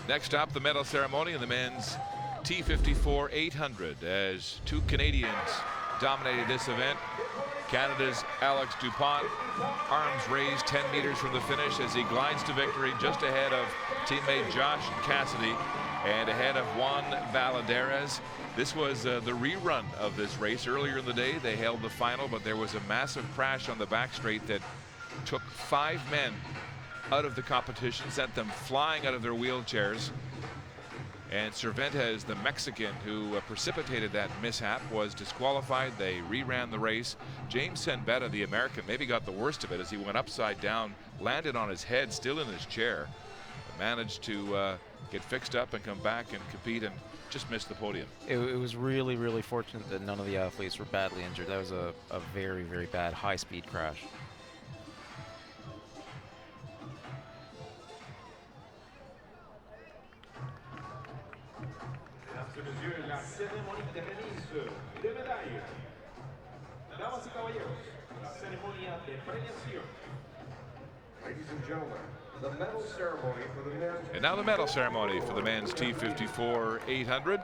Next up, the medal ceremony in the men's T54 800 as two Canadians dominated this event. Canada's Alex Dupont, arms raised 10 meters from the finish as he glides to victory just ahead of teammate Josh Cassidy and ahead of Juan Valadares. This was the rerun of this race. Earlier in the day, they held the final, but there was a massive crash on the back straight that took 5 men out of the competition, sent them flying out of their wheelchairs. And Cervantes, the Mexican who precipitated that mishap, was disqualified. They reran the race. James Senbetta, the American, maybe got the worst of it as he went upside down, landed on his head, still in his chair, managed to get fixed up and come back and compete and just missed the podium. It was really, really fortunate that none of the athletes were badly injured. That was a very, very bad high-speed crash. La cérémonie de remise de médailles. Damas y caballeros, la ceremonia de premiación. Ladies and gentlemen, the medal ceremony for the men's. And now the medal ceremony for the men's T54 800.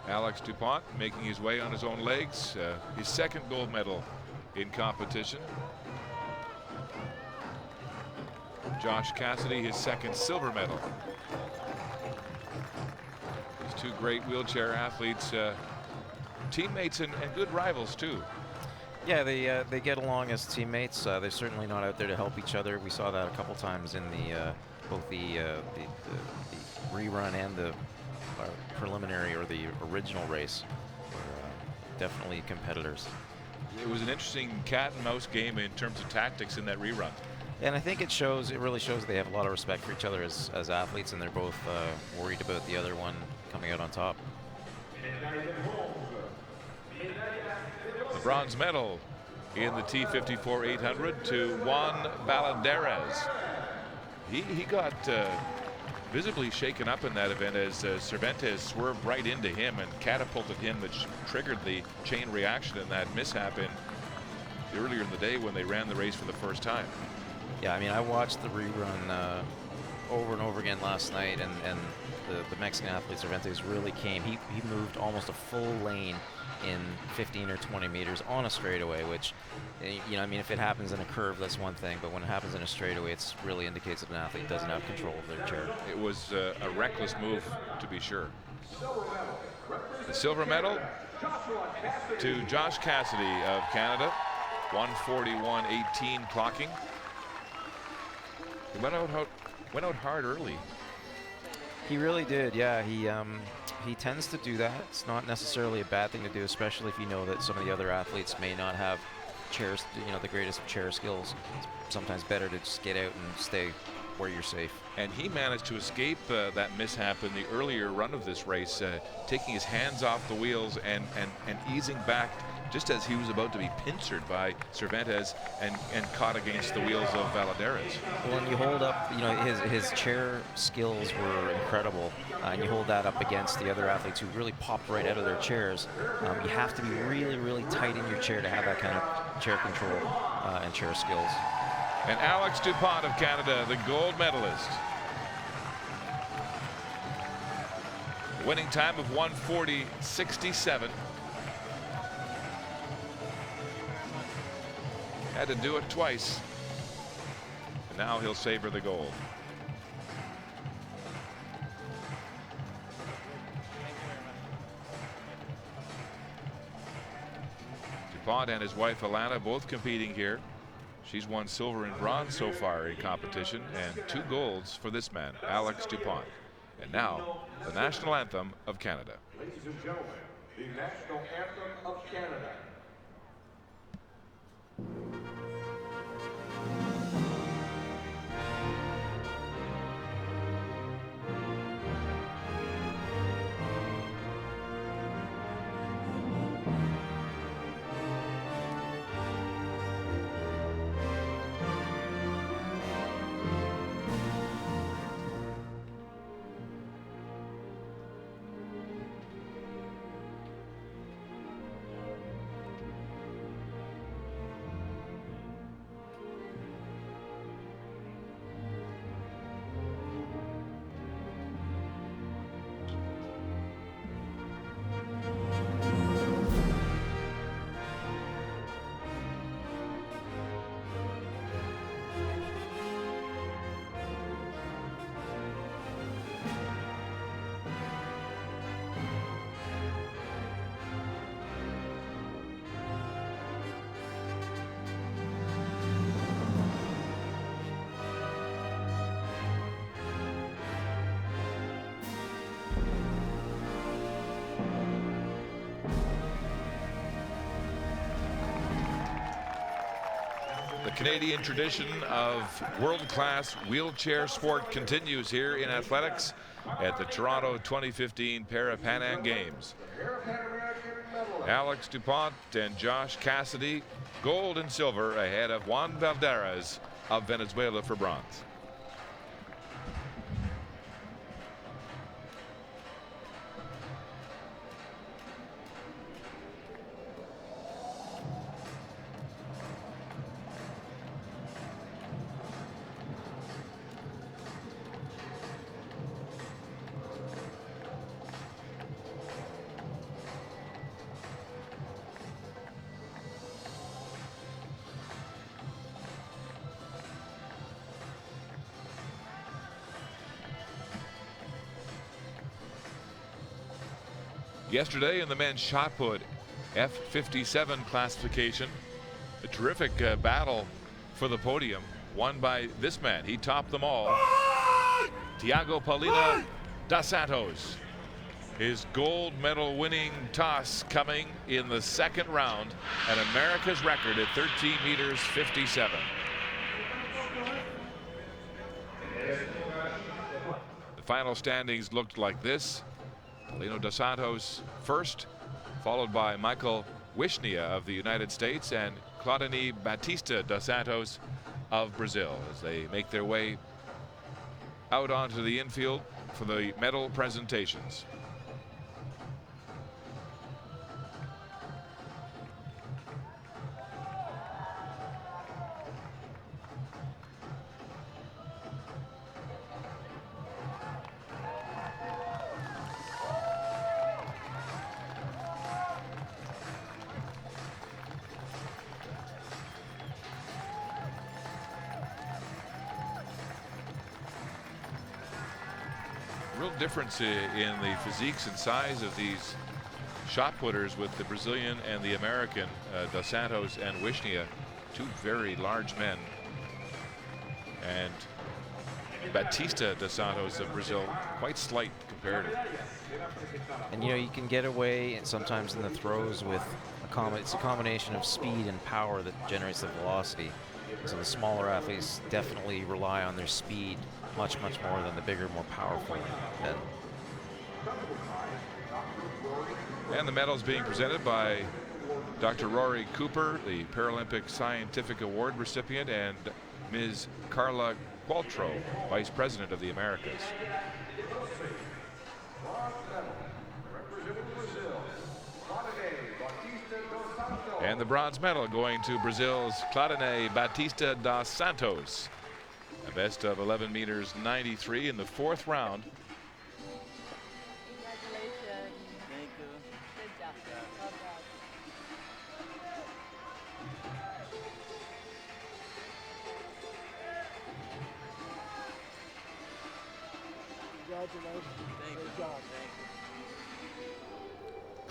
Alex Dupont making his way on his own legs, his second gold medal in competition. Josh Cassidy, his second silver medal. These two great wheelchair athletes, teammates and good rivals too. Yeah, they get along as teammates. They're certainly not out there to help each other. We saw that a couple times in the both the rerun and the preliminary or the original race. Were definitely competitors. It was an interesting cat and mouse game in terms of tactics in that rerun. And I think it really shows they have a lot of respect for each other as athletes, and they're both worried about the other one coming out on top. The bronze medal in the T54 800 to Juan Valadares. He got visibly shaken up in that event as Cervantes swerved right into him and catapulted him, which triggered the chain reaction in that mishap earlier in the day when they ran the race for the first time. Yeah, I mean, I watched the rerun over and over again last night, and the Mexican athlete Cervantes really came. He moved almost a full lane in 15 or 20 meters on a straightaway, which, you know, I mean, if it happens in a curve, that's one thing, but when it happens in a straightaway, it really indicates that an athlete doesn't have control of their chair. It was a reckless move, to be sure. The silver medal to Josh Cassidy of Canada, 141.18 clocking. He went out hard early. He really did, yeah. He tends to do that. It's not necessarily a bad thing to do, especially if you know that some of the other athletes may not have chairs, you know, the greatest of chair skills. It's sometimes better to just get out and stay where you're safe. And he managed to escape that mishap in the earlier run of this race, taking his hands off the wheels and easing back just as he was about to be pincered by Cervantes and caught against the wheels of Valadares. When you hold up, you know, his chair skills were incredible, and you hold that up against the other athletes who really popped right out of their chairs. You have to be really, really tight in your chair to have that kind of chair control and chair skills. And Alex Dupont of Canada, the gold medalist. Winning time of 1:40.67. Had to do it twice, and now he'll savor the gold. Dupont and his wife Alana both competing here. She's won silver and bronze so far in competition, and 2 golds for this man, Alex Dupont. And now, the national anthem of Canada. Ladies and gentlemen, the national anthem of Canada. Canadian tradition of world-class wheelchair sport continues here in athletics at the Toronto 2015 Parapan Am Games. Alex DuPont and Josh Cassidy, gold and silver, ahead of Juan Valderas of Venezuela for bronze. Yesterday in the men's shot put F57 classification, a terrific battle for the podium won by this man. He topped them all. Tiago Paulino dos Santos. His gold medal winning toss coming in the second round, and America's record at 13 meters 57. The final standings looked like this. Paulino dos Santos first, followed by Michael Wisnia of the United States and Claudine Batista dos Santos of Brazil as they make their way out onto the infield for the medal presentations. Real difference in the physiques and size of these shot putters with the Brazilian and the American, dos Santos and Wisnia, two very large men. And Batista dos Santos of Brazil, quite slight compared. And you know, you can get away and sometimes in the throws with it's a combination of speed and power that generates the velocity. So the smaller athletes definitely rely on their speed much more than the bigger, more powerful men. And the medals being presented by Dr. Rory Cooper, the Paralympic Scientific Award recipient, and Ms. Carla Qualtro, Vice President of the Americas. And the bronze medal going to Brazil's Claudine Batista dos Santos. A best of 11 meters 93 in the fourth round. Congratulations. Thank you. Good job. Well done. Congratulations. Thank Great you. job. Thank you.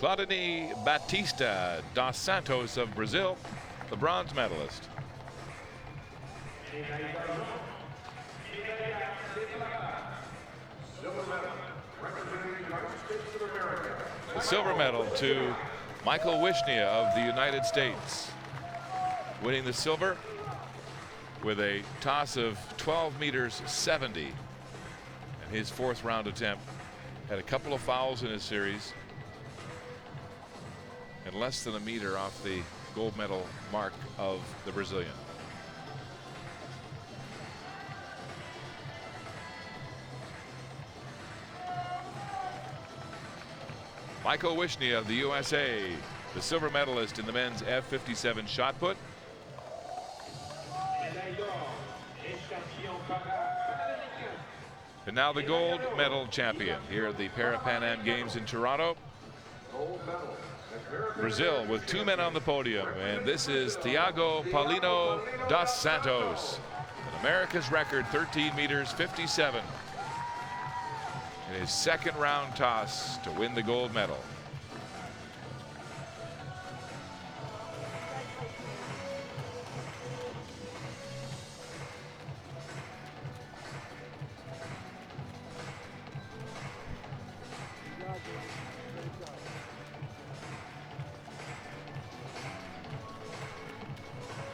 Claudine Batista dos Santos of Brazil, the bronze medalist. The silver medal to Michael Wisnia of the United States, winning the silver with a toss of 12 meters 70. And his fourth round attempt had a couple of fouls in his series and less than a meter off the gold medal mark of the Brazilian. Michael Wisnia of the USA, the silver medalist in the men's F57 shot put. And now the gold medal champion here at the Parapan Am Games in Toronto. Brazil with two men on the podium, and this is Tiago Paulino dos Santos. An America's record 13 meters 57. In his second round toss to win the gold medal.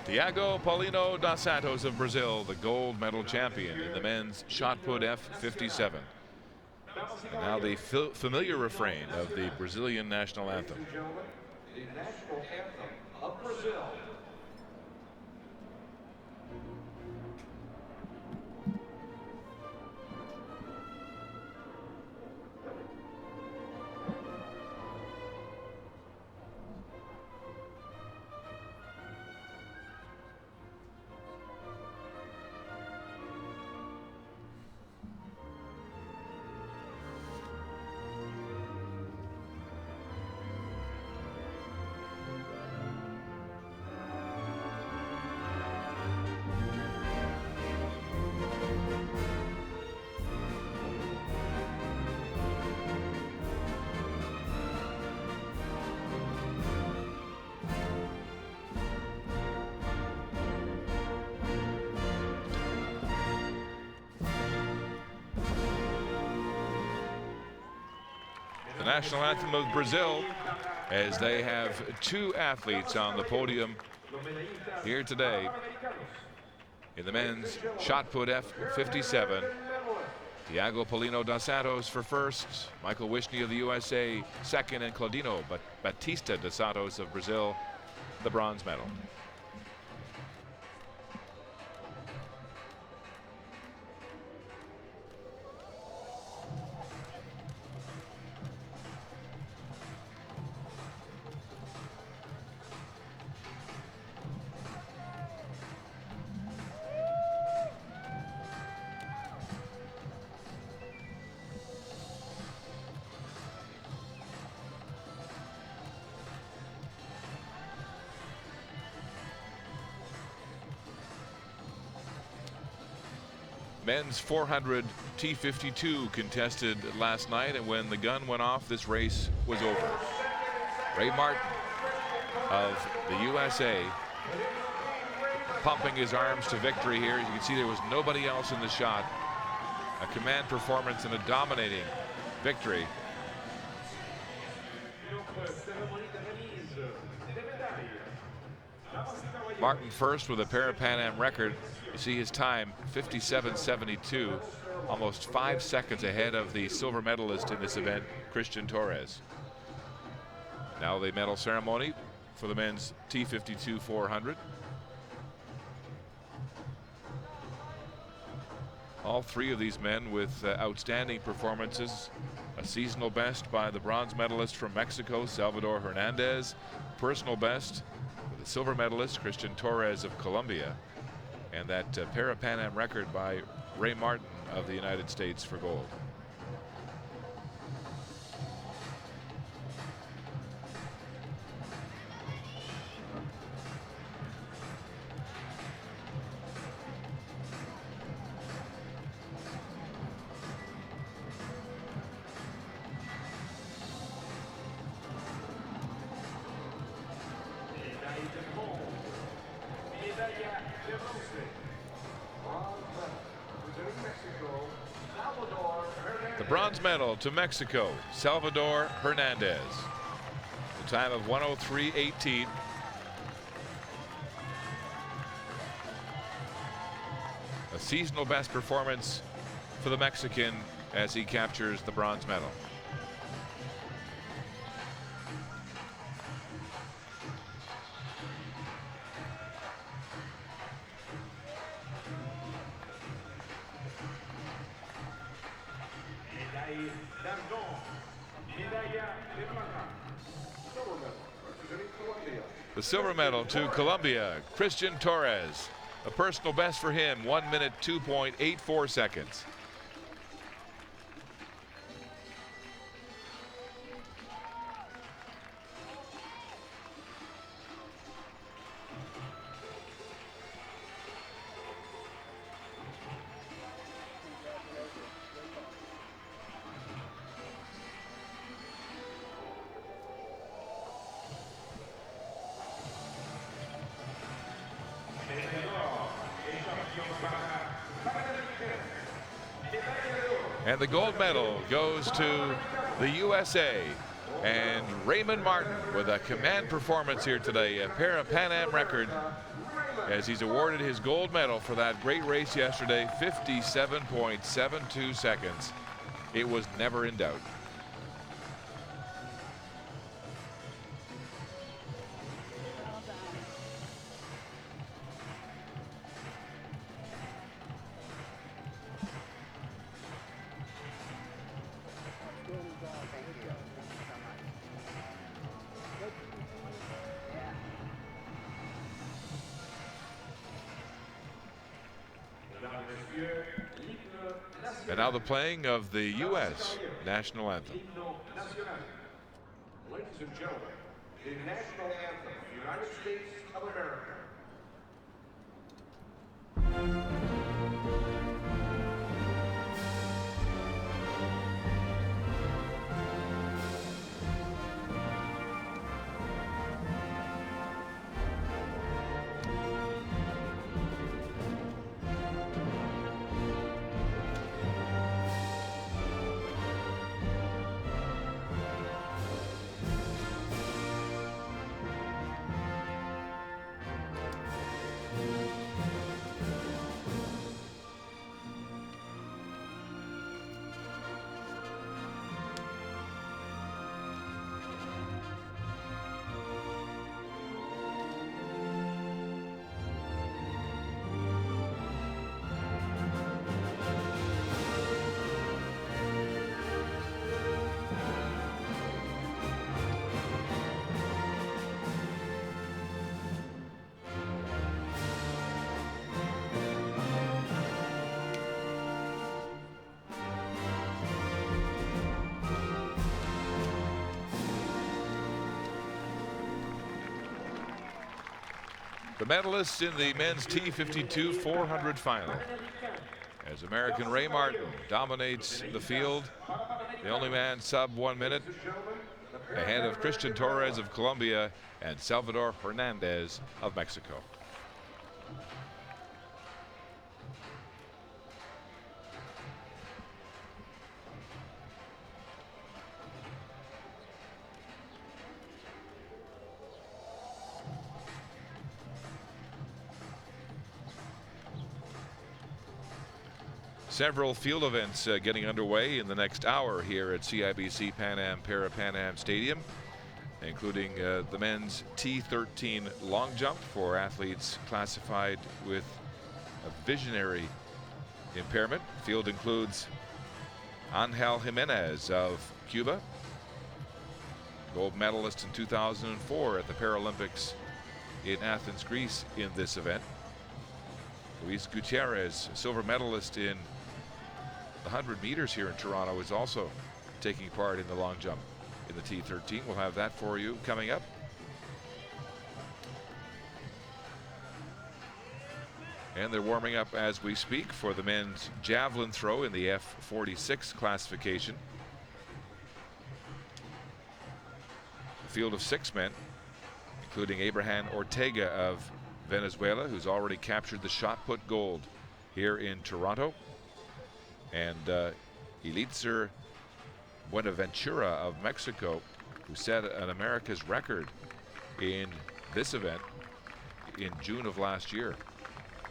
Tiago Paulino dos Santos of Brazil, the gold medal champion in the men's shot put F57. And now the familiar refrain of the Brazilian national anthem. Ladies and gentlemen, the national anthem of Brazil. The national anthem of Brazil, as they have two athletes on the podium here today in the men's shot put F57. Tiago Paulino dos Santos for first, Michael Wishney of the USA second, and Claudino Batista dos Santos of Brazil the bronze medal. Men's 400 T52 contested last night, and when the gun went off, this race was over. Ray Martin of the USA pumping his arms to victory here. You can see there was nobody else in the shot. A command performance and a dominating victory. Martin first with a Parapan Am record. You see his time, 57.72, almost 5 seconds ahead of the silver medalist in this event, Christian Torres. Now the medal ceremony for the men's T52 400. All three of these men with outstanding performances. A seasonal best by the bronze medalist from Mexico, Salvador Hernandez. Personal best with the silver medalist, Christian Torres of Colombia. And that Parapan Am record by Ray Martin of the United States for gold. The bronze medal to Mexico, Salvador Hernandez. The time of 1:03.18. A seasonal best performance for the Mexican as he captures the bronze medal. The silver medal to Colombia, Christian Torres. A personal best for him, 1 minute 2.84 seconds. And the gold medal goes to the USA and Raymond Martin with a command performance here today, a Parapan Am record as he's awarded his gold medal for that great race yesterday, 57.72 seconds. It was never in doubt. Well done. And now the playing of the U.S. national anthem. Ladies and gentlemen, the national anthem of the United States of America. The medalists in the men's T52 400 final, as American Ray Martin dominates the field, the only man sub 1 minute, ahead of Christian Torres of Colombia and Salvador Hernandez of Mexico. Several field events getting underway in the next hour here at CIBC Pan Am Parapan Am Stadium, including the men's T13 long jump for athletes classified with a visionary impairment. Field includes Angel Jimenez of Cuba, gold medalist in 2004 at the Paralympics in Athens, Greece in this event. Luis Gutierrez, silver medalist in the 100 meters here in Toronto, is also taking part in the long jump in the T13. We'll have that for you coming up. And they're warming up as we speak for the men's javelin throw in the F46 classification. A field of 6 men, including Abraham Ortega of Venezuela, who's already captured the shot put gold here in Toronto, and Elitzer Buenaventura of Mexico, who set an America's record in this event in June of last year.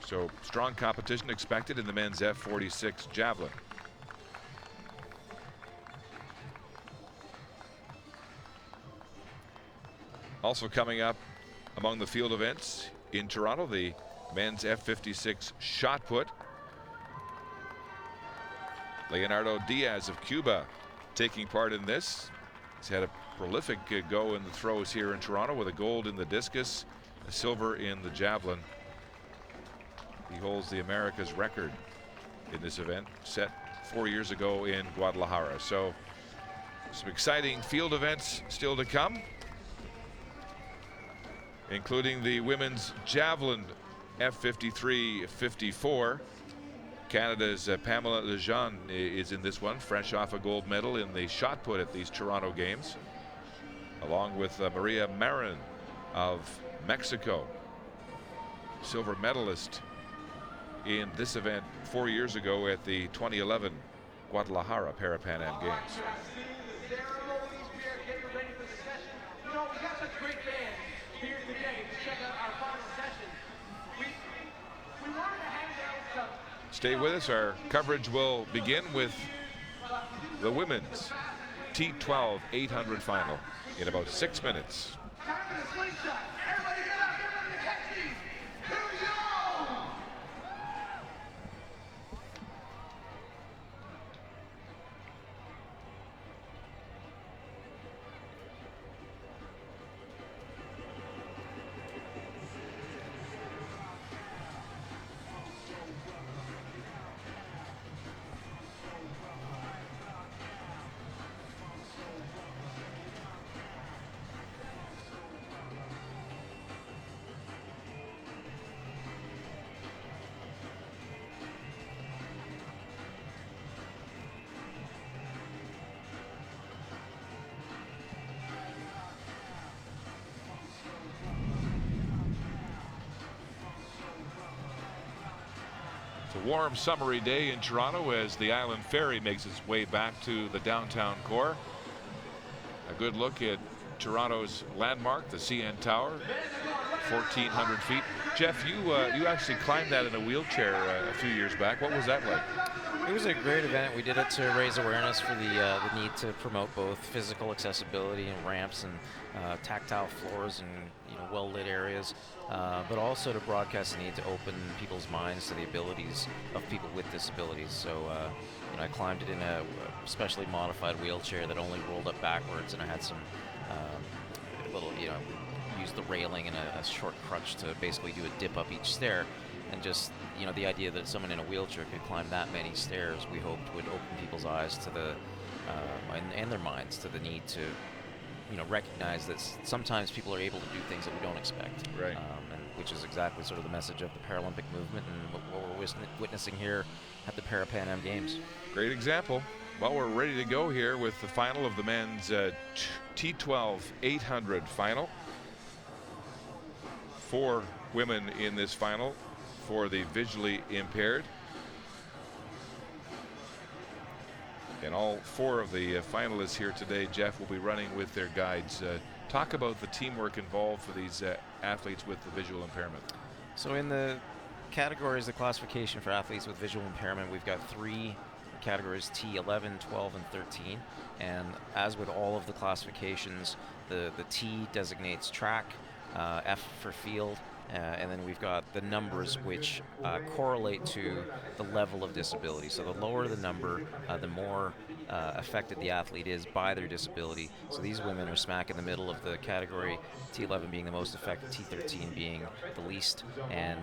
So strong competition expected in the men's F46 javelin. Also coming up among the field events in Toronto, the men's F56 shot put. Leonardo Diaz of Cuba taking part in this. He's had a prolific go in the throws here in Toronto, with a gold in the discus, a silver in the javelin. He holds the America's record in this event, set 4 years ago in Guadalajara. So some exciting field events still to come, including the women's javelin F53-54. Canada's Pamela Lejeune is in this one, fresh off a gold medal in the shot put at these Toronto Games, along with Maria Marin of Mexico, silver medalist in this event 4 years ago at the 2011 Guadalajara Parapan Am Games. We got such great bands here today to check out our final session. We Stay with us. Our coverage will begin with the women's T12 800 final in about 6 minutes. A warm summery day in Toronto as the Island Ferry makes its way back to the downtown core. A good look at Toronto's landmark, the CN Tower, 1,400 feet. Jeff, you actually climbed that in a wheelchair a few years back. What was that like? It was a great event. We did it to raise awareness for the need to promote both physical accessibility and ramps and tactile floors and well-lit areas, but also to broadcast the need to open people's minds to the abilities of people with disabilities. So I climbed it in a specially modified wheelchair that only rolled up backwards, and I had some little, used the railing and a short crutch to basically do a dip up each stair. And just, the idea that someone in a wheelchair could climb that many stairs, we hoped would open people's eyes to the, and their minds to the need to, recognize that sometimes people are able to do things that we don't expect. Right. And which is exactly sort of the message of the Paralympic movement and what we're witnessing here at the Parapan American Games. Great example. Well, we're ready to go here with the final of the men's T12 800 final. 4 women in this final for the visually impaired. And all 4 of the finalists here today, Jeff, will be running with their guides. Talk about the teamwork involved for these athletes with the visual impairment. So in the categories, the classification for athletes with visual impairment, we've got 3 categories, T11, 12, and 13. And as with all of the classifications, the T designates track, F for field, and then we've got the numbers which correlate to the level of disability. So the lower the number, the more affected the athlete is by their disability. So these women are smack in the middle of the category, T11 being the most affected, T13 being the least. And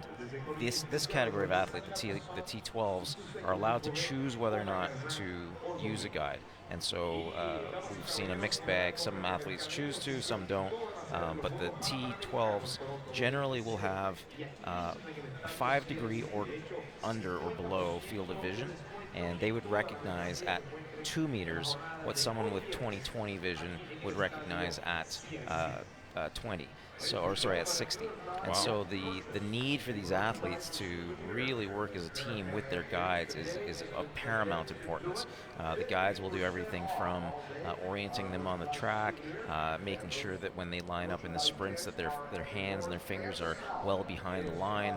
this category of athlete, the T12s, are allowed to choose whether or not to use a guide. And so we've seen a mixed bag. Some athletes choose to, some don't. But the T12s generally will have a 5-degree or under or below field of vision, and they would recognize at 2 meters what someone with 20/20 vision would recognize at 20. At 60. And wow. So the need for these athletes to really work as a team with their guides is of paramount importance. The guides will do everything from orienting them on the track, making sure that when they line up in the sprints that their hands and their fingers are well behind the line.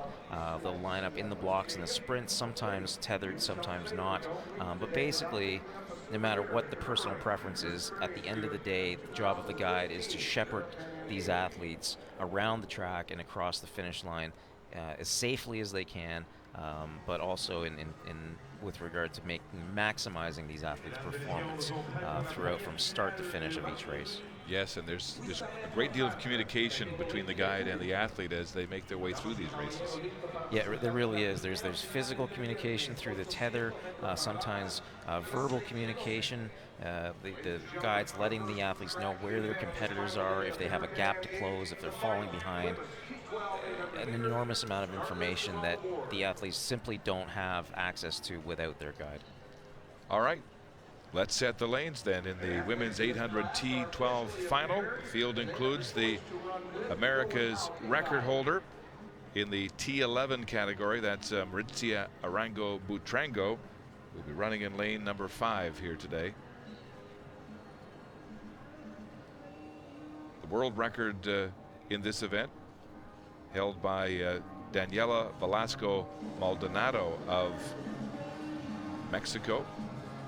They'll line up in the blocks in the sprints, sometimes tethered, sometimes not. But basically, no matter what the personal preference is, at the end of the day, the job of the guide is to shepherd these athletes around the track and across the finish line as safely as they can, but also in with regard to maximizing these athletes' performance throughout from start to finish of each race. Yes, and there's a great deal of communication between the guide and the athlete as they make their way through these races. Yeah, there really is. There's physical communication through the tether, sometimes verbal communication. The guides letting the athletes know where their competitors are, if they have a gap to close, if they're falling behind. An enormous amount of information that the athletes simply don't have access to without their guide. All right. Let's set the lanes then in the women's 800 T12 final. The field includes the America's record holder in the T11 category. That's Maritzia Arango Butrango. Will be running in lane number 5 here today. The world record in this event held by Daniela Velasco Maldonado of Mexico,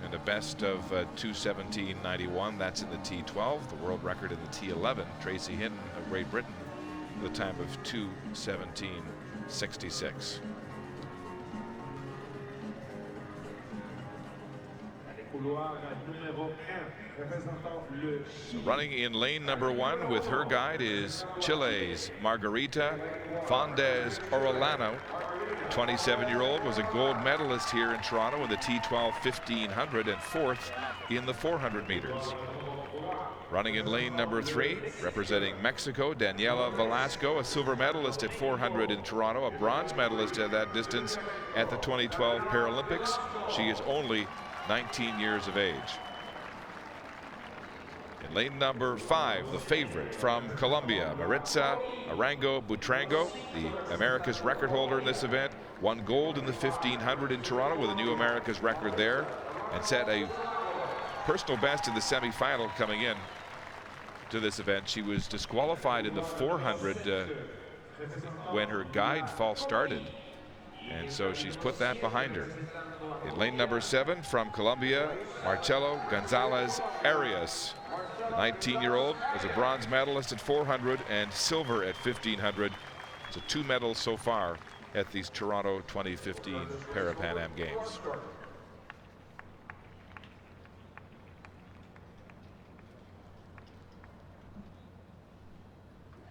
and a best of 2:17.91. That's in the T12. The world record in the T11. Tracy Hinton of Great Britain with a time of 2:17.66. So running in lane number 1 with her guide is Chile's Margarita Fondez Orellano. 27-year-old was a gold medalist here in Toronto in the T12 1500 and 4th in the 400 meters. Running in lane number 3, representing Mexico, Daniela Velasco, a silver medalist at 400 in Toronto, a bronze medalist at that distance at the 2012 Paralympics. She is only 19 years of age. In lane number 5, the favorite from Colombia, Maritza Arango Butrango, the America's record holder in this event, won gold in the 1500 in Toronto with a new America's record there, and set a personal best in the semifinal coming in to this event. She was disqualified in the 400 when her guide false started, and so she's put that behind her. In lane number 7 from Colombia, Marcelo Gonzalez Arias. The 19-year-old was a bronze medalist at 400 and silver at 1500. So 2 medals so far at these Toronto 2015 Parapan Am Games.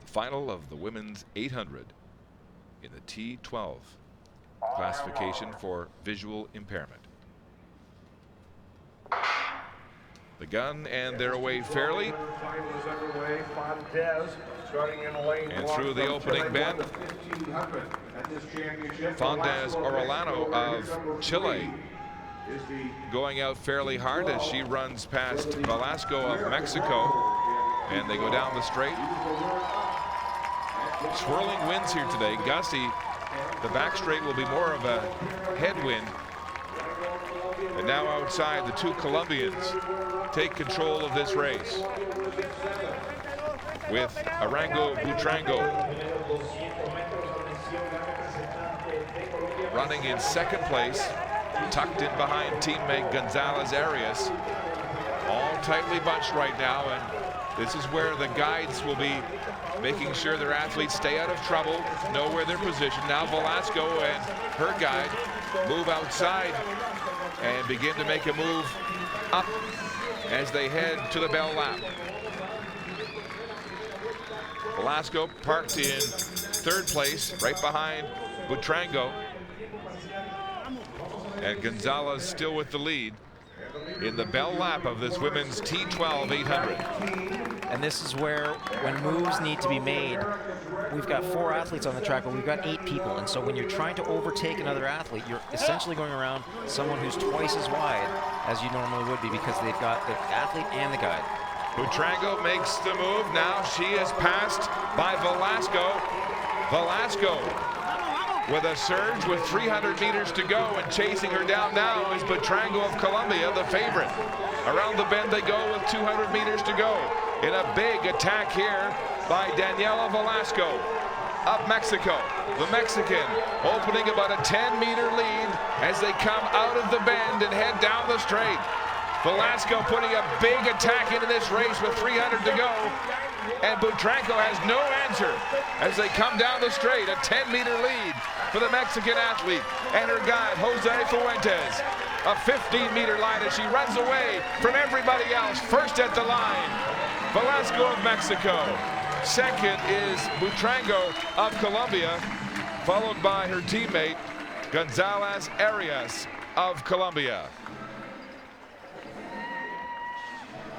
The final of the women's 800 in the T12 classification for visual impairment. The gun, and they're away fairly. And through the opening bend, Fondez Orellano of Chile going out fairly hard as she runs past Velasco of Mexico, and they go down the straight. Swirling winds here today, gusty. The back straight will be more of a headwind. And now outside, the 2 Colombians take control of this race, with Arango Butrango running in 2nd place, tucked in behind teammate Gonzalez Arias. All tightly bunched right now, and this is where the guides will be making sure their athletes stay out of trouble, know where they're positioned. Now Velasco and her guide move outside and begin to make a move up as they head to the bell lap. Velasco parked in 3rd place, right behind Butrango. And Gonzalez still with the lead in the bell lap of this women's T12 800. And this is where, when moves need to be made, we've got 4 athletes on the track, but we've got 8 people. And so when you're trying to overtake another athlete, you're essentially going around someone who's twice as wide as you normally would be, because they've got the athlete and the guide. Butrango makes the move. Now she is passed by Velasco. Velasco with a surge with 300 meters to go, and chasing her down now is Butrango of Colombia, the favorite. Around the bend they go with 200 meters to go. In a big attack here by Daniela Velasco of Mexico. The Mexican opening about a 10-meter lead as they come out of the bend and head down the straight. Velasco putting a big attack into this race with 300 to go. And Butrango has no answer as they come down the straight. A 10-meter lead for the Mexican athlete and her guide, Jose Fuentes. A 15-meter line as she runs away from everybody else. First at the line, Velasco of Mexico. Second is Butrango of Colombia, followed by her teammate, Gonzalez Arias of Colombia.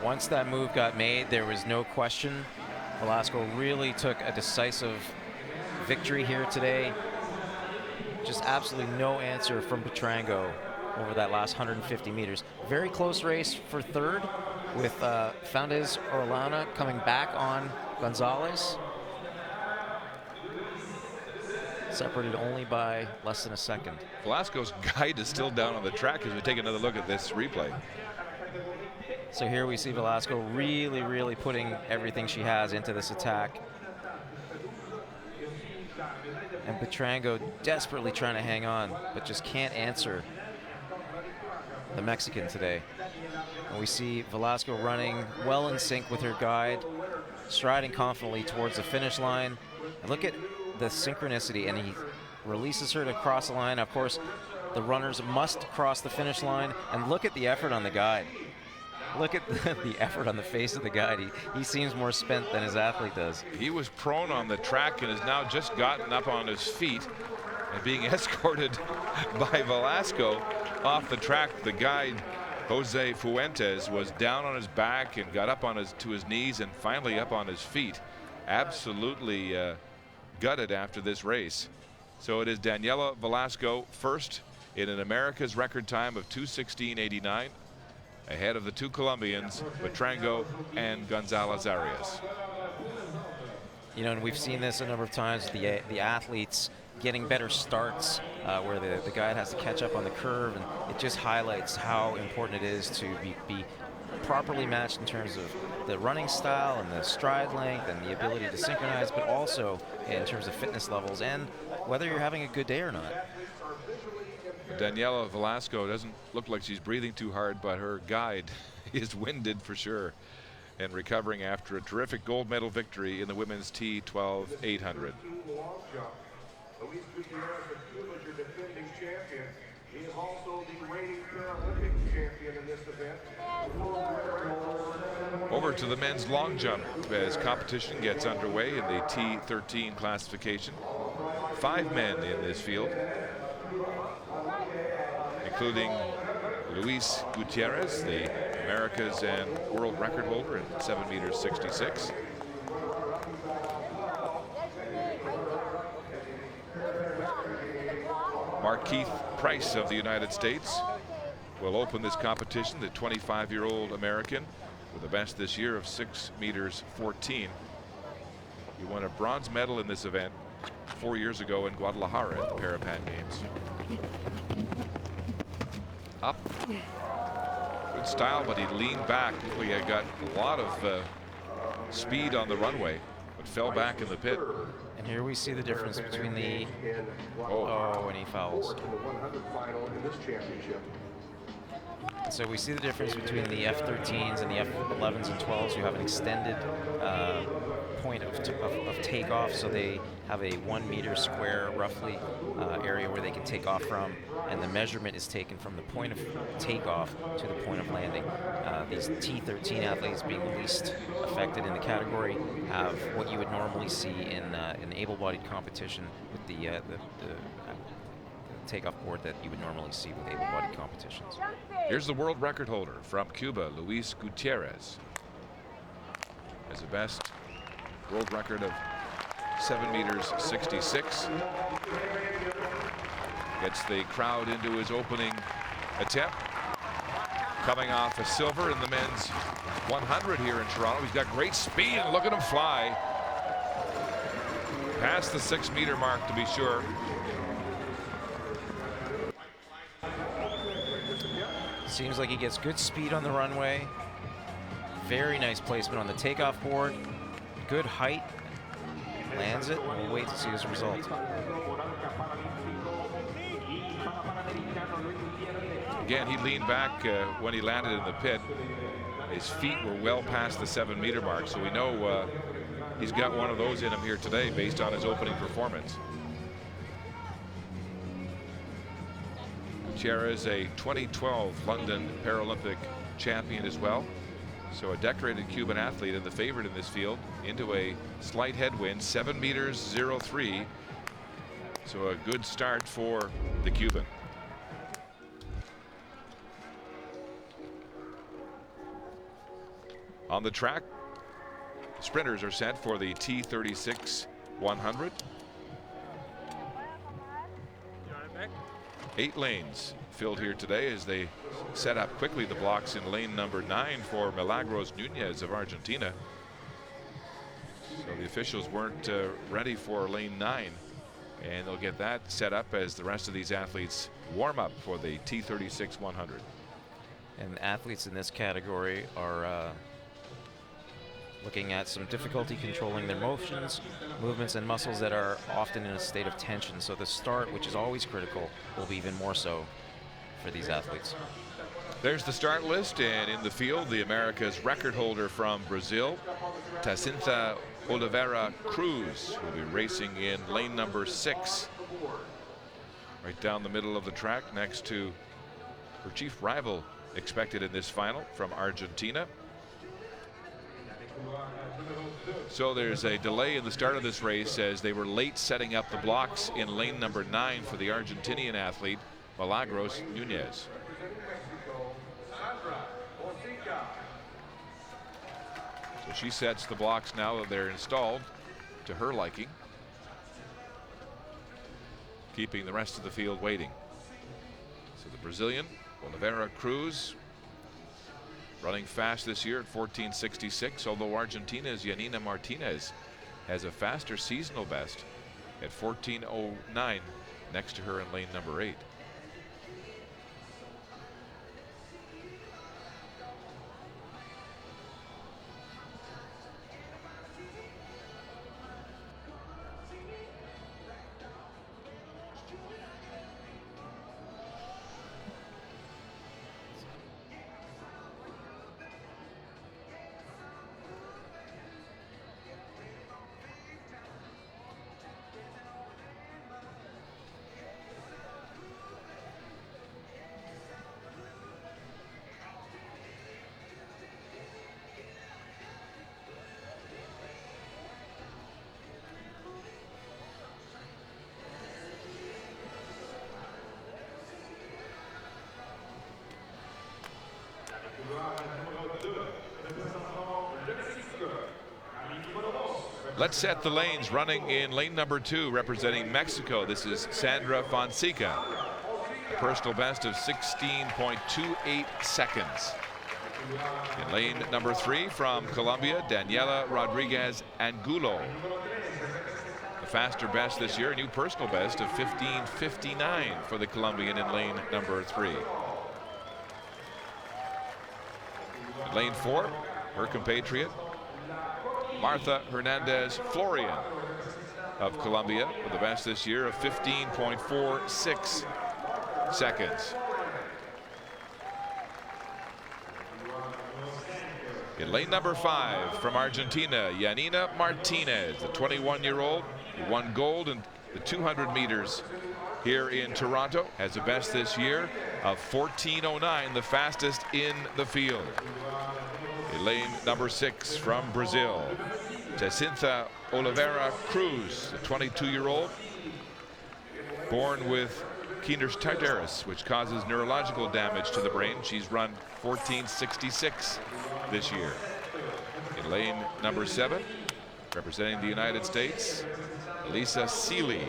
Once that move got made, there was no question. Velasco really took a decisive victory here today. Just absolutely no answer from Butrango over that last 150 meters. Very close race for 3rd, with Fondez Orellana coming back on Gonzalez. Separated only by less than a second. Velasco's guide is still down on the track as we take another look at this replay. So here we see Velasco really putting everything she has into this attack. And Petrango desperately trying to hang on, but just can't answer the Mexican today. And we see Velasco running well in sync with her guide, striding confidently towards the finish line. And look at the synchronicity, and he releases her to cross the line. Of course, the runners must cross the finish line, and look at the effort on the guide. Look at the effort on the face of the guide. He seems more spent than his athlete does. He was prone on the track and has now just gotten up on his feet and being escorted by Velasco off the track. The guide, Jose Fuentes, was down on his back and got up on to his knees and finally up on his feet. Absolutely gutted after this race. So it is Daniela Velasco first in an America's record time of 2:16.89, ahead of the two Colombians, Petrango and Gonzalez Arias. You know, and we've seen this a number of times, the athletes getting better starts where the guide has to catch up on the curve, and it just highlights how important it is to be properly matched in terms of the running style and the stride length and the ability to synchronize, but also in terms of fitness levels and whether you're having a good day or not. Daniela Velasco doesn't look like she's breathing too hard, but her guide is winded for sure and recovering after a terrific gold medal victory in the women's T12 800. Luis Gutierrez of Cuba is your defending champion. He is also the reigning Paralympic champion in this event. Over to the men's long jump as competition gets underway in the T13 classification. 5 men in this field, including Luis Gutierrez, the America's and world record holder at 7 meters 66. Markeith Price of the United States will open this competition, the 25-year-old American with the best this year of 6 meters 14. He won a bronze medal in this event 4 years ago in Guadalajara at the Parapan Games. Up. Good style, but he leaned back. He had got a lot of speed on the runway, but fell back in the pit. And here we see the difference between the and he fouls. In the 100 final in this championship. So we see the difference between the F13s and the F11s and 12s who have an extended point of takeoff, so they have a 1 meter square roughly area where they can take off from, and the measurement is taken from the point of takeoff to the point of landing. These T13 athletes, being the least affected in the category, have what you would normally see in an able-bodied competition with the takeoff board that you would normally see with able-bodied competitions. Here's the world record holder from Cuba, Luis Gutierrez. Has the best world record of 7 meters 66. Gets the crowd into his opening attempt. Coming off a silver in the men's 100 here in Toronto. He's got great speed, and look at him fly. Past the 6 meter mark, to be sure. Seems like he gets good speed on the runway. Very nice placement on the takeoff board. Good height. Lands it. We'll wait to see his result. Again, he leaned back when he landed in the pit. His feet were well past the 7 meter mark, so we know he's got one of those in him here today based on his opening performance. Gutierrez, a 2012 London Paralympic champion as well. So a decorated Cuban athlete and the favorite in this field into a slight headwind, 7 meters 03. So a good start for the Cuban. On the track, sprinters are set for the T36 100. 8 lanes filled here today as they set up quickly the blocks in lane number 9 for Milagros Nunez of Argentina. So the officials weren't ready for lane 9, and they'll get that set up as the rest of these athletes warm up for the T36 100. And athletes in this category are looking at some difficulty controlling their motions, movements, and muscles that are often in a state of tension. So the start, which is always critical, will be even more so for these athletes. There's the start list, and in the field, the America's record holder from Brazil, Jacinta Oliveira Cruz, will be racing in lane number 6, right down the middle of the track, next to her chief rival expected in this final from Argentina. So there's a delay in the start of this race as they were late setting up the blocks in lane number 9 for the Argentinian athlete Milagros Nunez. So she sets the blocks now that they're installed to her liking, keeping the rest of the field waiting. So the Brazilian Oliveira Cruz running fast this year at 14:66, although Argentina's Yanina Martinez has a faster seasonal best at 14:09 next to her in lane number 8. Let's set the lanes. Running in lane number 2, representing Mexico, this is Sandra Fonseca. Personal best of 16.28 seconds. In lane number 3 from Colombia, Daniela Rodriguez Angulo. The faster best this year, a new personal best of 15:59 for the Colombian in lane number 3. In lane 4, her compatriot, Martha Hernandez Florian of Colombia, with the best this year of 15.46 seconds. In lane number 5 from Argentina, Yanina Martinez, the 21-year-old who won gold in the 200 meters here in Toronto, has a best this year of 14:09, the fastest in the field. In lane number 6 from Brazil, Jacinta Oliveira Cruz, the 22-year-old, born with Kinder's which causes neurological damage to the brain. She's run 14:66 this year. In lane number 7, representing the United States, Elisa Seeley.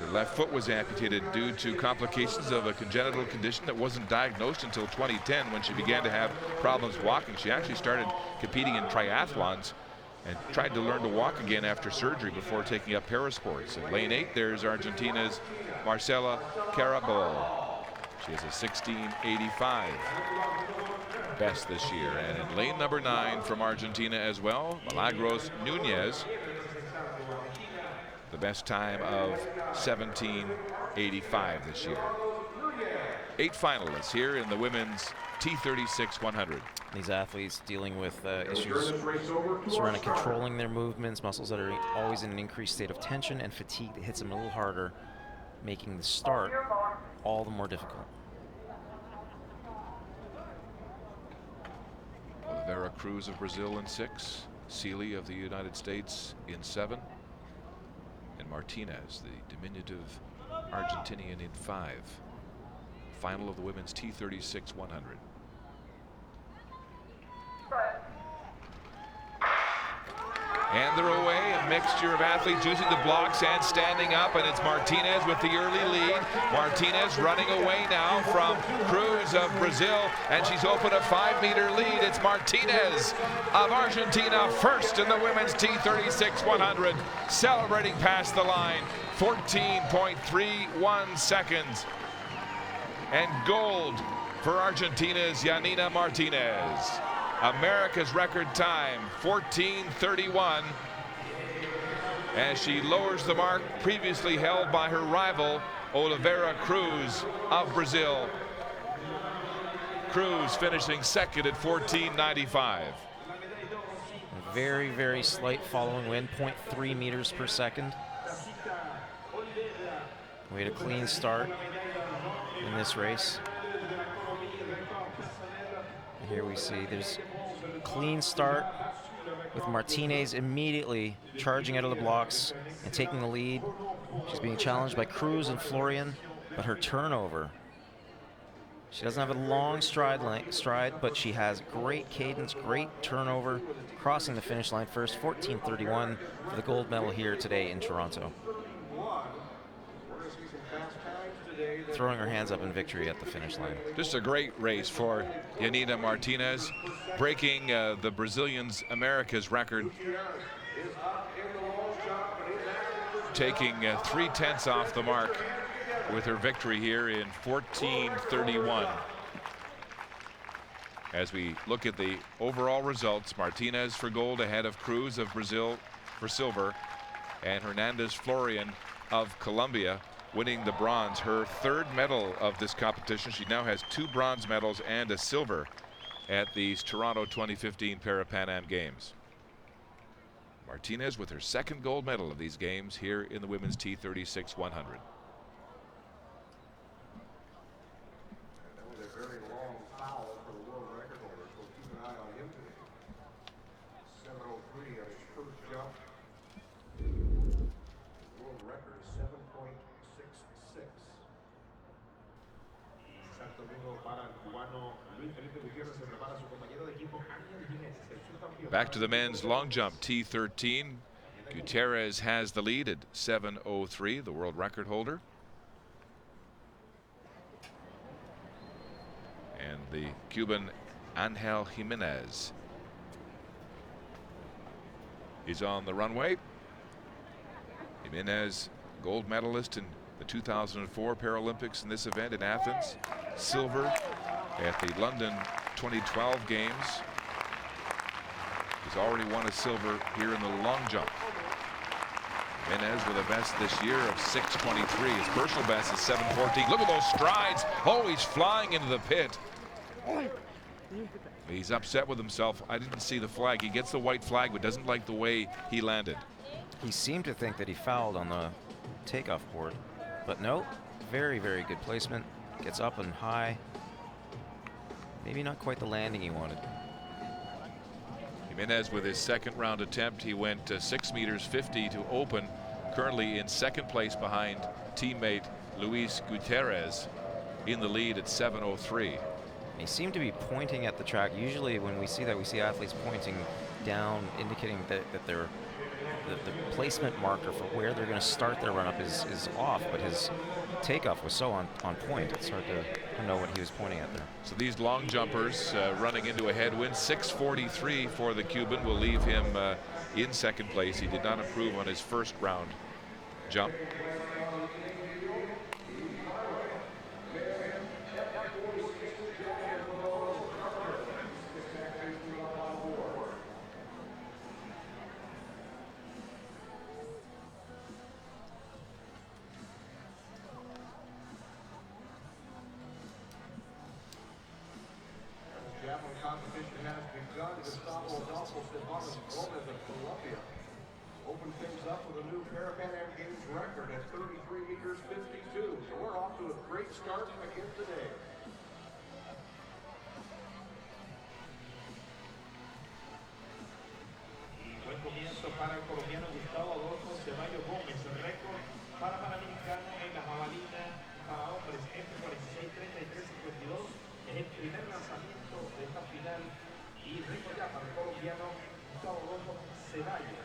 Her left foot was amputated due to complications of a congenital condition that wasn't diagnosed until 2010 when she began to have problems walking. She actually started competing in triathlons and tried to learn to walk again after surgery before taking up parasports. In lane 8, there's Argentina's Marcela Carabol. She has a 16:85 best this year. And in lane number 9 from Argentina as well, Milagros Nunez, the best time of 17:85 this year. 8 finalists here in the women's T36 100. These athletes dealing with issues surrounding controlling their movements, muscles that are always in an increased state of tension, and fatigue that hits them a little harder, making the start all the more difficult. Oliveira Cruz of Brazil in 6, Seeley of the United States in 7, and Martinez, the diminutive Argentinian, in 5. Final of the women's T36 100. And they're away, a mixture of athletes using the blocks and standing up, and it's Martinez with the early lead. Martinez running away now from Cruz of Brazil, and she's opened a 5-meter lead. It's Martinez of Argentina first in the women's T36 100, celebrating past the line, 14.31 seconds. And gold for Argentina's Yanina Martinez. America's record time, 14:31, as she lowers the mark previously held by her rival, Oliveira Cruz of Brazil. Cruz finishing second at 14:95. A very, very slight following wind, 0.3 meters per second. We had a clean start in this race. And here we see there's a clean start with Martinez immediately charging out of the blocks and taking the lead. She's being challenged by Cruz and Florian, but her turnover, she doesn't have a long stride, but she has great cadence, great turnover, crossing the finish line first, 14:31 for the gold medal here today in Toronto. Throwing her hands up in victory at the finish line. Just a great race for Yanina Martinez, breaking the Brazilian's America's record, taking 3/10 off the mark with her victory here in 14:31. As we look at the overall results, Martinez for gold ahead of Cruz of Brazil for silver, and Hernandez Florian of Colombia winning the bronze, her third medal of this competition. She now has 2 bronze medals and a silver at these Toronto 2015 Parapan Am Games. Martinez with her second gold medal of these games here in the women's T36 100. That was a very long foul for the world record holder, so keep an eye on him today. 7:03 on his first jump. World record is 7.66. Santo Domingo para el cubano Luis Felipe Gutiérrez, se prepara su compañero de equipo Ángel Jiménez, el subcampeón. Back to the men's long jump T13. Gutierrez has the lead at 7:03, the world record holder. And the Cuban Angel Jimenez is on the runway. Jimenez, gold medalist in the 2004 Paralympics in this event in Athens, silver at the London 2012 Games. He's already won a silver here in the long jump. Jimenez with a best this year of 6:23. His personal best is 7:14. Look at those strides. Oh, he's flying into the pit. He's upset with himself. I didn't see the flag. He gets the white flag, but doesn't like the way he landed. He seemed to think that he fouled on the takeoff board, but no, very, very good placement. Gets up and high. Maybe not quite the landing he wanted. Jimenez with his second round attempt, he went 6 meters 50 to open, currently in second place behind teammate Luis Gutierrez, in the lead at 7:03. He seemed to be pointing at the track. Usually when we see that, we see athletes pointing down, indicating that the placement marker for where they're going to start their run-up is off, but his takeoff was so on point. It's hard to know what he was pointing at there. So these long jumpers running into a headwind. 6:43 for the Cuban will leave him in second place. He did not improve on his first round jump. Competition has begun. Gustavo Adolfo Esteban Gomez of Colombia opened things up with a new Parapan Am Games record at 33 meters 52. So we're off to a great start again today. Y buen comienzo para el colombiano Gustavo Adolfo Esteban Gomez, el récord para Panamericano en la jabalina para hombres F46 33 52. Es el primer lanzamiento de esta final y récord ya para el colombiano Gustavo Adolfo Ceballos.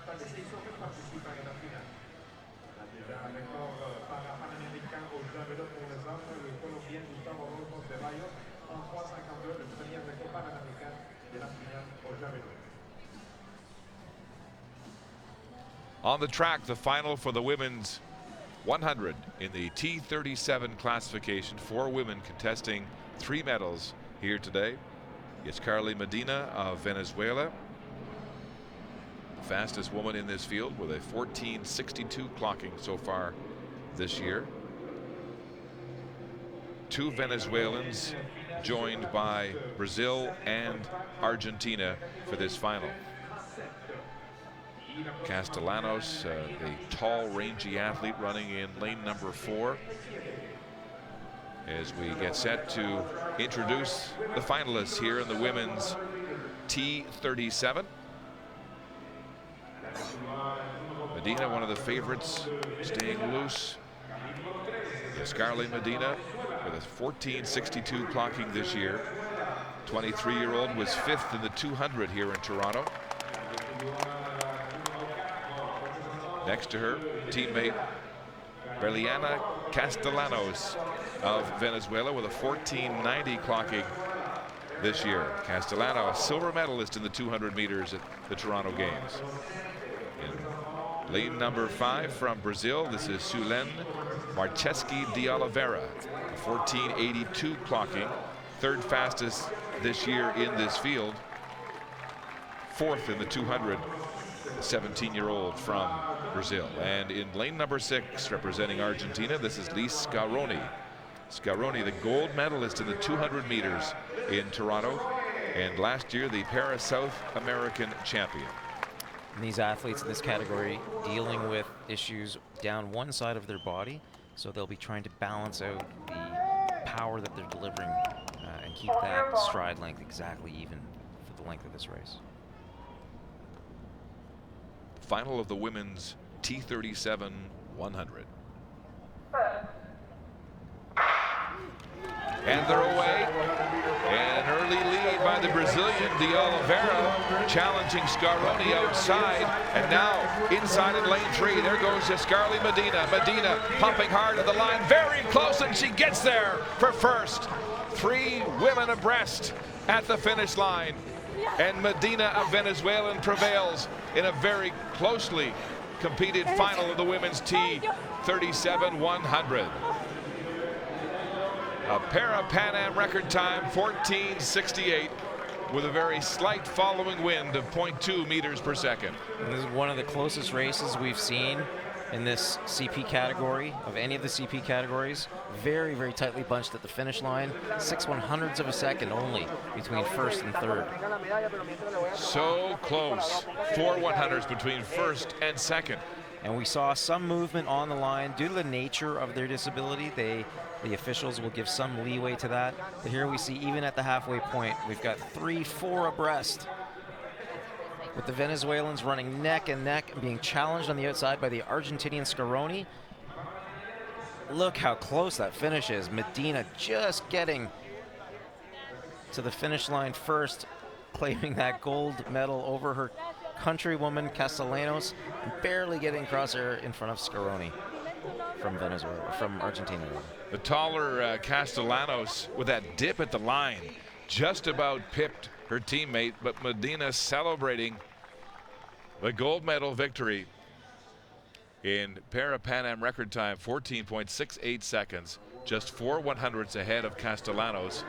Más de 6 hombres participan en la final. La récord para Panamericano au javelin pour les hommes, le colombiano Gustavo Adolfo Ceballos en 3:52, le premier récord panaméricain de la finale au javelin. On the track, the final for the women's 100 in the T37 classification. 4 women contesting 3 medals here today. It's Carly Medina of Venezuela, the fastest woman in this field with a 14:62 clocking so far this year. Two Venezuelans joined by Brazil and Argentina for this final. Castellanos, the tall, rangy athlete, running in lane number 4. As we get set to introduce the finalists here in the women's T37. Medina, one of the favorites, staying loose. Scarlett Medina with a 14:62 clocking this year. 23-year-old was 5th in the 200 here in Toronto. Next to her, teammate Berliana Castellanos of Venezuela with a 14:90 clocking this year. Castellanos, a silver medalist in the 200 meters at the Toronto Games. In lane number 5 from Brazil, this is Sulen Marcheski de Oliveira, a 14:82 clocking, 3rd fastest this year in this field. 4th in the 200, 17-year-old from Brazil. And in lane number 6, representing Argentina, this is Liz Scaroni. Scaroni, the gold medalist in the 200 meters in Toronto, and last year the Para South American champion. And these athletes in this category dealing with issues down one side of their body, so they'll be trying to balance out the power that they're delivering and keep that stride length exactly even for the length of this race. Final of the women's T37 100. And they're away. And an early lead by the Brazilian de Oliveira, challenging Scaroni outside. And now inside in lane 3, there goes Scarlett Medina. Medina pumping hard at the line, very close, and she gets there for first. 3 women abreast at the finish line. And Medina, a Venezuelan, prevails in a very closely competed final of the women's T37 100. A Parapan Am record time, 14:68, with a very slight following wind of 0.2 meters per second. And this is one of the closest races we've seen in this CP category, of any of the CP categories. Very, very tightly bunched at the finish line. 6/100ths of a second only between first and third. So close. 4/100ths between first and second. And we saw some movement on the line due to the nature of their disability. The officials will give some leeway to that. But here we see, even at the halfway point, we've got 3-4 abreast, with the Venezuelans running neck and neck and being challenged on the outside by the Argentinian Scaroni. Look how close that finish is. Medina just getting to the finish line first, claiming that gold medal over her countrywoman Castellanos, and barely getting across her in front of Scaroni from Venezuela, from Argentina. The taller Castellanos, with that dip at the line, just about pipped her teammate, but Medina celebrating the gold medal victory in Parapan Am record time, 14.68 seconds, just 4/100ths ahead of Castellanos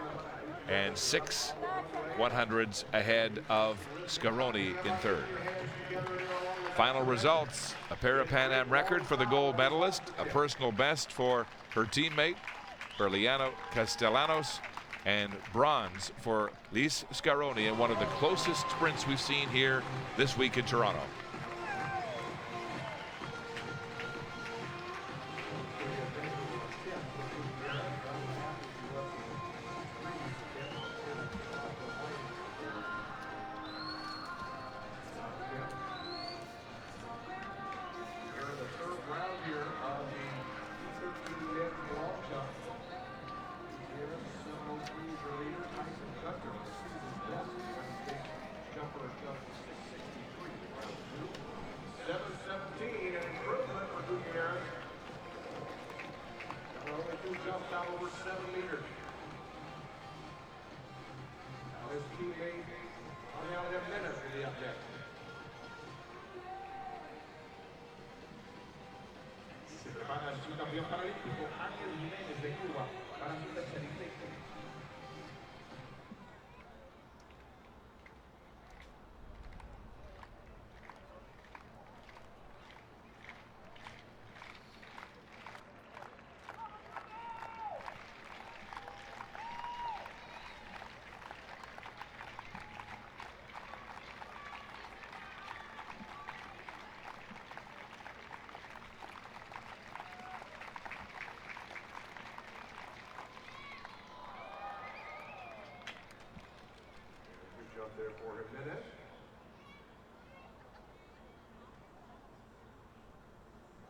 and 6/100ths ahead of Scaroni in third. Final results: a Parapan Am record for the gold medalist, a personal best for her teammate Berliana Castellanos, and bronze for Liz Scaroni in one of the closest sprints we've seen here this week in Toronto. there for Jimenez.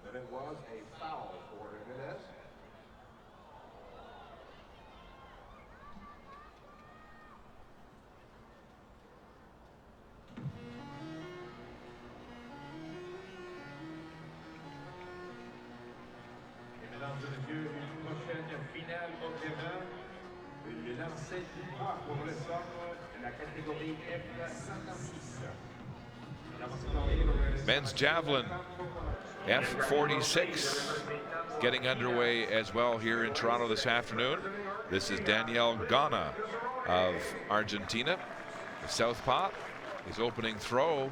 And it was a foul for Jimenez. Mesdames et messieurs, une prochaine finale au terrain. Le lancer du bras pour les hommes de la catégorie F56. Men's javelin F46 getting underway as well here in Toronto this afternoon. This is Daniel Gana of Argentina. The southpaw, his opening throw.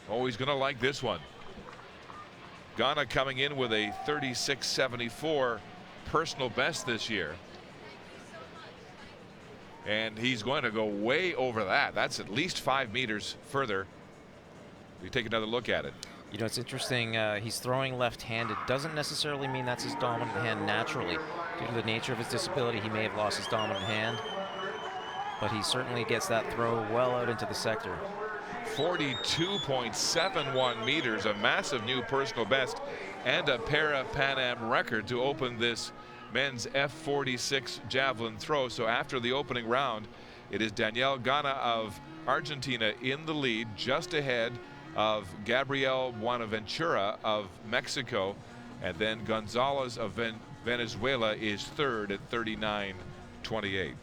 Oh, he's going to like this one. Gana coming in with a 36.74 personal best this year. And he's going to go way over that. That's at least 5 meters further. We take another look at it. You know, it's interesting. He's throwing left-handed. Doesn't necessarily mean that's his dominant hand naturally. Due to the nature of his disability, he may have lost his dominant hand. But he certainly gets that throw well out into the sector. 42.71 meters, a massive new personal best and a Parapan Am record to open this men's F46 javelin throw. So after the opening round, it is Daniel Gana of Argentina in the lead, just ahead of Gabriel Buenaventura of Mexico, and then Gonzalez of Venezuela is third at 39.28.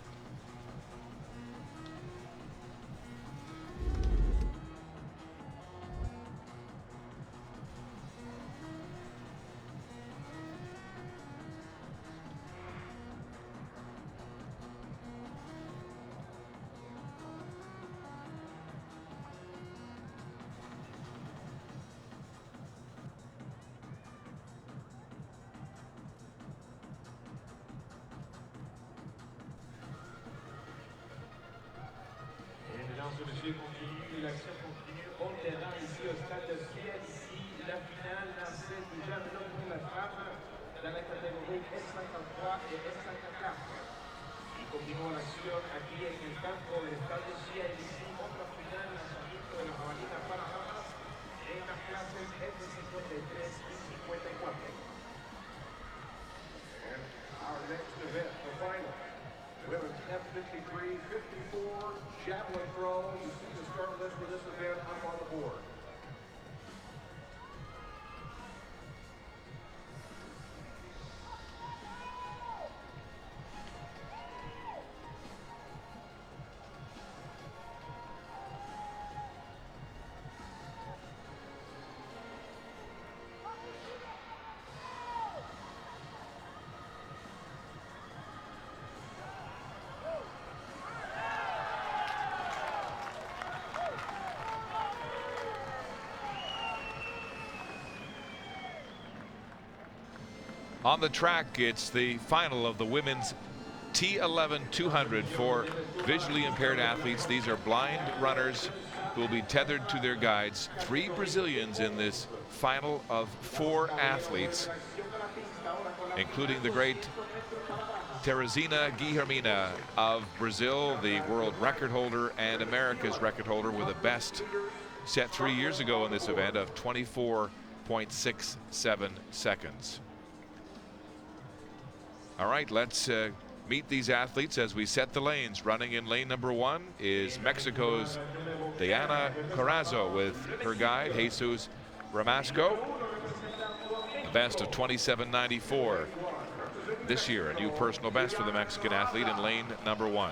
L'action continue au terrain ici au stade de Fiat. Ici, la finale lancée du javelin pour la femme dans la catégorie S53 et S54. Y continúa la acción aquí en el campo del estadio Fiat. Ici, otra final lanzamiento de la jabalina para damas en las clases F53 y 54. And our next event, the final. Women's F53, 54, javelin throw. You see the start list for this event up on the board. On the track, it's the final of the women's T11 200 for visually impaired athletes. These are blind runners who will be tethered to their guides. 3 Brazilians in this final of 4 athletes, including the great Teresina Guilhermina of Brazil, the world record holder and America's record holder, with a best set 3 years ago in this event of 24.67 seconds. All right, let's meet these athletes as we set the lanes. Running in lane number 1 is Mexico's Diana Carrazo with her guide, Jesus Ramasco. A best of 27.94 this year, a new personal best for the Mexican athlete in lane number 1.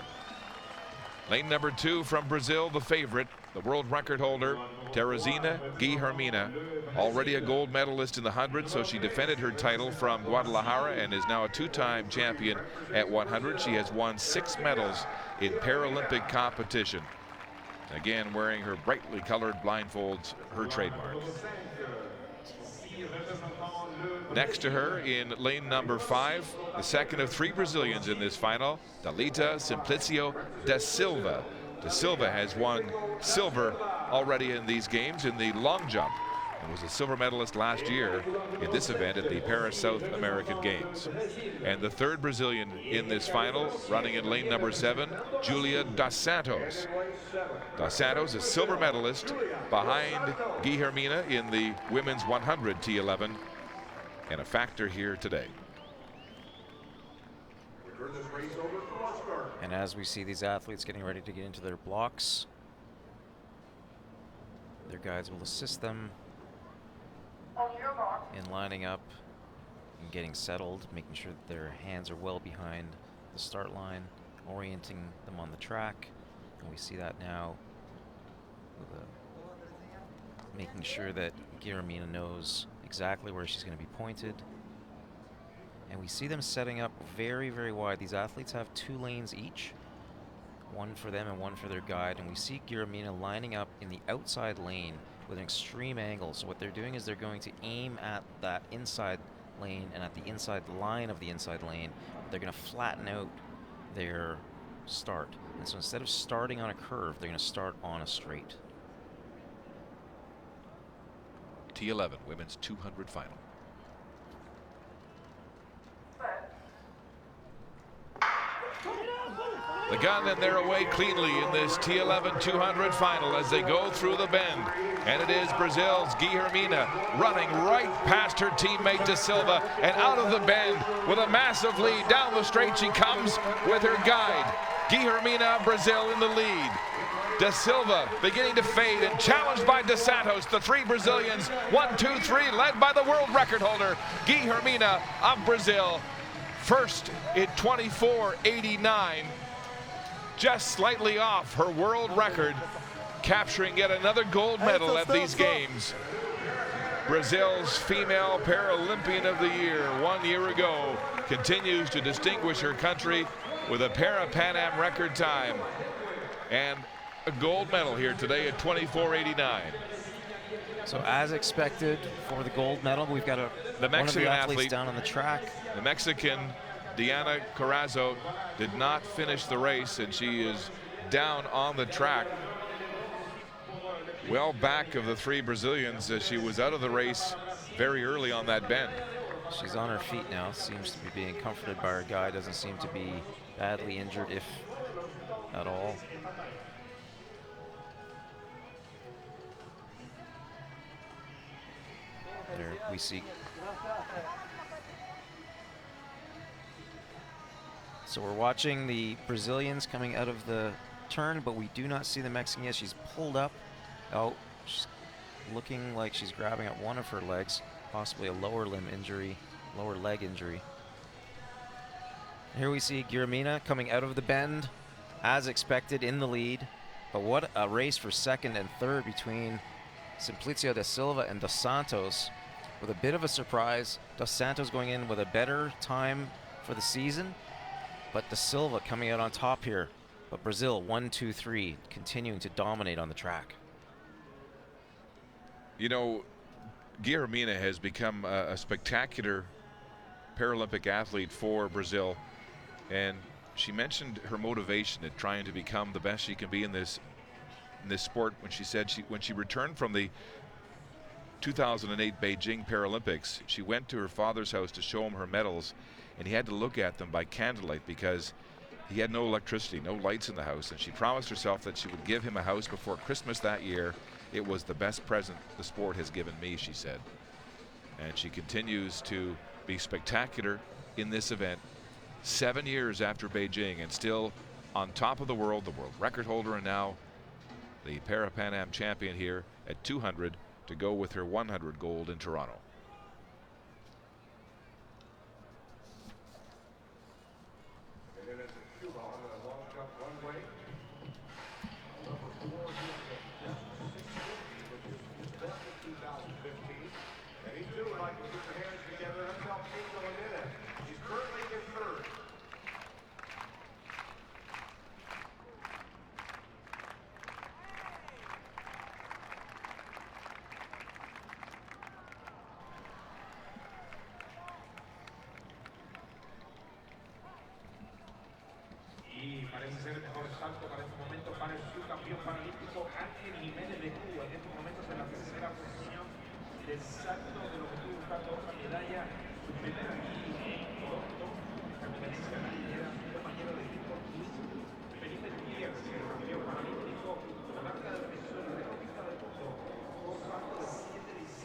Lane number 2 from Brazil, the favorite, the world record holder, Teresina Guilhermina, already a gold medalist in the 100, so she defended her title from Guadalajara and is now a 2-time champion at 100. She has won 6 medals in Paralympic competition. Again, wearing her brightly colored blindfolds, her trademark. Next to her in lane number 5, the second of 3 Brazilians in this final, Dalita Simplicio da Silva. Da Silva has won silver already in these games in the long jump. and was a silver medalist last year in this event at the Paris South American Games. And the third Brazilian in this final, running in lane number 7, Julia dos Santos. Dos Santos, a silver medalist behind Guilhermina in the women's 100 T11, and a factor here today. And as we see these athletes getting ready to get into their blocks, their guides will assist them in lining up and getting settled, making sure that their hands are well behind the start line, orienting them on the track. And we see that now, with making sure that Guilhermina knows exactly where she's going to be pointed. And we see them setting up very, very wide. These athletes have 2 lanes each, one for them and one for their guide. And we see Guilhermina lining up in the outside lane with an extreme angle. So what they're doing is they're going to aim at that inside lane and at the inside line of the inside lane. They're going to flatten out their start. And so instead of starting on a curve, they're going to start on a straight. T11, women's 200 final. The gun, and they're away cleanly in this T11 200 final as they go through the bend. And it is Brazil's Guilhermina running right past her teammate Da Silva and out of the bend with a massive lead. Down the straight she comes with her guide. Guilhermina, Brazil in the lead. Da Silva beginning to fade and challenged by dos Santos. The 3 Brazilians, 1, 2, 3, led by the world record holder, Guilhermina of Brazil. First in 24:89. Just slightly off her world record, capturing yet another gold medal at these games. Brazil's female Paralympian of the Year 1 year ago continues to distinguish her country with a Parapan Am record time and a gold medal here today at 24:89. So as expected for the gold medal, we've got the Mexican one of the athletes athlete down on the track. The Mexican Diana Carrazzo did not finish the race, and she is down on the track, well back of the 3 Brazilians, as she was out of the race very early on that bend. She's on her feet now, seems to be being comforted by her guide, doesn't seem to be badly injured, if at all. There we see. So we're watching the Brazilians coming out of the turn, but we do not see the Mexican yet. She's pulled up. Oh, she's looking like she's grabbing at one of her legs, possibly a lower limb injury, lower leg injury. Here we see Guilhermina coming out of the bend, as expected, in the lead. But what a race for second and third between Simplicio da Silva and dos Santos, with a bit of a surprise. Dos Santos going in with a better time for the season, but da Silva coming out on top here. But Brazil 1, 2, 3 continuing to dominate on the track. You know, Guilhermina has become a spectacular Paralympic athlete for Brazil, and she mentioned her motivation at trying to become the best she can be in this sport when she said when she returned from the 2008 Beijing Paralympics, she went to her father's house to show him her medals, and he had to look at them by candlelight because he had no electricity, no lights in the house, and she promised herself that she would give him a house before Christmas that year. It was the best present the sport has given me, she said. And she continues to be spectacular in this event 7 years after Beijing, and still on top of the world record holder, and now the Parapan Am champion here at 200 to go with her 100 gold in Toronto. Parece ser el mejor salto para este momento para el subcampeón paralímpico Ángel Jiménez de Cuba. En estos momentos en la tercera posición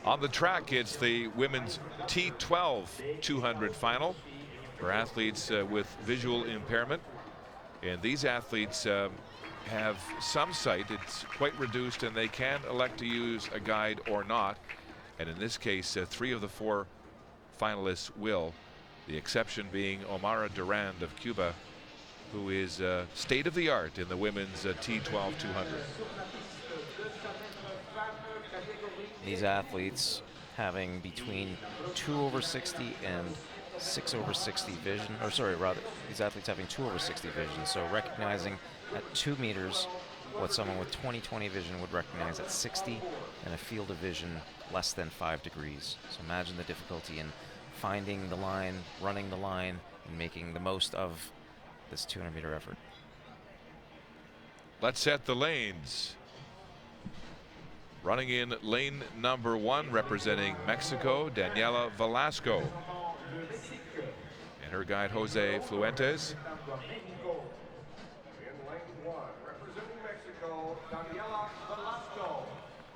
On the track, it's the women's T12 200 final for athletes with visual impairment. And these athletes have some sight. It's quite reduced, and they can elect to use a guide or not. And in this case, 3 of the 4 finalists will. The exception being Omara Durand of Cuba, who is state of the art in the women's T12 200. These athletes having between 2/60 and 6/60 vision, or sorry, rather, these athletes having 2/60 vision. So recognizing at 2 meters what someone with 20/20 vision would recognize at 60, and a field of vision less than 5 degrees. So imagine the difficulty in finding the line, running the line, and making the most of this 200-meter effort. Let's set the lanes. Running in lane number 1, representing Mexico, Daniela Velasco. And her guide, Jose Fluentes.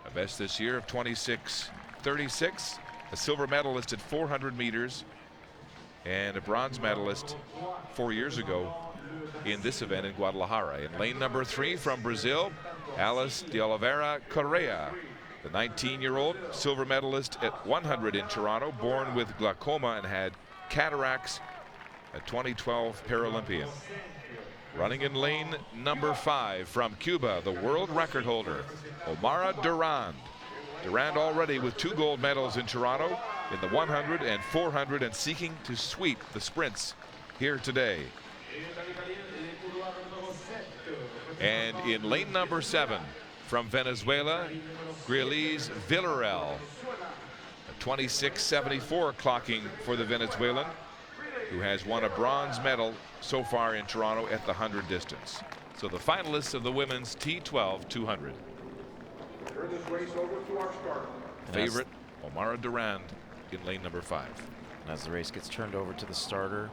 A best this year of 26:36. A silver medalist at 400 meters. And a bronze medalist 4 years ago in this event in Guadalajara. In lane number 3 from Brazil, Alice de Oliveira Correa, the 19-year-old silver medalist at 100 in Toronto, born with glaucoma and had cataracts, a 2012 Paralympian. Running in lane number 5 from Cuba, the world record holder, Omara Durand. Durand already with 2 gold medals in Toronto in the 100 and 400, and seeking to sweep the sprints here today. And in lane number 7 from Venezuela, Grealiz Villarreal, a 26:74 clocking for the Venezuelan, who has won a bronze medal so far in Toronto at the 100 distance. So the finalists of the women's T12 200. Turn this race over to our starter. Favorite, Omara Durand in lane number 5. As the race gets turned over to the starter,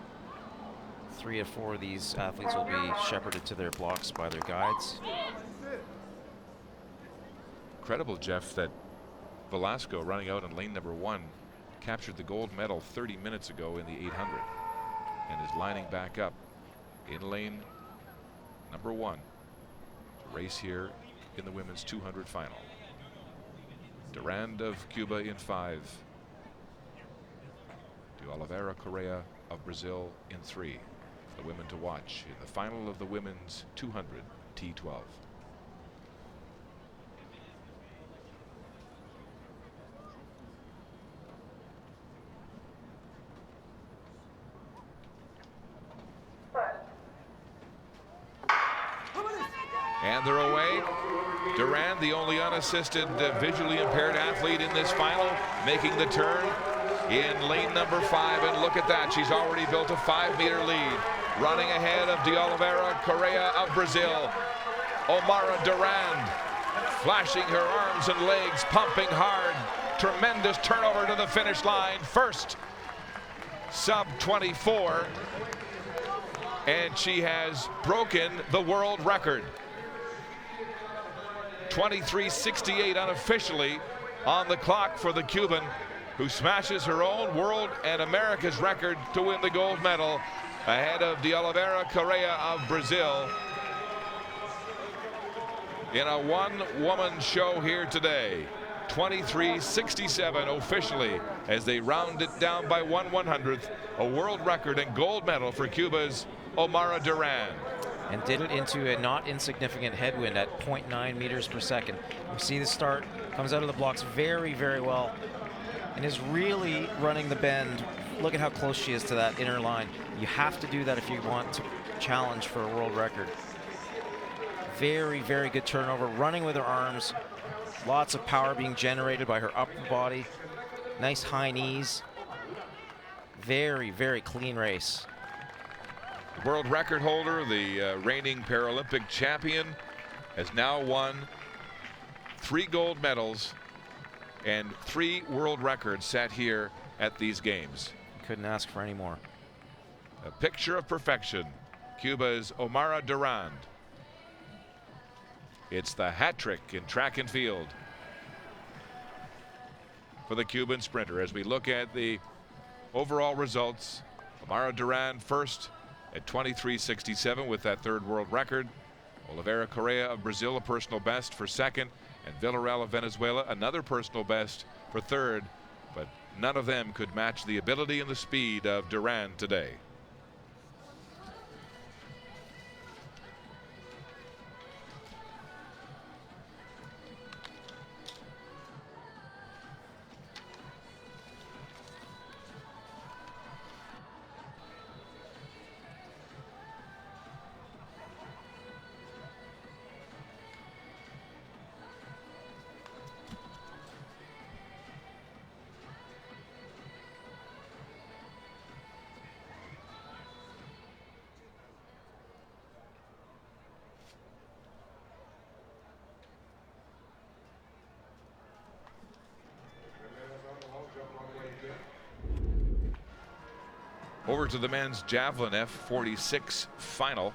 3 of 4 of these athletes will be shepherded to their blocks by their guides. Incredible, Jeff, that Velasco, running out in lane number 1, captured the gold medal 30 minutes ago in the 800 and is lining back up in lane number 1 to race here in the women's 200 final. Durand of Cuba in 5. De Oliveira Correa of Brazil in 3. The women to watch in the final of the women's 200 T12. And they're away. Durand, the only unassisted visually impaired athlete in this final, making the turn in lane number 5. And look at that, she's already built a 5-meter lead. Running ahead of De Oliveira Correa of Brazil. Omara Durand, flashing her arms and legs, pumping hard. Tremendous turnover to the finish line. First, sub 24. And she has broken the world record. 23:68 unofficially on the clock for the Cuban, who smashes her own world and America's record to win the gold medal ahead of De Oliveira Correa of Brazil in a one-woman show here today. 23:67 officially as they round it down by 1/100th, a world record and gold medal for Cuba's Omara Durand. And did it into a not insignificant headwind at 0.9 meters per second. We see the start, comes out of the blocks very, very well, and is really running the bend. Look at how close she is to that inner line. You have to do that if you want to challenge for a world record. Very, very good turnover, running with her arms. Lots of power being generated by her upper body. Nice high knees. Very, very clean race. World record holder, the reigning Paralympic champion, has now won 3 gold medals and 3 world records set here at these games. Couldn't ask for any more. A picture of perfection, Cuba's Omara Durand. It's the hat trick in track and field for the Cuban sprinter. As we look at the overall results, Omara Durand first at 23:67 with that 3rd world record. Oliveira Correa of Brazil, a personal best for 2nd, and Villarreal of Venezuela, another personal best for 3rd, but none of them could match the ability and the speed of Durand today. Over to the men's javelin F46 final.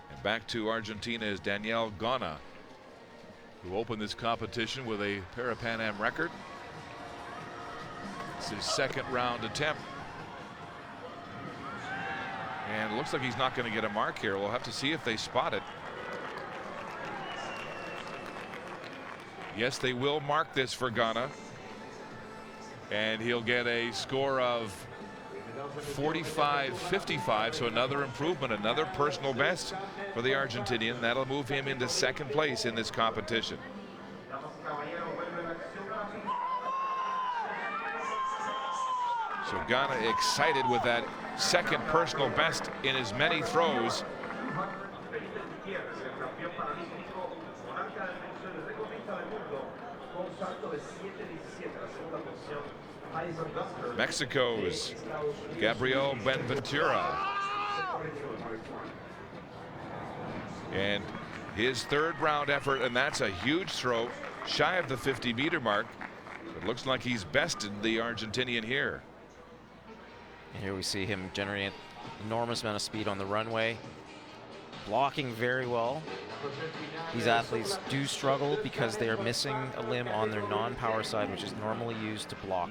And back to Argentina is Daniel Gana, who opened this competition with a Parapan Am record. It's his 2nd round attempt. And it looks like he's not going to get a mark here. We'll have to see if they spot it. Yes, they will mark this for Gana. And he'll get a score of 45.55, so another improvement, another personal best for the Argentinian. That'll move him into 2nd place in this competition. So Gana excited with that 2nd personal best in as many throws. Mexico's Gabriel Buenaventura. And his 3rd round effort, and that's a huge throw, shy of the 50-meter mark. It looks like he's bested the Argentinian here. And here we see him generating an enormous amount of speed on the runway, blocking very well. These athletes do struggle because they are missing a limb on their non-power side, which is normally used to block.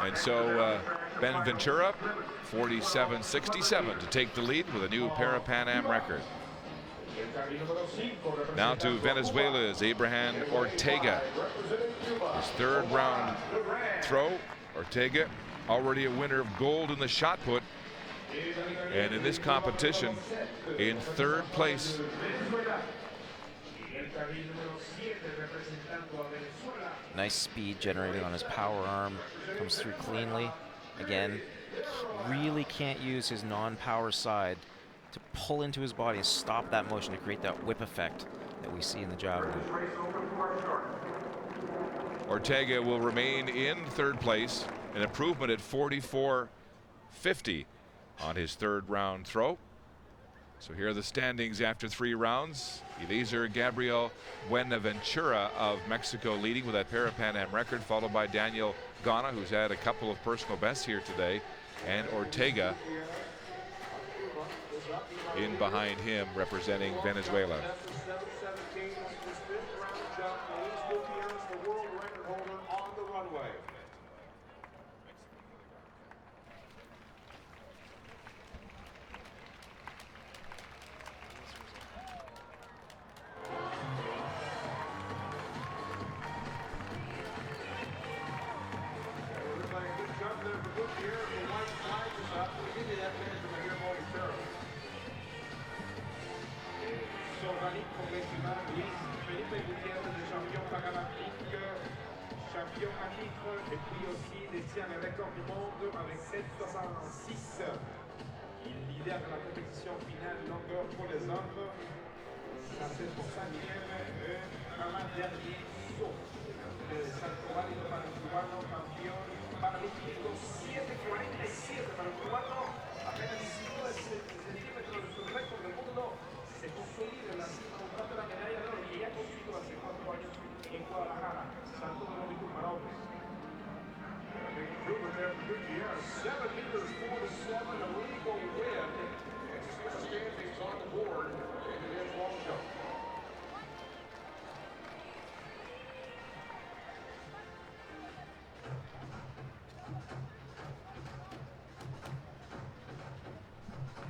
And so Buenaventura, 47.67 to take the lead with a new Parapan Am record. Now to Venezuela's Abraham Ortega. His 3rd round throw. Ortega already a winner of gold in the shot put. And in this competition, in 3rd place. Nice speed generated on his power arm. Comes through cleanly. Again, really can't use his non-power side to pull into his body and stop that motion to create that whip effect that we see in the javelin. Ortega will remain in 3rd place, an improvement at 44.50 on his 3rd round throw. So here are the standings after 3 rounds. Eliezer Gabriel Buenaventura of Mexico leading with that Parapan Am record, followed by Daniel Gana, who's had a couple of personal bests here today, and Ortega in behind him representing Venezuela. Champion à titre et puis aussi détient le record du monde avec 7,66. Il lidère la compétition finale longueur pour les hommes. La 7,5e avant-dernier saut. El salto válido para el cubano campeón paralímpico 7,47 para el cubano. Apenas 19 centímetros de su récord del mundo. Se consolida la 7 meters 47, a legal win. Extra standings on the board in the men's long jump.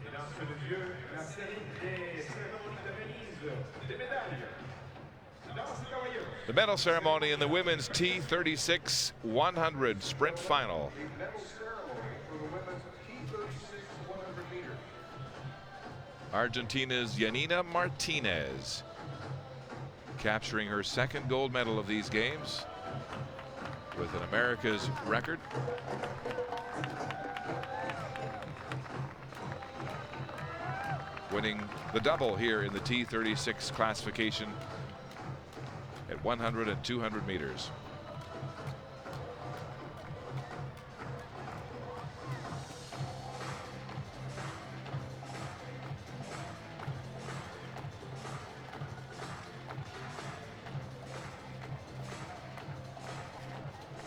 Mesdames et messieurs, la série des cérémonies de remise des médailles. Damas y caballeros. The medal ceremony in the women's T36 100 sprint final. The medal ceremony for the women's T36 100 meters. Argentina's Yanina Martinez capturing her second gold medal of these games with an America's record. Winning the double here in the T36 classification at 100 and 200 meters.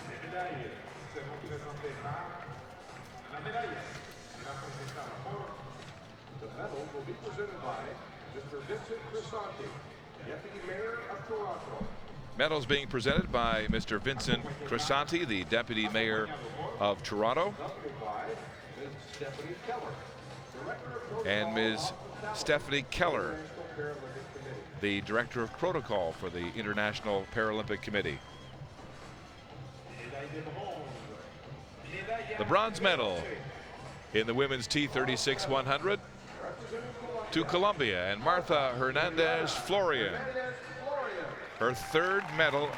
Les médailles seront présentées par la médaille sera présentée par. The medal will be presented by Mr. Vincent Crisanti, Deputy Mayor of Toronto. Medals being presented by Mr. Vincent Crisanti, the Deputy Mayor of Toronto, Accompanied by Ms. Stephanie Keller, Director of Protocol and Ms. Stephanie Keller, National Paralympic Committee. the Director of Protocol for the International Paralympic Committee. Médaille de bronze. Médaille The bronze medal in the women's T36 100 to Colombia and Martha Hernandez Florian. Her third medal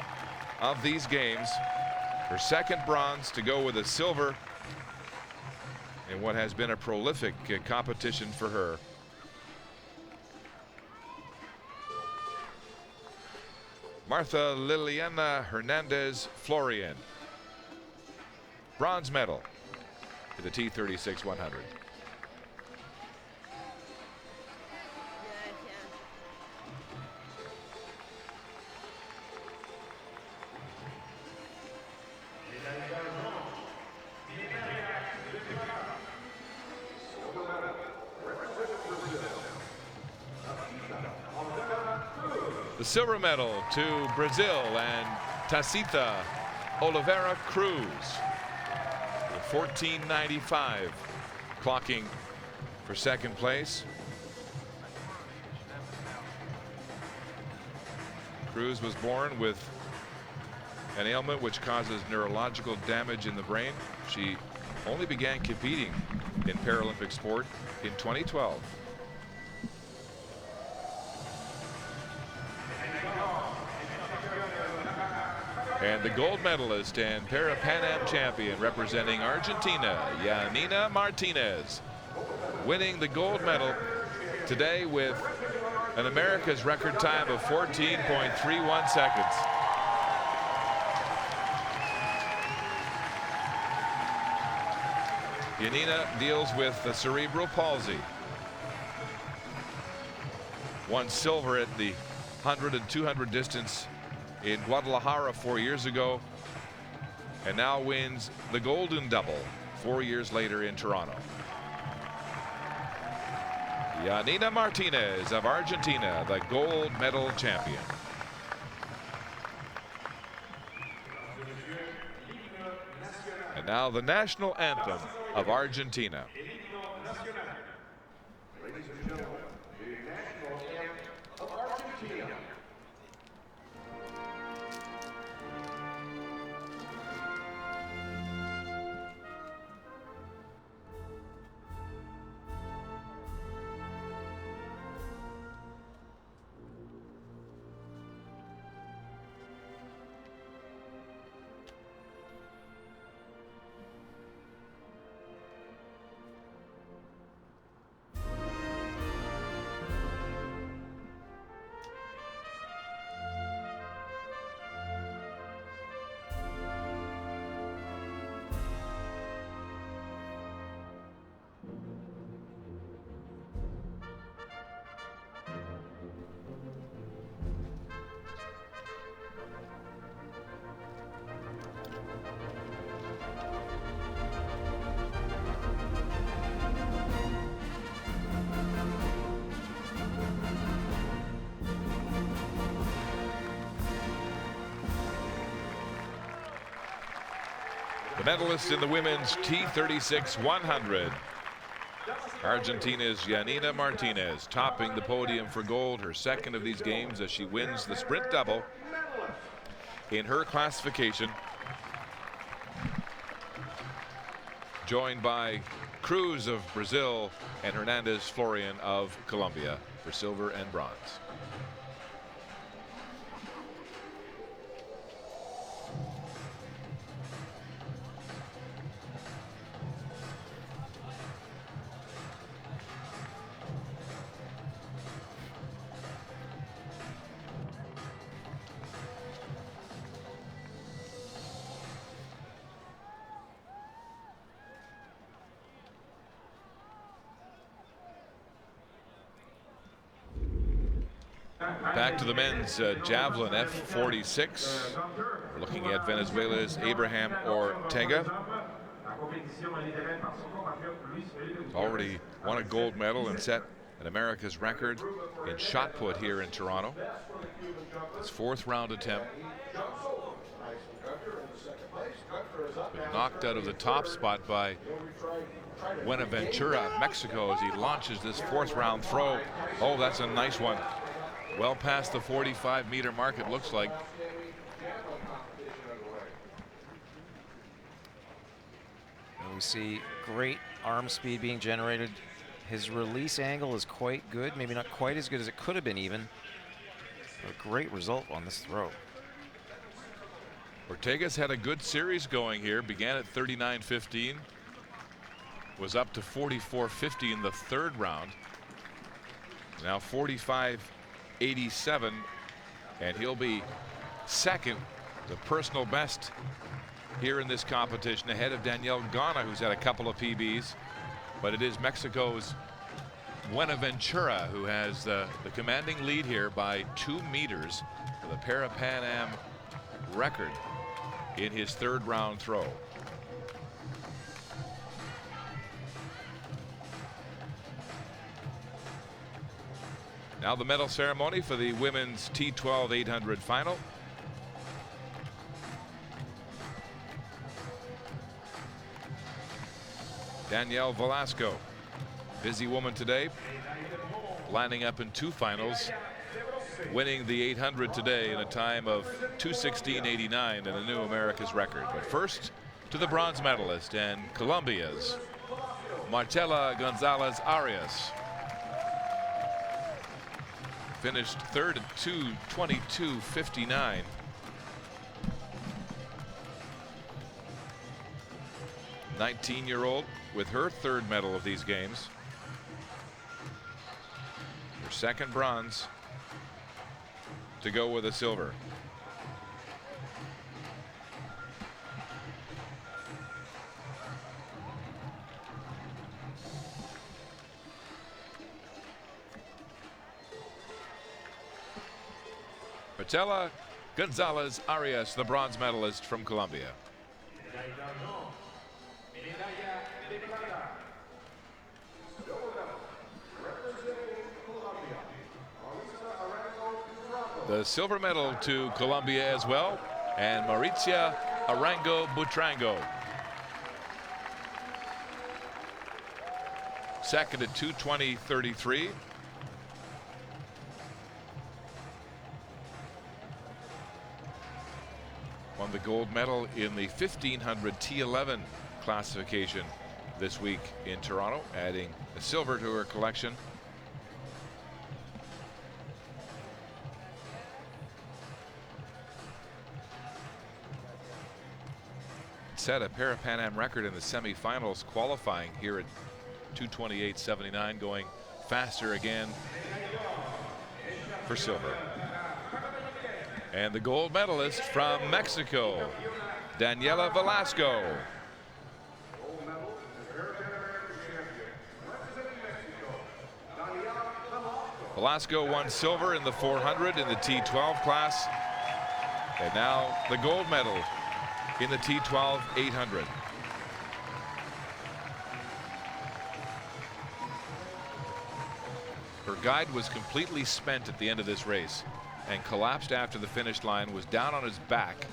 of these games, her second bronze to go with a silver in what has been a prolific competition for her. Martha Liliana Hernandez Florian, bronze medal in the T36 100. The silver medal to Brazil and Tacita Oliveira Cruz. 14.95 clocking for second place. Cruz was born with an ailment which causes neurological damage in the brain. She only began competing in Paralympic sport in 2012. And the gold medalist and Parapan Am champion representing Argentina, Yanina Martinez, winning the gold medal today with an America's record time of 14.31 seconds. Yanina deals with the cerebral palsy. Won silver at the 100 and 200 distance in Guadalajara 4 years ago, and now wins the golden double 4 years later in Toronto. Yanina Martinez of Argentina, the gold medal champion. And now the national anthem of Argentina. Ladies and gentlemen, the national anthem of Argentina. Medalists in the women's T36 100. Argentina's Yanina Martinez topping the podium for gold, her second of these games, as she wins the sprint double in her classification, joined by Cruz of Brazil and Hernandez Florian of Colombia for silver and bronze. Back to the men's javelin F46. We're looking at Venezuela's Abraham Ortega. Already won a gold medal and set an America's record in shot put here in Toronto. His fourth round attempt. Been knocked out of the top spot by Buenaventura of Mexico as he launches this fourth round throw. Oh, that's a nice one. Well past the 45-meter mark, it looks like. And we see great arm speed being generated. His release angle is quite good, maybe not quite as good as it could have been even. A great result on this throw. Ortega's had a good series going here. Began at 39.15. Was up to 44.50 in the third round. Now 45.87, and he'll be second, the personal best here in this competition, ahead of Danielle Gana, who's had a couple of PBs. But it is Mexico's Buenaventura who has the commanding lead here by 2 meters for the Parapan Am record in his third round throw. Now the medal ceremony for the women's T12 800 final. Danielle Velasco, busy woman today, lining up in 2 finals, winning the 800 today in a time of 2:16.89 and a new America's record. But first to the bronze medalist and Colombia's Marcela Gonzalez Arias. Finished third at 2:22.59. "19-year-old with her third medal of these games. Her second bronze to go with a silver. Marcela Gonzalez Arias, the bronze medalist from Colombia. The silver medal to Colombia as well, and Mauricia Arango Butrango. Second at 2:20.33. Won the gold medal in the 1500 T11 classification this week in Toronto, adding a silver to her collection. Set a Parapan Am record in the semifinals, qualifying here at 2:28.79, going faster again for silver. And the gold medalist from Mexico, Daniela Velasco. Velasco won silver in the 400 in the T12 class, and now the gold medal in the T12 800. Her guide was completely spent at the end of this race and collapsed after the finish line, was down on his back,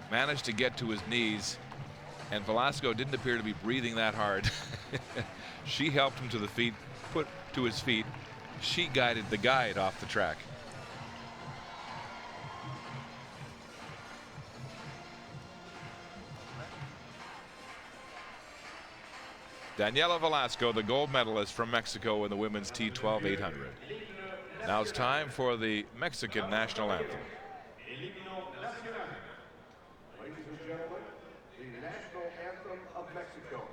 managed to get to his knees, And Velasco didn't appear to be breathing that hard. She helped him to the feet, put to his feet. She guided the guide off the track. Daniela Velasco, the gold medalist from Mexico in the women's T12 800. Now it's time for the Mexican national anthem. Ladies and gentlemen, the national anthem of Mexico.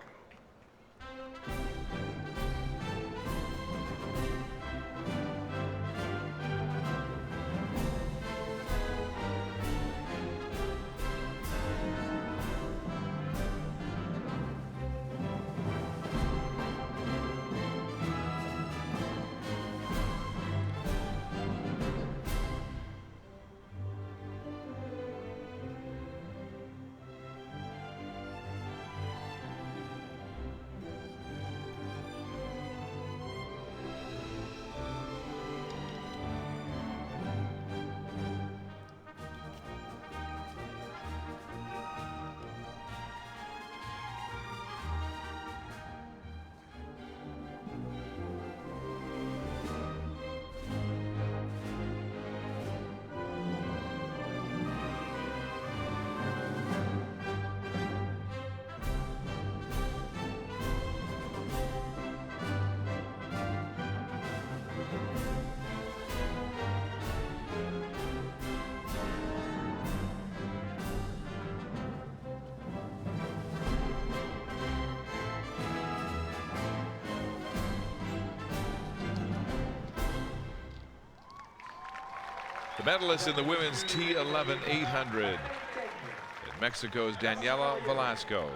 The medalist in the women's T11 800. And Mexico's Daniela Velasco,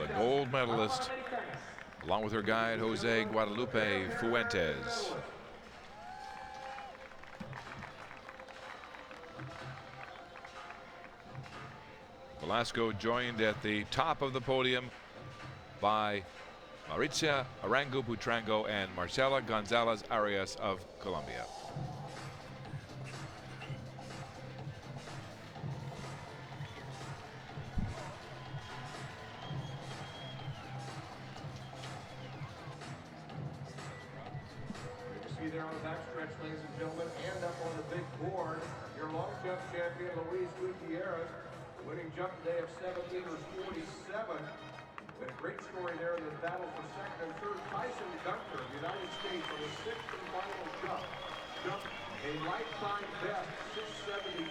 the gold medalist, along with her guide Jose Guadalupe Fuentes. Velasco joined at the top of the podium by Maritza Arango Butrango and Marcela Gonzalez Arias of Colombia. There on the backstretch, ladies and gentlemen, and up on the big board, your long jump champion, Luis Gutierrez, winning jump today of 7 meters 47. With a great story there in the battle for second and third. Tyson Gunter, United States, on the sixth and final jump, jumped a lifetime best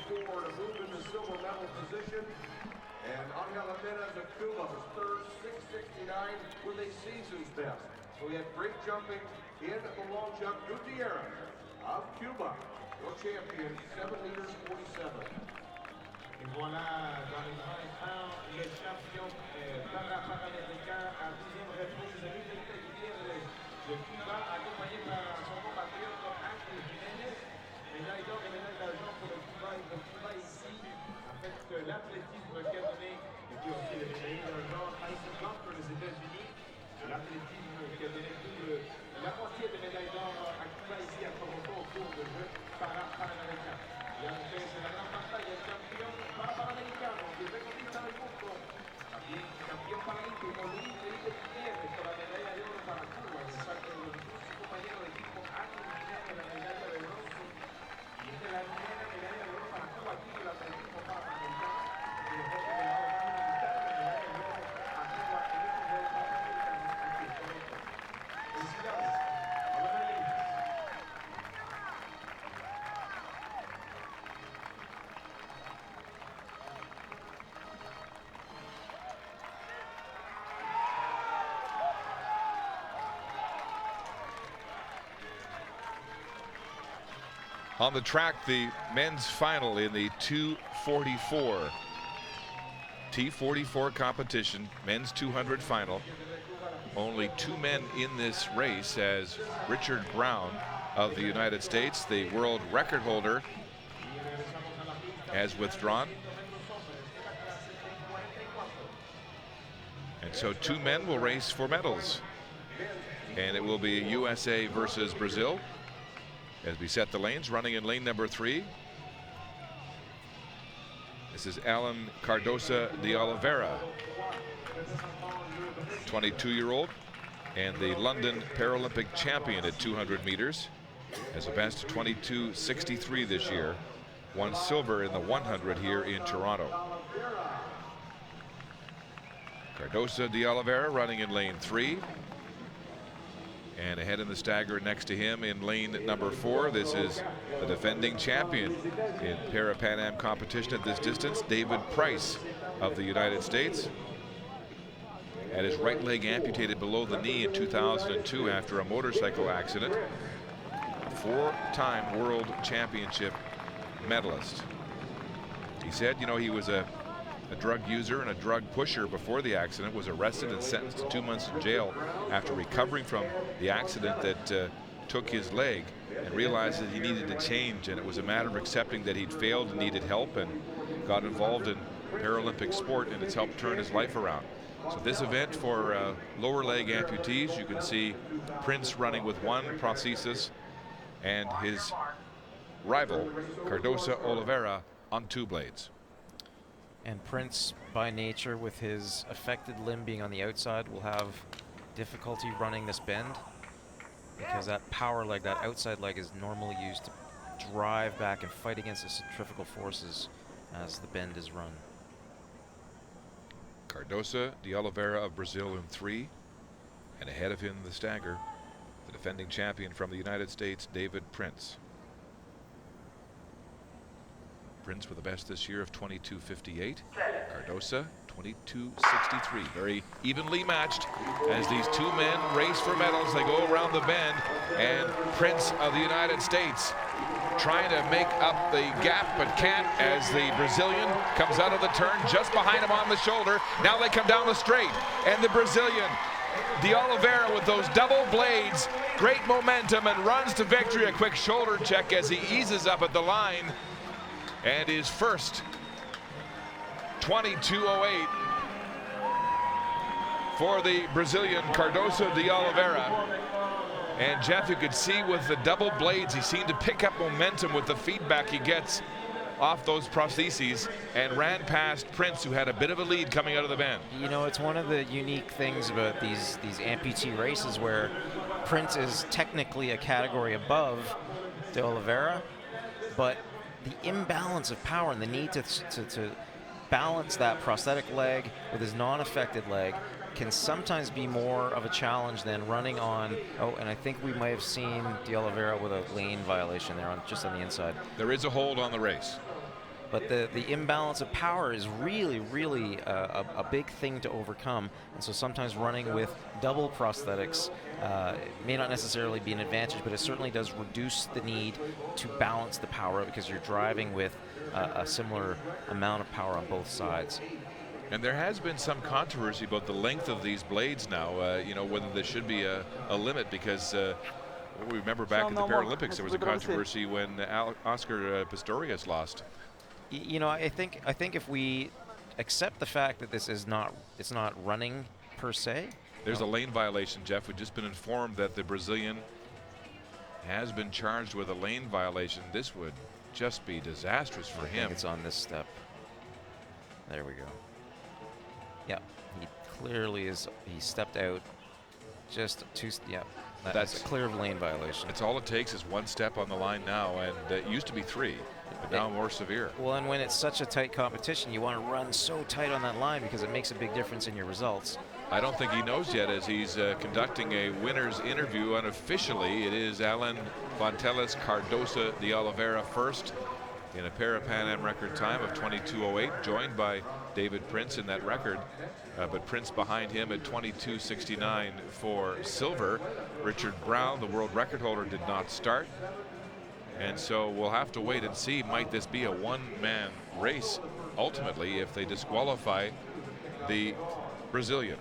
674 to move in the silver medal position. And Angel Jimenez of Cuba was third, 669 with a season's best. So we had great jumping in the long jump. Gutierrez of Cuba, your champion, 7 meters 47. Et voilà, dans les grands écrans, les champions Parapan American à 10e reprise de Gutiérrez de Cuba, accompagné par son compatriote Ángel Jiménez. Médaille d'or et médaille d'argent pour le Cuba ici. En fait, l'athlétisme qui a donné, et puis aussi les médailles d'argent, Tyson Gunter des États-Unis. L'athlétisme qui a donné la moitié des médailles d'or à Cuba ici à Toronto au cours de Jeux Parapan American. Y aunque se la gran pantalla el campeón panamericano, que reconquista el mundo, también campeón paralímpico Luis Felipe Gutiérrez con la medalla de oro para Cuba, en el salto de los su compañero de equipo Ángel Jiménez la medalla de bronce, y esta es la primera medalla de oro para Cuba aquí en el atletismo panamericano, y el joven de la hora militar, la medalla de oro a Cuba en estos Juegos Panamericanos aquí en Toronto. Felicidades. On the track, the men's final in the 244 T44 competition, men's 200 final. Only 2 men in this race, as Richard Brown of the United States, the world record holder, has withdrawn. And so 2 men will race for medals. And it will be USA versus Brazil. As we set the lanes, running in lane number 3. This is Alan Cardosa de Oliveira 22-year-old, and the London Paralympic champion at 200 meters. Has a best 22:63 this year. Won silver in the 100 here in Toronto. Cardosa de Oliveira running in lane 3. And ahead in the stagger next to him in lane number 4. This is the defending champion in Parapan Am competition at this distance, David Price of the United States. Had his right leg amputated below the knee in 2002 after a motorcycle accident. A 4-time world championship medalist. He said, you know, he was a drug user and a drug pusher before the accident, was arrested and sentenced to 2 months in jail after recovering from the accident that took his leg, and realized that he needed to change, and it was a matter of accepting that he'd failed and needed help, and got involved in Paralympic sport, and it's helped turn his life around. So this event for lower leg amputees, you can see Prince running with one prosthesis and his rival Cardosa Oliveira on 2 blades. And Prince, by nature, with his affected limb being on the outside, will have difficulty running this bend, because that power leg, that outside leg, is normally used to drive back and fight against the centrifugal forces as the bend is run. Cardosa de Oliveira of Brazil in 3, and ahead of him the stagger, the defending champion from the United States, David Prince. Prince with the best this year of 22:58. Cardosa 22:63. Very evenly matched as these 2 men race for medals. They go around the bend, and Prince of the United States trying to make up the gap but can't, as the Brazilian comes out of the turn just behind him on the shoulder. Now they come down the straight, and the Brazilian de Oliveira with those double blades, great momentum, and runs to victory. A quick shoulder check as he eases up at the line, and his first 22:08 for the Brazilian Cardosa de Oliveira. And Jeff, you could see with the double blades, he seemed to pick up momentum with the feedback he gets off those prostheses, and ran past Prince, who had a bit of a lead coming out of the bend. You know, it's one of the unique things about these amputee races, where Prince is technically a category above de Oliveira, but the imbalance of power and the need to balance that prosthetic leg with his non-affected leg can sometimes be more of a challenge than running on, and I think we might have seen de Oliveira with a lane violation there just on the inside. There is a hold on the race. But the imbalance of power is really, really a big thing to overcome. And so sometimes running with double prosthetics may not necessarily be an advantage, but it certainly does reduce the need to balance the power, because you're driving with a similar amount of power on both sides. And there has been some controversy about the length of these blades now, you know, whether there should be a limit, because we remember back in the Paralympics there was a controversy when Oscar Pistorius lost. You know, I think if we accept the fact that this is not, it's not running per se. There's a lane violation, Jeff. We've just been informed that the Brazilian has been charged with a lane violation. This would just be disastrous for him. It's on this step. There we go. Yeah, he clearly is. He stepped out just two. Yeah, that's a clear lane violation. It's all it takes is one step on the line now, and it used to be 3. But now more severe. Well, and when it's such a tight competition, you want to run so tight on that line, because it makes a big difference in your results. I don't think he knows yet, as he's conducting a winner's interview unofficially. It is Alan Fonteles Cardosa de Oliveira first in a Parapan Am record time of 22:08, joined by David Prince in that record. But Prince behind him at 22:69 for silver. Richard Brown, the world record holder, did not start. And so we'll have to wait and see, might this be a one-man race ultimately if they disqualify the Brazilian.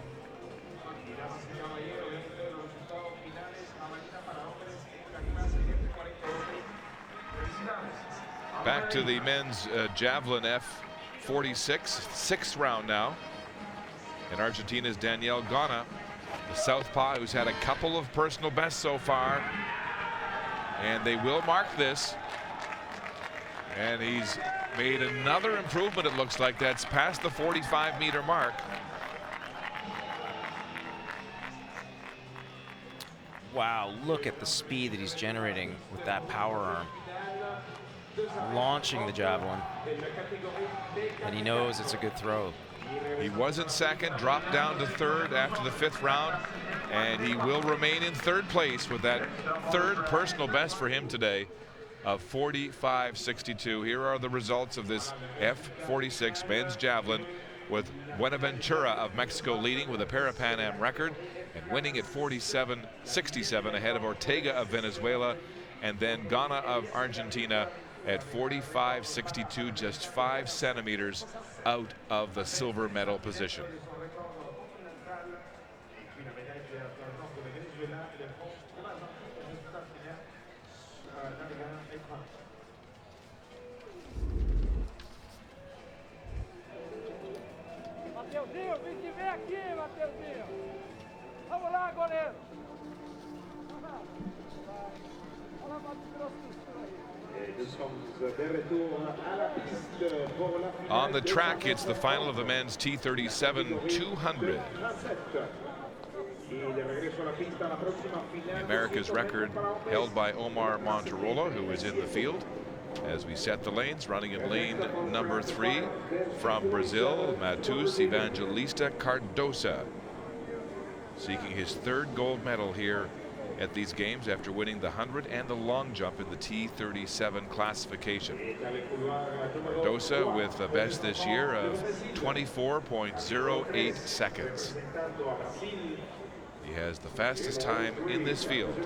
Back to the men's javelin F46, 6th round now. And Argentina's Daniel Gana, the southpaw, who's had a couple of personal bests so far. And they will mark this. And he's made another improvement, it looks like. That's past the 45-meter mark. wow, look at the speed that he's generating with that power arm. Launching the javelin, and he knows it's a good throw. He was in second, dropped down to third after the 5th round, and he will remain in third place with that third personal best for him today of 45.62. Here are the results of this F46 men's javelin, with Buenaventura of Mexico leading with a Parapan Am record and winning at 47.67 ahead of Ortega of Venezuela, and then Ghana of Argentina at 45.62, just 5 centimeters out of the silver medal position. Mateuzinho, vem aqui, Mateuzinho. Vamos lá, goleiro. Olha lá, Mato Grosso do Sul aí. On the track, it's the final of the men's T37 200. The America's record held by Omar Monterola, who is in the field. As we set the lanes, running in lane number 3 from Brazil, Matheus Evangelista Cardoso, seeking his 3rd gold medal here at these games after winning the 100 and the long jump in the T37 classification. Cardoso with a best this year of 24.08 seconds. He has the fastest time in this field.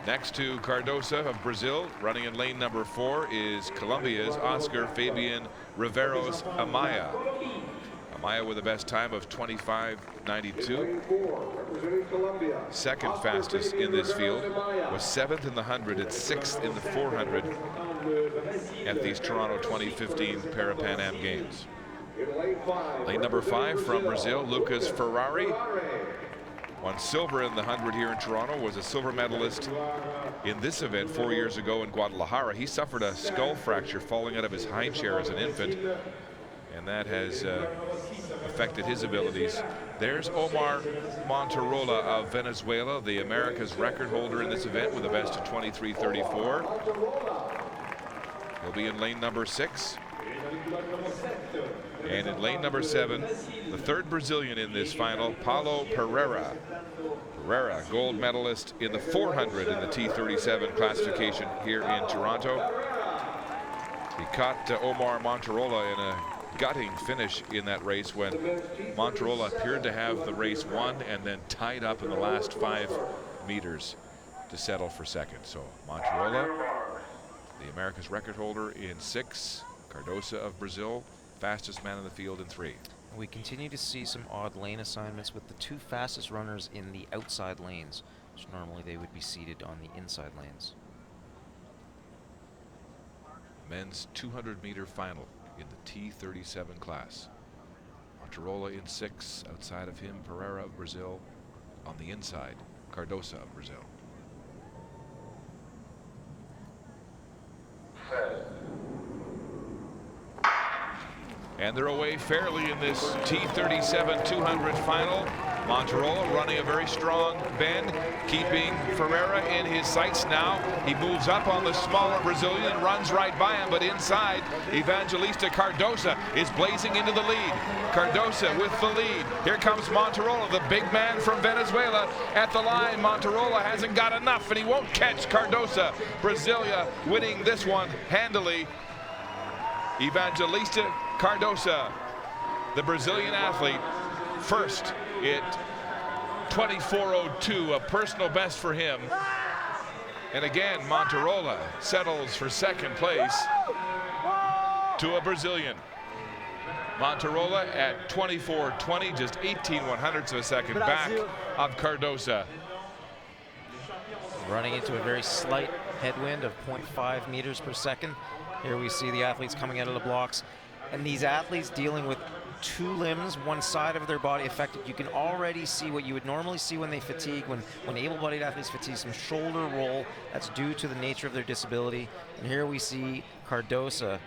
Next to Cardoso of Brazil, running in lane number 4, is Colombia's Oscar Fabian Riveros Amaya. Amaya with the best time of 25.92. Second fastest in this field, was 7th in the 100 and 6th in the 400 at these Toronto 2015 Parapan Am Games. Lane number 5 from Brazil, Lucas Ferrari. Won silver in the 100 here in Toronto, was a silver medalist in this event 4 years ago in Guadalajara. He suffered a skull fracture falling out of his high chair as an infant, and that has affected his abilities. There's Omar Monterola of Venezuela, the America's record holder in this event with a best of 23.34. He'll be in lane number 6. And in lane number 7, the 3rd Brazilian in this final, Paulo Pereira. Pereira, gold medalist in the 400 in the T37 classification here in Toronto. He caught Omar Monterola in a gutting finish in that race when Monterola appeared to have the race won and then tied up in the last 5 meters to settle for second. So Monterola, the America's record holder in 6, Cardoso of Brazil, fastest man in the field in 3. We continue to see some odd lane assignments with the 2 fastest runners in the outside lanes, which normally they would be seated on the inside lanes. Men's 200-meter final in the T37 class. Monterola in 6, outside of him Pereira of Brazil, on the inside Cardoso of Brazil. And they're away fairly in this T37 200 final. Monterola running a very strong bend, keeping Ferreira in his sights now. He moves up on the smaller Brazilian, runs right by him, but inside, Evangelista Cardoso is blazing into the lead. Cardoso with the lead. Here comes Monterola, the big man from Venezuela at the line. Monterola hasn't got enough, and he won't catch Cardoso. Brasilia winning this one handily. Evangelista Cardoso, the Brazilian athlete, first at 24.02, a personal best for him. And again, Monterola settles for second place to a Brazilian. Monterola at 24.20, just 18/100ths of a second back of Cardoso. Running into a very slight headwind of 0.5 meters per second. Here we see the athletes coming out of the blocks, and these athletes dealing with 2 limbs, one side of their body affected. You can already see what you would normally see when they fatigue, when able-bodied athletes fatigue, some shoulder roll. That's due to the nature of their disability. And here we see Cardoso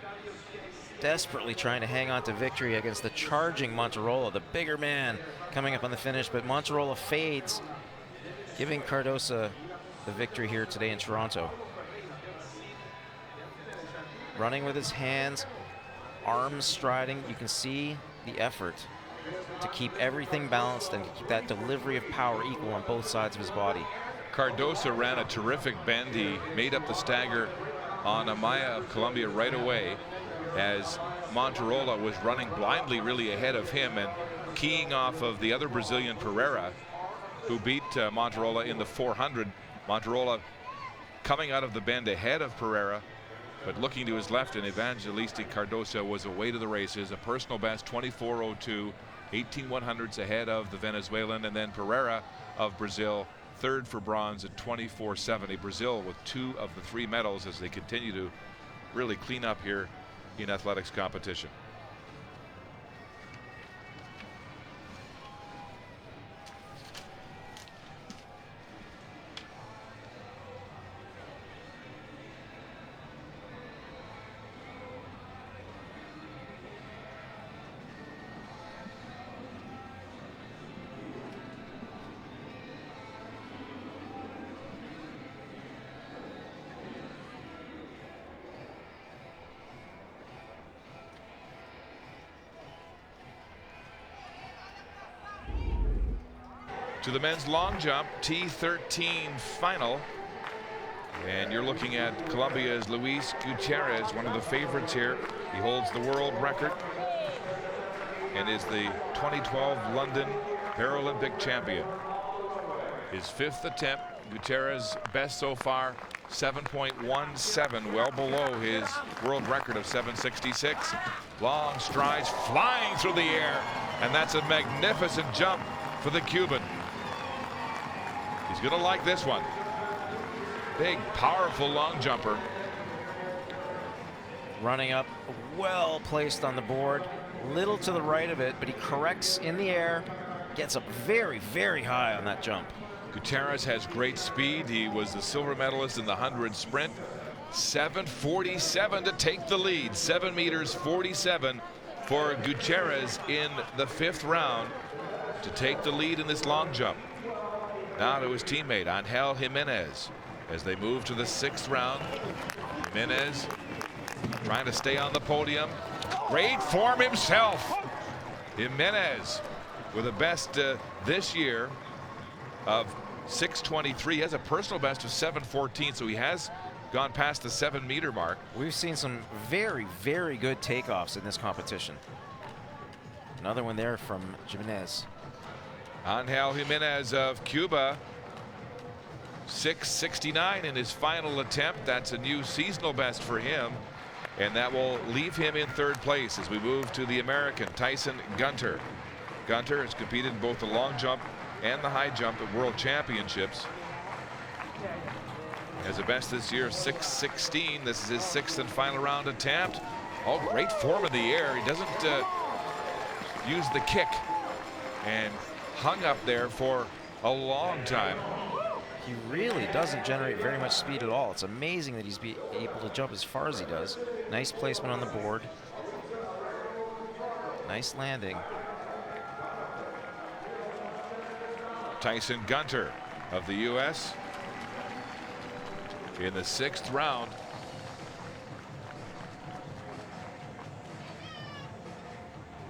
desperately trying to hang on to victory against the charging Monterola, the bigger man coming up on the finish, but Monterola fades, giving Cardosa the victory here today in Toronto. Running with his hands, arms striding, you can see the effort to keep everything balanced and to keep that delivery of power equal on both sides of his body. Cardosa ran a terrific bend. He made up the stagger on Amaya of Colombia right away as Monterola was running blindly really ahead of him and keying off of the other Brazilian, Pereira, who beat Monterola in the 400. Monterola coming out of the bend ahead of Pereira, but looking to his left, and Evangelista Cardosa was away to the races. A personal best 24:02, 18/100ths ahead of the Venezuelan, and then Pereira of Brazil third for bronze at 24:70. Brazil with 2 of the 3 medals as they continue to really clean up here in athletics competition. To the men's long jump, T13 final. And you're looking at Colombia's Luis Gutierrez, one of the favorites here. He holds the world record and is the 2012 London Paralympic champion. His 5th attempt, Gutierrez best so far, 7.17, well below his world record of 7.66. Long strides flying through the air, and that's a magnificent jump for the Cuban. He's going to like this one. Big, powerful long jumper. Running up, well placed on the board, little to the right of it, but he corrects in the air, gets up very, very high on that jump. Gutierrez has great speed. He was the silver medalist in the 100 sprint. 7:47 to take the lead. 7 meters 47 for Gutierrez in the 5th round to take the lead in this long jump. Now to his teammate Angel Jimenez as they move to the 6th round. Jimenez trying to stay on the podium. Great form himself. Jimenez with a best this year of 6:23. He has a personal best of 7:14, so he has gone past the 7-meter mark. We've seen some very, very good takeoffs in this competition. Another one there from Jimenez. Angel Jimenez of Cuba, 6:69 in his final attempt. That's a new seasonal best for him, and that will leave him in 3rd place as we move to the American Tyson Gunter. Gunter has competed in both the long jump and the high jump at World Championships. Has a best this year, 6:16. This is his 6th and final round attempt. Oh, great form in the air. He doesn't use the kick, and hung up there for a long time. He really doesn't generate very much speed at all. It's amazing that he's able to jump as far as he does. Nice placement on the board. Nice landing. Tyson Gunter of the U.S. in the 6th round.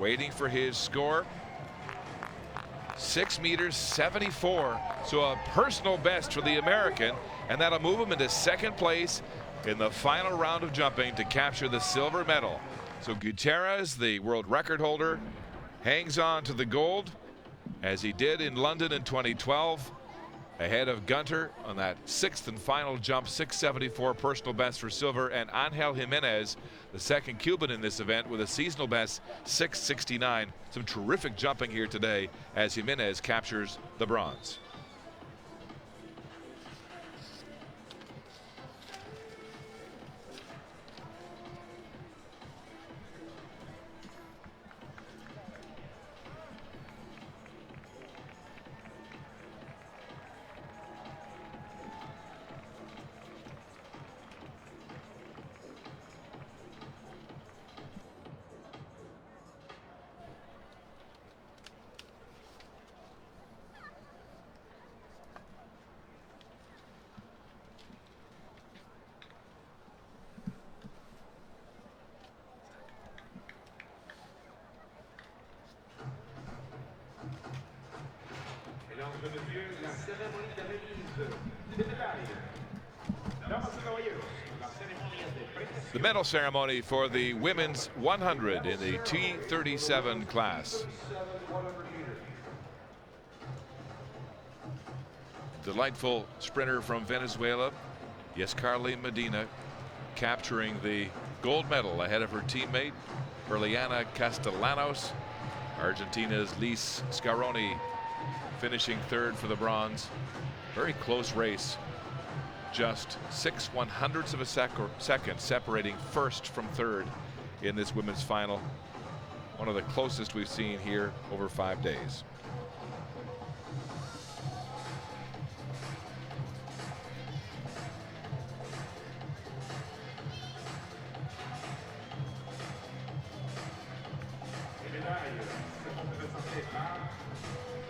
Waiting for his score. 6 meters 74, so a personal best for the American, and that'll move him into 2nd place in the final round of jumping to capture the silver medal. So Gutierrez, the world record holder, hangs on to the gold as he did in London in 2012, ahead of Gunter on that 6th and final jump. 6:74 personal best for silver, and Angel Jimenez, the 2nd Cuban in this event, with a seasonal best 6:69. Some terrific jumping here today as Jimenez captures the bronze. Mesdames et messieurs, la cérémonie de remise des médailles. Damas y caballeros, la ceremonia de premiación. The medal ceremony for the women's 100 in the T37 class. Delightful sprinter from Venezuela, Yescarli Medina, capturing the gold medal ahead of her teammate Berliana Castellanos. Argentina's Lise Scaroni finishing third for the bronze. Very close race. Just 6/100ths of a second separating first from third in this women's final. One of the closest we've seen here over 5 days.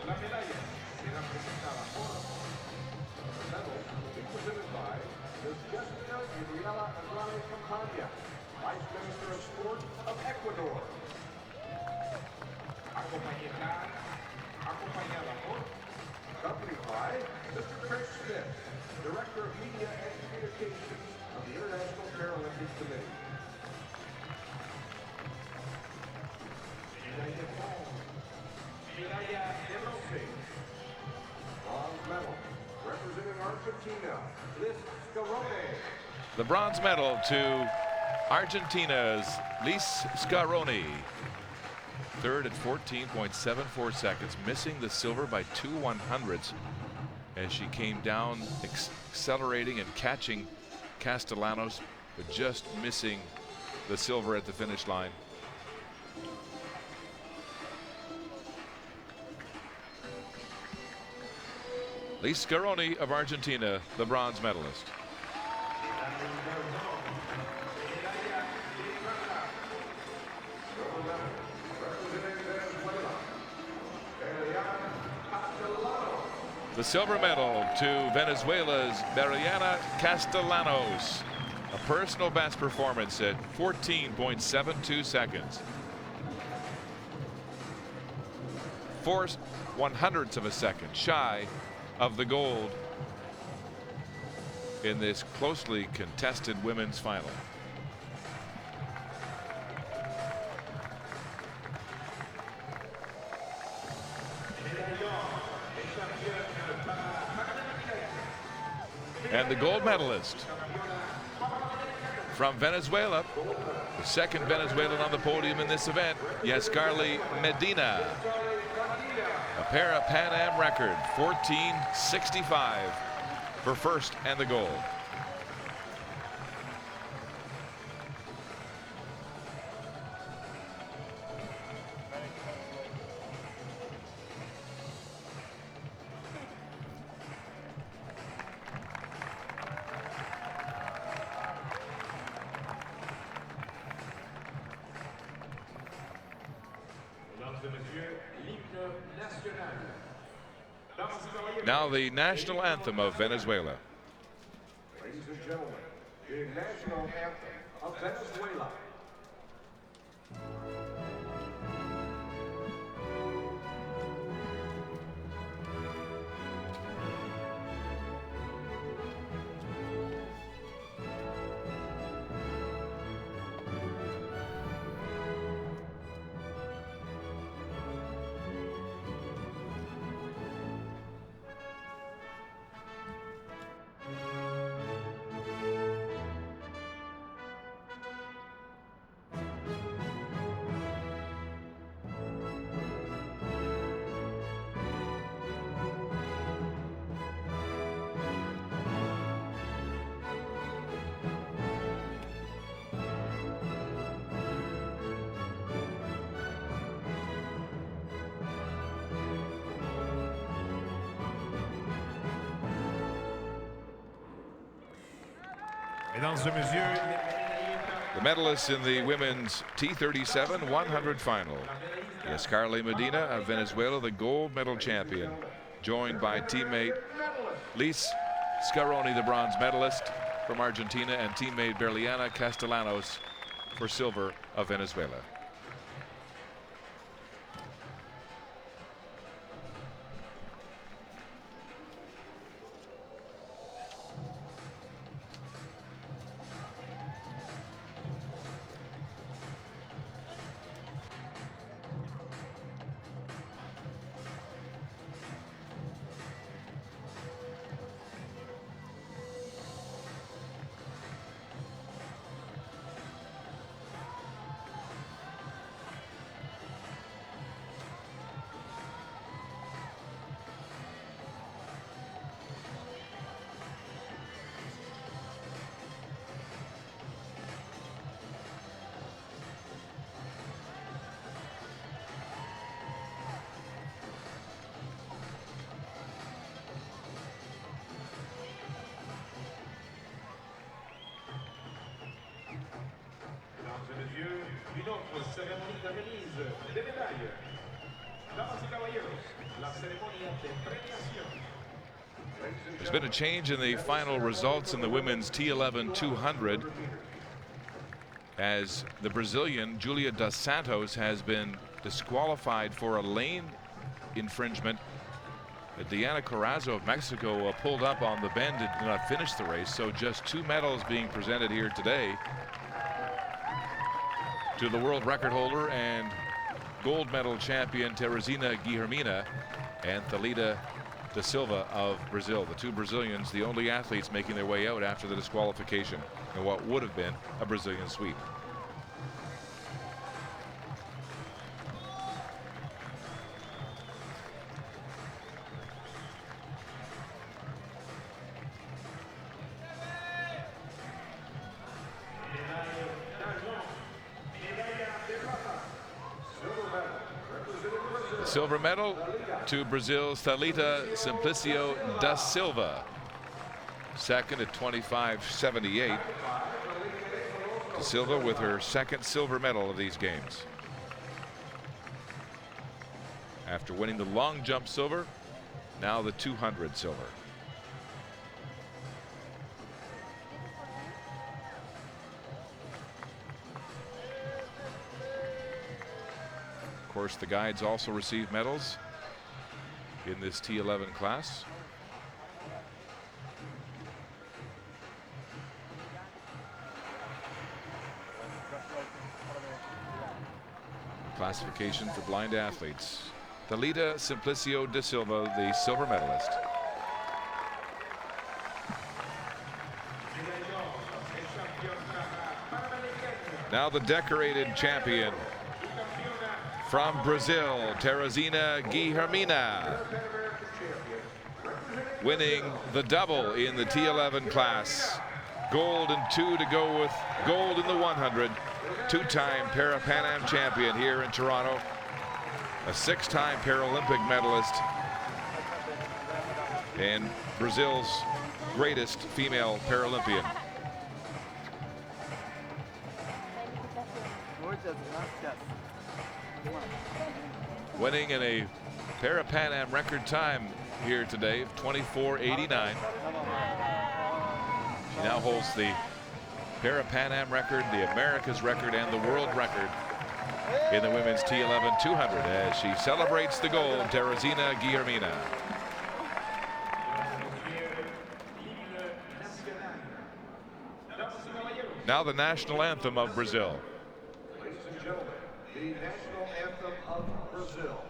La medalla será presentada por medal represented by Ms. Jessica Uriela Andrade Campagna, Vice Minister of Sport of Ecuador. Acompañada por, accompanied by Mr. Chris Smith, Director of Media and Communications of the International Paralympic Committee. Medalla de bronce. Bronze medal representing Argentina, Lise Scaroni. The bronze medal to Argentina's Lise Scaroni. Third at 14.74 seconds, missing the silver by 2/100ths as she came down, accelerating and catching Castellanos, but just missing the silver at the finish line. Lise Scaroni of Argentina, the bronze medalist. The silver medal to Venezuela's Berliana Castellanos. A personal best performance at 14.72 seconds. 4/100ths of a second shy of the gold in this closely contested women's final. And the gold medalist from Venezuela, the second Venezuelan on the podium in this event, Yescarli Medina. A Parapan Am record, 14:65 for first and the gold. Now the national anthem of Venezuela. Ladies and gentlemen, the national anthem of Venezuela. The medalists in the women's T37 100 final. Yescarli Medina of Venezuela, the gold medal champion, joined by teammate Lise Scaroni, the bronze medalist from Argentina, and teammate Berliana Castellanos for silver of Venezuela. cérémonie de remise des médailles. Damas y caballeros, la ceremonia de premiación. There's been a change in the final results in the women's T11 200 as the Brazilian Julia dos Santos has been disqualified for a lane infringement. Diana Corazzo of Mexico pulled up on the bend and did not finish the race, so just 2 medals being presented here today to the world record holder and gold medal champion Teresina Guilhermina and Thalita da Silva of Brazil. The 2 Brazilians, the only athletes making their way out after the disqualification in what would have been a Brazilian sweep. Silver medal to Brazil's Thalita Simplicio da Silva. Second at 25.78. Da Silva with her second silver medal of these games. After winning the long jump silver, now the 200 silver. Of course, the guides also receive medals in this T11 class. Classification for blind athletes. Thalita Simplicio da Silva, the silver medalist. Now the decorated champion from Brazil, Teresina Guilhermina, winning the double in the T11 class. Gold and 2 to go with gold in the 100. 2-time Parapan Am champion here in Toronto. A 6-time Paralympic medalist. And Brazil's greatest female Paralympian. Winning in a Parapan Am record time here today of 24.89. She now holds the Parapan Am record, the America's record, and the world record in the women's T11 200 as she celebrates the gold, Teresina Guilhermina. Now the national anthem of Brazil. Ladies and gentlemen, the national anthem of Brazil.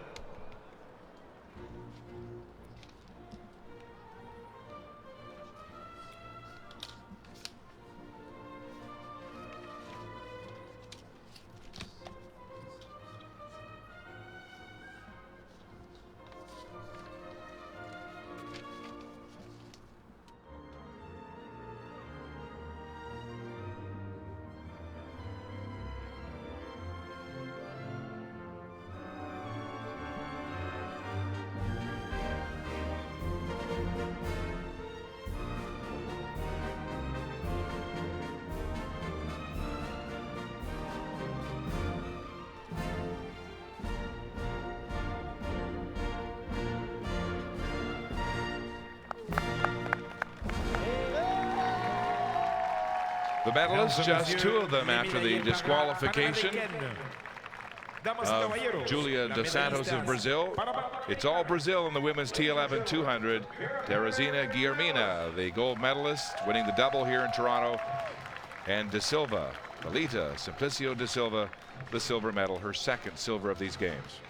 The medalists, just 2 of them after the disqualification of Julia dos Santos of Brazil. It's all Brazil in the women's T11 200. Teresina Guilhermina, the gold medalist, winning the double here in Toronto. And da Silva, Thalita Simplicio da Silva, the silver medal, her second silver of these games.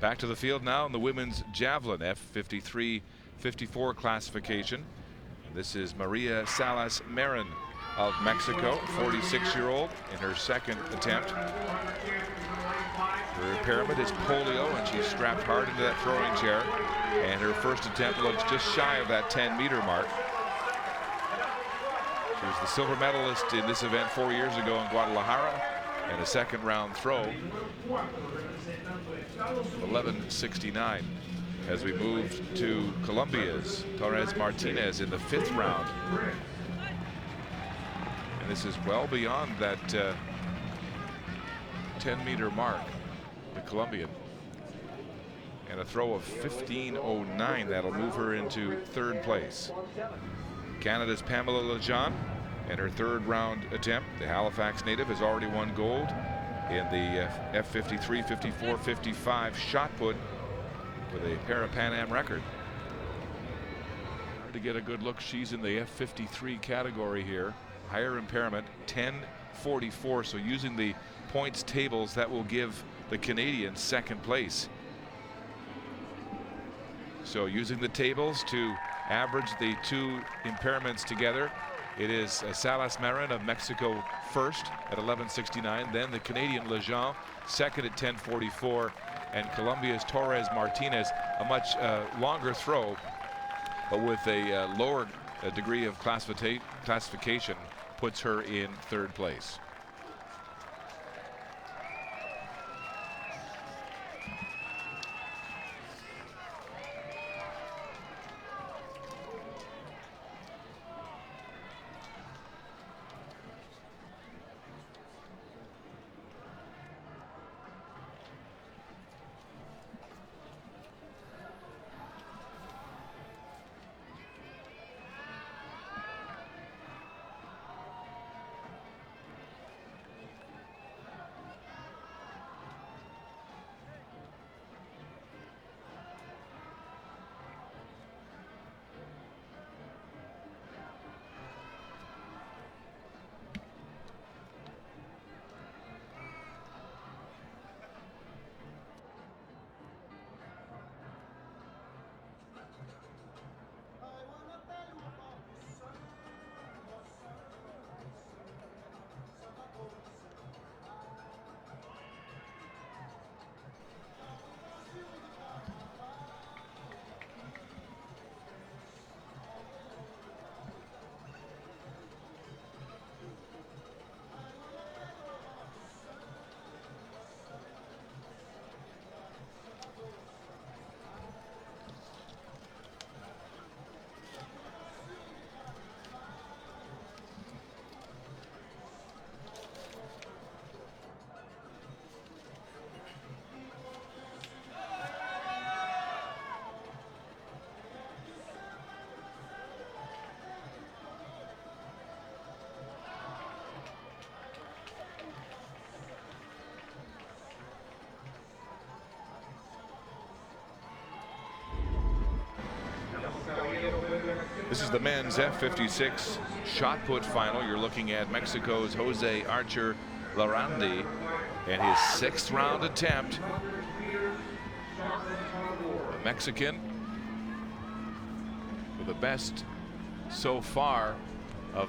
Back to the field now in the women's javelin F53-54 classification. This is Maria Salas Marin of Mexico, 46-year-old, in her second attempt. Her impairment is polio, and she's strapped hard into that throwing chair. And her first attempt looks just shy of that 10-meter mark. She was the silver medalist in this event 4 years ago in Guadalajara, and a second round throw of 11.69. as we move to Colombia's Torres Martinez in the 5th round. And this is well beyond that 10-meter mark, the Colombian. And a throw of 15.09, that'll move her into 3rd place. Canada's Pamela Lejeune, and her 3rd round attempt, the Halifax native, has already won gold in the F53, 54, 55 shot put with a Parapan Am record. Hard to get a good look. She's in the F53 category here. Higher impairment, 10.44. So using the points tables, that will give the Canadians 2nd place. So using the tables to average the 2 impairments together, it is Salas Marin of Mexico first at 11.69, then the Canadian Lejeune second at 10.44, and Colombia's Torres Martinez, a much longer throw, but with a lower degree of classification, puts her in 3rd place. This is the men's F56 shot put final. You're looking at Mexico's Jose Archer Larrandi and his 6th round attempt. The Mexican with the best so far of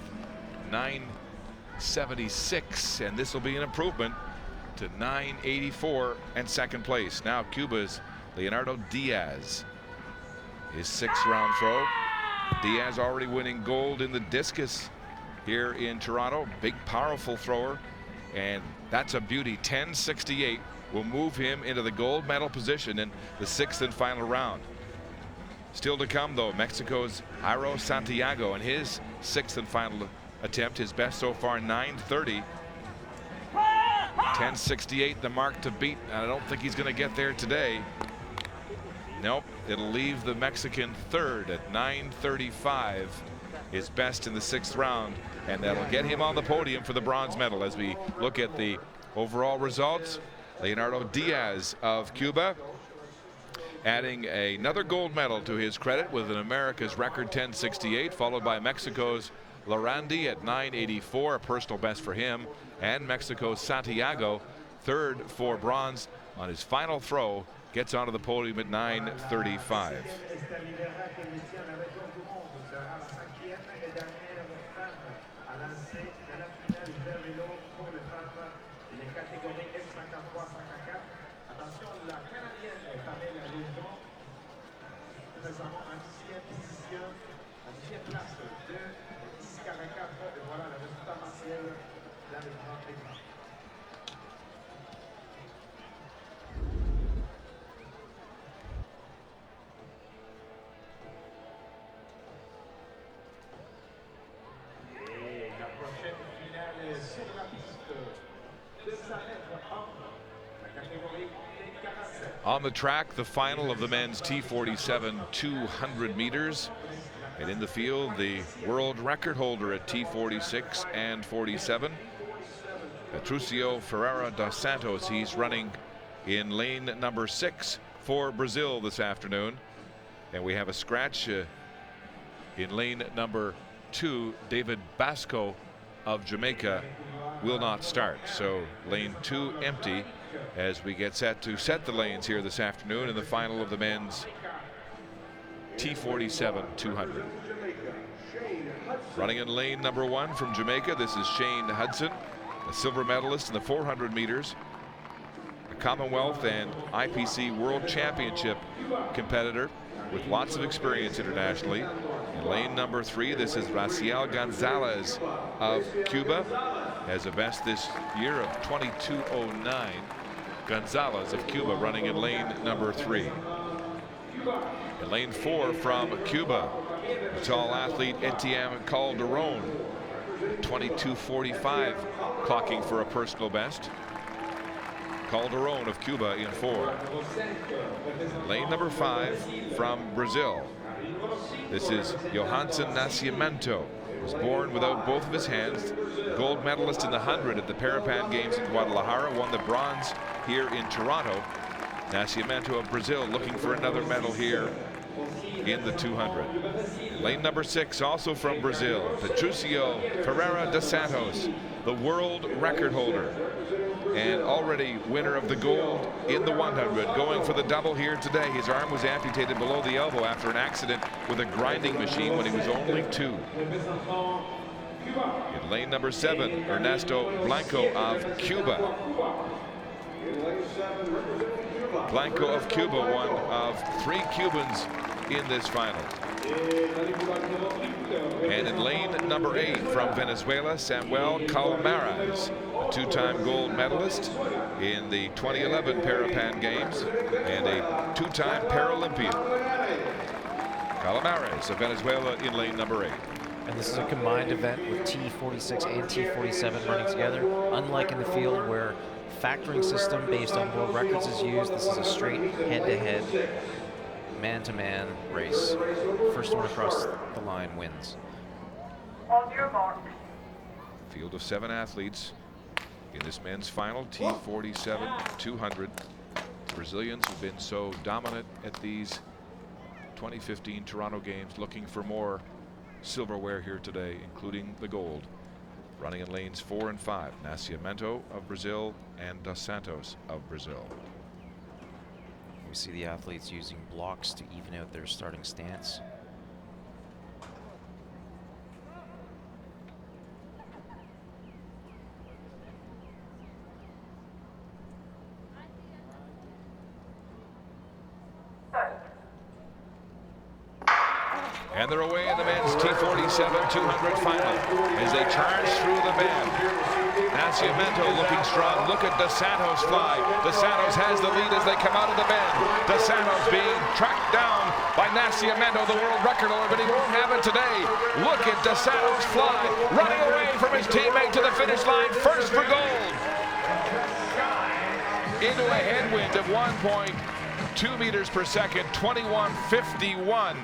9.76, and this will be an improvement to 9.84 and 2nd place. Now Cuba's Leonardo Diaz, his 6th round throw. Diaz already winning gold in the discus here in Toronto. Big, powerful thrower, and that's a beauty. 10.68 will move him into the gold medal position in the 6th and final round. Still to come, though, Mexico's Jairo Santiago and his 6th and final attempt, his best so far, 9.30. 10.68, the mark to beat. I don't think he's going to get there today. Nope, it'll leave the Mexican 3rd at 9.35, his best in the 6th round, and that'll get him on the podium for the bronze medal. As we look at the overall results, Leonardo Diaz of Cuba adding another gold medal to his credit with an America's record 10.68, followed by Mexico's Larrandi at 9.84, a personal best for him, and Mexico's Santiago, 3rd for bronze on his final throw, gets onto the podium at 9.35. On the track, the final of the men's T47 200 meters. And in the field, the world record holder at T46 and 47. Patricio Ferreira dos Santos, he's running in lane number 6 for Brazil this afternoon. And we have a scratch in lane number 2. David Basco of Jamaica will not start. So lane 2 empty as we get set to set the lanes here this afternoon in the final of the men's T47 200. Running in lane number 1 from Jamaica, this is Shane Hudson, a silver medalist in the 400 meters, a Commonwealth and IPC World Championship competitor with lots of experience internationally. In lane number 3, this is Raciel Gonzalez of Cuba, has a best this year of 22:09. Gonzalez of Cuba running in lane number 3. In lane 4 from Cuba, the tall athlete Etienne Calderon, 22:45, clocking for a personal best. Calderon of Cuba in 4. Lane number 5 from Brazil. This is Johansson Nascimento. Was born without both of his hands. Gold medalist in the 100 at the Parapan Games in Guadalajara. Won the bronze here in Toronto. Nascimento of Brazil looking for another medal here in the 200. Lane number 6 also from Brazil. Patricio Ferreira dos Santos, the world record holder and already winner of the gold in the 100, going for the double here today. His arm was amputated below the elbow after an accident with a grinding machine when he was only 2. In lane number 7, Ernesto Blanco of Cuba. Blanco of Cuba, one of 3 Cubans in this final. And in lane number 8 from Venezuela, Samuel Calamares, a 2-time gold medalist in the 2011 Parapan Games and a 2-time Paralympian. Calamares of Venezuela in lane number 8. And this is a combined event with T46 and T47 running together. Unlike in the field where factoring system based on world records is used, this is a straight head-to-head, man-to-man race. First one across the line wins. On your mark. Field of 7 athletes in this men's final T47 200. Brazilians have been so dominant at these 2015 Toronto Games, looking for more silverware here today, including the gold. Running in lanes 4 and 5, Nascimento of Brazil and Dos Santos of Brazil. We see the athletes using blocks to even out their starting stance. And they're away in the men's T47 200 final as they charge through the bend. Nascimento looking strong. Look at Dos Santos fly. Dos Santos has the lead as they come out of the bend. Dos Santos being tracked down by Nascimento, the world record holder, but he won't have it today. Look at Dos Santos fly, running away from his teammate to the finish line, first for gold. Into a headwind of 1.2 meters per second, 21:51.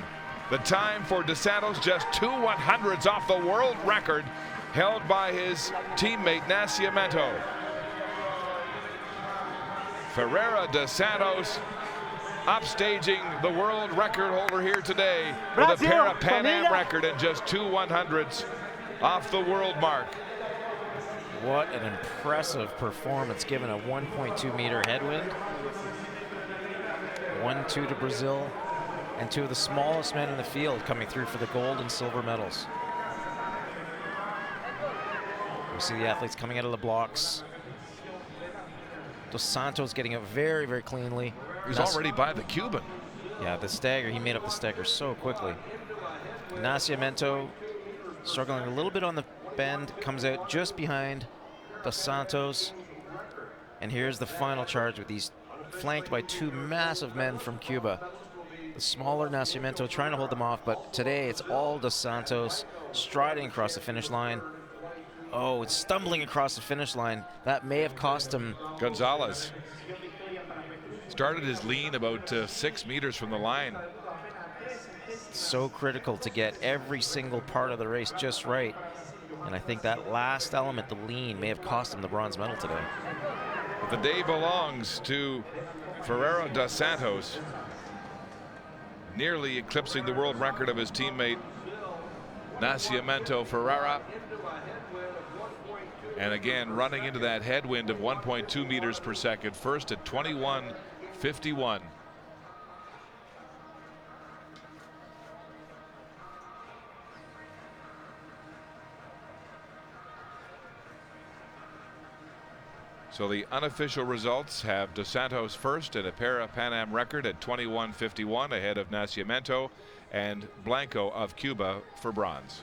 The time for Dos Santos, just 2 100s off the world record held by his teammate Nascimento. Ferreira dos Santos upstaging the world record holder here today with a Parapan Am record and just 2 100s off the world mark. What an impressive performance given a 1.2 meter headwind. 1-2 to Brazil. And 2 of the smallest men in the field coming through for the gold and silver medals. We see the athletes coming out of the blocks. Dos Santos getting it very, very cleanly. He's already by the Cuban. Yeah, the stagger, he made up the stagger so quickly. Nascimento struggling a little bit on the bend, comes out just behind Dos Santos. And here's the final charge with these flanked by 2 massive men from Cuba. The smaller Nascimento trying to hold them off, but today it's all Dos Santos striding across the finish line. Oh, it's stumbling across the finish line. That may have cost him. Gonzalez started his lean about 6 meters from the line. So critical to get every single part of the race just right. And I think that last element, the lean, may have cost him the bronze medal today. The day belongs to Ferreira dos Santos, nearly eclipsing the world record of his teammate Nascimento Ferreira. And again, running into that headwind of 1.2 meters per second, first at 21:51. So the unofficial results have Dos Santos first at a Parapan Am record at 21:51 ahead of Nascimento and Blanco of Cuba for bronze.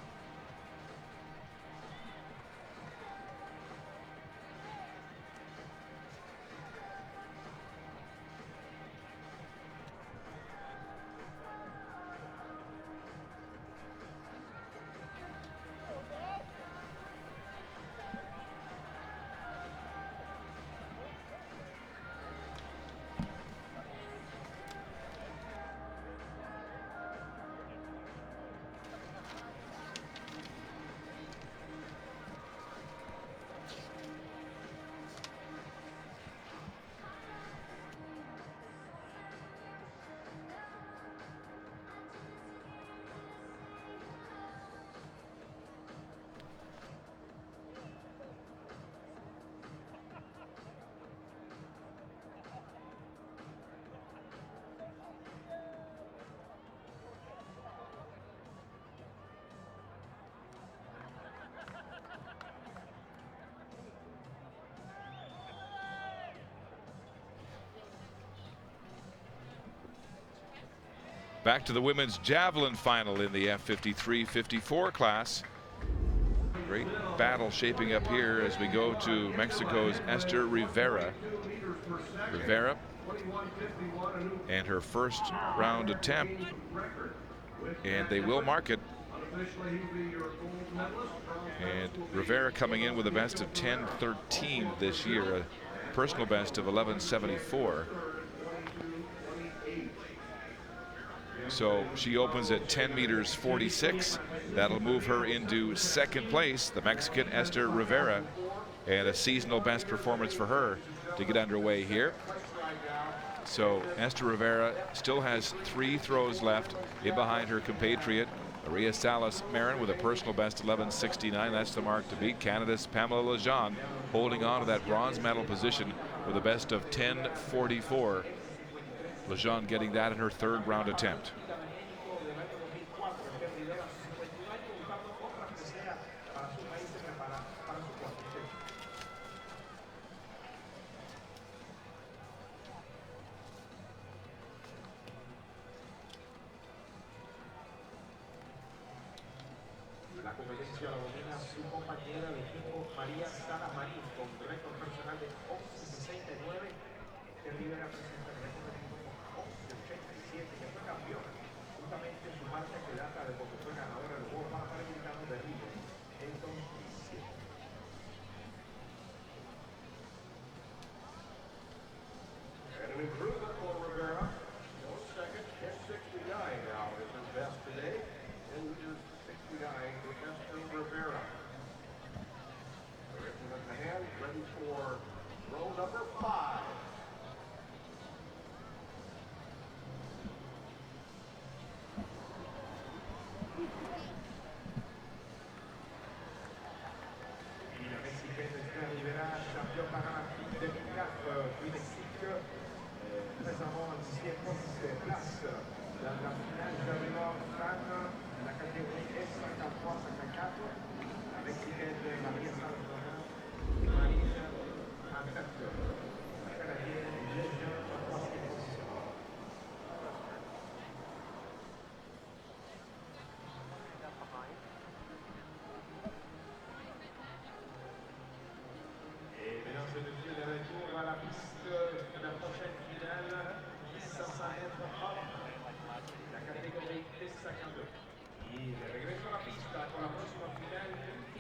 Back to the women's javelin final in the F53-54 class. Great battle shaping up here as we go to Mexico's Esther Rivera. Rivera and her first round attempt, and they will mark it. And Rivera coming in with a best of 10:13 this year, a personal best of 11:74. So she opens at 10 meters 46. That'll move her into second place, the Mexican Esther Rivera, and a seasonal best performance for her to get underway here. So Esther Rivera still has 3 throws left in behind her compatriot Maria Salas Marin with a personal best 11:69. That's the mark to beat. Canada's Pamela Lejeune holding on to that bronze medal position with a best of 10:44. Lejeune getting that in her third round attempt. La competencia la domina su compañera de equipo María Salas Marín con récord personal de 11:69. Que Rivera presenta el récord del equipo con 11:87, que fue campeón. Justamente su marca que data de porque fue ganadora del Juego Panamericano de Río en 2007. And an improvement for Rivera. No second, 10:69 now is his best today. And just 69 to Esther Rivera. Written in the hand, ready for row number 5.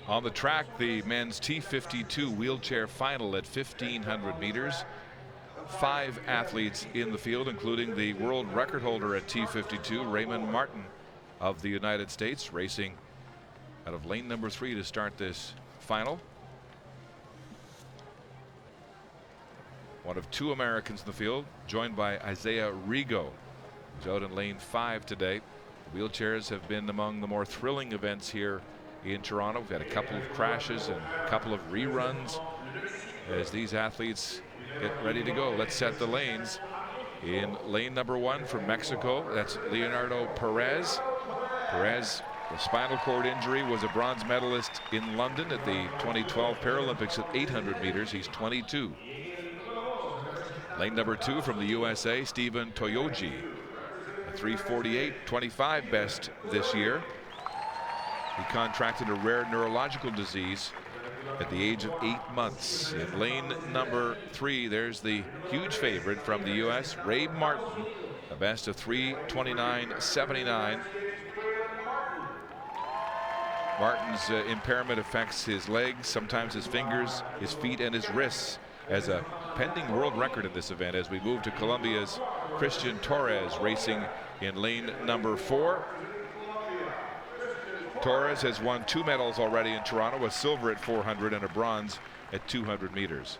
On the track, the men's T52 wheelchair final at 1,500 meters. 5 athletes in the field, including the world record holder at T52, Raymond Martin of the United States, racing out of lane number 3 to start this final. One of 2 Americans in the field, joined by Isaiah Rigo, who's out in lane 5 today. Wheelchairs have been among the more thrilling events here in Toronto. We've had a couple of crashes and a couple of reruns as these athletes get ready to go. Let's set the lanes. In lane number 1 from Mexico, that's Leonardo Perez. Perez, a spinal cord injury, was a bronze medalist in London at the 2012 Paralympics at 800 meters. He's 22. Lane number 2 from the USA, Stephen Toyoji, a 3:48.25 best this year. He contracted a rare neurological disease at the age of 8 months. In lane number 3, there's the huge favorite from the US, Ray Martin, a best of 3:29.79. Martin's impairment affects his legs, sometimes his fingers, his feet, and his wrists, as a pending world record in this event. As we move to Colombia's Christian Torres racing in lane number 4. Torres has won 2 medals already in Toronto, a silver at 400 and a bronze at 200 meters.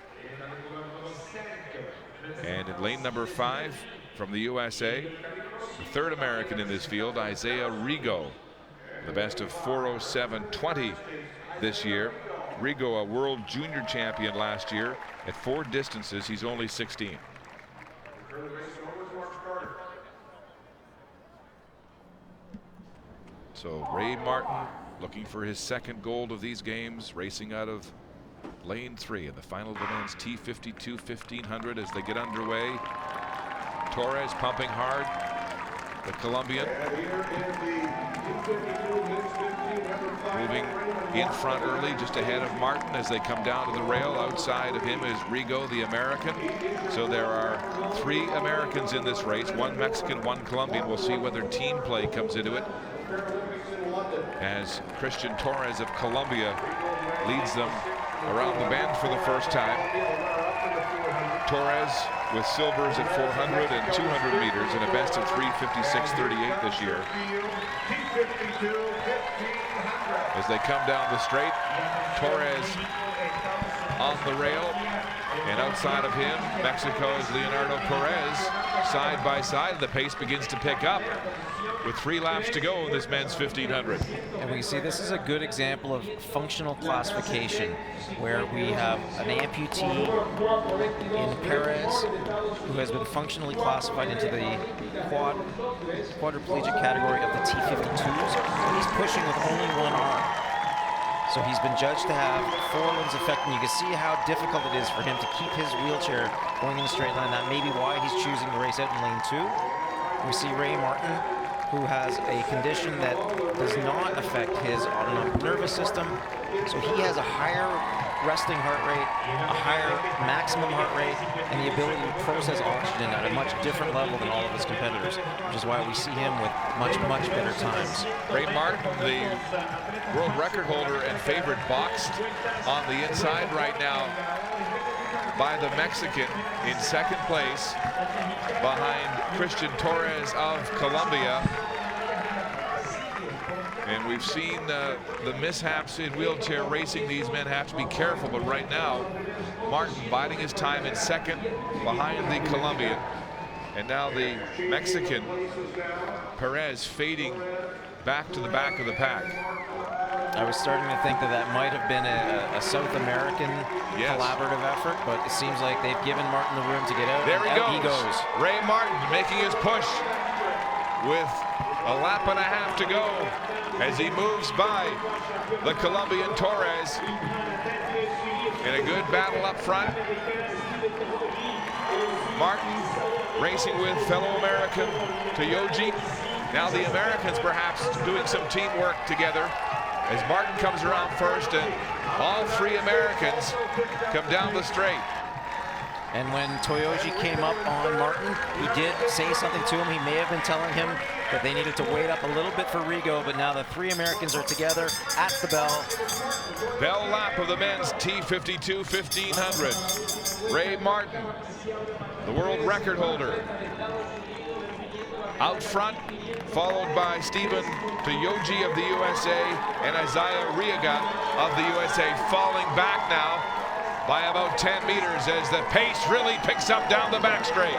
And in lane number 5 from the USA, the 3rd American in this field, Isaiah Rigo, the best of 4:07.20 this year. Rigo, a world junior champion last year at 4 distances. He's only 16. So Ray Martin looking for his 2nd gold of these games, racing out of lane 3 in the final of the men's T52 1500 as they get underway. Torres pumping hard, the Colombian. Moving in front early, just ahead of Martin as they come down to the rail. Outside of him is Rigo, the American. So there are 3 Americans in this race, 1 Mexican, 1 Colombian. We'll see whether team play comes into it, as Christian Torres of Colombia leads them around the bend for the first time. Torres with silvers at 400 and 200 meters and a best of 3:56.38 this year. As they come down the straight, Torres on the rail, and outside of him, Mexico's Leonardo Perez, side by side. The pace begins to pick up with 3 laps to go in this men's 1500. And we see this is a good example of functional classification, where we have an amputee in Perez who has been functionally classified into the quadriplegic category of the T52s. So he's pushing with only 1 arm. So he's been judged to have 4 limbs effect, and you can see how difficult it is for him to keep his wheelchair going in a straight line. That may be why he's choosing to race out in lane 2. We see Ray Martin, who has a condition that does not affect his autonomic nervous system. So he has a higher resting heart rate, a higher maximum heart rate, and the ability to process oxygen at a much different level than all of his competitors, which is why we see him with much, much better times. Ray Martin, the world record holder and favorite, boxed on the inside right now by the Mexican in 2nd place behind Christian Torres of Colombia. And we've seen the mishaps in wheelchair racing. These men have to be careful, but right now, Martin biding his time in 2nd behind the Colombian. And now the Mexican, Perez, fading back to the back of the pack. I was starting to think that that might have been a South American collaborative effort, but it seems like they've given Martin the room to get out. There he out goes. Ray Martin making his push with a lap and a half to go as he moves by the Colombian Torres in a good battle up front. Martin racing with fellow American Toyoji. Now the Americans perhaps doing some teamwork together as Martin comes around first and all 3 Americans come down the straight. And when Toyoji came up on Martin, he did say something to him. He may have been telling him that they needed to wait up a little bit for Rigo, but now the three Americans are together at the bell. Bell lap of the men's T52 1500. Ray Martin, the world record holder, out front, followed by Stephen Toyoji of the USA and Isaiah Riaga of the USA, falling back now by about 10 meters as the pace really picks up down the back straight.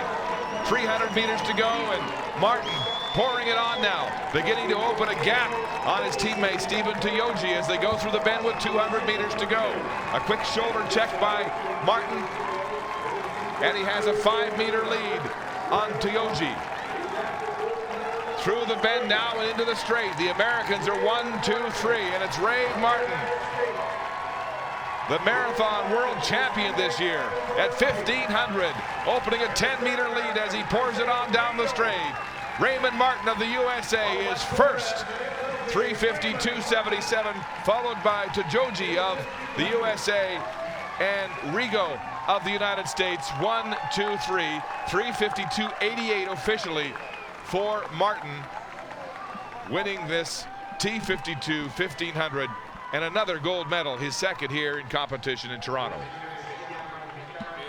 300 meters to go, and Martin pouring it on now, beginning to open a gap on his teammate Stephen Toyoji as they go through the bend with 200 meters to go. A quick shoulder check by Martin, and he has a 5-meter lead on Toyoji. Through the bend now and into the straight. The Americans are 1, 2, 3, and it's Ray Martin, the marathon world champion this year at 1500, opening a 10-meter lead as he pours it on down the straight. Raymond Martin of the USA is first, 3:52.77, followed by Toyoji of the USA and Rigo of the United States. 1, 2, 3, 3:52.88 officially for Martin, winning this T52 1500 and another gold medal, his second here in competition in Toronto.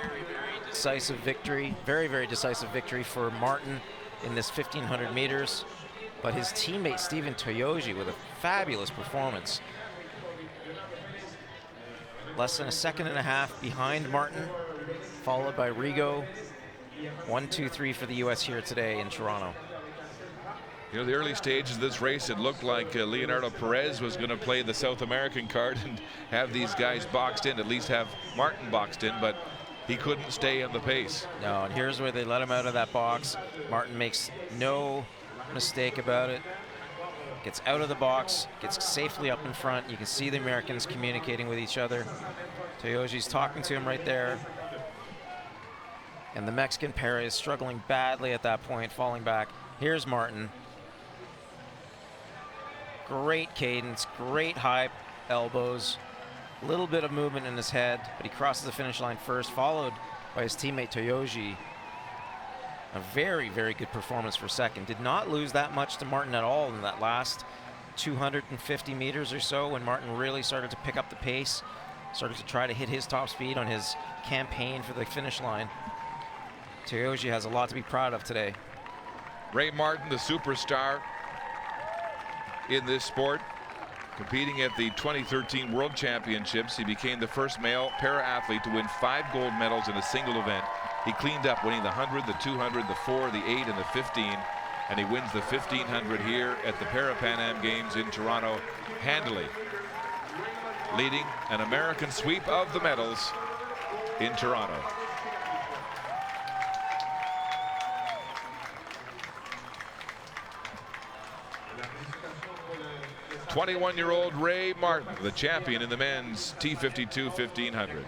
Very, very decisive victory. Very, very decisive victory for Martin in this 1500 meters. But his teammate Stephen Toyoji with a fabulous performance. Less than a second and a half behind Martin, followed by Rigo. 1, 2, 3 for the US here today in Toronto. You know, the early stages of this race, it looked like Leonardo Perez was going to play the South American card and have these guys boxed in, at least have Martin boxed in, but he couldn't stay on the pace. No, and here's where they let him out of that box. Martin makes no mistake about it. Gets out of the box, gets safely up in front. You can see the Americans communicating with each other. Toyoji's talking to him right there. And the Mexican pair is struggling badly at that point, falling back. Here's Martin. Great cadence, great high elbows, a little bit of movement in his head, but he crosses the finish line first, followed by his teammate Toyoji. A very, very good performance for second. Did not lose that much to Martin at all in that last 250 meters or so when Martin really started to pick up the pace, started to try to hit his top speed on his campaign for the finish line. Toyoji has a lot to be proud of today. Ray Martin, the superstar in this sport, competing at the 2013 World Championships. He became the first male para-athlete to win 5 gold medals in a single event. He cleaned up, winning the 100, the 200, the 4, the 8, and the 15, and he wins the 1500 here at the Parapan Am Games in Toronto handily, leading an American sweep of the medals in Toronto. 21-year-old Ray Martin, the champion in the men's T52 1500.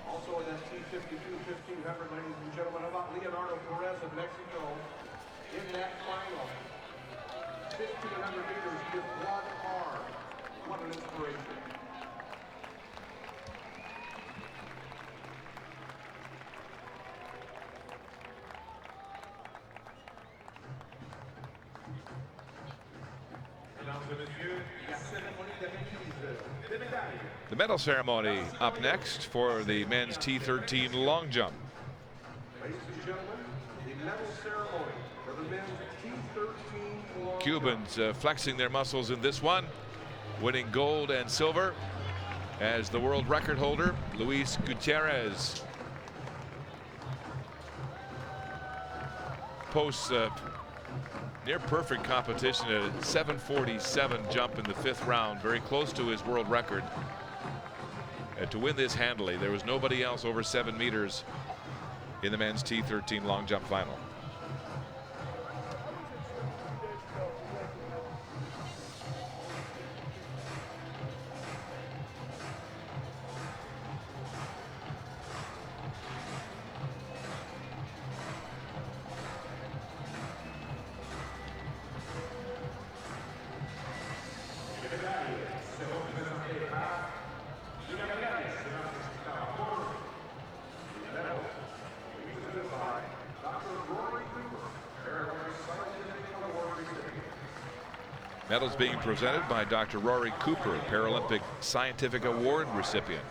Also in that T52 1500, ladies and gentlemen, how about Leonardo Perez of Mexico in that final 1500 meters with one arm. What an inspiration. The medal ceremony up next for the men's T13 long jump. Ladies and gentlemen, the medal ceremony for the men's T13 long Cubans flexing their muscles in this one, winning gold and silver as the world record holder, Luis Gutierrez, posts near perfect competition at a 7:47 jump in the 5th round, very close to his world record. To win this handily, there was nobody else over 7 meters in the men's T13 long jump final. Medals being presented by Dr. Rory Cooper, Paralympic Scientific Award recipient.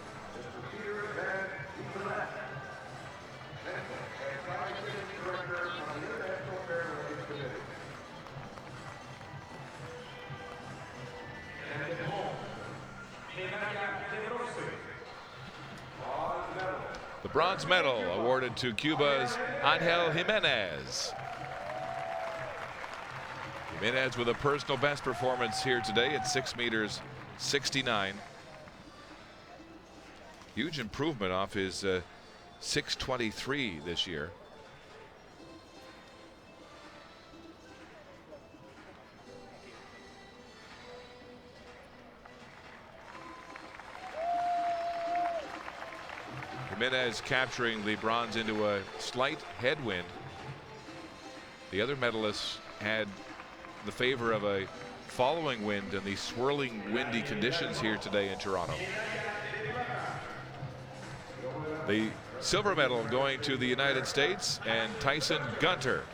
The bronze medal awarded to Cuba's Angel Jimenez. Jimenez with a personal best performance here today at 6 meters 69. Huge improvement off his 6:23 this year. Jimenez capturing the bronze into a slight headwind. The other medalists had the favor of a following wind and the swirling windy conditions here today in Toronto. The silver medal going to the United States and Tyson Gunter.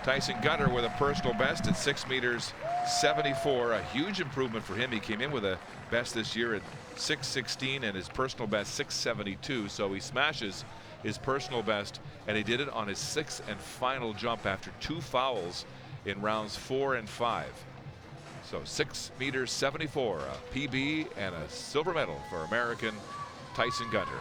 Tyson Gunter with a personal best at 6 meters 74. A huge improvement for him. He came in with a best this year at 6:16 and his personal best 6:72. So he smashes his personal best, and he did it on his 6th and final jump after 2 fouls in rounds 4 and 5. So 6 meters 74, a PB and a silver medal for American Tyson Gunter.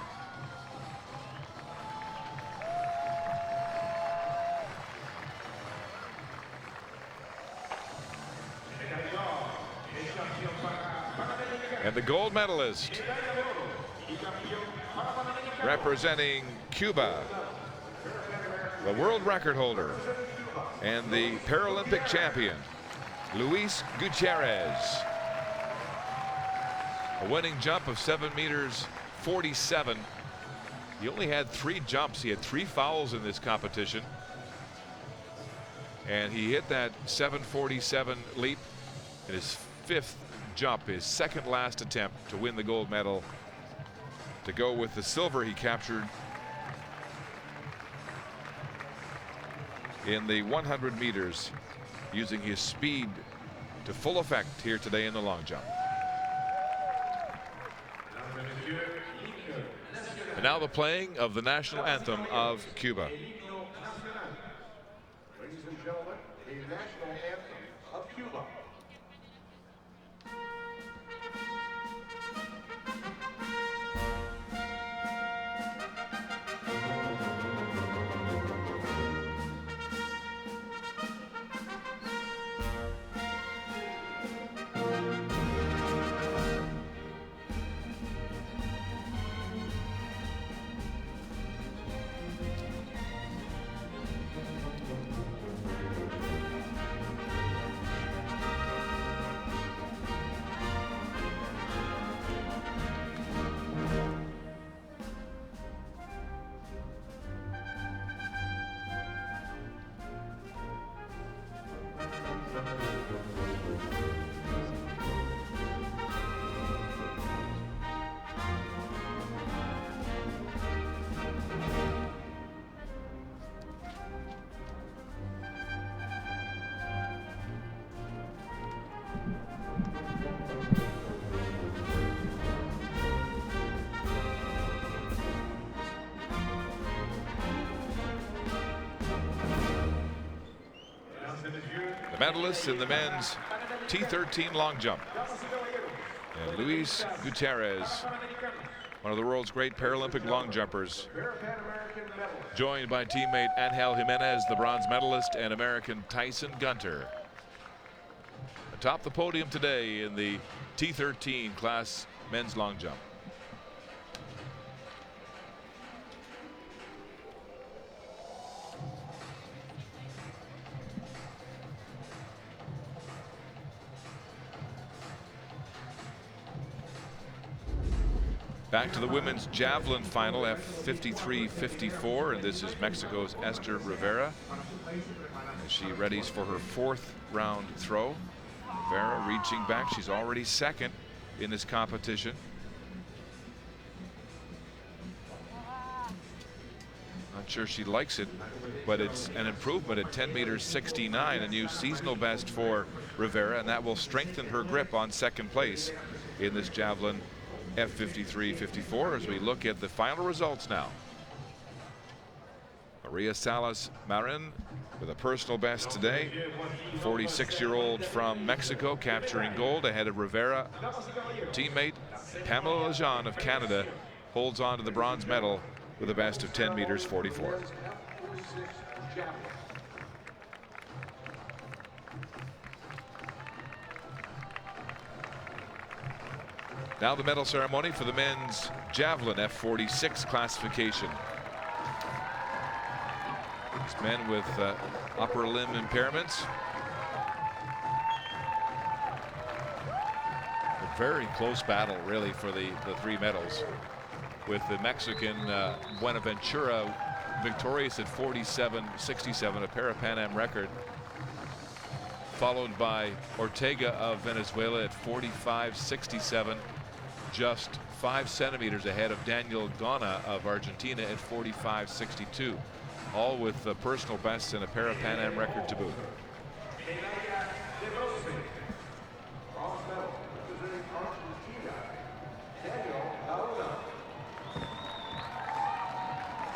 And the gold medalist representing Cuba, the world record holder and the Paralympic champion, Luis Gutierrez. A winning jump of 7 meters 47. He only had 3 jumps. He had 3 fouls in this competition. And he hit that 7:47 leap in his 5th jump, his 2nd last attempt to win the gold medal, to go with the silver he captured in the 100 meters, using his speed to full effect here today in the long jump. And now the playing of the national anthem of Cuba. Ladies and gentlemen, the national anthem of Cuba. Medalists in the men's T13 long jump. And Luis Gutierrez, one of the world's great Paralympic long jumpers, joined by teammate Angel Jimenez, the bronze medalist, and American Tyson Gunter. Atop the podium today in the T13 class men's long jump. Back to the women's javelin final, F53-54, and this is Mexico's Esther Rivera as she readies for her 4th round throw. Rivera reaching back. She's already 2nd in this competition. Not sure she likes it, but it's an improvement at 10 meters 69, a new seasonal best for Rivera, and that will strengthen her grip on second place in this javelin F53-54 as we look at the final results now. Maria Salas Marin with a personal best today. 46-year-old from Mexico capturing gold ahead of Rivera. Teammate Pamela Lejeune of Canada holds on to the bronze medal with a best of 10 meters 44. Now the medal ceremony for the men's javelin F46 classification. These men with upper limb impairments. A very close battle, really, for the three medals, with the Mexican Buenaventura victorious at 47.67, a Parapan Am record, followed by Ortega of Venezuela at 45.67, just 5 centimeters ahead of Daniel Gona of Argentina at 45.62. All with personal bests and a Parapan Am record to boot.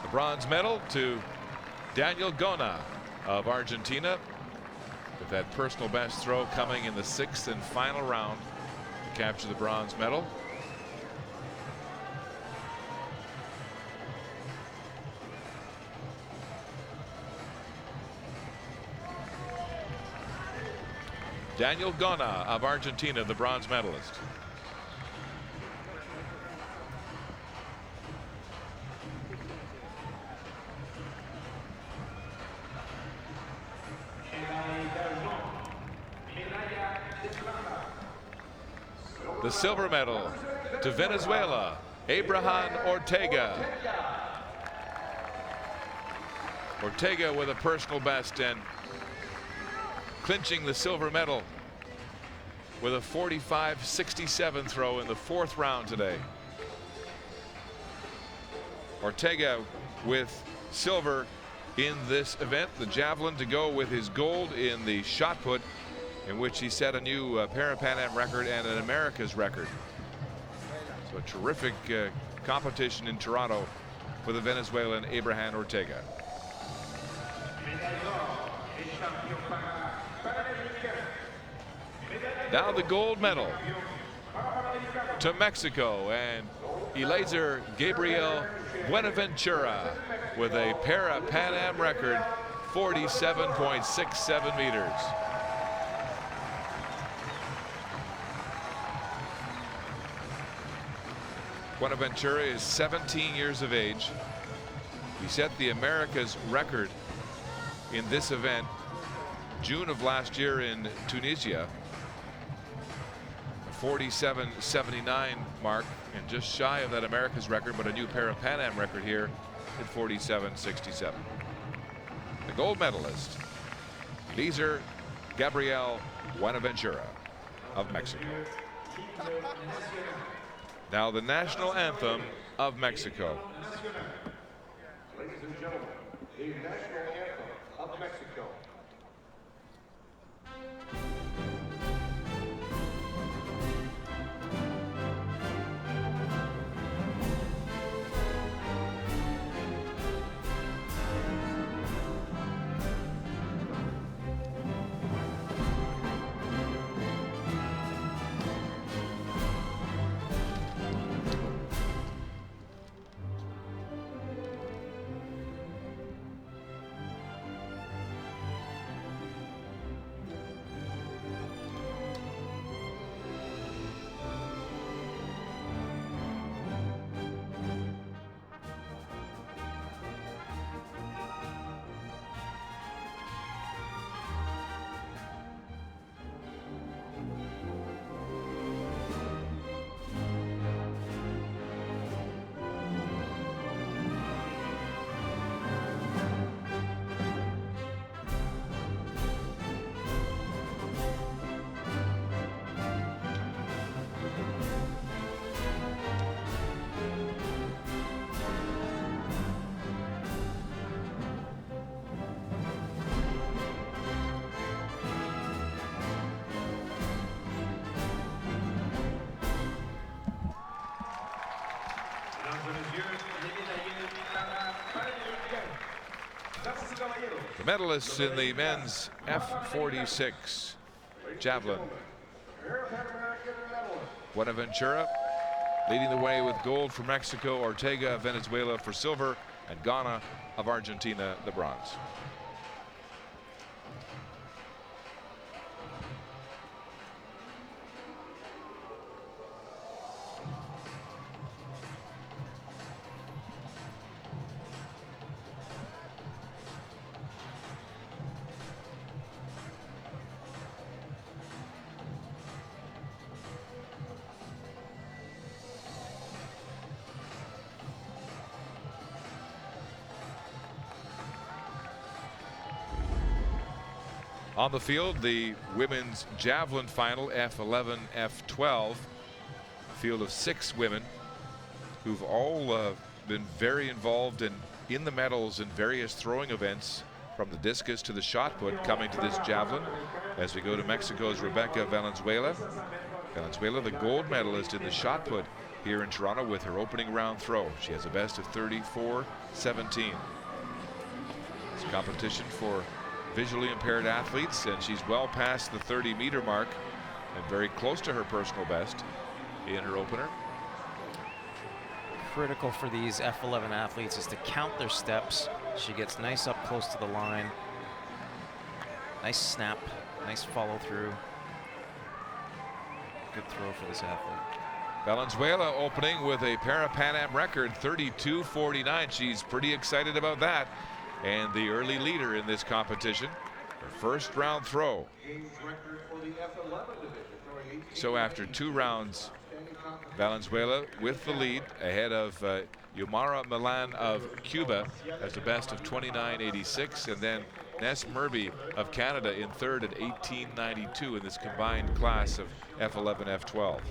The bronze medal to Daniel Gona of Argentina, with that personal best throw coming in the 6th and final round to capture the bronze medal. Daniel Gona of Argentina, the bronze medalist. The silver medal to Venezuela, Abraham Ortega. Ortega with a personal best and clinching the silver medal with a 45.67 throw in the 4th round today. Ortega with silver in this event, the javelin to go with his gold in the shot put, in which he set a new Parapan Am record and an America's record. So a terrific competition in Toronto for the Venezuelan Abraham Ortega. Now the gold medal to Mexico and Eliezer Gabriel Buenaventura with a Parapan Am record 47.67 meters. Buenaventura is 17 years of age. He set the America's record in this event June of last year in Tunisia. 47.79 mark, and just shy of that America's record, but a new Parapan Am record here at 47.67. The gold medalist, Eliezer Gabriel Buenaventura of Mexico. Now the national anthem of Mexico. Ladies and gentlemen, the national anthem of Mexico. medalists in the men's F46 javelin. Parapan American medalist. Buenaventura leading the way with gold for Mexico, Ortega of Venezuela for silver, and Ghana of Argentina the bronze. On the field, the women's javelin final, F11, F12. A field of 6 women who've all been very involved in the medals in various throwing events, from the discus to the shot put, coming to this javelin. As we go to Mexico's Rebecca Valenzuela. Valenzuela, the gold medalist in the shot put here in Toronto with her opening round throw. She has a best of 34-17. It's a competition for visually impaired athletes, and she's well past the 30-meter mark and very close to her personal best in her opener. Critical for these F11 athletes is to count their steps. She gets nice up close to the line. Nice snap, nice follow through. Good throw for this athlete. Valenzuela opening with a Parapan Am record, 32:49. She's pretty excited about that. And the early leader in this competition, her first round throw. Games record for the F11 division. Throwing 18 So after 2 rounds, Valenzuela with the lead ahead of Yomara Milan of Cuba as the best of 29.86, and then Ness Murby of Canada in third at 18.92 in this combined class of F11, F12.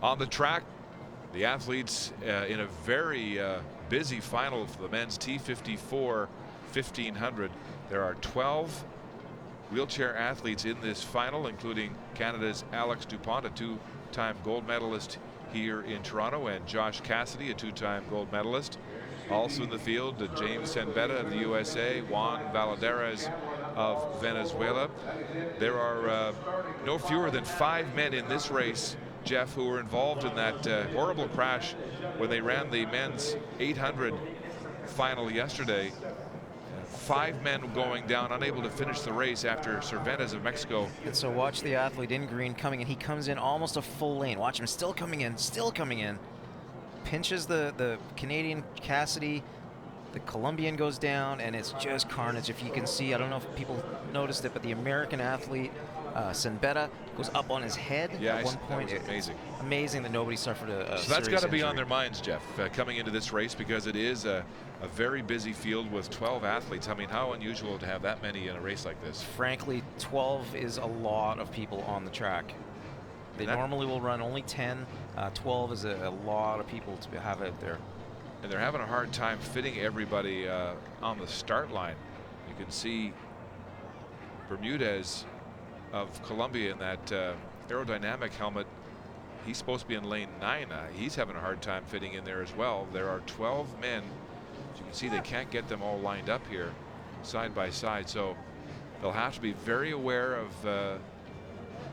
On the track, the athletes in a very busy final for the men's T54 1500. There are 12 wheelchair athletes in this final, including Canada's Alex Dupont, a 2-time gold medalist here in Toronto, and Josh Cassidy, a 2-time gold medalist. Also in the field, James Senbetta of the USA, Juan Valadares of Venezuela. There are no fewer than 5 men in this race, Jeff, who were involved in that horrible crash when they ran the men's 800 final yesterday. 5 men going down, unable to finish the race after Cervantes of Mexico. And so watch the athlete in green coming in. He comes in almost a full lane. Watch him still coming in, pinches the Canadian Cassidy. The Colombian goes down, and it's just carnage. If you can see, I don't know if people noticed it, but the American athlete, Senbetta, goes up on his head at one point. That was amazing. Amazing that nobody suffered a So that's got to be injury. on their minds, Jeff, coming into this race, because it is a very busy field with 12 athletes. I mean, how unusual to have that many in a race like this. Frankly, 12 is a lot of people on the track. They normally will run only 10. 12 is a lot of people to have out there. And they're having a hard time fitting everybody on the start line. You can see Bermudez of Colombia in that aerodynamic helmet. He's supposed to be in lane 9. He's having a hard time fitting in there as well. There are 12 men. As you can see, they can't get them all lined up here side by side. So they'll have to be very aware of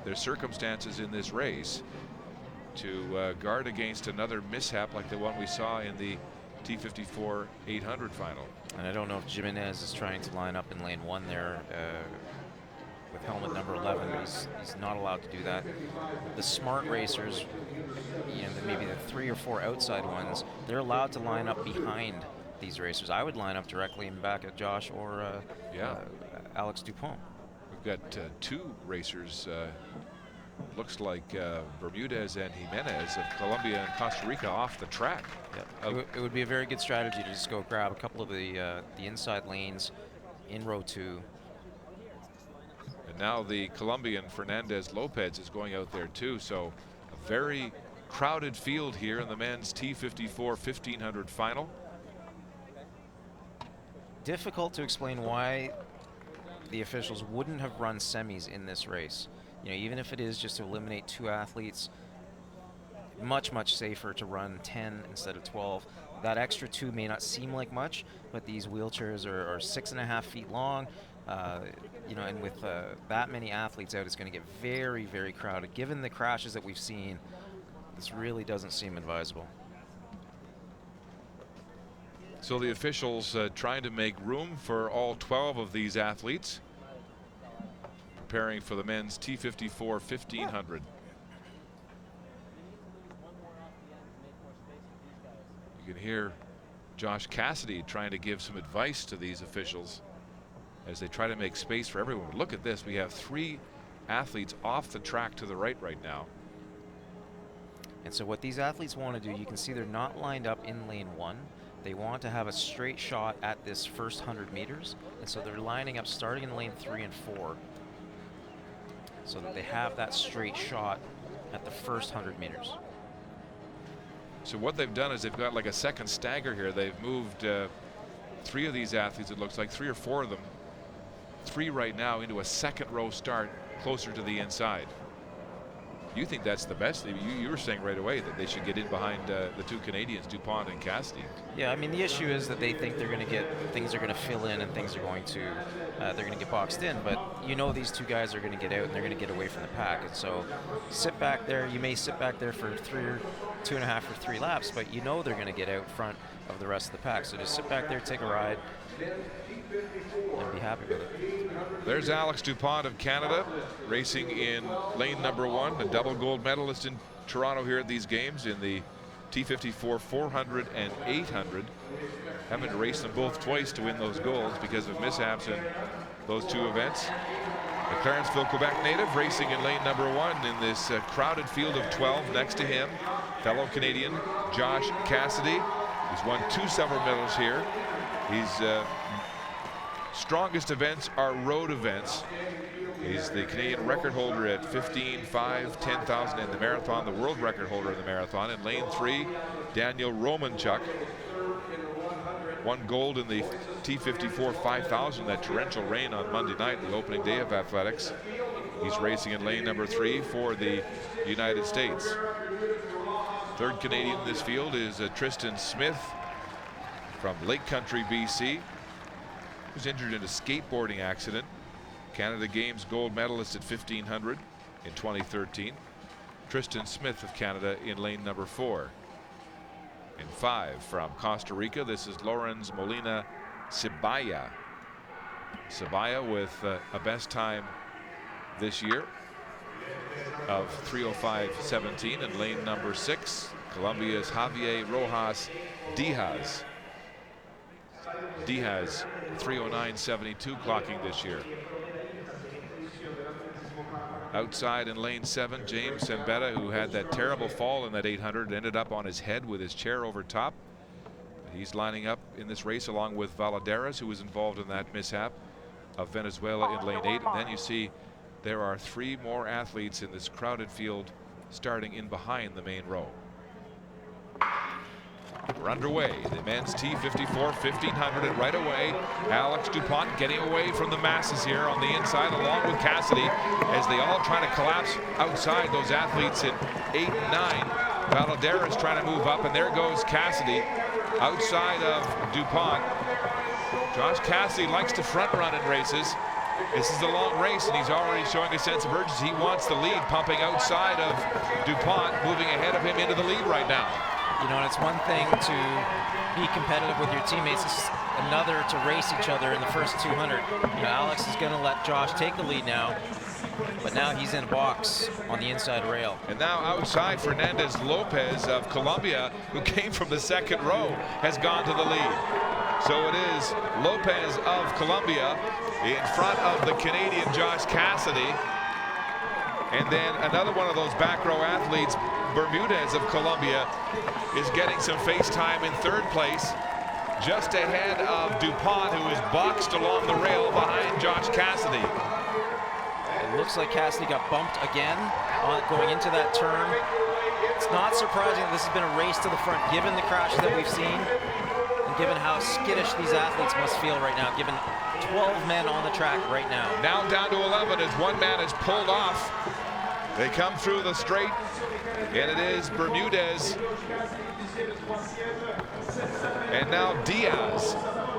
there's circumstances in this race to guard against another mishap like the one we saw in the T54 800 final. And I don't know if Jimenez is trying to line up in lane 1 there with helmet number 11. He's not allowed to do that. The smart racers, you know, maybe the 3 or 4 outside ones, they're allowed to line up behind these racers. I would line up directly in back at Josh or Alex Dupont. We've got 2 racers. Looks like Bermudez and Jimenez of Colombia and Costa Rica off the track. Yep. It would be a very good strategy to just go grab a couple of the inside lanes in row 2. And now the Colombian Fernandez Lopez is going out there too. So a very crowded field here in the men's T54 1500 final. Difficult to explain why the officials wouldn't have run semis in this race. You know, even if it is just to eliminate 2 athletes, much safer to run 10 instead of 12. That extra 2 may not seem like much, but these wheelchairs are 6.5 feet long. You know, and with that many athletes out, it's going to get very crowded. Given the crashes that we've seen, this really doesn't seem advisable. So the officials trying to make room for all 12 of these athletes, preparing for the men's T54 1500. You can hear Josh Cassidy trying to give some advice to these officials as they try to make space for everyone. But look at this, we have 3 athletes off the track to the right now. And so what these athletes want to do, you can see they're not lined up in lane 1. They want to have a straight shot at this first 100 meters. And so they're lining up starting in lane 3 and 4 so that they have that straight shot at the first 100 meters. So what they've done is they've got like a second stagger here. They've moved 3 of these athletes, it looks like 3 or 4 of them, 3 right now, into a second row start closer to the inside. You think that's the best? You were saying right away that they should get in behind the 2 Canadians, Dupont and Cassidy. Yeah, I mean, the issue is that they think they're going to get, things are going to fill in and things are going to, they're going to get boxed in. But you know these 2 guys are going to get out and they're going to get away from the pack. And so sit back there. You may sit back there for 2.5 or 3 laps, but you know they're going to get out front of the rest of the pack. So just sit back there, take a ride, and be happy with it. There's Alex Dupont of Canada racing in lane number 1, a double gold medalist in Toronto here at these games in the T54 400 and 800. Having to race them both twice to win those golds because of mishaps in those 2 events. The Clarenceville, Quebec native racing in lane number 1 in this crowded field of 12. Next to him, fellow Canadian Josh Cassidy. He's won 2 silver medals here. His strongest events are road events. He's the Canadian record holder at 15, 5, 10,000 in the marathon, the world record holder in the marathon. In lane 3, Daniel Romanchuk won gold in the T54 5000, that torrential rain on Monday night, the opening day of athletics. He's racing in lane number 3 for the United States. Third Canadian in this field is Tristan Smith from Lake Country, BC. He was injured in a skateboarding accident. Canada Games gold medalist at 1500 in 2013. Tristan Smith of Canada in lane number 4. In 5 from Costa Rica, this is Lorenz Molina Sibaya. Sibaya with a best time this year of 3:05:17 in lane number 6. Colombia's Javier Rojas Diaz. Diaz 3:09:72 clocking this year. Outside in lane 7, James Sambetta, who had that terrible fall in that 800, ended up on his head with his chair over top. He's lining up in this race along with Valadares, who was involved in that mishap of Venezuela in lane 8. And then you see there are 3 more athletes in this crowded field starting in behind the main row. We're underway. The men's T54 1500, and right away Alex Dupont getting away from the masses here on the inside along with Cassidy as they all try to collapse outside those athletes in 8 and 9. Valadares trying to move up, and there goes Cassidy outside of Dupont. Josh Cassidy likes to front run in races. This is a long race, and he's already showing a sense of urgency. He wants the lead, pumping outside of DuPont, moving ahead of him into the lead right now. You know, and it's one thing to be competitive with your teammates. It's another to race each other in the first 200. You know, Alex is going to let Josh take the lead now, but now he's in a box on the inside rail. And now outside, Fernandez Lopez of Colombia, who came from the second row, has gone to the lead. So it is Lopez of Colombia in front of the Canadian Josh Cassidy. And then another one of those back row athletes, Bermudez of Colombia, is getting some face time in third place, just ahead of DuPont, who is boxed along the rail behind Josh Cassidy. It looks like Cassidy got bumped again going into that turn. It's not surprising that this has been a race to the front, given the crashes that we've seen, and given how skittish these athletes must feel right now, given 12 men on the track right now. Now down to 11 as one man is pulled off. They come through the straight, and it is Bermudez. And now Diaz.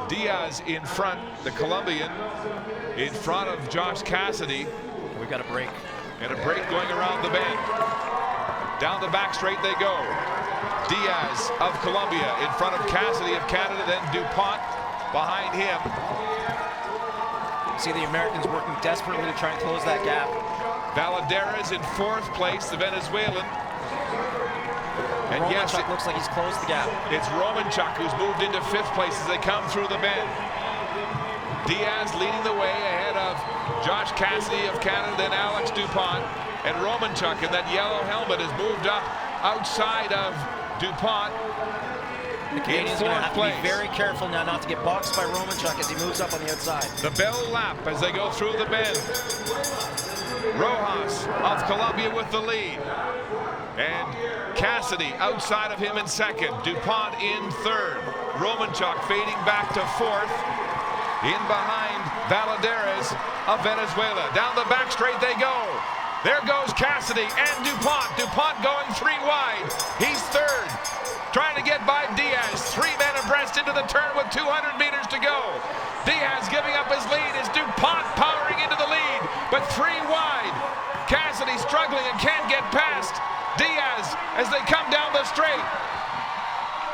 Diaz in front, the Colombian, in front of Josh Cassidy. We've got a break. And a break going around the bend. Down the back straight they go. Diaz of Colombia in front of Cassidy of Canada, then DuPont behind him. See the Americans working desperately to try and close that gap. Valadares in fourth place, the Venezuelan. And yes, Romanchuk looks like he's closed the gap. It's Romanchuk who's moved into fifth place as they come through the bend. Diaz leading the way ahead of Josh Cassidy of Canada, then Alex DuPont. And Romanchuk in that yellow helmet has moved up outside of DuPont. The Canadians are going to have to be very careful now not to get boxed by Romanchuk as he moves up on the outside. The bell lap as they go through the bend. Rojas of Colombia with the lead. And Cassidy outside of him in second. DuPont in third. Romanchuk fading back to fourth. In behind Valadares of Venezuela. Down the back straight they go. There goes Cassidy and DuPont. DuPont going three wide. He's third. Trying to get by Diaz. Three men abreast into the turn with 200 meters to go. Diaz giving up his lead as DuPont powering into the lead, but three wide. Cassidy struggling and can't get past Diaz as they come down the straight.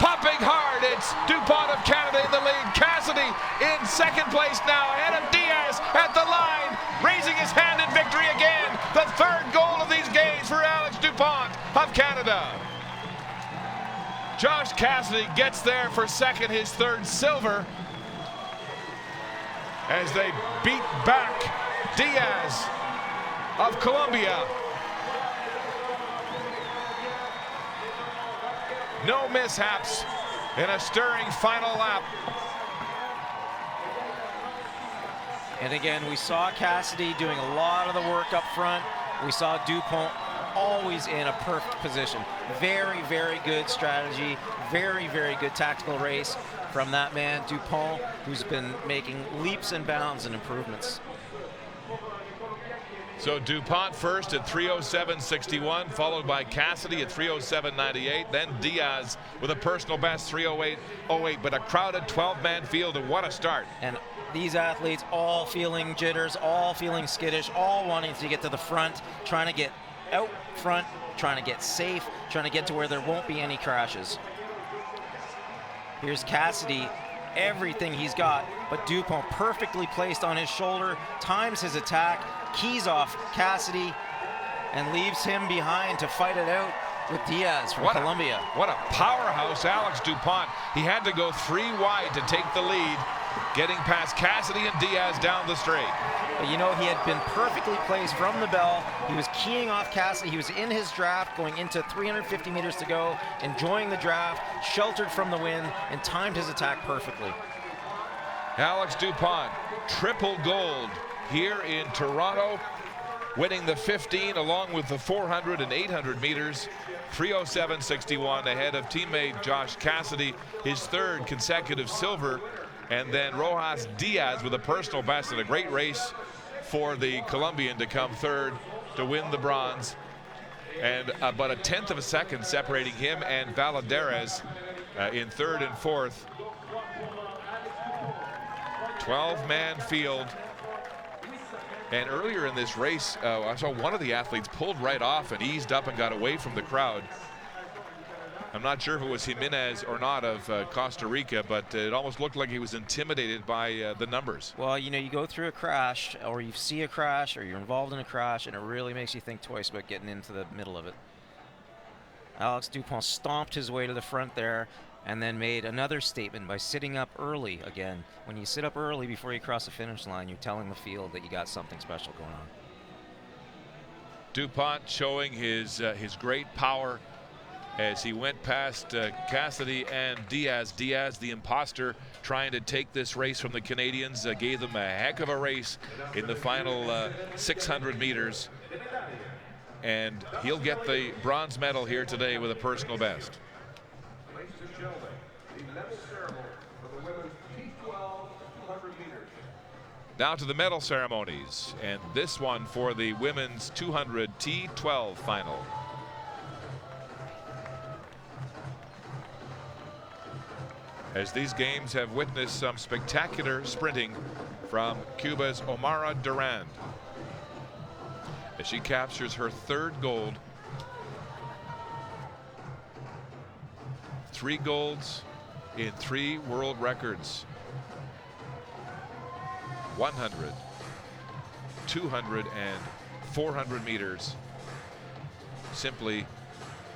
Pumping hard, it's DuPont of Canada in the lead. Cassidy in second place now, ahead of Diaz at the line, raising his hand in victory again. The third goal of these games for Alex DuPont of Canada. Josh Cassidy gets there for second, his third silver, as they beat back Diaz of Colombia. No mishaps in a stirring final lap. And again, we saw Cassidy doing a lot of the work up front. We saw DuPont always in a perfect position. Very, very good strategy. Very, very good tactical race from that man, DuPont, who's been making leaps and bounds and improvements. So DuPont first at 3:07.61, followed by Cassidy at 3:07.98, then Diaz with a personal best 3:08.08, but a crowded 12-man field, and what a start. And these athletes all feeling jitters, all feeling skittish, all wanting to get to the front, trying to get out front, trying to get safe, trying to get to where there won't be any crashes. Here's Cassidy, everything he's got, but DuPont perfectly placed on his shoulder, times his attack, keys off Cassidy, and leaves him behind to fight it out with Diaz from Colombia. What a powerhouse, Alex DuPont. He had to go three wide to take the lead, getting past Cassidy and Diaz down the straight. But you know, he had been perfectly placed from the bell. He was keying off Cassidy. He was in his draft going into 350 meters to go, enjoying the draft, sheltered from the wind, and timed his attack perfectly. Alex DuPont, triple gold here in Toronto, winning the 15 along with the 400 and 800 meters. 3:07.61 ahead of teammate Josh Cassidy, his third consecutive silver. And then Rojas Diaz with a personal best and a great race for the Colombian to come third to win the bronze. And about a tenth of a second separating him and Valadares in third and fourth. 12-man field And earlier in this race, I saw one of the athletes pulled right off and eased up and got away from the crowd. I'm not sure if it was Jimenez or not of Costa Rica, but it almost looked like he was intimidated by the numbers. Well, you know, you go through a crash, or you see a crash, or you're involved in a crash, and it really makes you think twice about getting into the middle of it. Alex Dupont stomped his way to the front there, and then made another statement by sitting up early again. When you sit up early before you cross the finish line, you're telling the field that you got something special going on. Dupont showing his great power as he went past Cassidy and Diaz. Diaz, the imposter, trying to take this race from the Canadians, gave them a heck of a race in the final 600 meters. And he'll get the bronze medal here today with a personal best. Ladies and gentlemen, the medal ceremony for the women's T12 200 meters. Now to the medal ceremonies, and this one for the women's 200 T12 final. As these games have witnessed some spectacular sprinting from Cuba's Omara Durand, as she captures her third gold. 3 golds in 3 world records. 100, 200, and 400 meters, simply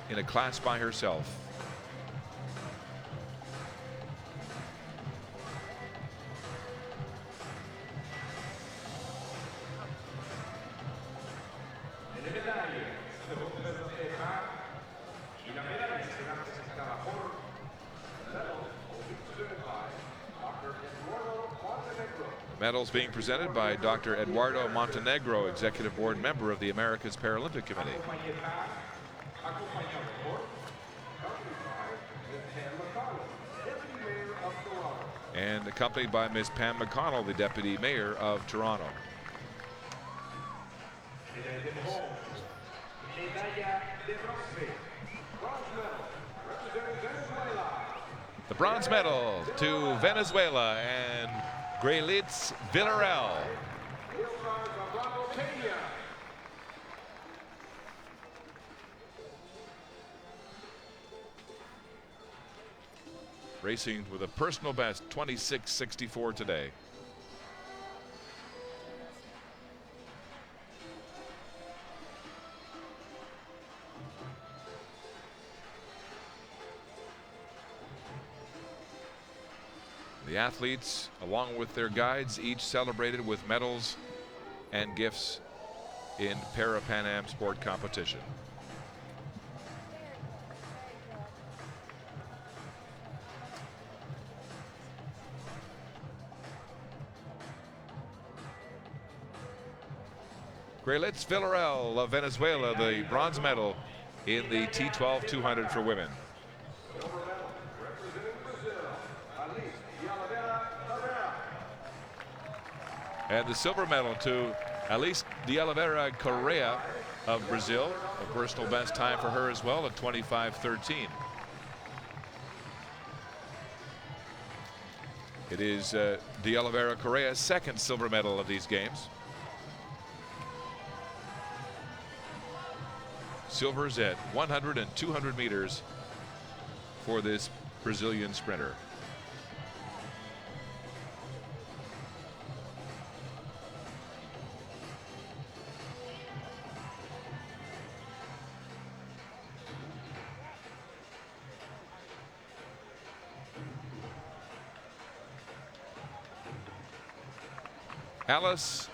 in a class by herself. Medals being presented by Dr. Eduardo Montenegro, Executive Board Member of the America's Paralympic Committee. And accompanied by Ms. Pam McConnell, the Deputy Mayor of Toronto. The bronze medal to Venezuela and Grelitz Villarreal. Racing with a personal best 26:64 today. The athletes, along with their guides, each celebrated with medals and gifts in Parapan Am sport competition. Grelitz Villarreal of Venezuela, the bronze medal in the T12 200 for women. And the silver medal to Alice de Oliveira Correa of Brazil, a personal best time for her as well at 25:13. It is de Oliveira Correa's second silver medal of these games. Silvers at 100 and 200 meters for this Brazilian sprinter. Alice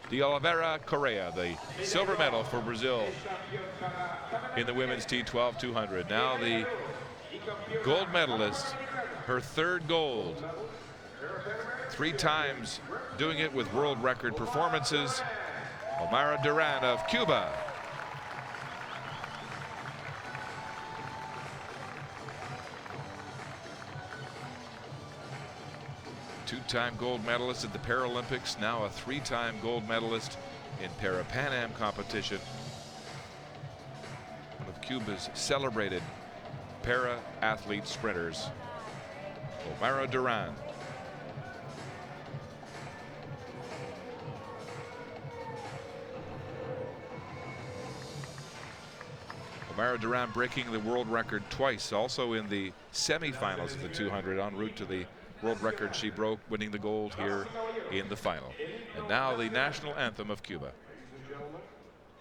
de Oliveira Correa, the silver medal for Brazil in the women's T12 200. Now the gold medalist, her third gold. 3 times doing it with world record performances. Omara Durand of Cuba. Two-time gold medalist at the Paralympics, now a 3-time gold medalist in Parapan Am competition. One of Cuba's celebrated para-athlete sprinters, Omara Durand. Mara Duran breaking the world record twice, also in the semifinals of the 200, en route to the world record she broke, winning the gold here in the final. And now the national anthem of Cuba. Ladies and gentlemen,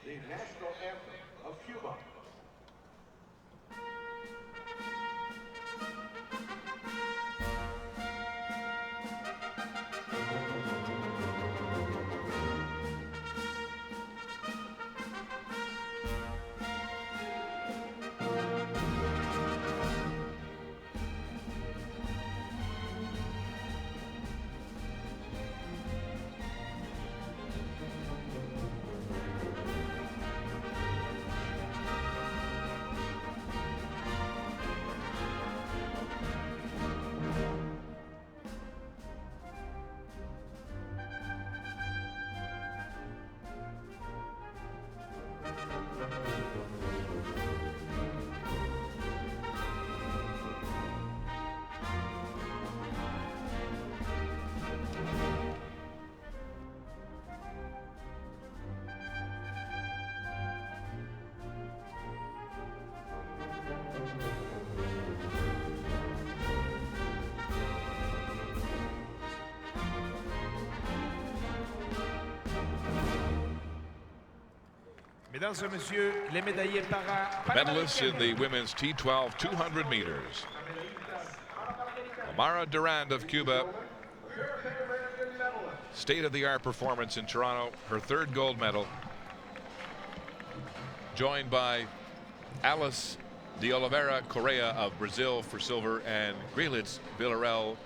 the national anthem of Cuba. Mesdames et messieurs, les médaillés Medalists in the women's T12 200 meters. Mara Duran of Cuba. State-of-the-art performance in Toronto. Her third gold medal. Joined by Alice de Oliveira Correa of Brazil for silver and Grilitz Villarreal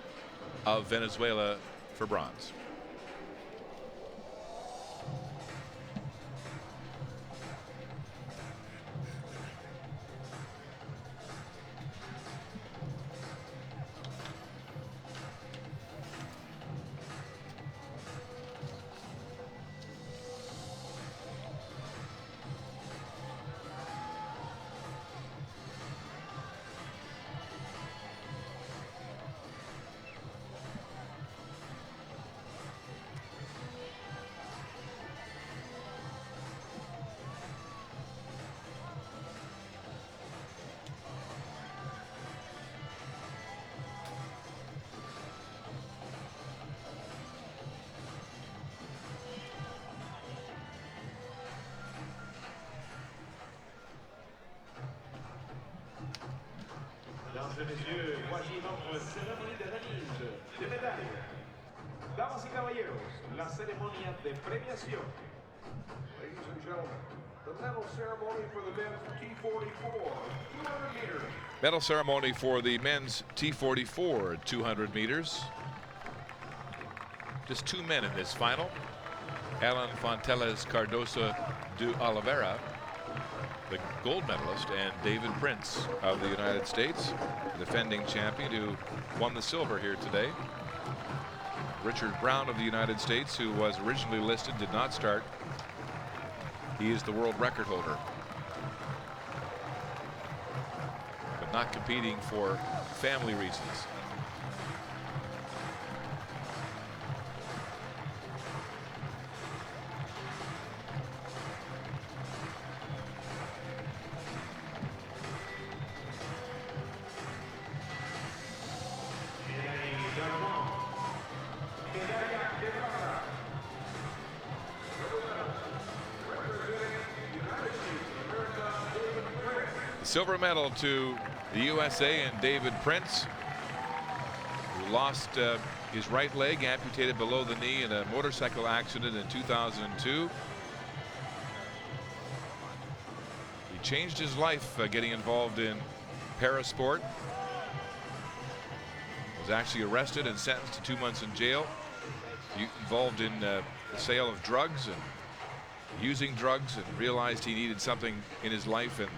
of Venezuela for bronze. Mesdames et messieurs, voici notre cérémonie de remise de médailles. Damas y caballeros, la ceremonia de premiación. Ladies and gentlemen, the medal ceremony for the men's T44 200 meters. Medal ceremony for the men's T44 200 meters. Just two men in this final. Alan Fonteles Cardoso de Oliveira, the gold medalist, and David Prince of the United States, the defending champion who won the silver here today. Richard Brown of the United States, who was originally listed, did not start. He is the world record holder, but not competing for family reasons. Silver medal to the USA and David Prince, who lost his right leg, amputated below the knee in a motorcycle accident in 2002. He changed his life getting involved in parasport. Was actually arrested and sentenced to 2 months in jail. Involved in the sale of drugs and using drugs, and realized he needed something in his life, and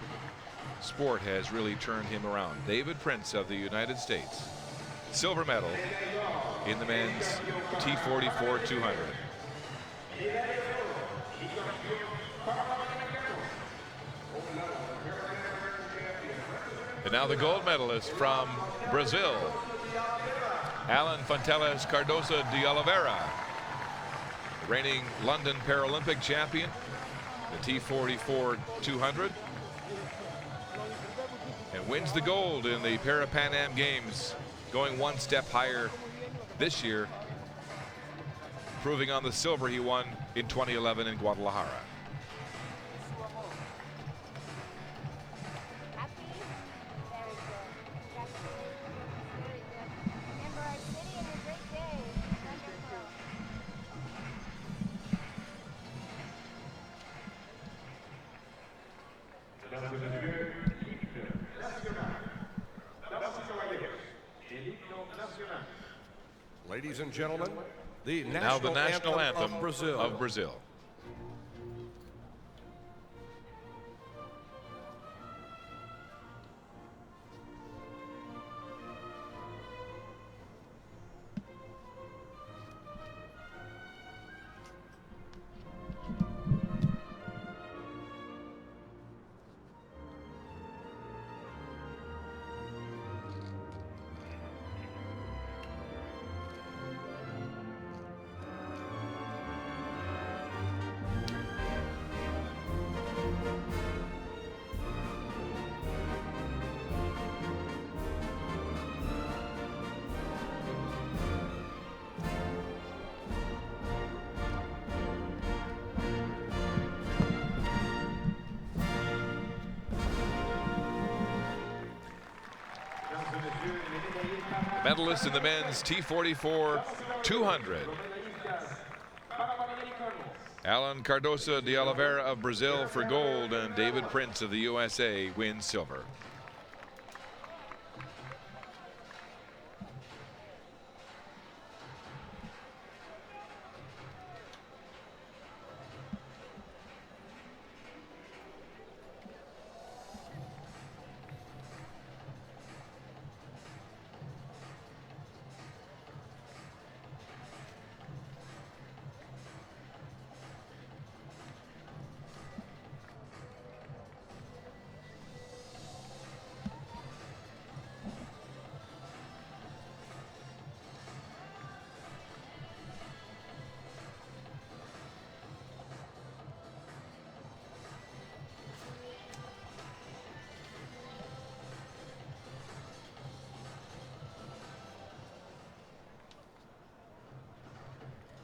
sport has really turned him around. David Prince of the United States, silver medal in the men's T44 200. And now the gold medalist from Brazil, Alan Fonteles Cardoso de Oliveira, reigning London Paralympic champion, the T44 200. wins the gold in the Parapan Am Games, going one step higher this year, proving on the silver he won in 2011 in Guadalajara. Ladies and gentlemen, the Now the national anthem of Brazil. of Brazil. Medalist in the men's T44 200. Alan Cardoso de Oliveira of Brazil for gold, and David Prince of the USA wins silver.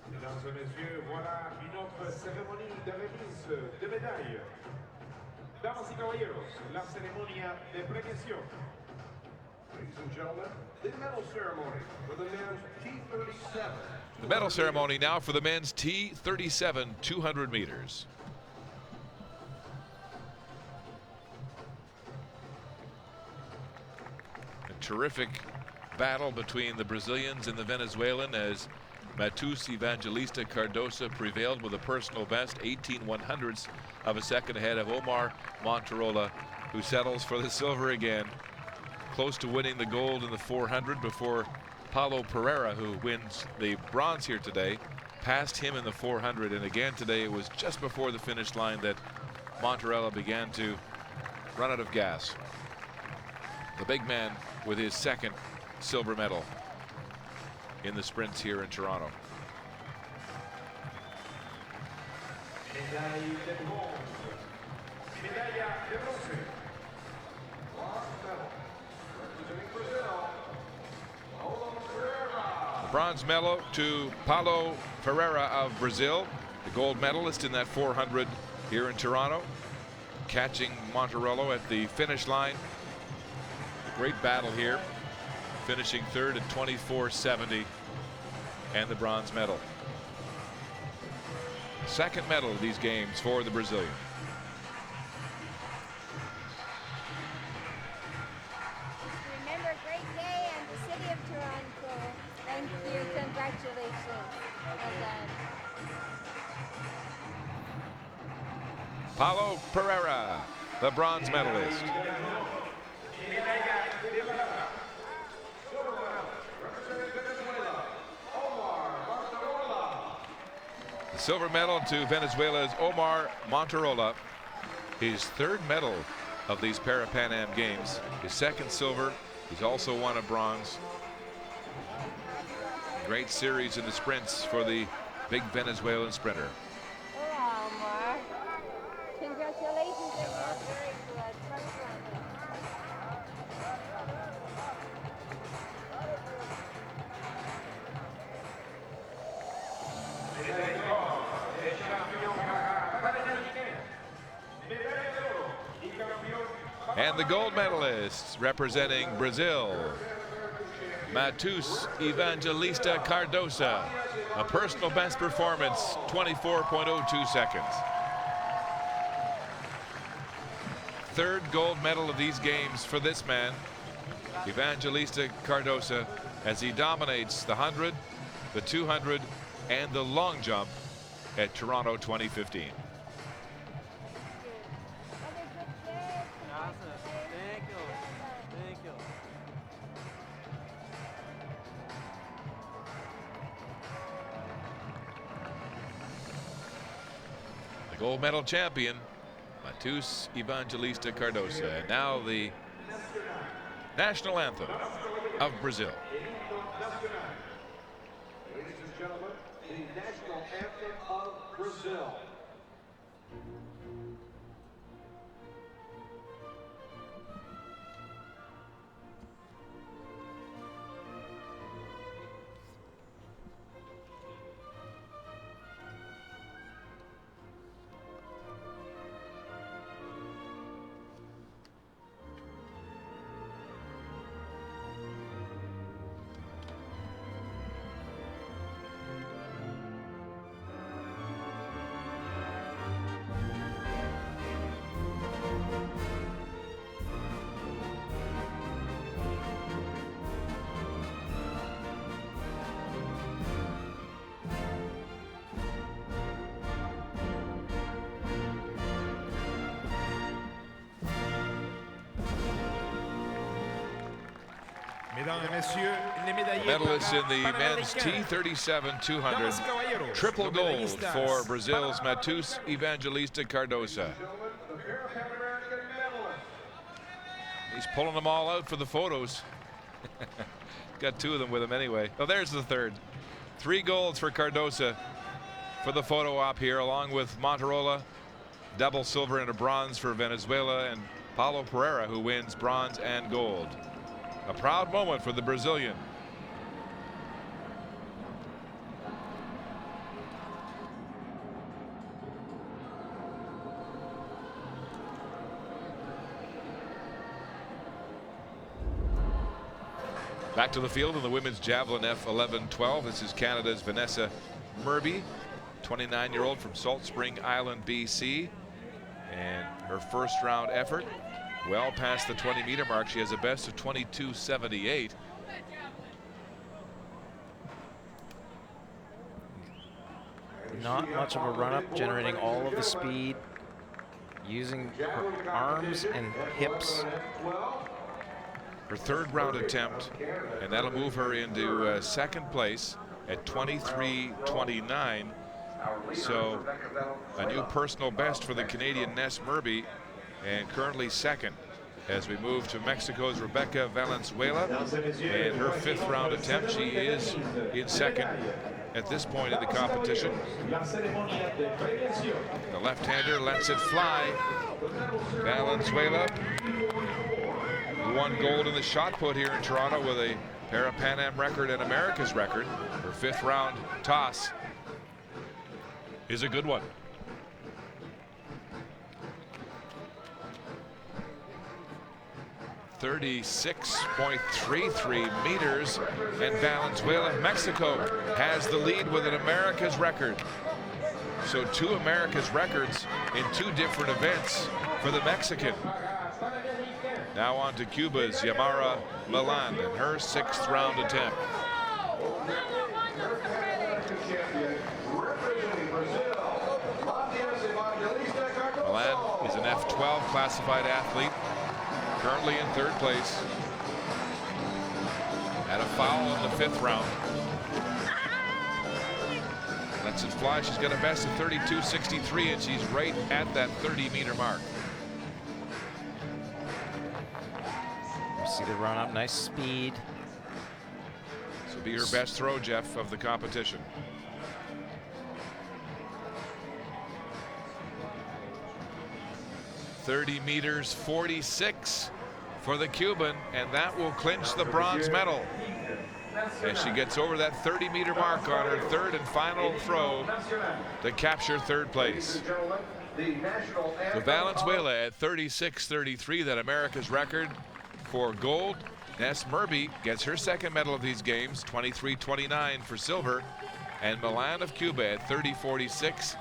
Mesdames et messieurs, voilà une autre cérémonie de remise de médailles. Damas y caballeros, la ceremonia de premiación. Ladies and gentlemen, the medal ceremony for the men's T37. The medal ceremony now for the men's T37 200 meters. A terrific battle between the Brazilians and the Venezuelan as Matus Evangelista Cardoso prevailed with a personal best, 18/100ths of a second ahead of Omar Monterola, who settles for the silver again. Close to winning the gold in the 400 before Paulo Pereira, who wins the bronze here today, passed him in the 400. And again today, it was just before the finish line that Monterola began to run out of gas. The big man with his second silver medal in the sprints here in Toronto. Médaille de bronze. Médaille de bronze. Representing Brazil, Paulo Pereira. The bronze medal to Paulo Pereira of Brazil, the gold medalist in that 400 here in Toronto, catching Monterola at the finish line. Great battle here, finishing third at 24:70 and the bronze medal. Second medal of these games for the Brazilian. Remember, great day and the city of Toronto. Thank you. Congratulations. Well done. Paulo Pereira, the bronze medalist. The silver medal to Venezuela's Omar Monterola, his third medal of these Parapan Am Games, his second silver. He's also won a bronze. Great series in the sprints for the big Venezuelan sprinter. Hola, Omar. Congratulations again. Very good. médaille d'or et champion Parapan American Games. Médaille d'or et champion. And the gold medalists representing Brazil, Matheus Evangelista Cardosa, a personal best performance, 24.02 seconds. Third gold medal of these games for this man, Evangelista Cardosa, as he dominates the 100, the 200, and the long jump at Toronto 2015. The gold medal champion, Matheus Evangelista Cardosa. And now the national anthem of Brazil. Ladies and gentlemen, the national anthem of Brazil. Medalists in the men's T37 200. Triple gold for Brazil's Matheus Evangelista Cardosa. He's pulling them all out for the photos. Got two of them with him anyway. Oh, there's the third. 3 golds for Cardosa for the photo op here, along with Monterola, double silver and a bronze for Venezuela, and Paulo Pereira, who wins bronze and gold. A proud moment for the Brazilian. Back to the field in the women's javelin F11-12. This is Canada's Vanessa Murby, 29-year-old from Salt Spring Island, BC. And her first round effort, well past the 20-meter mark. She has a best of 22.78. Not much of a run-up, generating all of the speed, using her arms and hips. Her third round attempt, and that'll move her into second place at 23.29. So a new personal best for the Canadian Ness Murby, and currently second as we move to Mexico's Rebecca Valenzuela. And her 5th round attempt, she is in second at this point in the competition. The left-hander lets it fly. Valenzuela won gold in the shot put here in Toronto with a Parapan Am record and America's record. Her 5th round toss is a good one. .36.33 meters, and Valenzuela of Mexico has the lead with an America's record. So 2 America's records in 2 different events for the Mexican. Now on to Cuba's Yamara Milan and her 6th round attempt. Milan is an F12 classified athlete, currently in 3rd place. Had a foul in the 5th round. Lets it fly. She's got a best of 32.63, and she's right at that 30-meter mark. See the run up, nice speed. This will be her best throw, Jeff, of the competition. .30 meters, 46 for the Cuban, and that will clinch the bronze medal. as she gets over that 30-meter mark on her third and final throw to capture third place. So Valenzuela at 36-33, that America's record for gold. Ness Murby gets her second medal of these games, 23-29 for silver. And Milan of Cuba at 30-46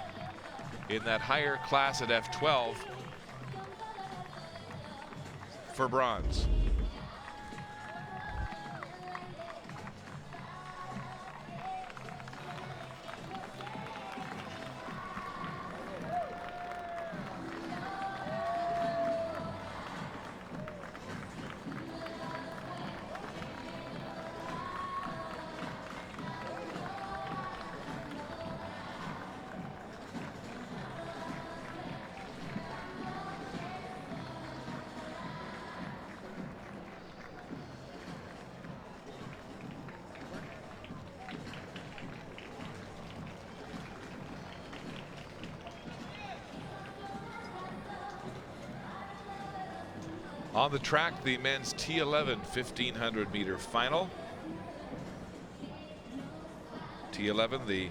in that higher class at F12 for bronze. On the track, the men's T11 1500 meter final. T11, the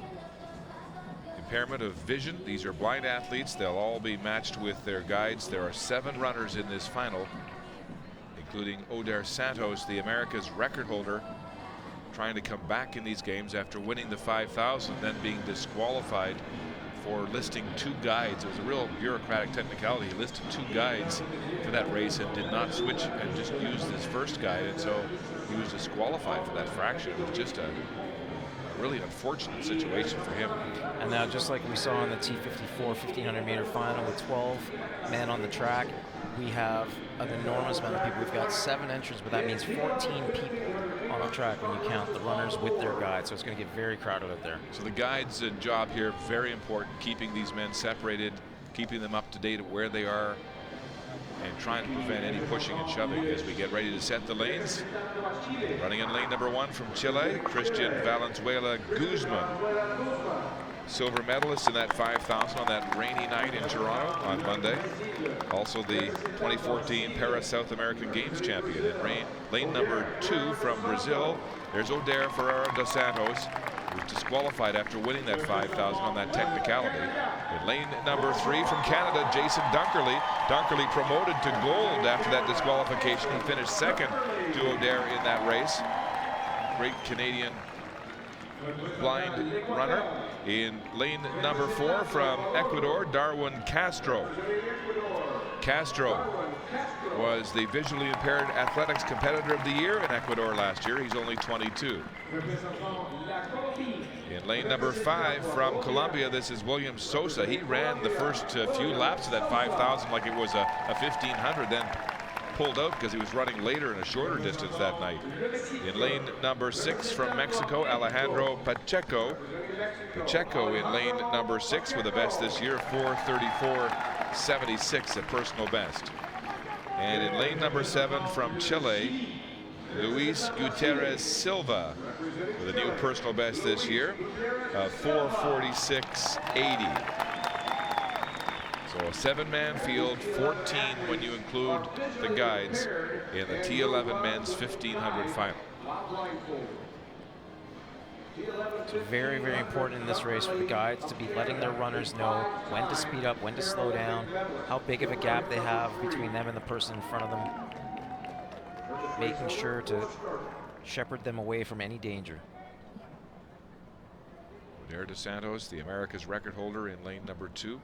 impairment of vision. These are blind athletes. They'll all be matched with their guides. There are 7 runners in this final, including Oder Santos, the America's record holder, trying to come back in these games after winning the 5,000, then being disqualified for listing 2 guides. It was a real bureaucratic technicality. He listed 2 guides for that race and did not switch and just used his first guide, and so he was disqualified for that fraction. It was just a really unfortunate situation for him. And now, just like we saw in the T54 1500 meter final with 12 men on the track, we have an enormous amount of people. We've got 7 entrants, but that means 14 people on the track when you count the runners with their guides. So it's going to get very crowded out there. So the guide's job here, very important, keeping these men separated, keeping them up to date at where they are, and trying to prevent any pushing and shoving as we get ready to set the lanes. Running in lane number 1 from Chile, Christian Valenzuela Guzman. Silver medalist in that 5,000 on that rainy night in Toronto on Monday. Also the 2014 South American Games champion. In lane number 2 from Brazil, there's Oder Ferreira dos Santos, who's disqualified after winning that 5,000 on that technicality. In lane number 3 from Canada, Jason Dunkerley. Dunkerley promoted to gold after that disqualification. He finished second to Oder in that race. Great Canadian blind runner. In lane number 4 from Ecuador, Darwin Castro. Castro was the visually impaired athletics competitor of the year in Ecuador last year. He's only 22. In lane number 5 from Colombia, this is William Sosa. He ran the first few laps of that 5,000 like it was a 1,500, then pulled out because he was running later in a shorter distance that night. In lane number 6 from Mexico, Alejandro Pacheco. Pacheco in lane number 6 with a best this year, 4:34.76, a personal best. And in lane number 7 from Chile, Luis Gutierrez Silva with a new personal best this year, 4:46.80. So a 7-man field, 14 when you include the guides in the T11 men's 1500 final. It's very, very important in this race for the guides to be letting their runners know when to speed up, when to slow down, how big of a gap they have between them and the person in front of them, making sure to shepherd them away from any danger. Oder dos Santos, the America's record holder in lane number 2.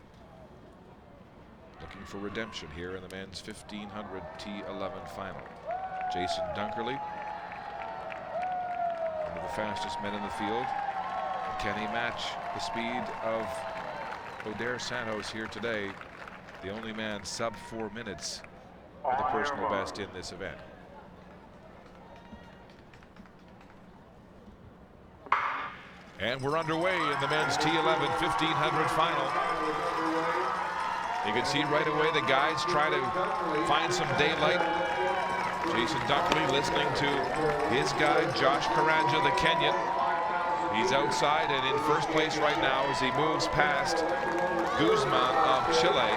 Looking for redemption here in the men's 1500 T11 final. Jason Dunkerley, one of the fastest men in the field. Can he match the speed of Oder Santos here today? The only man sub 4 minutes with a personal best in this event. And we're underway in the men's T11 1500 final. You can see right away the guys try to find some daylight. Jason Dunkley listening to his guide, Josh Karanja, the Kenyan. He's outside and in first place right now as he moves past Guzman of Chile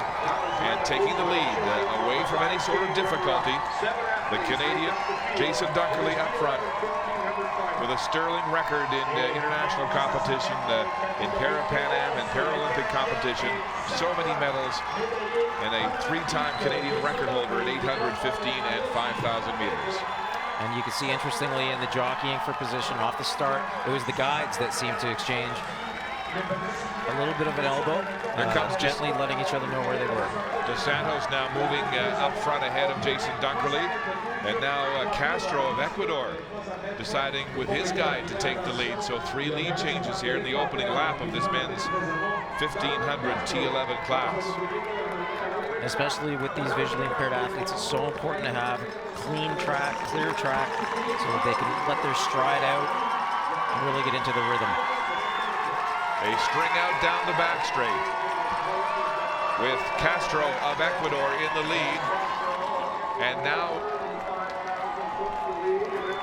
and taking the lead away from any sort of difficulty. The Canadian, Jason Dunkley up front. with a sterling record in international competition, in Parapan Am and Paralympic competition. So many medals, and a 3-time Canadian record holder at 800, 15, and 5,000 meters. And you can see, interestingly, in the jockeying for position off the start, it was the guides that seemed to exchange a little bit of an elbow. There comes gently letting each other know where they were. Dos Santos now moving up front ahead of Jason Dunkerley. And now Castro of Ecuador deciding with his guide to take the lead. So 3 lead changes here in the opening lap of this men's 1500 T11 class. Especially with these visually impaired athletes, it's so important to have clean track, clear track, so that they can let their stride out and really get into the rhythm. They string out down the back straight with Castro of Ecuador in the lead. And now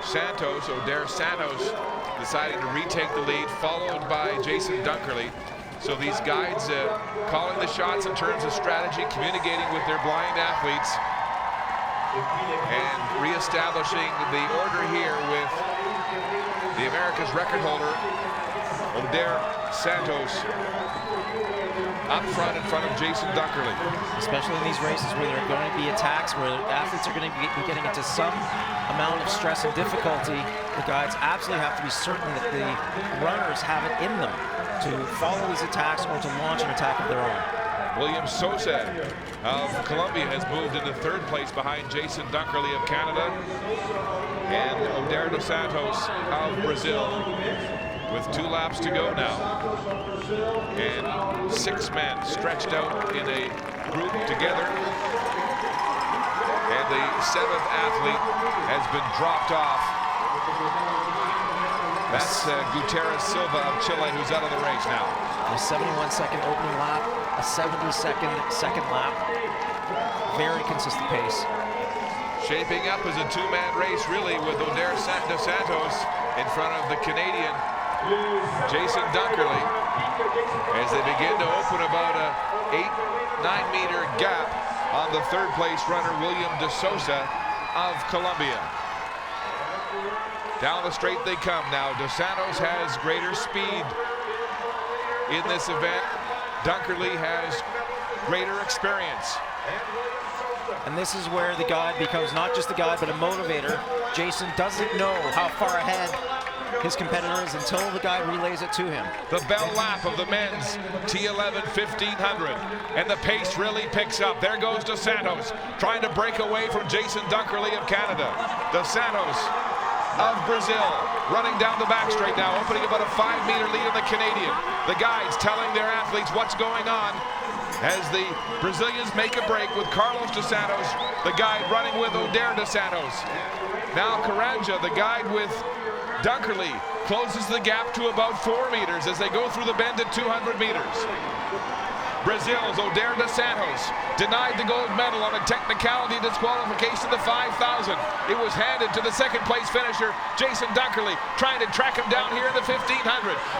Santos, Oder Santos, deciding to retake the lead, followed by Jason Dunkerley. So these guides calling the shots in terms of strategy, communicating with their blind athletes, and reestablishing the order here with the America's record holder, Oder Santos, up front in front of Jason Dunkerley. Especially in these races where there are going to be attacks, where athletes are going to be getting into some amount of stress and difficulty, the guides absolutely have to be certain that the runners have it in them to follow these attacks or to launch an attack of their own. William Sosa of Colombia has moved into 3rd place behind Jason Dunkerley of Canada, and Oder dos Santos of Brazil, with 2 laps to go now. And 6 men stretched out in a group together. And the 7th athlete has been dropped off. That's Gutierrez Silva of Chile, who's out of the race now. A 71-second opening lap, a 70-second second lap. Very consistent pace. Shaping up as a 2-man race, really, with Oder dos Santos in front of the Canadian Jason Dunkerley, as they begin to open about a 8-9 meter gap on the 3rd place runner William de Sousa of Colombia. Down the straight they come now. Dos Santos has greater speed in this event. Dunkerley has greater experience. And this is where the guide becomes not just a guide, but a motivator. Jason doesn't know how far ahead his competitor is until the guy relays it to him. The bell lap of the men's T11 1500, and the pace really picks up. There goes Dos Santos trying to break away from Jason Dunkerley of Canada. Dos Santos of Brazil running down the back straight now, opening about a 5-meter lead on the Canadian. The guides telling their athletes what's going on as the Brazilians make a break with Carlos Dos Santos, the guide running with Oder dos Santos. Now Caranja, the guide with Dunkerley, closes the gap to about 4 meters as they go through the bend at 200 meters. Brazil's Oder dos Santos denied the gold medal on a technicality disqualification of the 5,000. It was handed to the 2nd place finisher, Jason Dunkerley, trying to track him down here in the 1500.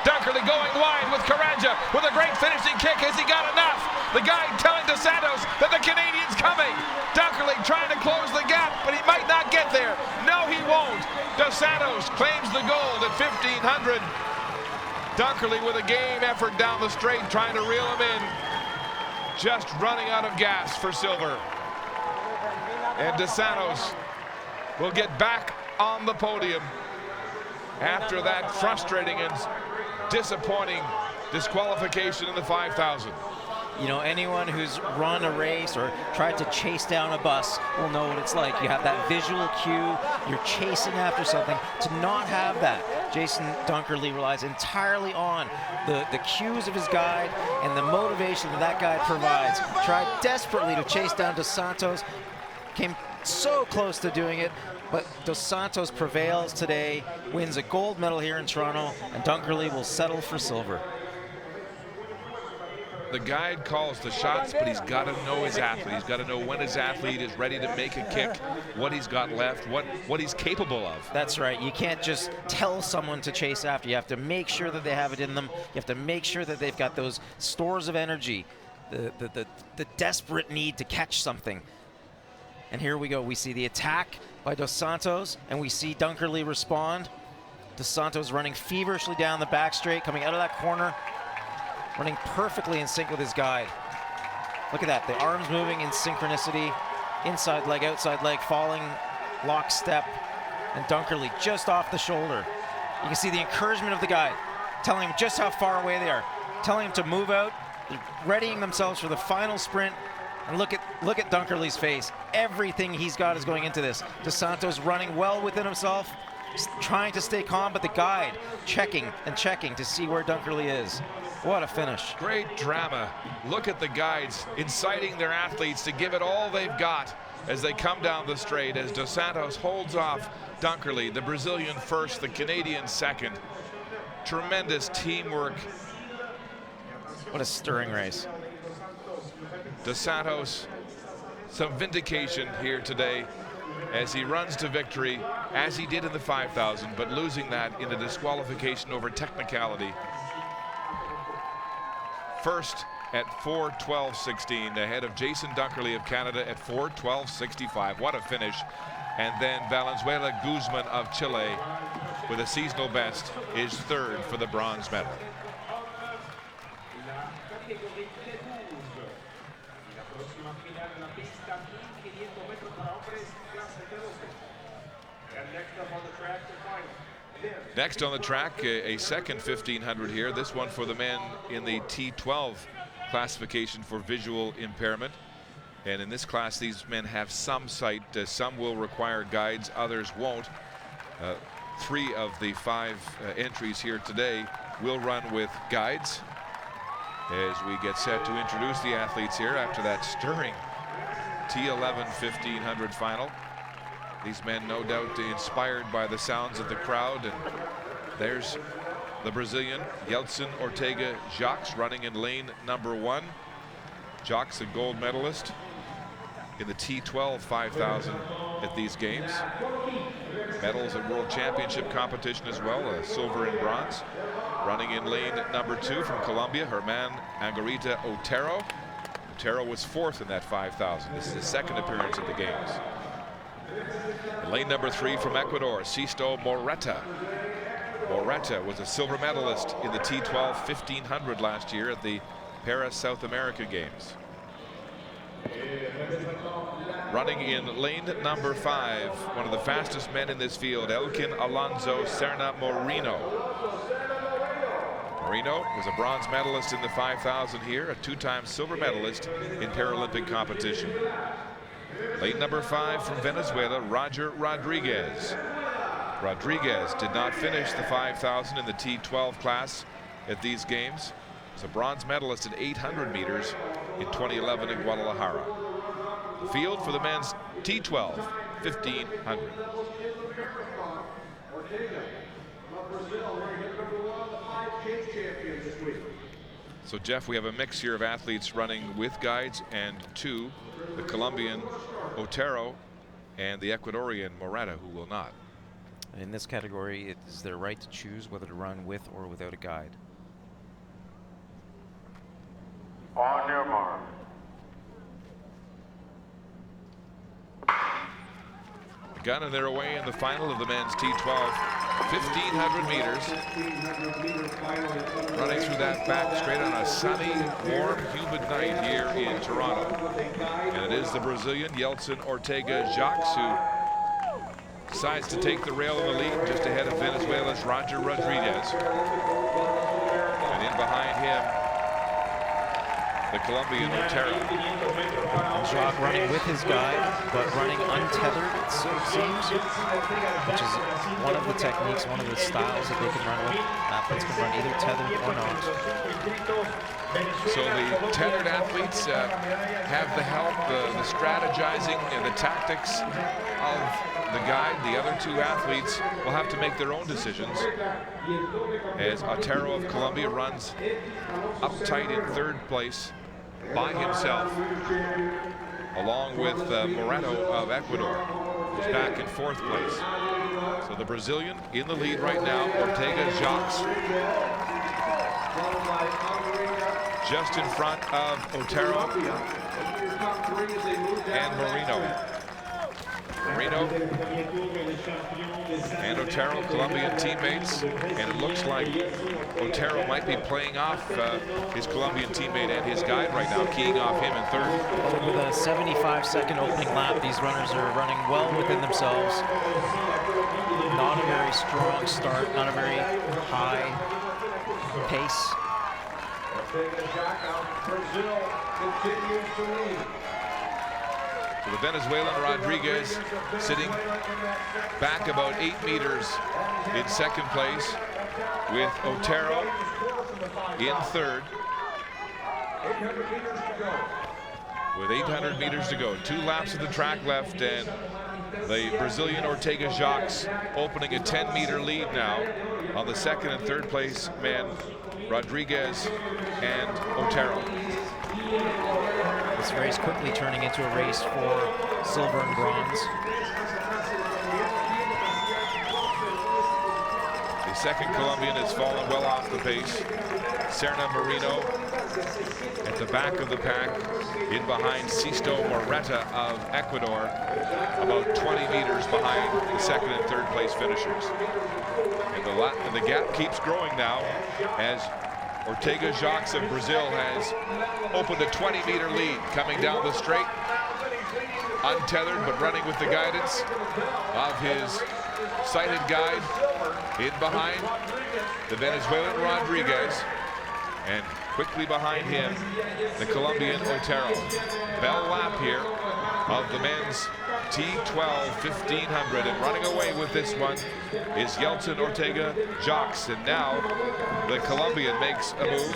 Dunkerley going wide with Caranja with a great finishing kick. Has he got enough? The guide telling Dos Santos that the Canadian's coming. Dunkerley trying to close the gap, but he might not get there. No, he won't. Dos Santos claims the gold at 1500. Dunkerley with a game effort down the straight, trying to reel him in. Just running out of gas for silver. And Dos Santos will get back on the podium after that frustrating and disappointing disqualification in the 5,000. You know, anyone who's run a race or tried to chase down a bus will know what it's like. You have that visual cue, you're chasing after something. To not have that, Jason Dunkerley relies entirely on the cues of his guide and the motivation that guide provides. Tried desperately to chase down Dos Santos, came so close to doing it, but Dos Santos prevails today, wins a gold medal here in Toronto, and Dunkerley will settle for silver. The guide calls the shots, but he's got to know his athlete. He's got to know when his athlete is ready to make a kick, what he's got left, what he's capable of. That's right. You can't just tell someone to chase after. You have to make sure that they have it in them. You have to make sure that they've got those stores of energy, the desperate need to catch something. And here we go. We see the attack by Dos Santos, and we see Dunkerley respond. Dos Santos running feverishly down the back straight, coming out of that corner, running perfectly in sync with his guide. Look at that, the arms moving in synchronicity, inside leg, outside leg, falling lockstep, and Dunkerley just off the shoulder. You can see the encouragement of the guide, telling him just how far away they are, telling him to move out, readying themselves for the final sprint. And look at Dunkerley's face. Everything he's got is going into this. Dos Santos running well within himself, trying to stay calm, but the guide checking and checking to see where Dunkerley is. What a finish. Great drama. Look at the guides inciting their athletes to give it all they've got as they come down the straight, as Dos Santos holds off Dunkerley, the Brazilian first, the Canadian second. Tremendous teamwork. What a stirring race. Dos Santos, some vindication here today as he runs to victory, as he did in the 5,000, but losing that in a disqualification over technicality. First at 4:12.16, ahead of Jason Dunkerley of Canada at 4:12.65. What a finish. And then Valenzuela Guzman of Chile with a seasonal best is third for the bronze medal. Next on the track, a second 1500 here. This one for the men in the T12 classification for visual impairment. And in this class, these men have some sight. Some will require guides, others won't. 3 of the 5 entries here today will run with guides as we get set to introduce the athletes here after that stirring T11 1500 final. These men no doubt inspired by the sounds of the crowd. And there's the Brazilian Yeltsin Ortega Jacques running in lane number 1. Jacques, a gold medalist in the T12 5000 at these games. Medals at World Championship competition as well, silver and bronze. Running in lane number 2 from Colombia, Herman Angarita Otero. Otero was 4th in that 5,000. This is his second appearance at the games. In lane number 3 from Ecuador, Sisto Moreta. Moreta was a silver medalist in the T12 1500 last year at the Parapan South American Games. Running in lane number 5, one of the fastest men in this field, Elkin Alonso Serna Moreno. Moreno was a bronze medalist in the 5,000 here, a 2-time silver medalist in Paralympic competition. Lane number 5 from Venezuela, Roger Rodriguez. Rodriguez did not finish the 5,000 in the T12 class at these games. He's a bronze medalist at 800 meters in 2011 in Guadalajara. The field for the men's T12 1500. So Jeff, we have a mix here of athletes running with guides, and 2, the Colombian Otero and the Ecuadorian Moreta, who will not. In this category, it is their right to choose whether to run with or without a guide. On your mark. Gun and they're away in the final of the men's T12 1500 meters. Running through that back straight on a sunny, warm, humid night here in Toronto. And it is the Brazilian Yeltsin Ortega Jacques who decides to take the rail in the lead, just ahead of Venezuela's Roger Rodriguez. And in behind him, the Colombian Otero. Jacques running with his guide, but running untethered, it seems, which is one of the techniques, one of the styles that they can run with. Athletes can run either tethered or not. So the tethered athletes have the help, the strategizing, and the tactics of the guide. The other 2 athletes will have to make their own decisions, as Otero of Colombia runs uptight in 3rd place by himself, along with Moreno of Ecuador, who's back in 4th place. So the Brazilian in the lead right now, Ortega Jacques, just in front of Otero and Moreno. Marino and Otero, Colombian teammates, and it looks like Otero might be playing off his Colombian teammate and his guide right now, keying off him in third. With a 75-second opening lap, these runners are running well within themselves. Not a very strong start, not a very high pace. Brazil continues to lead. So the Venezuelan Rodriguez sitting back about 8 meters in second place, with Otero in third. 800 meters to go. With 800 meters to go. 2 laps of the track left, and the Brazilian Ortega Jacques opening a 10-meter lead now on the second and third place men, Rodriguez and Otero. This race quickly turning into a race for silver and bronze. The second Colombian has fallen well off the pace. Serna Marino at the back of the pack, in behind Sisto Moreta of Ecuador, about 20 meters behind the second and third place finishers. And the gap keeps growing now as Ortega Jacques of Brazil has opened a 20-meter lead coming down the straight, untethered but running with the guidance of his sighted guide. In behind the Venezuelan Rodriguez, and quickly behind him the Colombian Otero. Bell lap here of the men's T12 1500, and running away with this one is Yeltsin Ortega Jacques, and now the Colombian makes a move.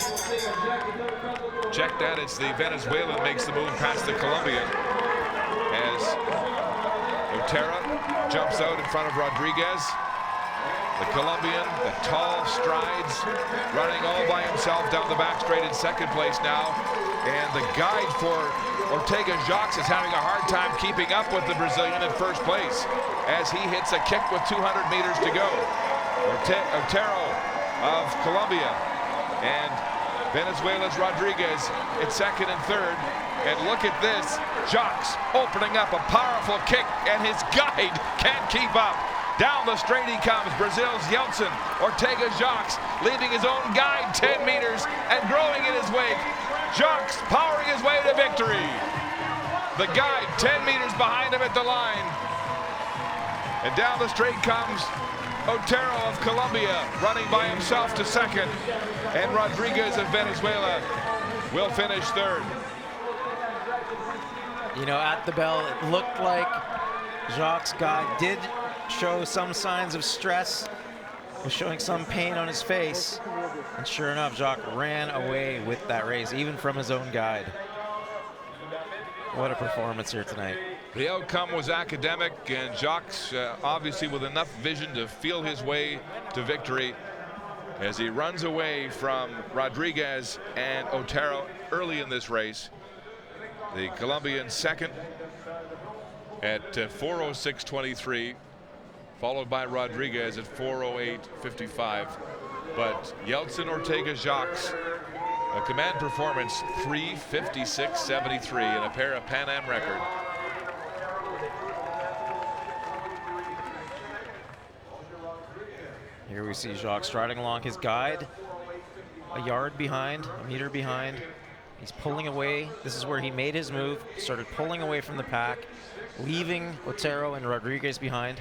Check that, it's the Venezuelan makes the move past the Colombian as Otero jumps out in front of Rodriguez. The Colombian, the tall strides, running all by himself down the back straight in second place now. And the guide for Ortega Jacques is having a hard time keeping up with the Brazilian in first place as he hits a kick with 200 meters to go. Otero of Colombia and Venezuela's Rodriguez in second and third. And look at this, Jacques opening up a powerful kick, and his guide can't keep up. Down the straight he comes, Brazil's Yeltsin Ortega Jacques, leaving his own guide 10 meters and growing in his wake. Jacques powering his way to victory. The guide 10 meters behind him at the line. And down the straight comes Otero of Colombia, running by himself to second. And Rodriguez of Venezuela will finish third. You know, at the bell, it looked like Jacques' guide did show some signs of stress, was showing some pain on his face, and sure enough, Jacques ran away with that race, even from his own guide. What a performance here tonight. The outcome was academic, and Jacques obviously with enough vision to feel his way to victory as he runs away from Rodriguez and Otero early in this race. The Colombian second at 4:06.23, followed by Rodriguez at 4:08.55. But Yeltsin Ortega Jacques, a command performance 3:56.73 and a Parapan Am record. Here we see Jacques striding along his guide, a yard behind, a meter behind. He's pulling away. This is where he made his move, started pulling away from the pack, leaving Otero and Rodriguez behind.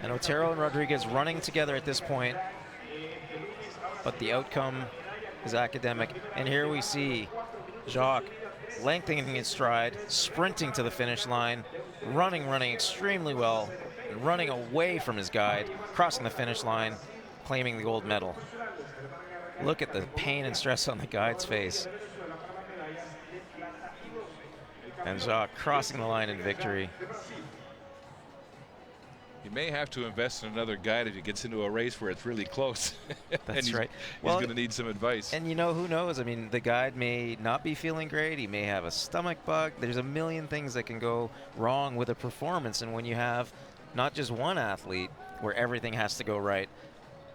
And Otero and Rodriguez running together at this point, but the outcome is academic. And here we see Jacques lengthening his stride, sprinting to the finish line, running extremely well, and running away from his guide, crossing the finish line, claiming the gold medal. Look at the pain and stress on the guide's face. And Jacques crossing the line in victory. You may have to invest in another guide if he gets into a race where it's really close. That's right. He's going to need some advice. And you know, who knows? I mean, the guide may not be feeling great. He may have a stomach bug. There's a million things that can go wrong with a performance. And when you have not just one athlete where everything has to go right,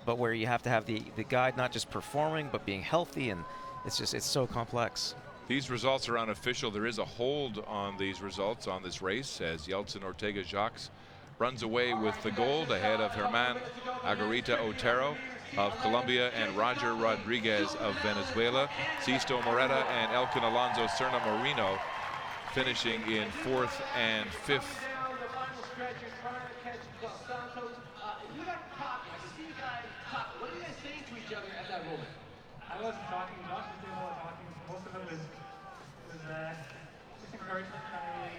but where you have to have the guide not just performing, but being healthy, and it's so complex. These results are unofficial. There is a hold on these results on this race as Yeltsin Ortega Jacques runs away with the gold ahead of Herman Agarita Otero of Colombia and Roger Rodriguez of Venezuela. Sisto Moreta and Elkin Alonso Serna Moreno finishing in 4th and 5th. I wasn't talking, Josh was doing a lot of talking. Most of it was just encouragement, kind of really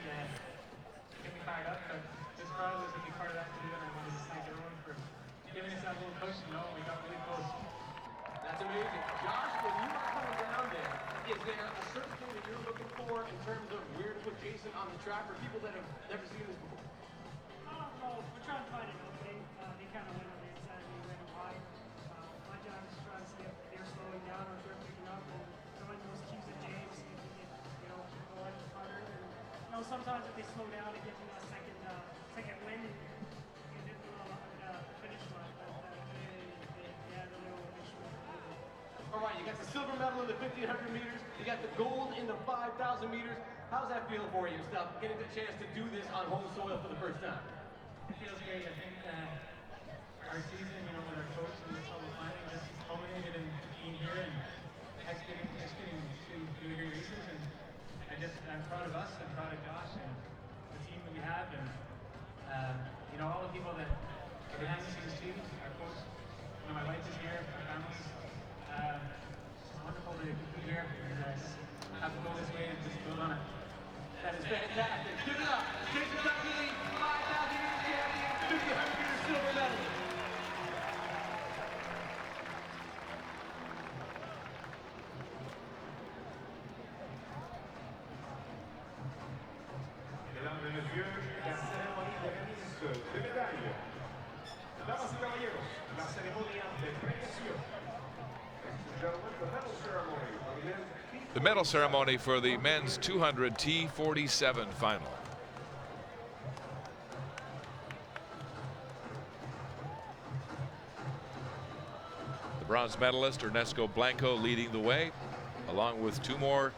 get me fired up. But this crowd was going to be part of that too, and I wanted to thank everyone for giving us that little push. You know, we got really close. That's amazing. Josh, when you are coming down there, is there a certain thing that you're looking for in terms of where to put Jason on the track for people that have never seen this before? Well, we're trying to find an opening. They kind of went on the inside and we went wide. My job is to try to see if they're slowing down or if they're picking up and throwing those cues at James, see if we can, you know, go a little harder. And, you know, sometimes if they slow down, it gives them a second win and get a little finish line. But they had a little finish line. All right, you got the silver medal in the 1,500 meters. You got the gold in the 5,000 meters. How's that feeling for you, Stuff? Getting the chance to do this on home soil for the first time. It feels great. I think our season, you know, with our coach and this whole planning just culminated in being here and executing two really great races. And I'm proud of us. I'm proud of Josh and the team that we have, and you know, all the people that are behind the scenes too. Our coach, you know, my wife is here, my family's. It's wonderful to be here and have to go this way and just build on it. That is fantastic. Give it up. Jason Duffy, 5,000 meters champion, 1,500 meters silver medal. Mesdames et messieurs, la cérémonie de remise de médailles. Damas y caballeros, la ceremonia de premiación. Ladies and gentlemen, the medal ceremony for the men's The medal ceremony for the men's 200 T47 final. The bronze medalist Ernesto Blanco leading the way, along with two more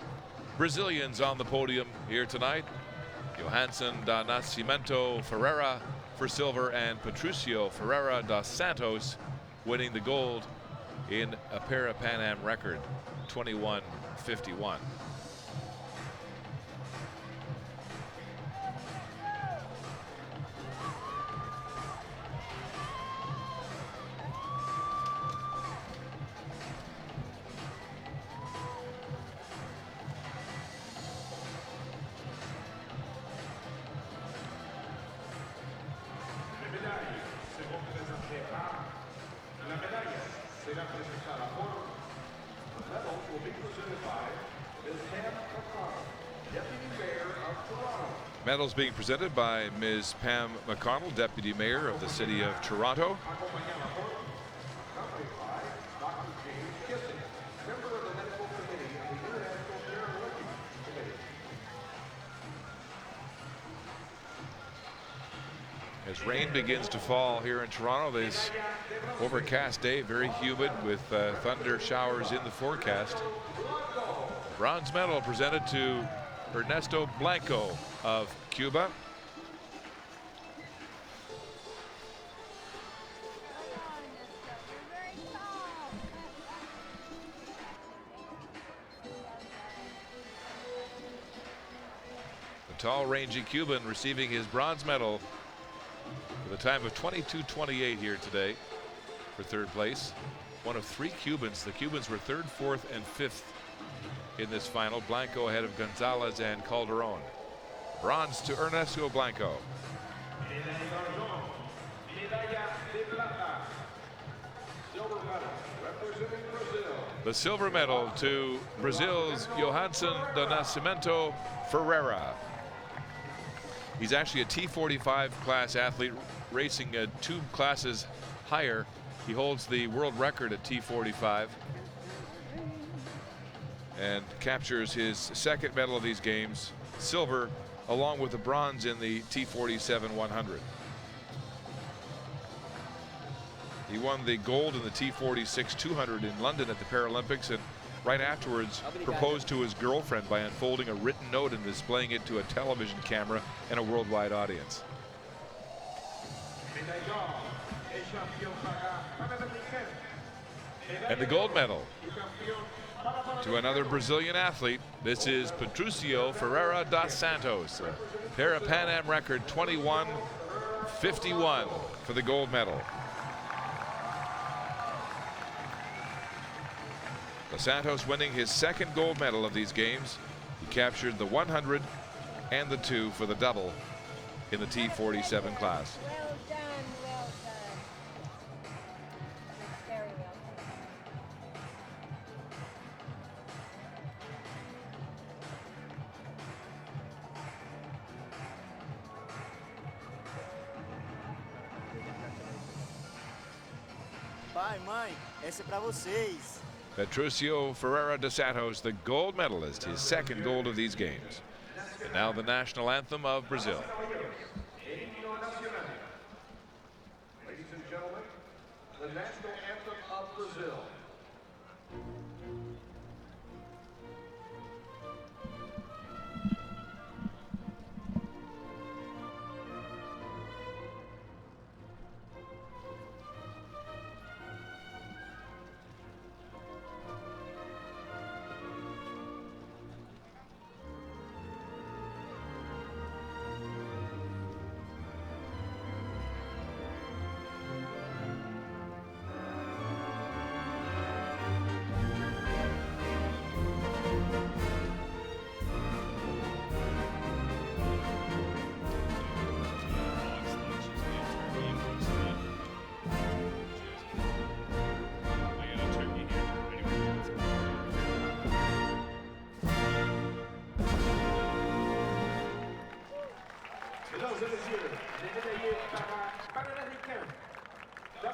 Brazilians on the podium here tonight. Johansson da Nascimento Ferreira for silver and Patricio Ferreira dos Santos winning the gold in a Parapan Am record 21:51. Medals being presented by Ms. Pam McConnell, Deputy Mayor of the City of Toronto. As rain begins to fall here in Toronto, this overcast day, very humid with thunder showers in the forecast. Bronze medal presented to Ernesto Blanco of Cuba. The tall, rangy Cuban receiving his bronze medal with a time of 22:28 here today for third place. One of three Cubans. The Cubans were third, fourth, and fifth in this final. Blanco ahead of Gonzalez and Calderon. Bronze to Ernesto Blanco. The silver medal to Brazil's Johansson do Nascimento Ferreira. He's actually a T45 class athlete, racing 2 classes higher. He holds the world record at T45 and captures his second medal of these games, silver, along with the bronze in the T47 100. He won the gold in the T46 200 in London at the Paralympics and right afterwards proposed to his girlfriend by unfolding a written note and displaying it to a television camera and a worldwide audience. And the gold medal to another Brazilian athlete. This is Patricio Ferreira dos Santos, a Parapan Am record 21:51 for the gold medal. Dos Santos winning his second gold medal of these games. He captured the 100 and the 2 for the double in the T47 class. Well done, well done. Very well done. Pai, mãe, esse é pra vocês. Patricio Ferreira dos Santos, the gold medalist, his second gold of these games. And now the national anthem of Brazil. Ladies and gentlemen, the national anthem of Brazil.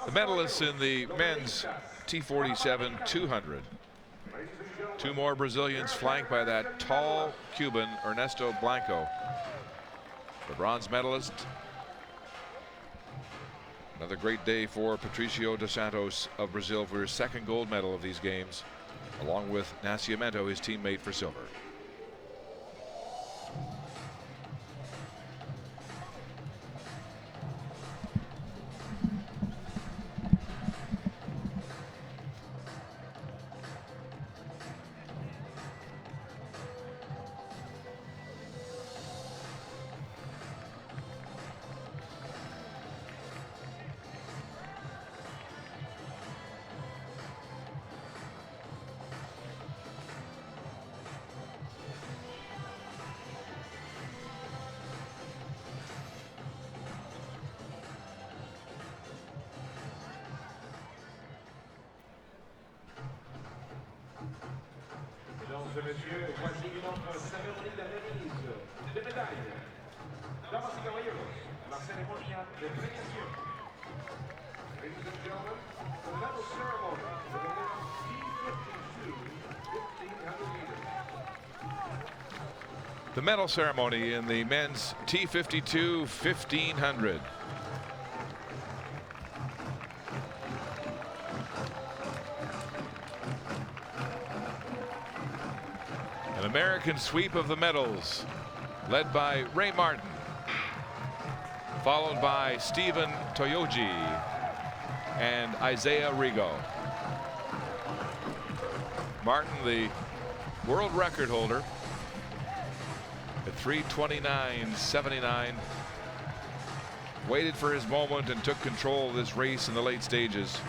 The medalists in the men's T47 200. Two more Brazilians flanked by that tall Cuban Ernesto Blanco. The bronze medalist. Another great day for Patricio dos Santos of Brazil for his second gold medal of these games, along with Nascimento, his teammate, for silver. Mesdames et messieurs, voici notre cérémonie de remise des médailles. Damas y caballeros, la ceremonia de premiación. Ladies and gentlemen, the medal ceremony for the men's T52 1500 meters. The medal ceremony in the men's T52 1500. An American sweep of the medals, led by Ray Martin, followed by Stephen Toyoji and Isaiah Rigo. Martin, the world record holder, at 3:29.79, waited for his moment and took control of this race in the late stages,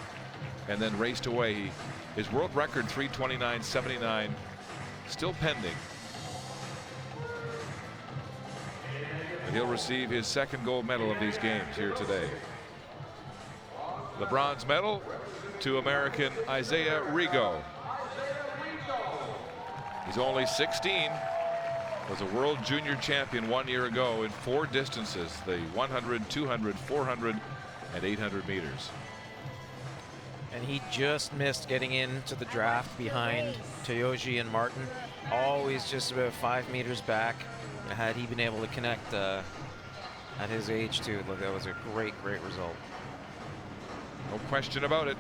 and then raced away. His world record 3:29.79 still pending. And he'll receive his second gold medal of these games here today. The bronze medal to American Isaiah Rigo. He's only 16, was a world junior champion 1 year ago in 4 distances, the 100, 200, 400, and 800 meters. And he just missed getting into the draft behind Toyoji and Martin. Always just about 5 meters back. Had he been able to connect at his age too, look, that was a great result. No question about it.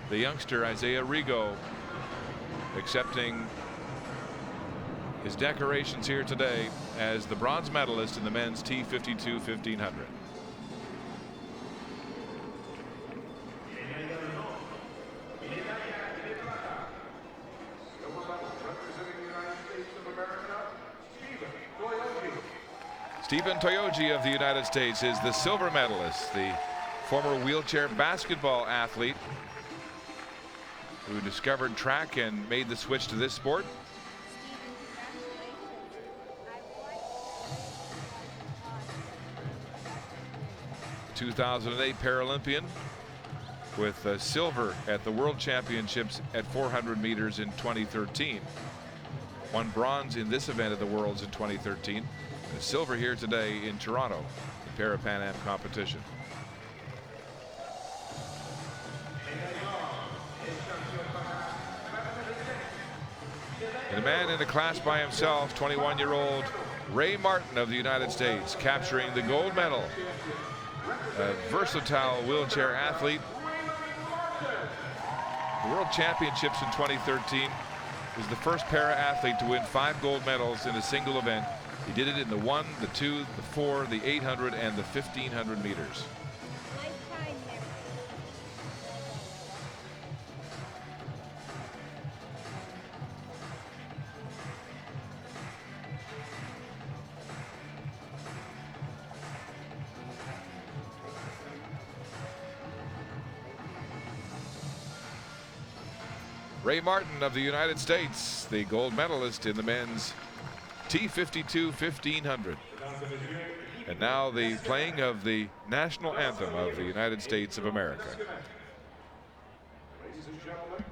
The youngster Isaiah Rigo accepting his decorations here today as the bronze medalist in the men's T52 1500. Stephen Toyoji of the United States is the silver medalist, the former wheelchair basketball athlete who discovered track and made the switch to this sport. 2008 Paralympian with silver at the World Championships at 400 meters in 2013. Won bronze in this event at the Worlds in 2013. And silver here today in Toronto, the Parapan Am competition. And a man in a class by himself, 21-year-old Ray Martin of the United States, capturing the gold medal. A versatile wheelchair athlete. The World Championships in 2013 was the first para-athlete to win 5 gold medals in a single event. He did it in the 1, the 2, the 4, the 800, and the 1500 meters. Ray Martin of the United States, the gold medalist in the men's T52 1500. And now the playing of the national anthem of the United States of America. Ladies and gentlemen,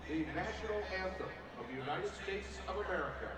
the national anthem of the United States of America.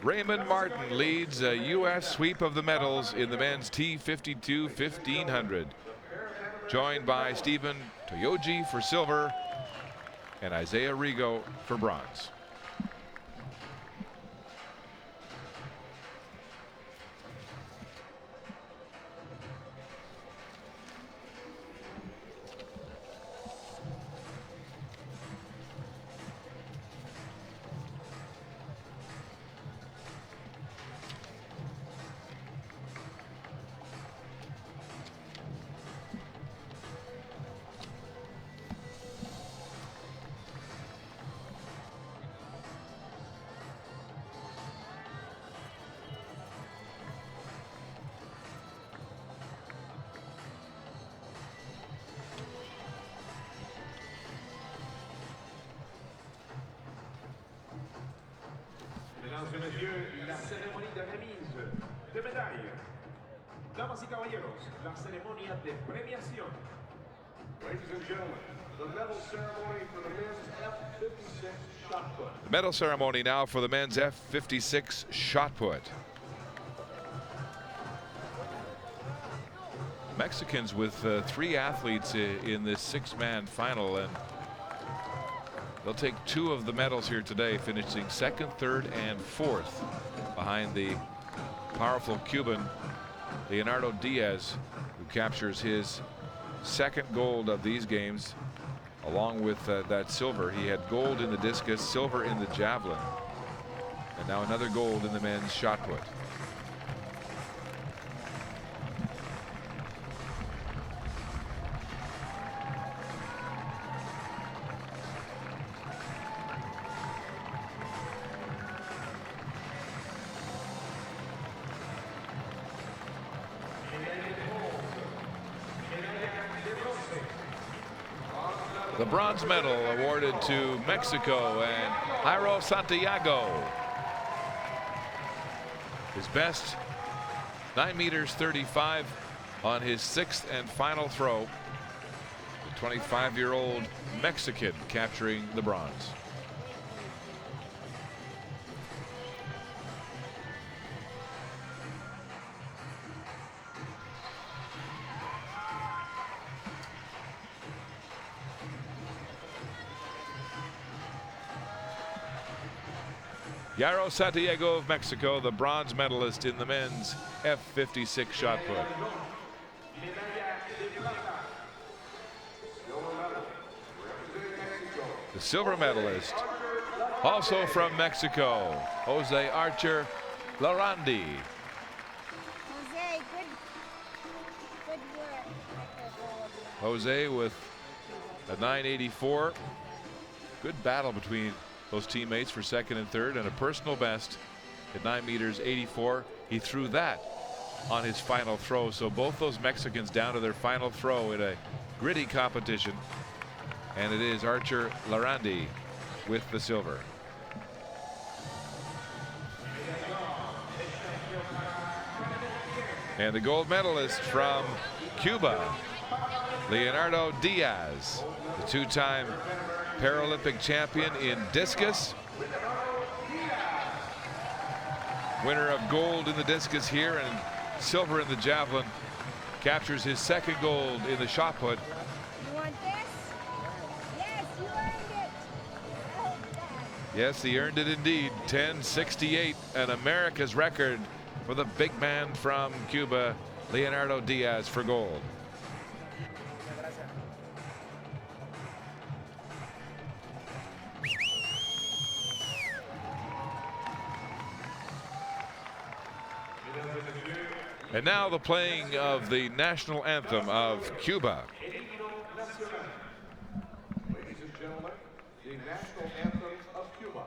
Raymond Martin leads a U.S. sweep of the medals in the men's T52 1500, joined by Stephen Toyoji for silver and Isaiah Rigo for bronze. Mesdames et messieurs, la cérémonie de remise de médailles. Damas y caballeros, la ceremonia de premiación. Ladies and gentlemen, the medal ceremony for the men's F56 shot put. The medal ceremony now for the men's F56 shot put. Mexicans with 3 athletes in this 6-man final, and they'll take 2 of the medals here today, finishing 2nd, 3rd, and 4th behind the powerful Cuban Leonardo Diaz, who captures his 2nd gold of these games along with that silver. He had gold in the discus, silver in the javelin, and now another gold in the men's shot put. The bronze medal awarded to Mexico and Jairo Santiago. His best 9 meters 35 on his 6th and final throw. The 25-year-old Mexican capturing the bronze. Jairo Santiago of Mexico, the bronze medalist in the men's F56 shot put. The silver medalist, also from Mexico, Jose Archer Larandi. Jose, good work. Jose with a 984. Good battle between those teammates for second and third, and a personal best at 9 meters 84. He threw that on his final throw. So both those Mexicans down to their final throw in a gritty competition. And it is Archer Larandi with the silver. And the gold medalist from Cuba, Leonardo Diaz, the two-time Paralympic champion in discus. Winner of gold in the discus here and silver in the javelin. Captures his second gold in the shot put. You want this? Yes, you earned it. Oh, Yes, he earned it indeed. 10:68, an America's record for the big man from Cuba, Leonardo Diaz, for gold. And now the playing of the national anthem of Cuba. Ladies and gentlemen, the national anthem of Cuba.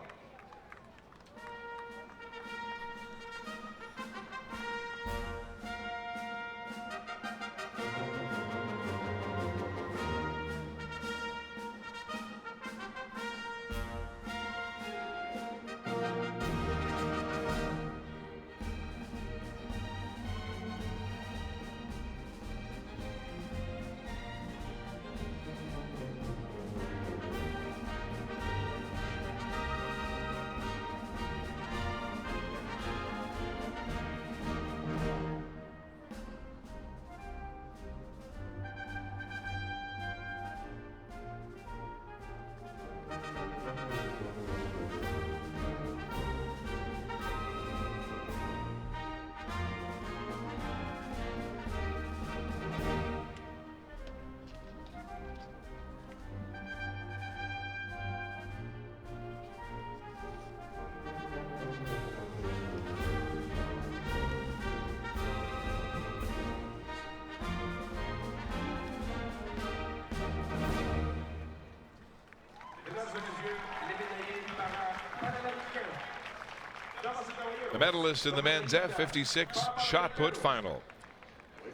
The medalist in the men's F56 shot put final.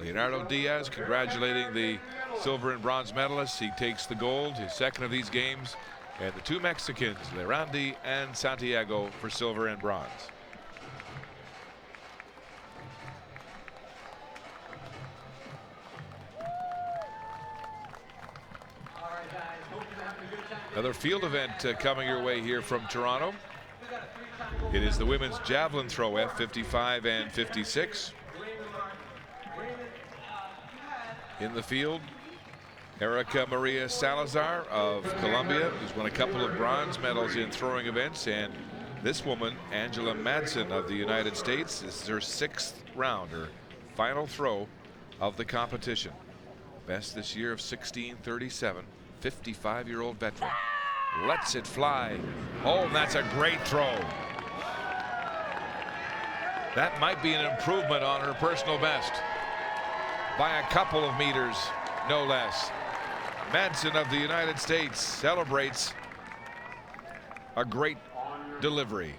Leonardo Diaz congratulating the silver and bronze medalists. He takes the gold, his second of these games, and the two Mexicans, Larandi and Santiago, for silver and bronze. Another field event coming your way here from Toronto. It is the women's javelin throw, F55 and 56. In the field, Erica Maria Salazar of Colombia, who's won a couple of bronze medals in throwing events, and this woman, Angela Madsen of the United States, this is her 6th round, her final throw of the competition. Best this year of 16:37. 55-year-old veteran. Lets it fly. Oh, and that's a great throw. That might be an improvement on her personal best by a couple of meters, no less. Madsen of the United States celebrates a great delivery.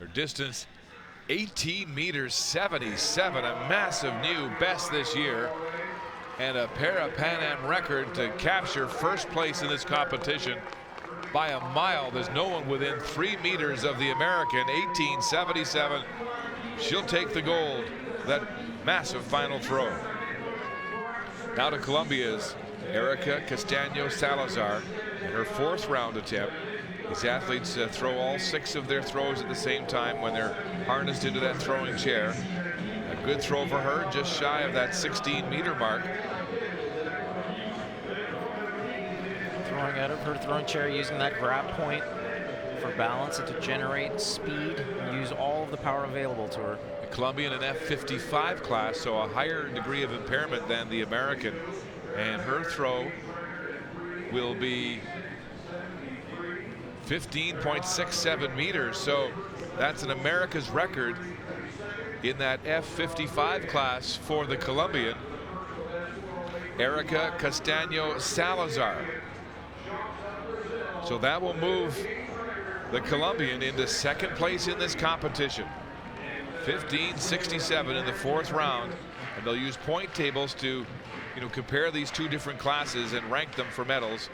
Her distance 18 meters 77, a massive new best this year, and a Parapan Am record to capture first place in this competition by a mile. There's no one within 3 meters of the American. 1877. She'll take the gold. That massive final throw. Now to Colombia's Erica Castaño Salazar in her 4th round attempt. These athletes throw all 6 of their throws at the same time when they're harnessed into that throwing chair. A good throw for her, just shy of that 16-meter mark. Throwing out of her throwing chair, using that grab point for balance and to generate speed and use all of the power available to her. The Colombian in F55 class, so a higher degree of impairment than the American. And her throw will be 15.67 meters. So that's an America's record in that F55 class for the Colombian, Erica Castaño Salazar. So that will move the Colombian into 2nd place in this competition. 15.67 in the 4th round, and they'll use point tables to, compare these 2 different classes and rank them for medals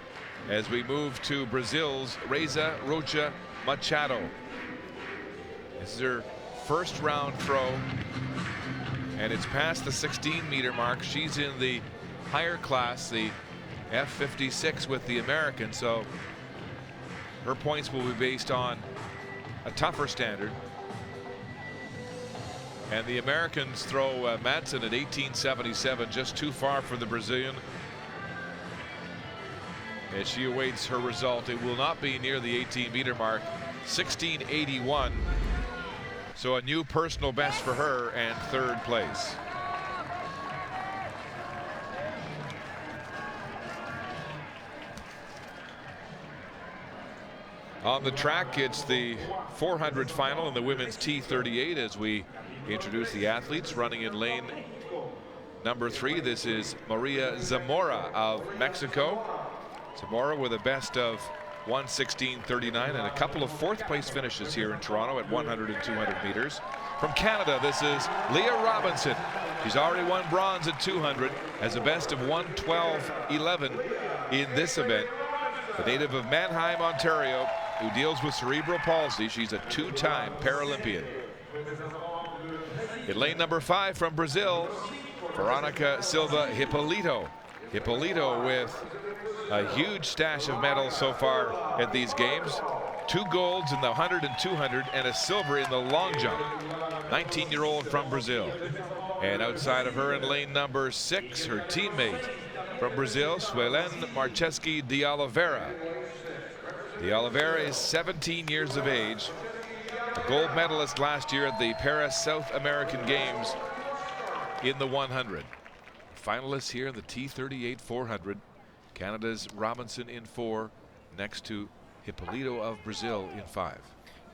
as we move to Brazil's Reza Rocha Machado. This is her 1st round throw, and it's past the 16-meter mark. She's in the higher class, the F56 with the American, so her points will be based on a tougher standard. And the Americans throw Madsen at 18.77, just too far for the Brazilian. As she awaits her result, it will not be near the 18-meter mark. 16.81. So a new personal best for her and 3rd place. On the track, it's the 400 final in the women's T38 as we introduce the athletes running in lane number 3. This is Maria Zamora of Mexico. Zamora with a best of 1:16.39 and a couple of 4th place finishes here in Toronto at 100 and 200 meters. From Canada, this is Leah Robinson. She's already won bronze at 200, has a best of 1:12.11 in this event. The native of Mannheim, Ontario, who deals with cerebral palsy. She's a 2-time Paralympian. In lane number 5 from Brazil, Veronica Silva Hippolito. Hippolito with a huge stash of medals so far at these games. 2 golds in the 100 and 200 and a silver in the long jump. 19-year-old from Brazil. And outside of her in lane number 6, her teammate from Brazil, Suelen Marcheski de Oliveira. De Oliveira is 17 years of age, a gold medalist last year at the Paris South American Games in the 100. Finalists here in the T38 400. Canada's Robinson in 4, next to Hippolito of Brazil in 5.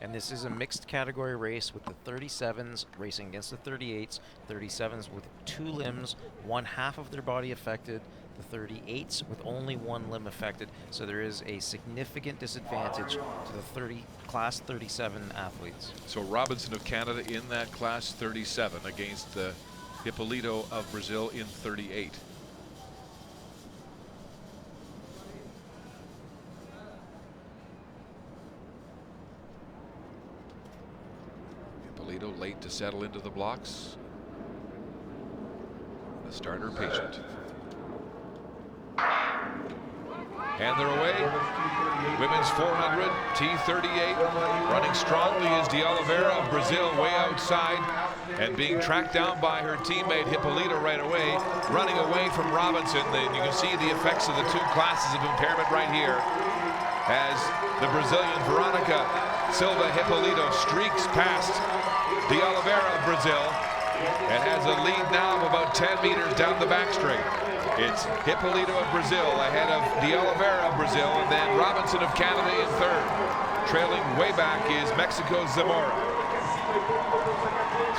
And this is a mixed category race with the 37s racing against the 38s. 37s with 2 limbs, 1/2 of their body affected. The 38s with only 1 limb affected. So there is a significant disadvantage to the class 37 athletes. So Robinson of Canada in that class 37 against the Hippolito of Brazil in 38. Hippolito late to settle into the blocks. The starter patient. And they're away. Women's 400, T38. Running strongly is de Oliveira of Brazil, way outside. And being tracked down by her teammate Hippolito right away. Running away from Robinson. You can see the effects of the 2 classes of impairment right here. As the Brazilian Veronica Silva Hippolito streaks past de Oliveira of Brazil. and has a lead now of about 10 meters down the back straight. It's Hippolito of Brazil ahead of De Oliveira of Brazil, and then Robinson of Canada in third. Trailing way back is Mexico's Zamora.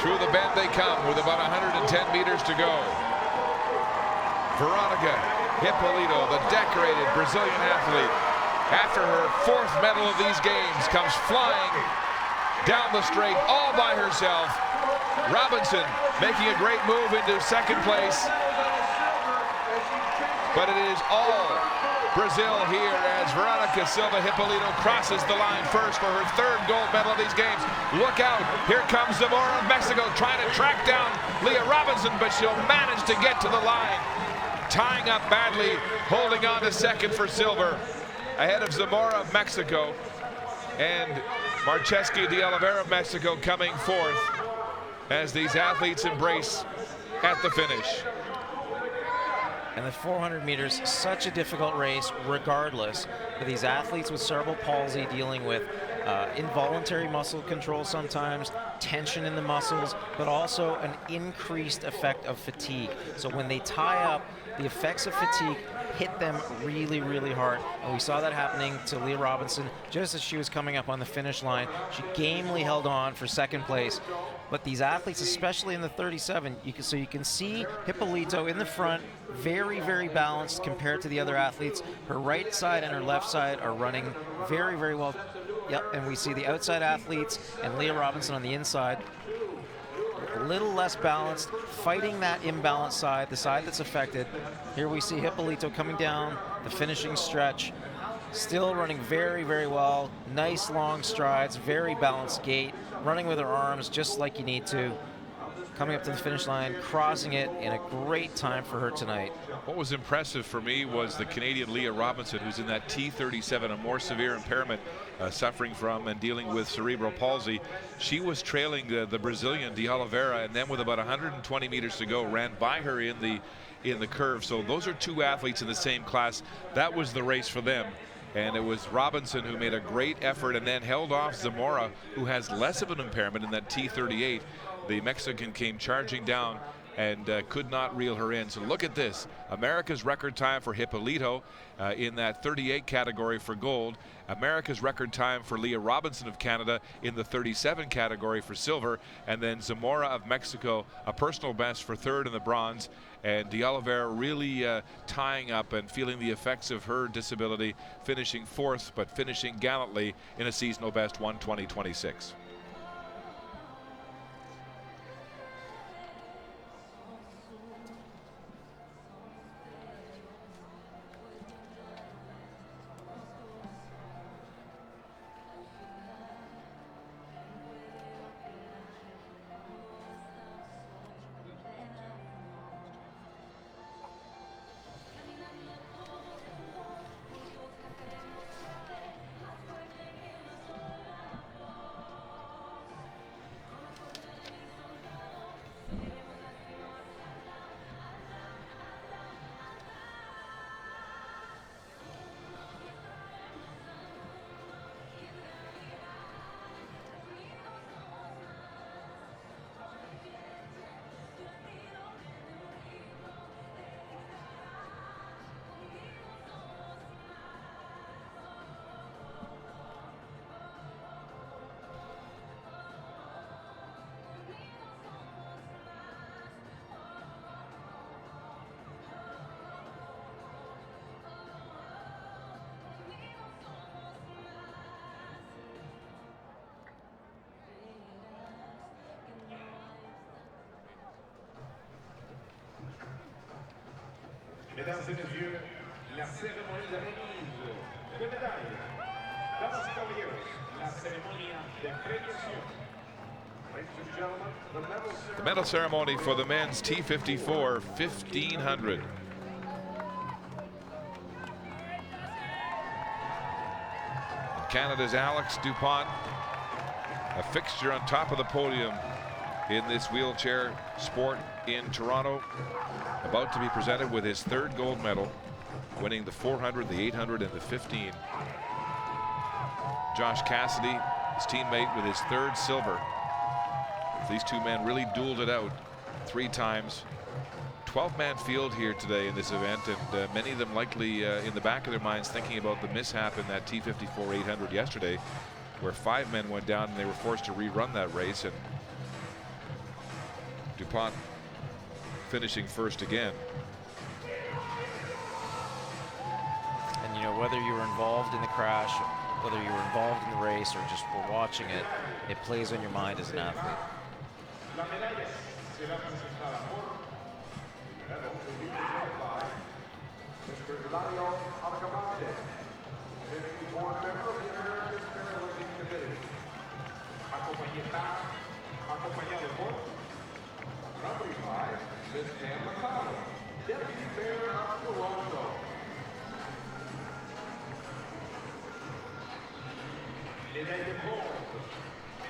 Through the bend they come with about 110 meters to go. Veronica Hippolito, the decorated Brazilian athlete, after her 4th medal of these games, comes flying down the straight all by herself. Robinson making a great move into 2nd place. But it is all Brazil here as Veronica Silva Hippolito crosses the line first for her 3rd gold medal of these games. Look out, here comes Zamora of Mexico trying to track down Leah Robinson, but she'll manage to get to the line. Tying up badly, holding on to 2nd for silver, ahead of Zamora of Mexico, and Marcheski de Oliveira of Mexico coming 4th as these athletes embrace at the finish. And the 400 meters, such a difficult race regardless, for these athletes with cerebral palsy dealing with involuntary muscle control sometimes, tension in the muscles, but also an increased effect of fatigue. So when they tie up, the effects of fatigue hit them really, really hard. And we saw that happening to Leah Robinson just as she was coming up on the finish line. She gamely held on for 2nd place. But these athletes, especially in the 37, you can see Hippolito in the front, very, very balanced compared to the other athletes. Her right side and her left side are running very, very well. Yep, and we see the outside athletes and Leah Robinson on the inside. A little less balanced, fighting that imbalanced side, the side that's affected. Here we see Hippolito coming down the finishing stretch, still running very, very well. Nice long strides, very balanced gait, running with her arms just like you need to. Coming up to the finish line, crossing it in a great time for her tonight. What was impressive for me was the Canadian Leah Robinson, who's in that T37, a more severe impairment, suffering from and dealing with cerebral palsy. She was trailing the Brazilian De Oliveira, and then with about 120 meters to go, ran by her in the curve. So those are 2 athletes in the same class. That was the race for them. And it was Robinson who made a great effort and then held off Zamora, who has less of an impairment in that T38. The Mexican came charging down and could not reel her in. So look at this. America's record time for Hippolito in that 38 category for gold. America's record time for Leah Robinson of Canada in the 37 category for silver. And then Zamora of Mexico, a personal best for 3rd in the bronze. And De Oliveira really tying up and feeling the effects of her disability, finishing 4th, but finishing gallantly in a seasonal best 1:20.26. Mesdames et messieurs, la cérémonie de remise de médailles. Damas y caballeros, la ceremonia de premiación. Ladies and gentlemen, the medal ceremony for the men's T54 1500. Canada's Alex Dupont, a fixture on top of the podium in this wheelchair sport in Toronto, about to be presented with his 3rd gold medal, winning the 400, the 800, and the 15. Josh Cassidy, his teammate, with his 3rd silver. These 2 men really dueled it out 3 times. 12-man field here today in this event, and many of them likely in the back of their minds thinking about the mishap in that T54 800 yesterday, where 5 men went down and they were forced to rerun that race, and DuPont finishing first again. And you know, whether you were involved in the crash, whether you were involved in the race or just were watching it, it plays on your mind as an athlete. La medalla será presentada por Mr. Eladio Alcamante, 54 member of the American Paralympic Committee. Acompañado por number 5, Ms. Pam McConnell, Deputy Mayor of Toronto. Medalla de bronze,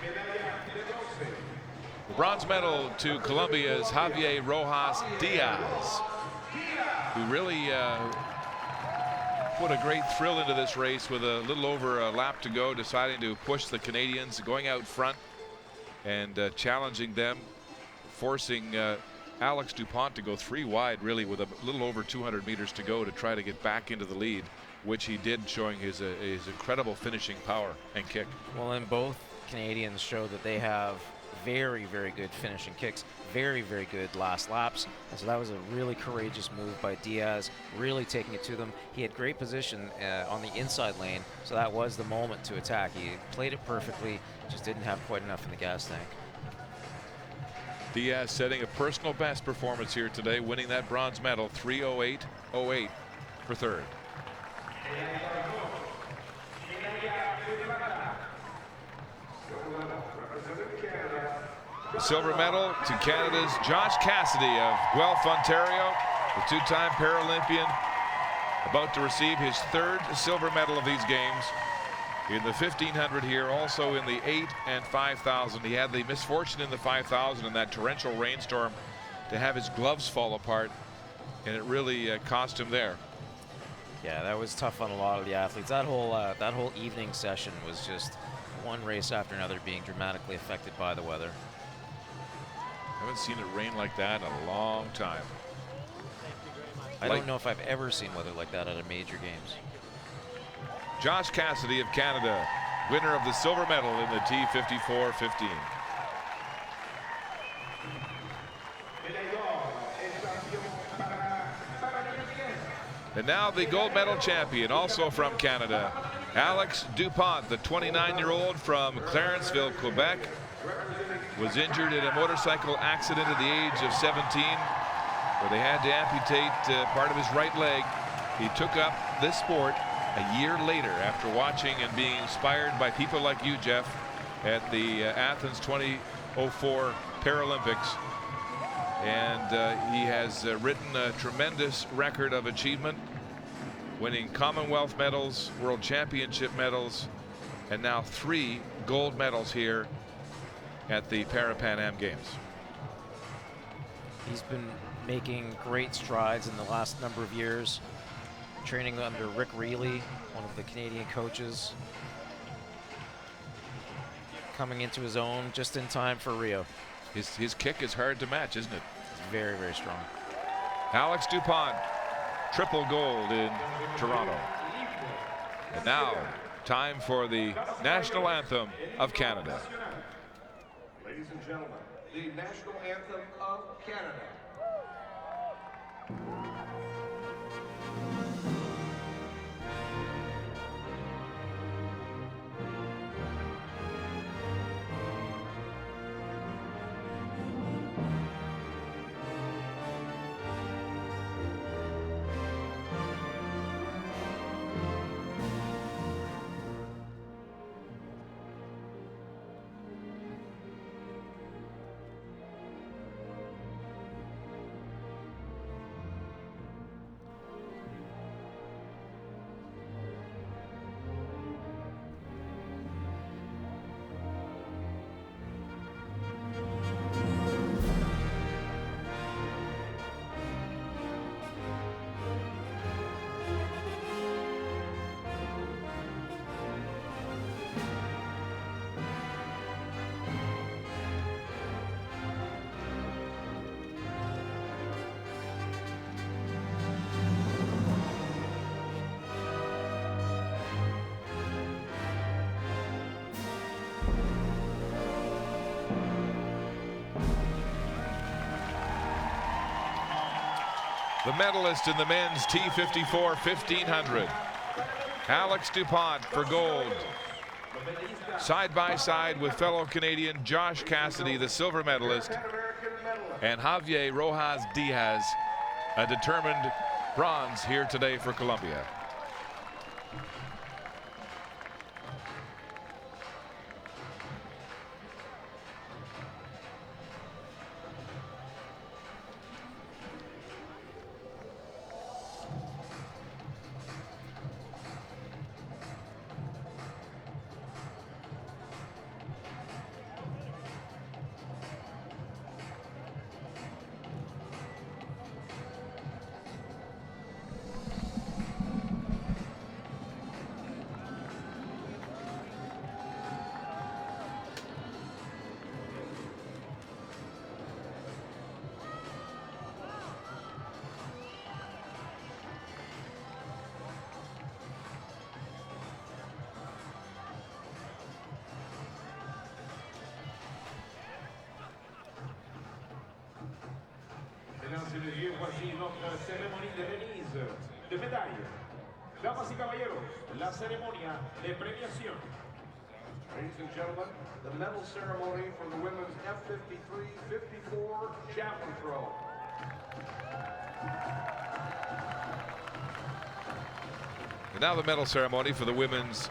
medalla de bronce. The bronze medal to Colombia's Javier Rojas Diaz, who really put a great thrill into this race with a little over a lap to go, deciding to push the Canadians, going out front and challenging them, forcing Alex DuPont to go 3 wide, really, with a little over 200 meters to go to try to get back into the lead, which he did, showing his incredible finishing power and kick. Well, and both Canadians show that they have very, very good finishing kicks, very, very good last laps. And so that was a really courageous move by Diaz, really taking it to them. He had great position on the inside lane, so that was the moment to attack. He played it perfectly, just didn't have quite enough in the gas tank. Diaz setting a personal best performance here today, winning that bronze medal, 3:08.08 for third. The silver medal to Canada's Josh Cassidy of Guelph, Ontario, the 2-time Paralympian, about to receive his 3rd silver medal of these games. In the 1500 here, also in the 8 and 5000. He had the misfortune in the 5000 in that torrential rainstorm to have his gloves fall apart, and it really cost him there. Yeah, that was tough on a lot of the athletes. That whole evening session was just one race after another being dramatically affected by the weather. I haven't seen it rain like that in a long time. I don't know if I've ever seen weather like that at a major games. Josh Cassidy of Canada, winner of the silver medal in the T54 15. And now the gold medal champion, also from Canada, Alex DuPont, the 29-year-old from Clarenceville, Quebec, was injured in a motorcycle accident at the age of 17, where they had to amputate part of his right leg. He took up this sport a year later after watching and being inspired by people like you, Jeff, at the Athens 2004 Paralympics. And he has written a tremendous record of achievement, winning Commonwealth medals, World Championship medals, and now 3 gold medals here at the Parapan Am Games. He's been making great strides in the last number of years, training under Rick Reilly, one of the Canadian coaches, coming into his own just in time for Rio. His kick is hard to match, isn't it? It's very, very strong. Alex DuPont, triple gold in Toronto. And now, time for the national anthem of Canada. Ladies and gentlemen, the national anthem of Canada. The medalist in the men's T54 1500. Alex DuPont for gold. Side by side with fellow Canadian Josh Cassidy, the silver medalist, and Javier Rojas Diaz, a determined bronze here today for Colombia. Mesdames et messieurs, voici notre cérémonie de remise de médailles. Damas y caballeros, la ceremonia de premiación. Ladies and gentlemen, the medal ceremony for the women's F53-54 javelin throw. And now the medal ceremony for the women's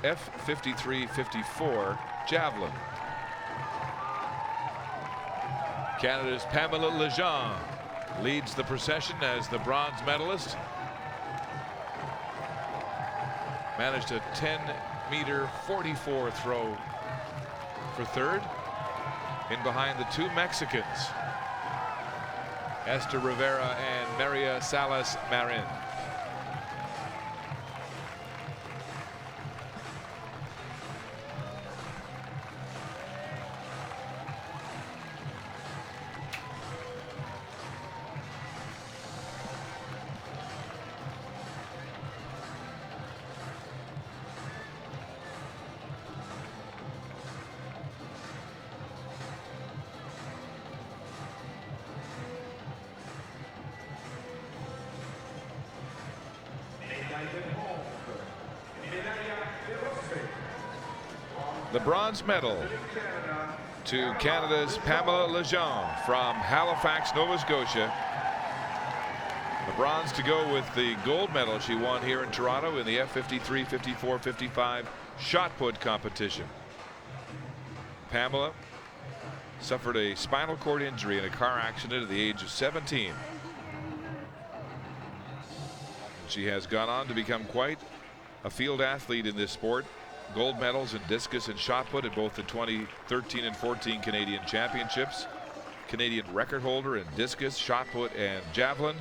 F53-54 javelin. Canada's Pamela Lejeune leads the procession as the bronze medalist. Managed a 10-meter 44 throw for third. In behind the two Mexicans, Esther Rivera and Maria Salas Marin. The bronze medal to Canada's Pamela Lejeune from Halifax, Nova Scotia. The bronze to go with the gold medal she won here in Toronto in the F53, 54, 55 shot put competition. Pamela suffered a spinal cord injury in a car accident at the age of 17. She has gone on to become quite a field athlete in this sport. Gold medals in discus and shot put at both the 2013 and 14 Canadian Championships. Canadian record holder in discus, shot put, and javelin.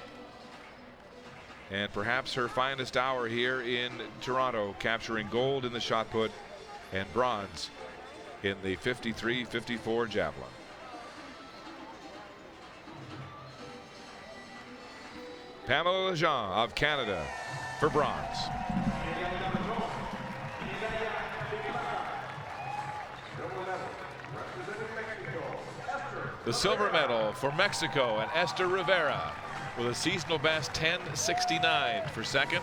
And perhaps her finest hour here in Toronto, capturing gold in the shot put and bronze in the 53-54 javelin. Pamela Lejeune of Canada for bronze. The silver medal for Mexico and Esther Rivera with a seasonal best 10:69 for second.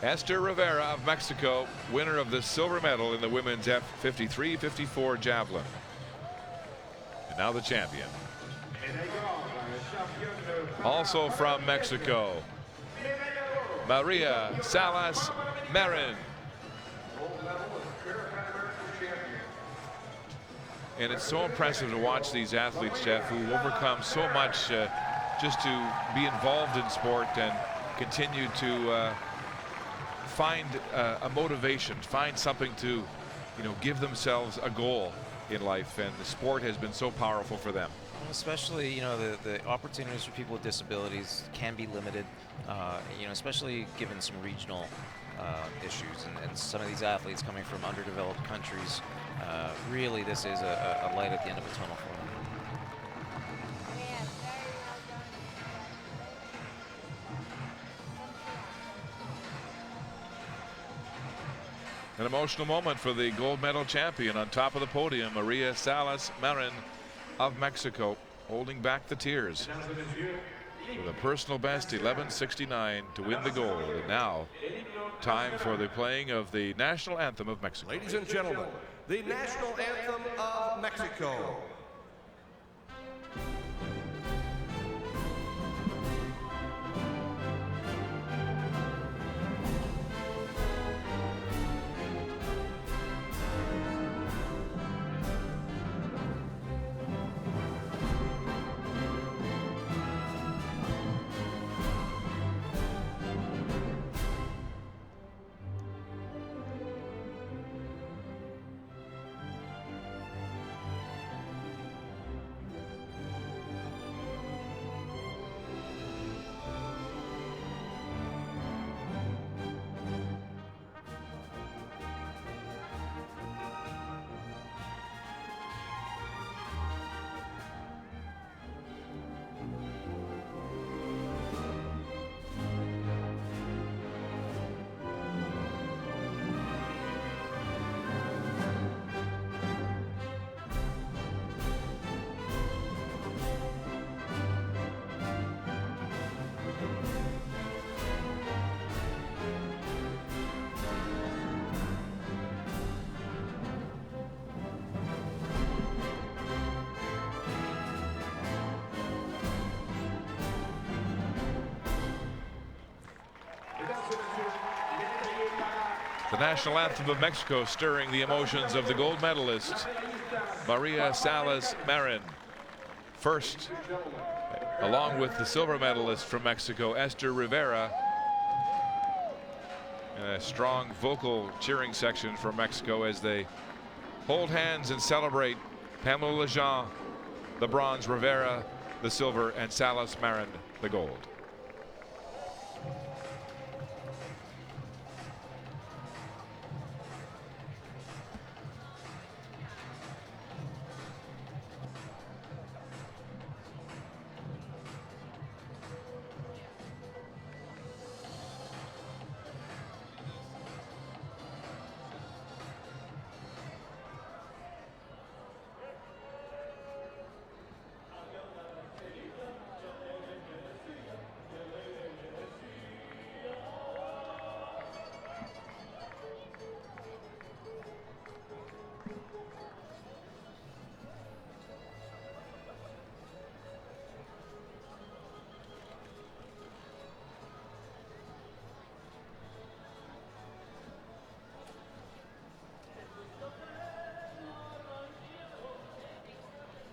Esther Rivera of Mexico, winner of the silver medal in the women's F53-54 javelin. And now the champion. Also from Mexico, Maria Salas Marin. And it's so impressive to watch these athletes, Jeff, who overcome so much just to be involved in sport and continue to find a motivation, find something to, give themselves a goal in life, and the sport has been so powerful for them. Especially, you know, the opportunities for people with disabilities can be limited, you know, especially given some regional issues, and some of these athletes coming from underdeveloped countries. Really, this is a light at the end of a tunnel for them. Yes, very well done. An emotional moment for the gold medal champion on top of the podium, Maria Salas Marin of Mexico, holding back the tears with a personal best 11:69 to win the gold. And now, time for the playing of the national anthem of Mexico. Ladies and gentlemen, the national anthem of Mexico. The national anthem of Mexico stirring the emotions of the gold medalist, Maria Salas Marin. First, along with the silver medalist from Mexico, Esther Rivera. And a strong vocal cheering section from Mexico as they hold hands and celebrate Pamela Lejean, the bronze, Rivera, the silver, and Salas Marin, the gold.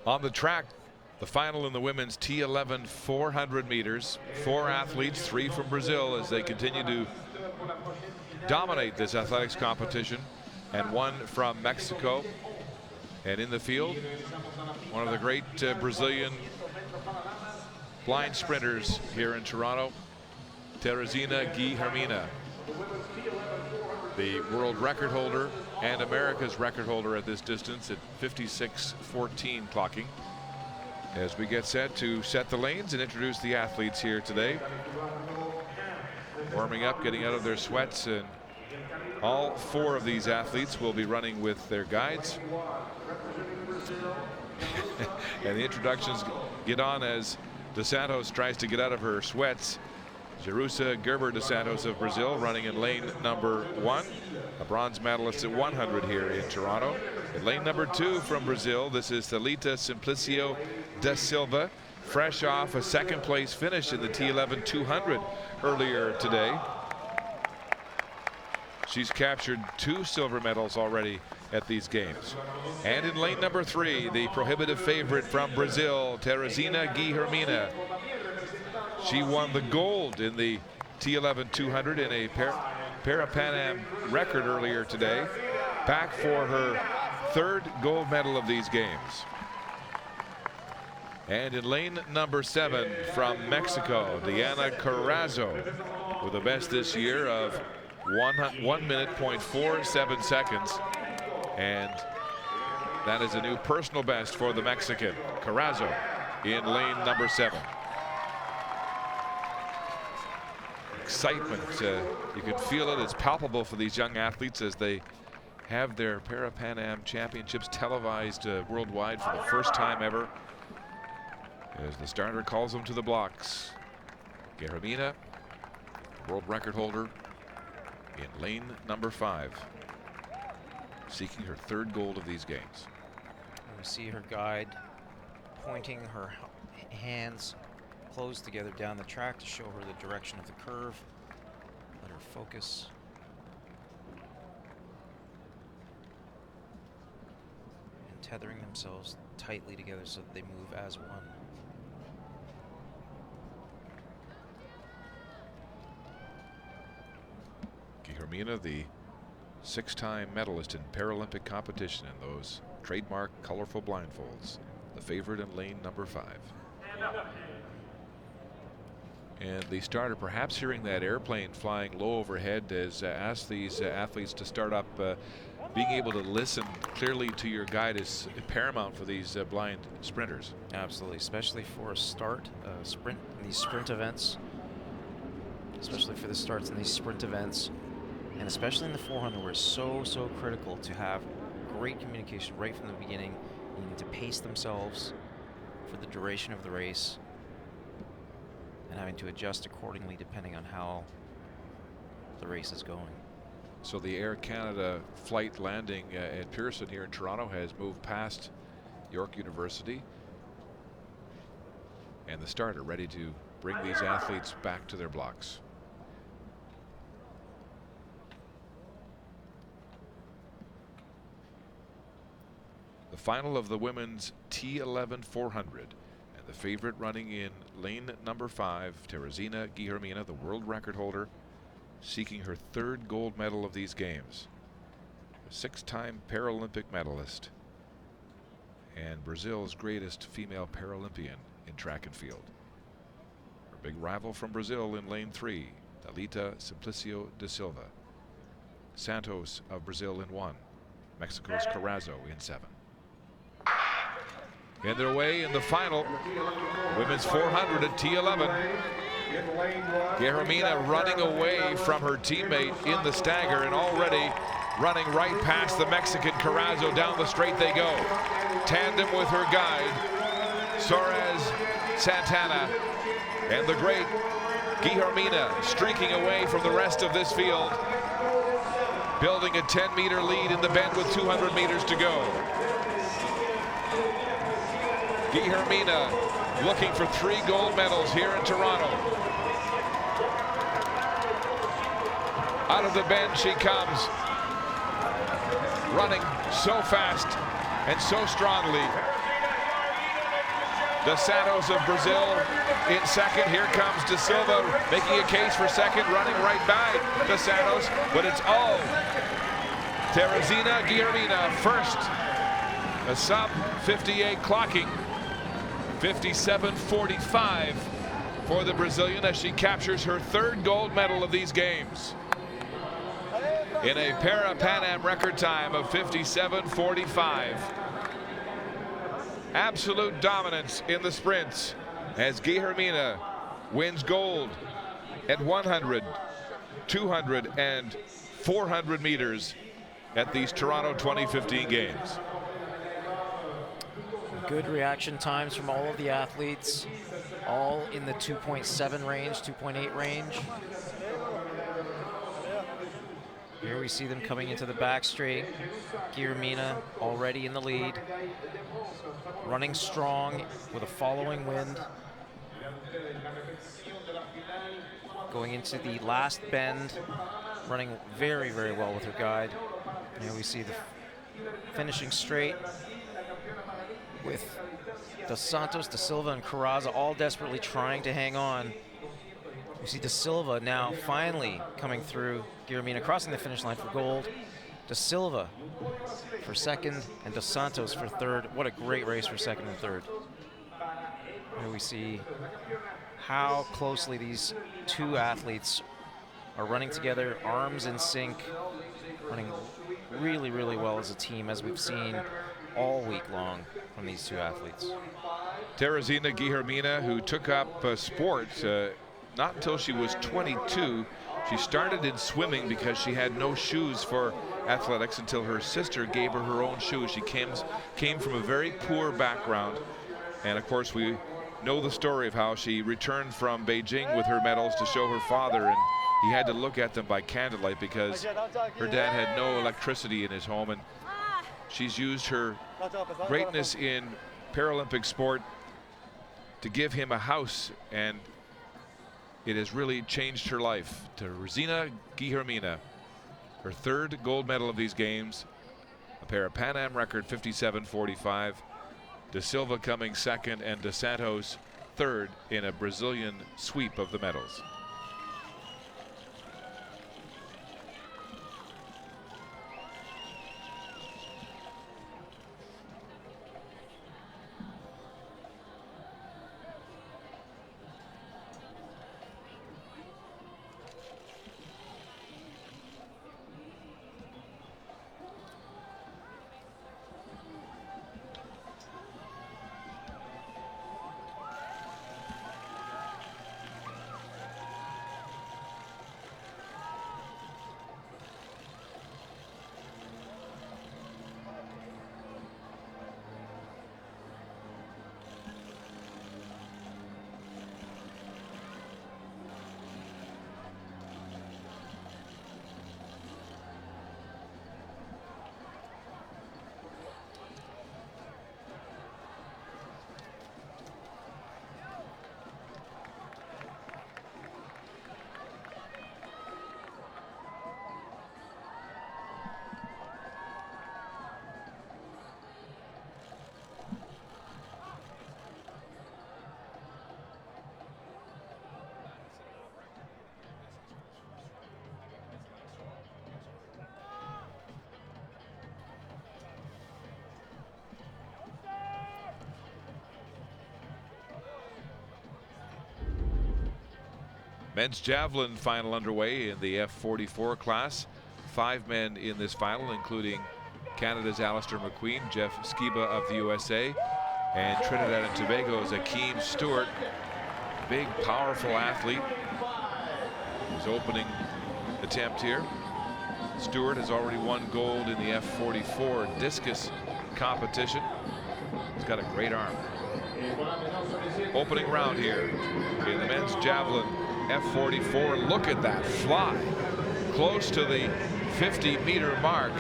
On the track, the final in the women's T11 400 meters. 4 athletes, 3 from Brazil, as they continue to dominate this athletics competition, and 1 from Mexico. And in the field, one of the great Brazilian blind sprinters here in Toronto, Teresina Guilhermina, the world record holder and America's record holder at this distance at 56:14 clocking. As we get set to set the lanes and introduce the athletes here today, warming up, getting out of their sweats, and all 4 of these athletes will be running with their guides. And the introductions get on as Dos Santos tries to get out of her sweats. Jerusa Gerber dos Santos of Brazil running in lane number 1, a bronze medalist at 100 here in Toronto. In lane number 2 from Brazil, this is Thalita Simplicio da Silva, fresh off a second place finish in the T11 200 earlier today. She's captured 2 silver medals already at these games. And in lane number 3, the prohibitive favorite from Brazil, Teresina Guilhermina. She won the gold in the T11 200 in a Parapan Am record earlier today. Back for her third gold medal of these games. And in lane number 7 from Mexico, Diana Carrazzo with the best this year of 1 minute 0.47 seconds. And that is a new personal best for the Mexican, Carrazzo, in lane number 7. Excitement, you can feel it. It's palpable for these young athletes as they have their Parapan Am championships televised worldwide for the first time ever. As the starter calls them to the blocks. Guillermina, world record holder, in lane number 5, seeking her third gold of these games. We see her guide pointing her hands close together down the track to show her the direction of the curve. Let her focus. And tethering themselves tightly together so that they move as one. Guillermina, the 6-time medalist in Paralympic competition in those trademark colorful blindfolds, the favorite in lane number 5. And the starter, perhaps hearing that airplane flying low overhead, has asked these athletes to start up. Being able to listen clearly to your guide is paramount for these blind sprinters. Absolutely, especially for a start, sprint in these sprint events. Especially for the starts in these sprint events, and especially in the 400, where it's so critical to have great communication right from the beginning. You need to pace themselves for the duration of the race, and having to adjust accordingly depending on how the race is going. So the Air Canada flight landing at Pearson here in Toronto has moved past York University, and the starter ready to bring these athletes back to their blocks. The final of the women's T11 400, and the favorite running in lane number 5, Teresina Guillermina, the world record holder, seeking her third gold medal of these games. A 6-time Paralympic medalist and Brazil's greatest female Paralympian in track and field. Her big rival from Brazil in lane 3, Thalita Simplicio da Silva. Santos of Brazil in 1, Mexico's Carrazzo in 7. In their way in the final women's 400 at T11. Guillermina running away from her teammate in the stagger and already running right past the Mexican Carrazzo. Down the straight they go. Tandem with her guide, Suarez Santana, and the great Guillermina streaking away from the rest of this field, building a 10-meter lead in the bend with 200 meters to go. Guillermina looking for 3 gold medals here in Toronto. Out of the bend she comes, running so fast and so strongly. Dos Santos of Brazil in second. Here comes Da Silva making a case for second, running right by Dos Santos, but it's all Teresina Guillermina first. A sub 58 clocking. 57:45 for the Brazilian as she captures her third gold medal of these games in a Parapan Am record time of 57:45. Absolute dominance in the sprints as Guillermina wins gold at 100, 200, and 400 meters at these Toronto 2015 games. Good reaction times from all of the athletes, all in the 2.7 range, 2.8 range. Here we see them coming into the back straight. Guillermina already in the lead, running strong with a following wind. Going into the last bend, running very well with her guide. Here we see the finishing straight with Dos Santos, Da Silva, and Carrazzo all desperately trying to hang on. We see Da Silva now finally coming through. Guillermina crossing the finish line for gold. Da Silva for second and Dos Santos for third. What a great race for second and third. Here we see how closely these two athletes are running together, arms in sync, running really, really well as a team, as we've seen all week long from these two athletes. Teresina Guillermina, who took up sport not until she was 22. She started in swimming because she had no shoes for athletics until her sister gave her her own shoes. She came from a very poor background, and of course we know the story of how she returned from Beijing with her medals to show her father, and he had to look at them by candlelight because her dad had no electricity in his home, and she's used her greatness in Paralympic sport to give him a house, and it has really changed her life. Teresina Guillermina, her third gold medal of these games, a Parapan Am record 57.45. Da Silva coming second, and Dos Santos third in a Brazilian sweep of the medals. Men's javelin final underway in the F44 class. 5 men in this final, including Canada's Alistair McQueen, Jeff Skiba of the USA, and Trinidad and Tobago's Akeem Stewart. Big, powerful athlete. His opening attempt here. Stewart has already won gold in the F44 discus competition. He's got a great arm. Opening round here in the men's javelin F44. Look at that fly, close to the 50-meter mark,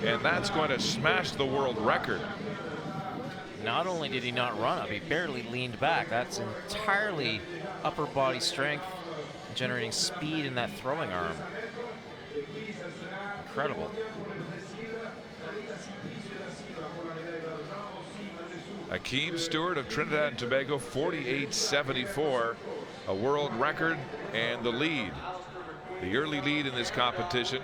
and that's going to smash the world record. Not only did he not run up, he barely leaned back. That's entirely upper body strength, generating speed in that throwing arm. Incredible. Akeem Stewart of Trinidad and Tobago, 48.74, a world record, and the lead, the early lead in this competition.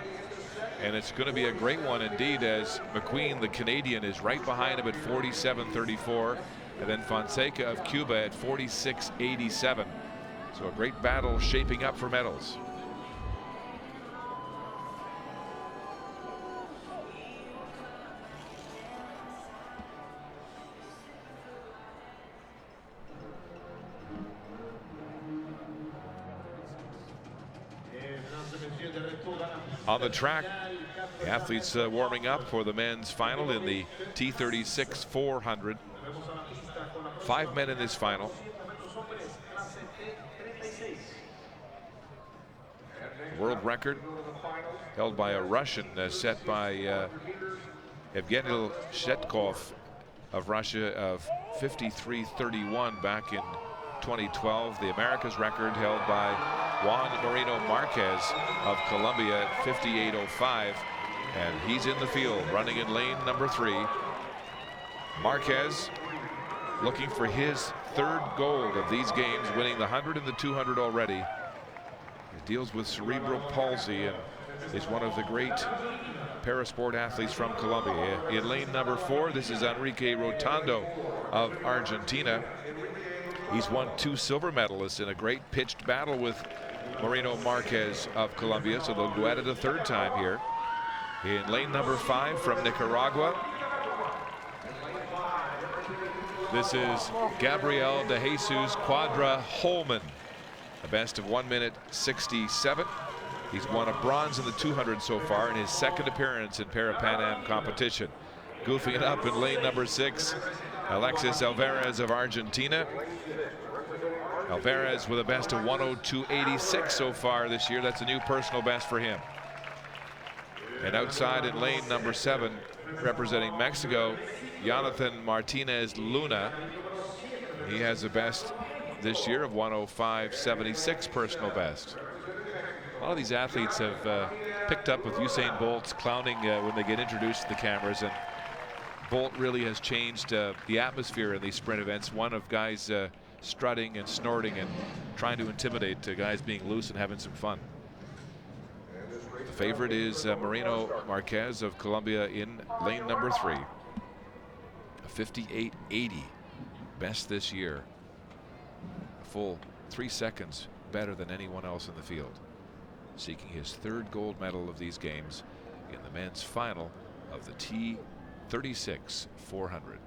And it's going to be a great one indeed, as McQueen, the Canadian, is right behind him at 47.34, and then Fonseca of Cuba at 46.87. So a great battle shaping up for medals. On the track, the athletes warming up for the men's final in the T36 400. 5 men in this final. World record held by a Russian, set by Evgeny Shetkov of Russia, of 53.31 back in 2012. The Americas record held by Juan Marino Marquez of Colombia at 58.05, and he's in the field running in lane number 3. Marquez looking for his 3rd gold of these games, winning the 100 and the 200 already. He deals with cerebral palsy, and is one of the great parasport athletes from Colombia. In lane number 4, this is Enrique Rotondo of Argentina. He's won 2 silver medalists in a great pitched battle with Marino Marquez of Colombia, so they'll go at it a 3rd time here. In lane number 5 from Nicaragua, this is Gabriel de Jesus Quadra Holman, a best of 1 minute 67. He's won a bronze in the 200 so far in his 2nd appearance in Parapan Am competition. Goofing it up in lane number 6, Alexis Alvarez of Argentina. Alvarez with a best of 102.86 so far this year. That's a new personal best for him. And outside in lane number 7, representing Mexico, Jonathan Martinez Luna. He has a best this year of 105.76 personal best. A lot of these athletes have picked up with Usain Bolt's clowning when they get introduced to the cameras, and Bolt really has changed the atmosphere in these sprint events. One of guys strutting and snorting and trying to intimidate guys being loose and having some fun. The favorite is Marino Marquez of Colombia in lane number 3. A 58.80 best this year. A full 3 seconds better than anyone else in the field. Seeking his 3rd gold medal of these games in the men's final of the T36 400.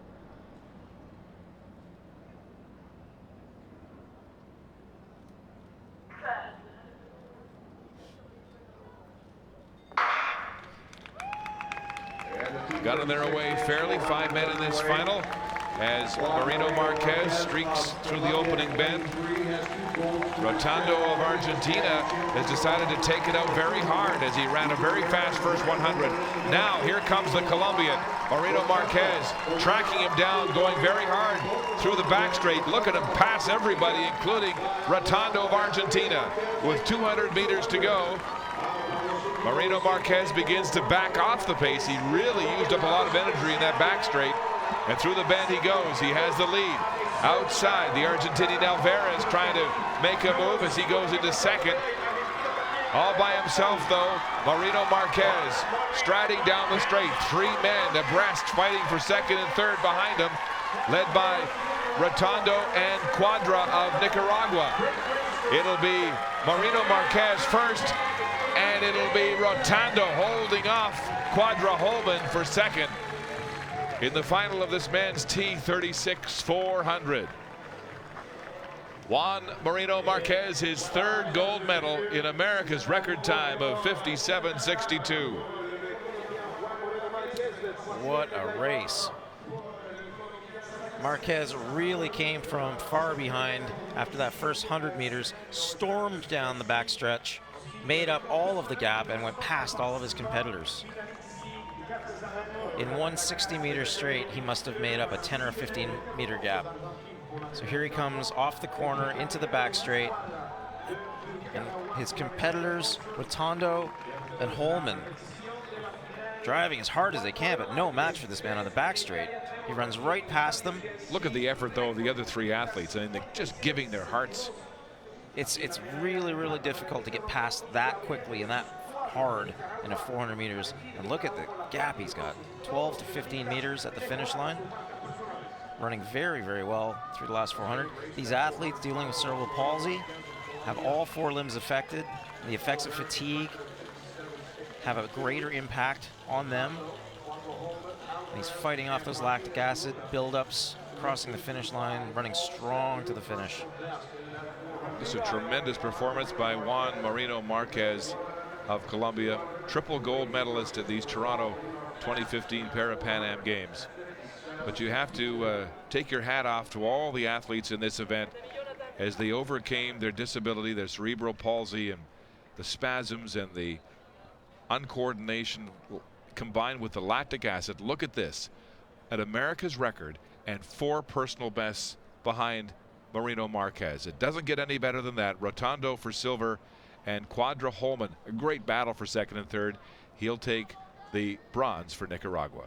Got in their way fairly. 5 men in this final as Marino Marquez streaks through the opening bend. Rotondo of Argentina has decided to take it out very hard as he ran a very fast first 100. Now here comes the Colombian, Marino Marquez, tracking him down, going very hard through the back straight. Look at him pass everybody, including Rotondo of Argentina. With 200 meters to go, Marino Marquez begins to back off the pace. He really used up a lot of energy in that back straight. And through the bend he goes. He has the lead. Outside, the Argentinian Alvarez trying to make a move as he goes into 2nd. All by himself, though, Marino Marquez striding down the straight. 3 men abreast fighting for 2nd and 3rd behind him, led by Rotondo and Quadra of Nicaragua. It'll be Marino Marquez first, and it'll be Rotondo holding off Quadra Holman for 2nd in the final of this men's T36 400. Juan Marino Marquez, his 3rd gold medal in America's record time of 57.62. What a race. Marquez really came from far behind after that first 100 meters, stormed down the backstretch, made up all of the gap, and went past all of his competitors. In 160 meters straight, he must have made up a 10 or 15 meter gap. So here he comes off the corner into the back straight, and his competitors, Rotondo and Holman, driving as hard as they can, but no match for this man on the back straight. He runs right past them. Look at the effort, though, of the other 3 athletes. I mean, they're just giving their hearts. It's really, really difficult to get past that quickly and that hard in a 400 meters. And look at the gap he's got. 12 to 15 meters at the finish line. Running very, very well through the last 400. These athletes dealing with cerebral palsy have all 4 limbs affected. The effects of fatigue have a greater impact on them. And he's fighting off those lactic acid buildups, crossing the finish line, running strong to the finish. Just a tremendous performance by Juan Marino Marquez of Colombia, triple gold medalist at these Toronto 2015 Parapan Am Games. But you have to take your hat off to all the athletes in this event as they overcame their disability, their cerebral palsy, and the spasms and the uncoordination combined with the lactic acid. Look at this, at America's record and 4 personal bests behind Marino Marquez. It doesn't get any better than that. Rotondo for silver and Quadra Holman, a great battle for 2nd and 3rd. He'll take the bronze for Nicaragua.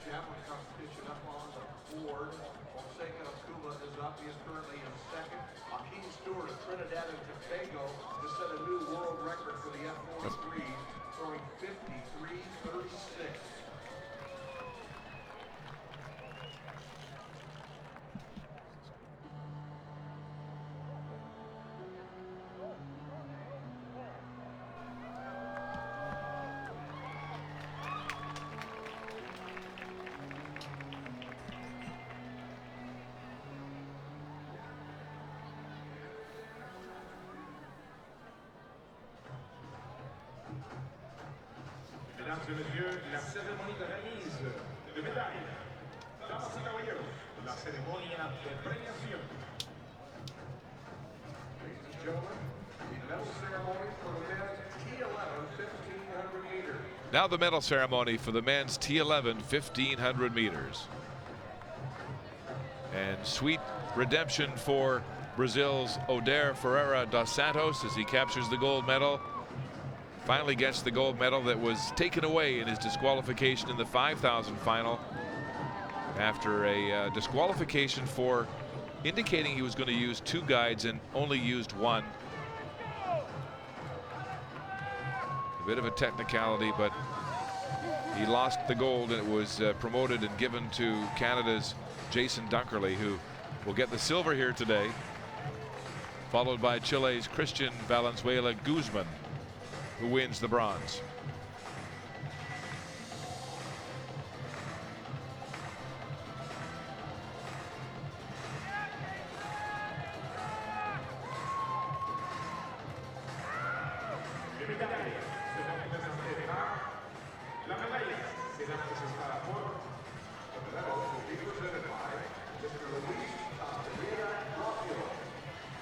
javelin competition up on the board. Fonseca of Cuba is up. He is currently in second. Joaquin Stewart of Trinidad and Tobago has set a new world record for the F-43, throwing 53.36. Mesdames et messieurs, la cérémonie de remise de médailles. Damas y caballeros, la ceremonia de premiación. Ladies and gentlemen, the medal ceremony for the men's T11 1500 meters. Now the medal ceremony for the men's T11 1500 meters. And sweet redemption for Brazil's Oder Ferreira dos Santos as he captures the gold medal. Finally gets the gold medal that was taken away in his disqualification in the 5,000 final after a disqualification for indicating he was going to use 2 guides and only used 1. A bit of a technicality, but he lost the gold and it was promoted and given to Canada's Jason Dunkerley, who will get the silver here today, followed by Chile's Christian Valenzuela Guzman, who wins the bronze. La medalla será presentada por the medal will be presented by Mr. Luis Rocio,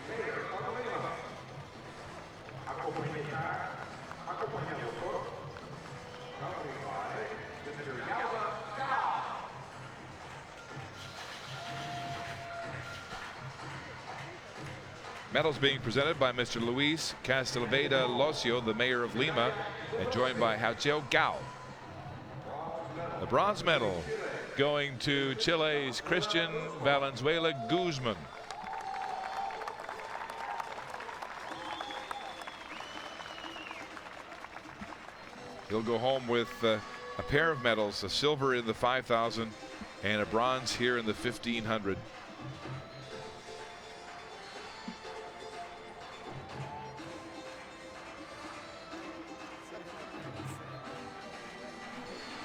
Mayor of Lima. Acompañado por accompanied by Mr. Yala Gao. Medals being presented by Mr. Luis Castelveda Locio, the mayor of Lima, and joined by Hachio Gao. The bronze medal going to Chile's Christian Valenzuela Guzman. He'll go home with a pair of medals, a silver in the 5,000 and a bronze here in the 1,500.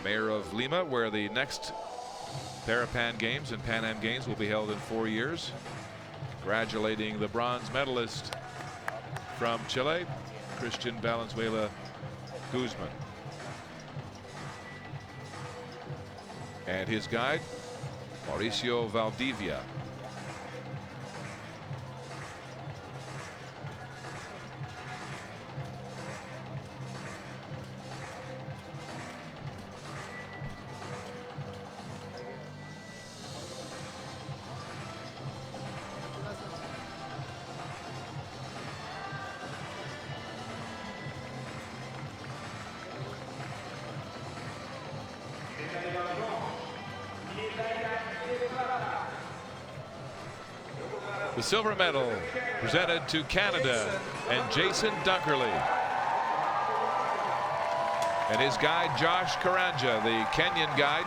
Mayor of Lima, where the next Parapan Games and Pan Am Games will be held in 4 years. Congratulating the bronze medalist from Chile, Christian Valenzuela Guzman. And his guide, Mauricio Valdivia. The silver medal presented to Canada and Jason Dunkerley. And his guide, Josh Karanja, the Kenyan guide,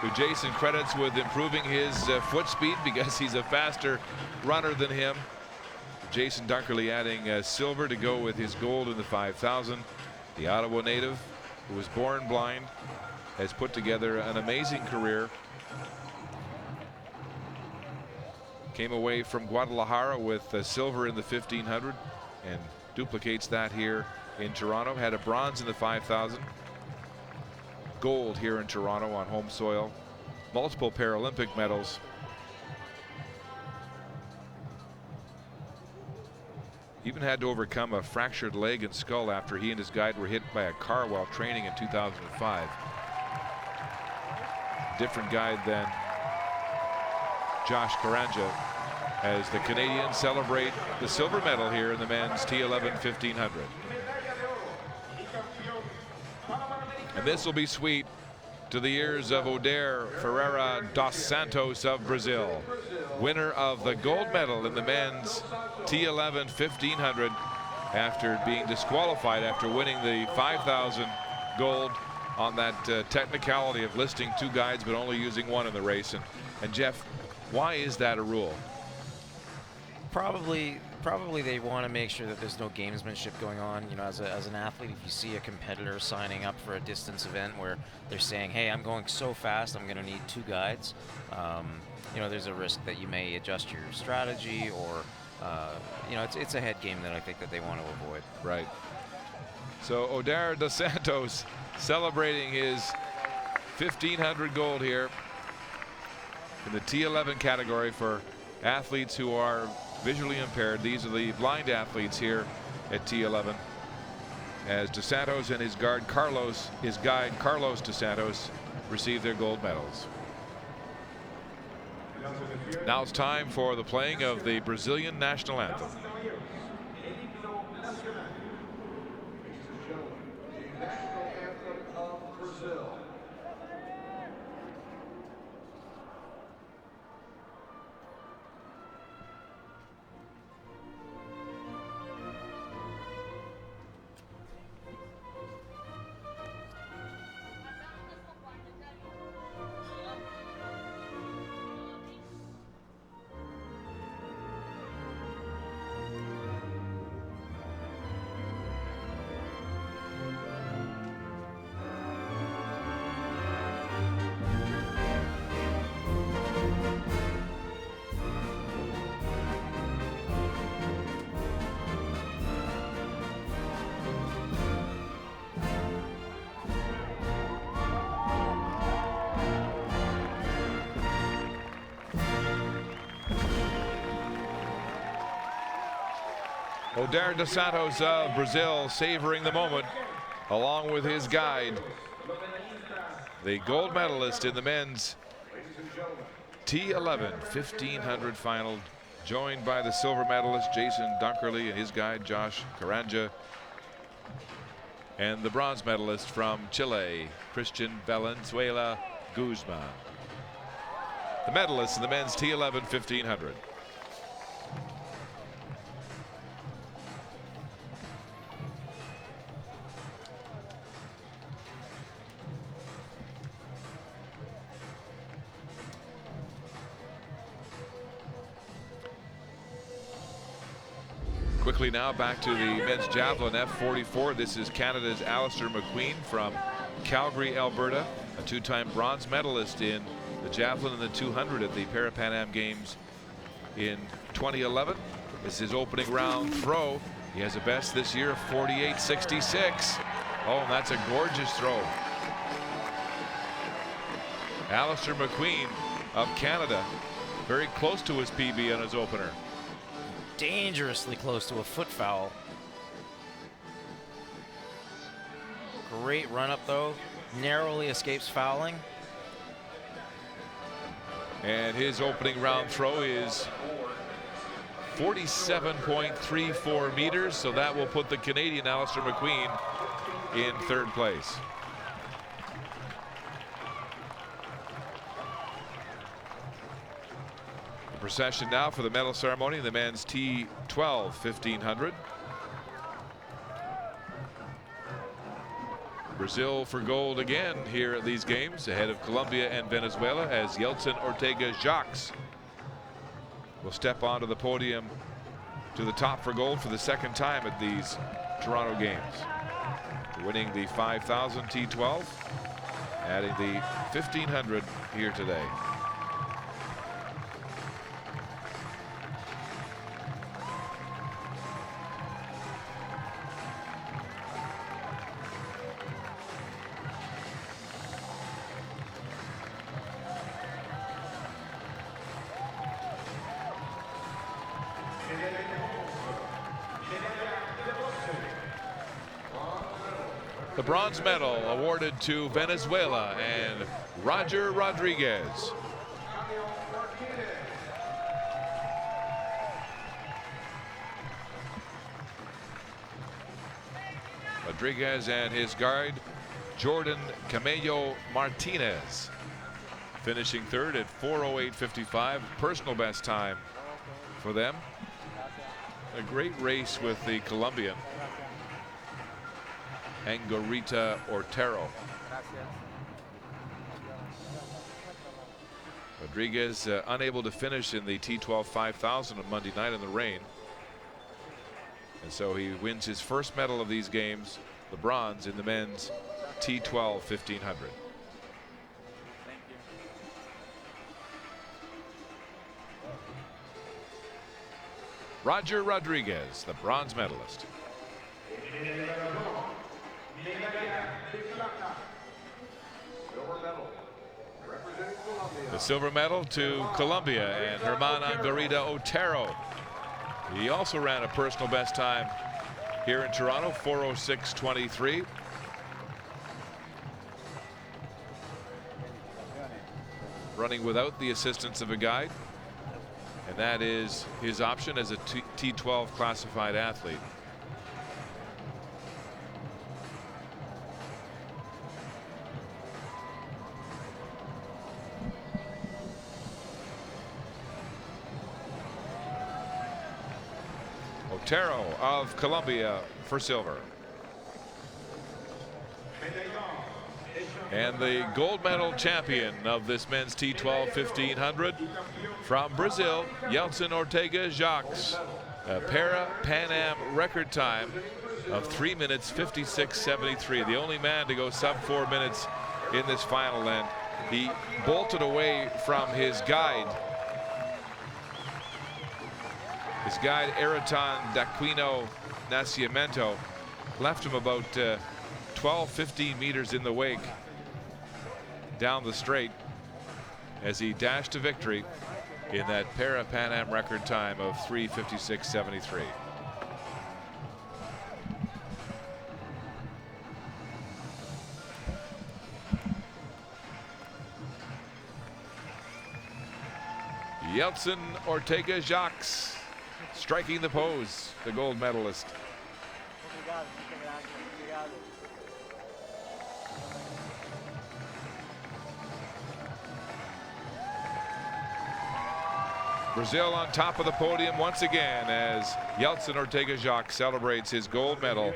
who Jason credits with improving his foot speed because he's a faster runner than him. Jason Dunkerley adding silver to go with his gold in the 5,000. The Ottawa native, who was born blind, has put together an amazing career. Came away from Guadalajara with silver in the 1,500 and duplicates that here in Toronto. Had a bronze in the 5,000. Gold here in Toronto on home soil. Multiple Paralympic medals. Even had to overcome a fractured leg and skull after he and his guide were hit by a car while training in 2005. Different guide than Josh Karanja, as the Canadians celebrate the silver medal here in the men's T11 1500. And this will be sweet to the ears of Oder Ferreira dos Santos of Brazil, winner of the gold medal in the men's T11 1500 after being disqualified after winning the 5,000 gold on that technicality of listing 2 guides but only using 1 in the race. And Jeff, why is that a rule? Probably they want to make sure that there's no gamesmanship going on. You know, as an athlete, if you see a competitor signing up for a distance event where they're saying, hey, I'm going so fast, I'm going to need 2 guides, you know, there's a risk that you may adjust your strategy, or you know, it's a head game that I think that they want to avoid. Right. So Oder dos Santos celebrating his 1,500 gold here in the T11 category for athletes who are visually impaired. These are the blind athletes here at T11, as dos Santos and his guide Carlos dos Santos receive their gold medals. Now it's time for the playing of the Brazilian national anthem. Oder dos Santos of Brazil savoring the moment along with his guide, the gold medalist in the men's T11 1500 final, joined by the silver medalist Jason Dunkerley and his guide Josh Caranja, and the bronze medalist from Chile, Christian Valenzuela Guzman. The medalists in the men's T11 1500. Quickly now back to the men's javelin F44. This is Canada's Alistair McQueen from Calgary, Alberta, a 2-time bronze medalist in the javelin and the 200 at the Parapan Am Games in 2011. This is his opening round throw. He has a best this year of 48.66. Oh, and that's a gorgeous throw. Alistair McQueen of Canada, very close to his PB on his opener. Dangerously close to a foot foul. Great run up though, narrowly escapes fouling. And his opening round throw is 47.34 meters, so that will put the Canadian Alistair McQueen in 3rd place. The procession now for the medal ceremony in the men's T12 1500. Brazil for gold again here at these games, ahead of Colombia and Venezuela, as Yeltsin Ortega Jacques will step onto the podium to the top for gold for the 2nd time at these Toronto Games, winning the 5,000 T12, adding the 1,500 here today. The bronze medal awarded to Venezuela and Roger Rodriguez. Rodriguez and his guide Jordan Camello Martinez, finishing third at 4:08:55, personal best time for them. A great race with the Colombian Angarita Ortero. Rodriguez unable to finish in the T12 5000 on Monday night in the rain. And so he wins his first medal of these games, the bronze in the men's T12 1500. Roger Rodriguez, the bronze medalist. The silver medal to Colombia and Germán Angarita Otero. He also ran a personal best time here in Toronto, 4:06:23. Running without the assistance of a guide, and that is his option as a T12 classified athlete. Otero of Colombia for silver. And the gold medal champion of this men's T12 1500 from Brazil, Yeltsin Ortega Jacques, a Parapan Am record time of 3 minutes 56:73. The only man to go sub 4 minutes in this final, and he bolted away from his guide. His guide, Ayrton Daquino Nascimento, left him about 12-15 meters in the wake down the straight as he dashed to victory in that Parapan Am record time of 3:56:73. Yeltsin Ortega Jacques striking the pose, the gold medalist. Brazil on top of the podium once again as Yeltsin Ortega Jacques celebrates his gold medal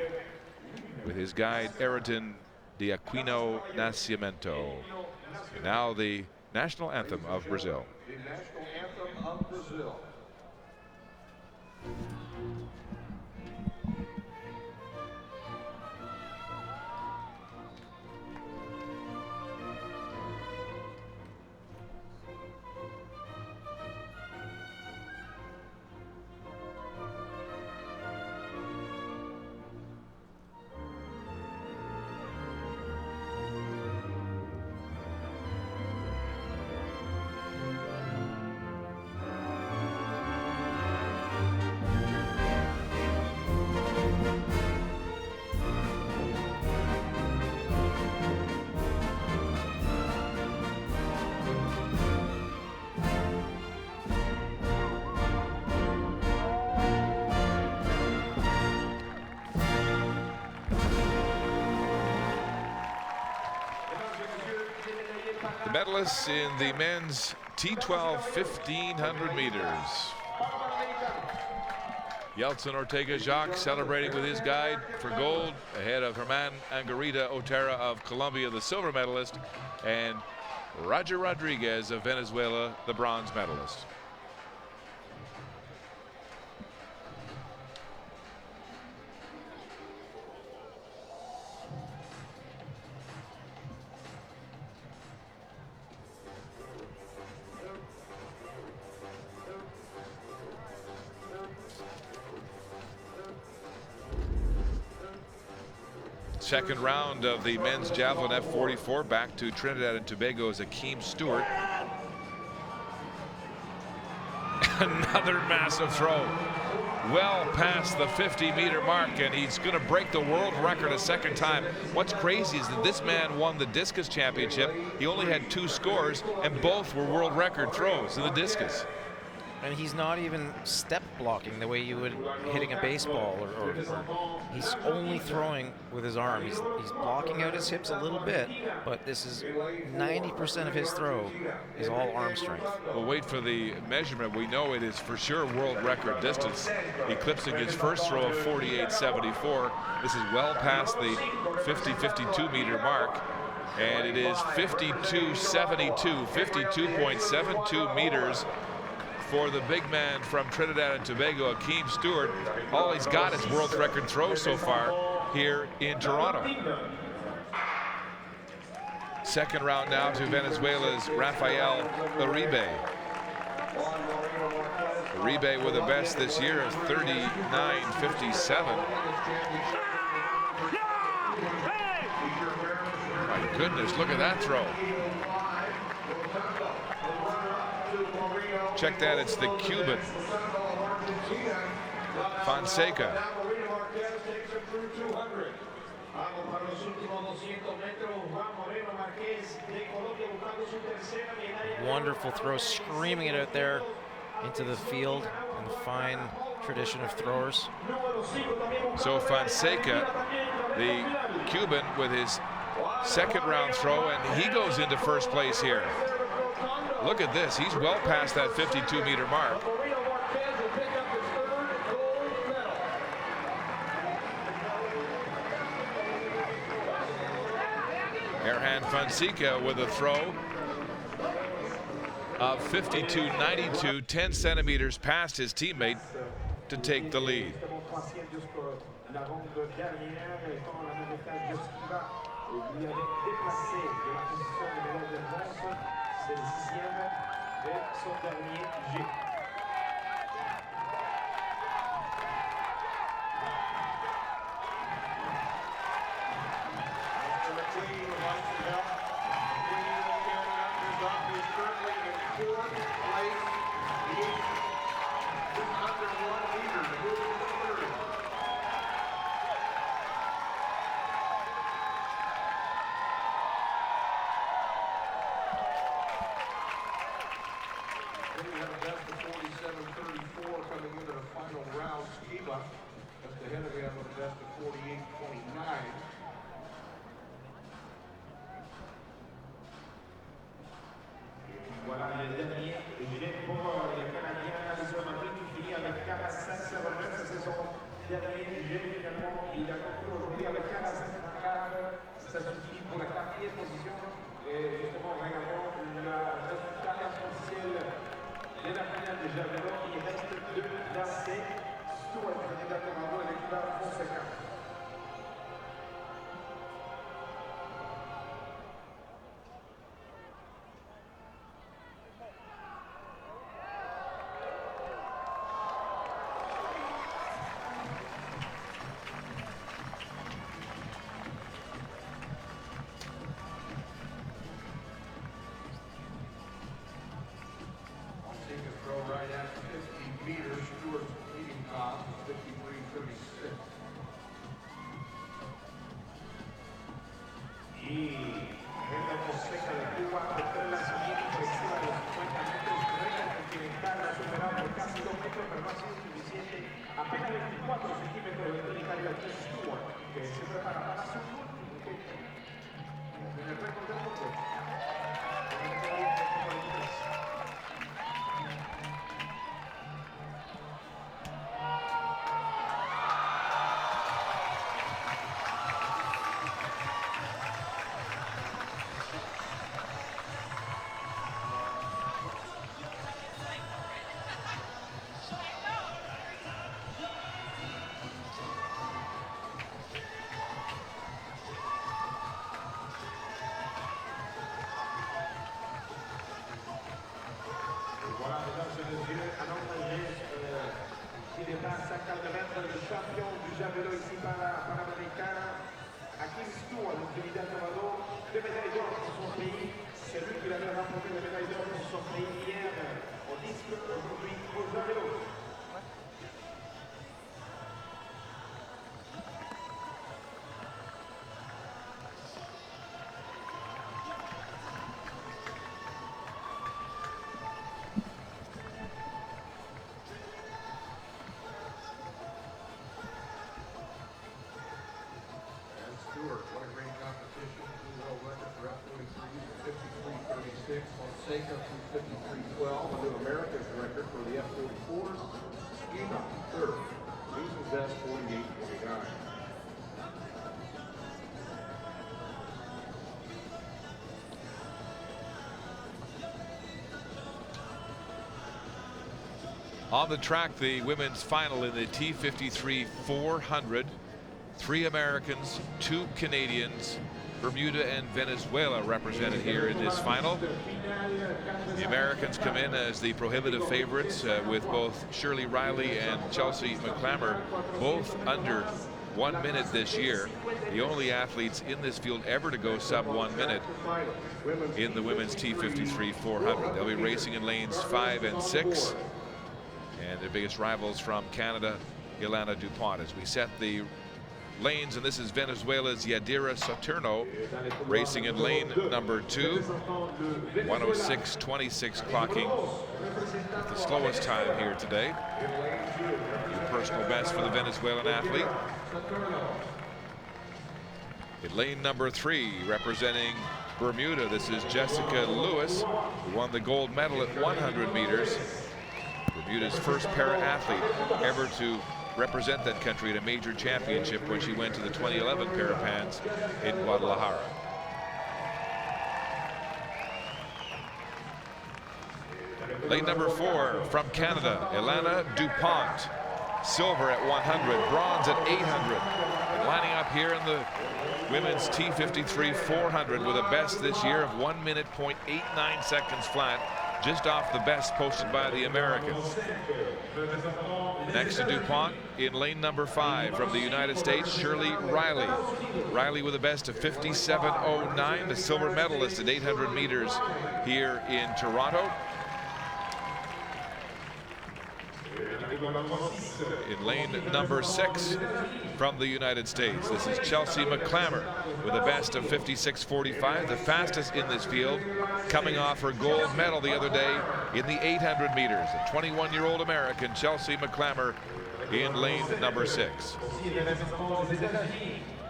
with his guide Ayrton Daquino Nascimento. And now the national anthem of Brazil. The national anthem of Brazil. Medalists in the men's T12 1500 meters. Yeltsin Ortega Jacques celebrating with his guide for gold ahead of Germán Angarita Otero of Colombia, the silver medalist, and Roger Rodriguez of Venezuela, the bronze medalist. Second round of the men's javelin F44, back to Trinidad and Tobago's Akeem Stewart. Another massive throw, well past the 50-meter mark, and he's going to break the world record a second time. What's crazy is that this man won the discus championship. He only had 2 scores, and both were world record throws in the discus. And he's not even step blocking the way you would hitting a baseball, or he's only throwing with his arm. He's blocking out his hips a little bit, but this is 90% of his throw is all arm strength. We'll wait for the measurement. We know it is for sure world record distance, eclipsing his first throw of 48.74. This is well past the 52 meter mark, and it is 52.72, 52.72 meters for the big man from Trinidad and Tobago, Akeem Stewart. All he's got is world record throws so far here in Toronto. Second round now to Venezuela's Rafael Uribe. Uribe with the best this year is 39.57. My goodness, look at that throw. Check that, it's the Cuban, Fonseca. Wonderful throw, screaming it out there into the field in the fine tradition of throwers. So Fonseca, the Cuban, with his second round throw, and he goes into first place here. Look at this, he's well past that 52 meter mark. Erhan Fonseca with a throw of 52.92, 10 centimeters past his teammate to take the lead. le champion du javelin ici par la Parapan American, Akeem Stewart, le Trinidad et Tobago, 2 médailles d'or pour son pays. C'est lui qui avait remporté la médaille d'or pour son pays hier au disque, aujourd'hui au javelin. taken from 53.12, a new America's record for the F-44s. Eva, third. Reasons S 48.49. On the track, the women's final in the T53 400. 3 Americans, 2 Canadians, Bermuda and Venezuela represented here in this final. The Americans come in as the prohibitive favorites with both Shirley Riley and Chelsea McClammer both under 1 minute this year. The only athletes in this field ever to go sub 1 minute in the women's T53 400. They'll be racing in lanes 5 and 6. And their biggest rivals from Canada, Ilana DuPont. As we set the lanes, and this is Venezuela's Yadira Saturno racing in lane number 2. 106.26 clocking at the slowest time here today. New personal best for the Venezuelan athlete. In lane number 3, representing Bermuda, this is Jessica Lewis, who won the gold medal at 100 meters. Bermuda's first para-athlete ever to represent that country at a major championship when she went to the 2011 Parapans in Guadalajara. Lane number 4 from Canada, Ilana DuPont. Silver at 100, bronze at 800. And lining up here in the women's T53 400 with a best this year of 1 minute 0.89 seconds flat, just off the best posted by the Americans. Next to DuPont in lane number 5 from the United States, Shirley Riley. Riley with a best of 57.09, the silver medalist at 800 meters here in Toronto. In lane number 6 from the United States, this is Chelsea McClammer with a best of 56.45, the fastest in this field, coming off her gold medal the other day in the 800 meters. A 21-year-old American, Chelsea McClammer, in lane number 6.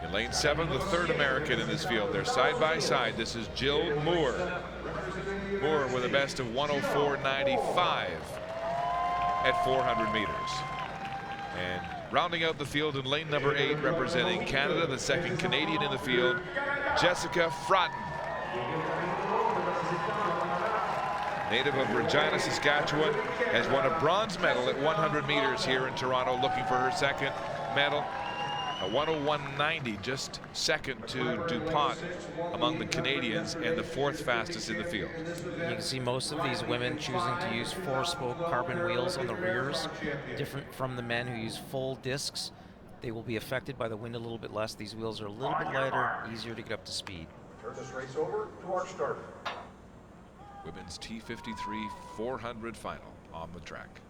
In lane 7, the third American in this field. They're side by side. This is Jill Moore. Moore with a best of 104.95 at 400 meters. And rounding out the field in lane number 8, representing Canada, the second Canadian in the field, Jessica Fratton. Native of Regina, Saskatchewan, has won a bronze medal at 100 meters here in Toronto, looking for her second medal. A 101.90, just second to DuPont among the Canadians, and the 4th fastest in the field. You can see most of these women choosing to use 4-spoke carbon wheels on the rears, different from the men who use full discs. They will be affected by the wind a little bit less. These wheels are a little bit lighter, easier to get up to speed. Turn this race over to our starter. Women's T53 400 final on the track.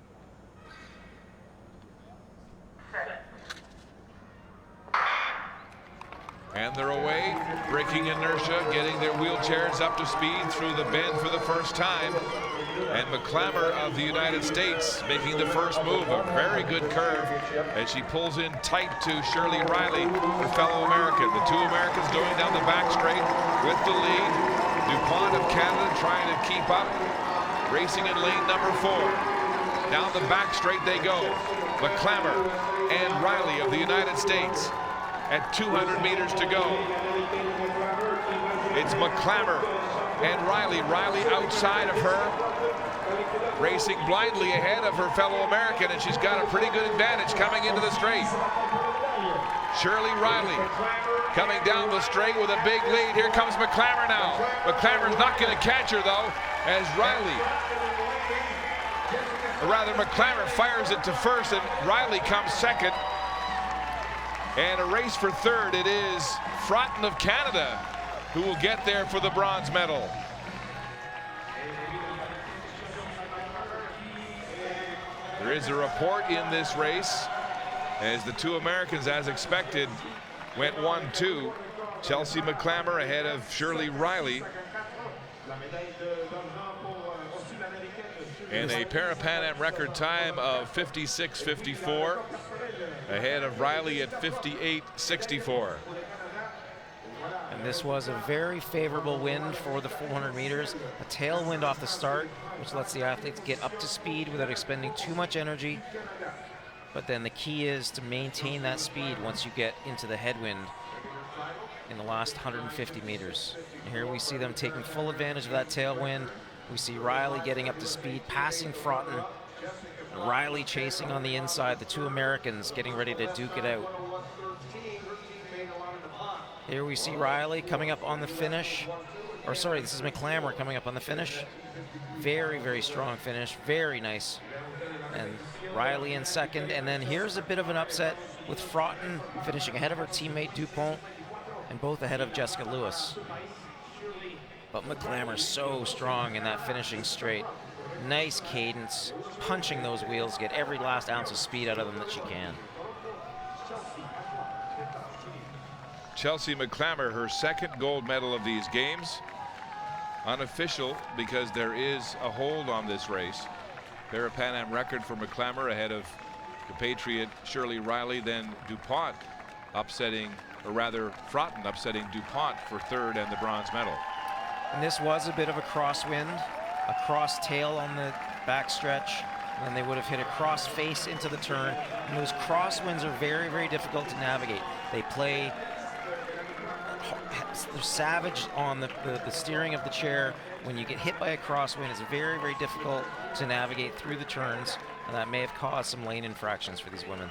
And they're away, breaking inertia, getting their wheelchairs up to speed through the bend for the first time. And McClammer of the United States making the first move, a very good curve as she pulls in tight to Shirley Riley, her fellow American. The two Americans going down the back straight with the lead. DuPont of Canada trying to keep up, racing in lane number 4. Down the back straight they go. McClammer and Riley of the United States at 200 meters to go. It's McClammer and Riley. Riley outside of her, racing blindly ahead of her fellow American, and she's got a pretty good advantage coming into the straight. Shirley Riley coming down the straight with a big lead. Here comes McClammer now. McClammer's not going to catch her though, as Riley, or rather McClammer fires it to first, and Riley comes second. And a race for third. It is Fratton of Canada who will get there for the bronze medal. There is a report in this race as the two Americans, as expected, went 1-2. Chelsea McClammer ahead of Shirley Riley. And a Parapan Am record time of 56.54. Ahead of Riley at 58.64. And this was a very favorable wind for the 400 meters. A tailwind off the start, which lets the athletes get up to speed without expending too much energy. But then the key is to maintain that speed once you get into the headwind in the last 150 meters. And here we see them taking full advantage of that tailwind. We see Riley getting up to speed, passing Fraughton. Riley chasing on the inside, the two Americans getting ready to duke it out. Here we see Riley coming up on the finish. Or sorry, this is McClammer coming up on the finish. Very, very strong finish, very nice. And Riley in second, and then here's a bit of an upset with Fraughton finishing ahead of her teammate Dupont, and both ahead of Jessica Lewis. But McClammer's so strong in that finishing straight. Nice cadence, punching those wheels, get every last ounce of speed out of them that she can. Chelsea McClammer, her second gold medal of these games. Unofficial because there is a hold on this race. Parapan Am record for McClammer ahead of compatriot Shirley Riley, then DuPont upsetting, or rather Fraughton upsetting DuPont for third and the bronze medal. And this was a bit of a crosswind, a cross tail on the backstretch, and then they would have hit a cross face into the turn. And those crosswinds are very, very difficult to navigate. They play, they're savage on the steering of the chair. When you get hit by a crosswind, it's very, very difficult to navigate through the turns, and that may have caused some lane infractions for these women.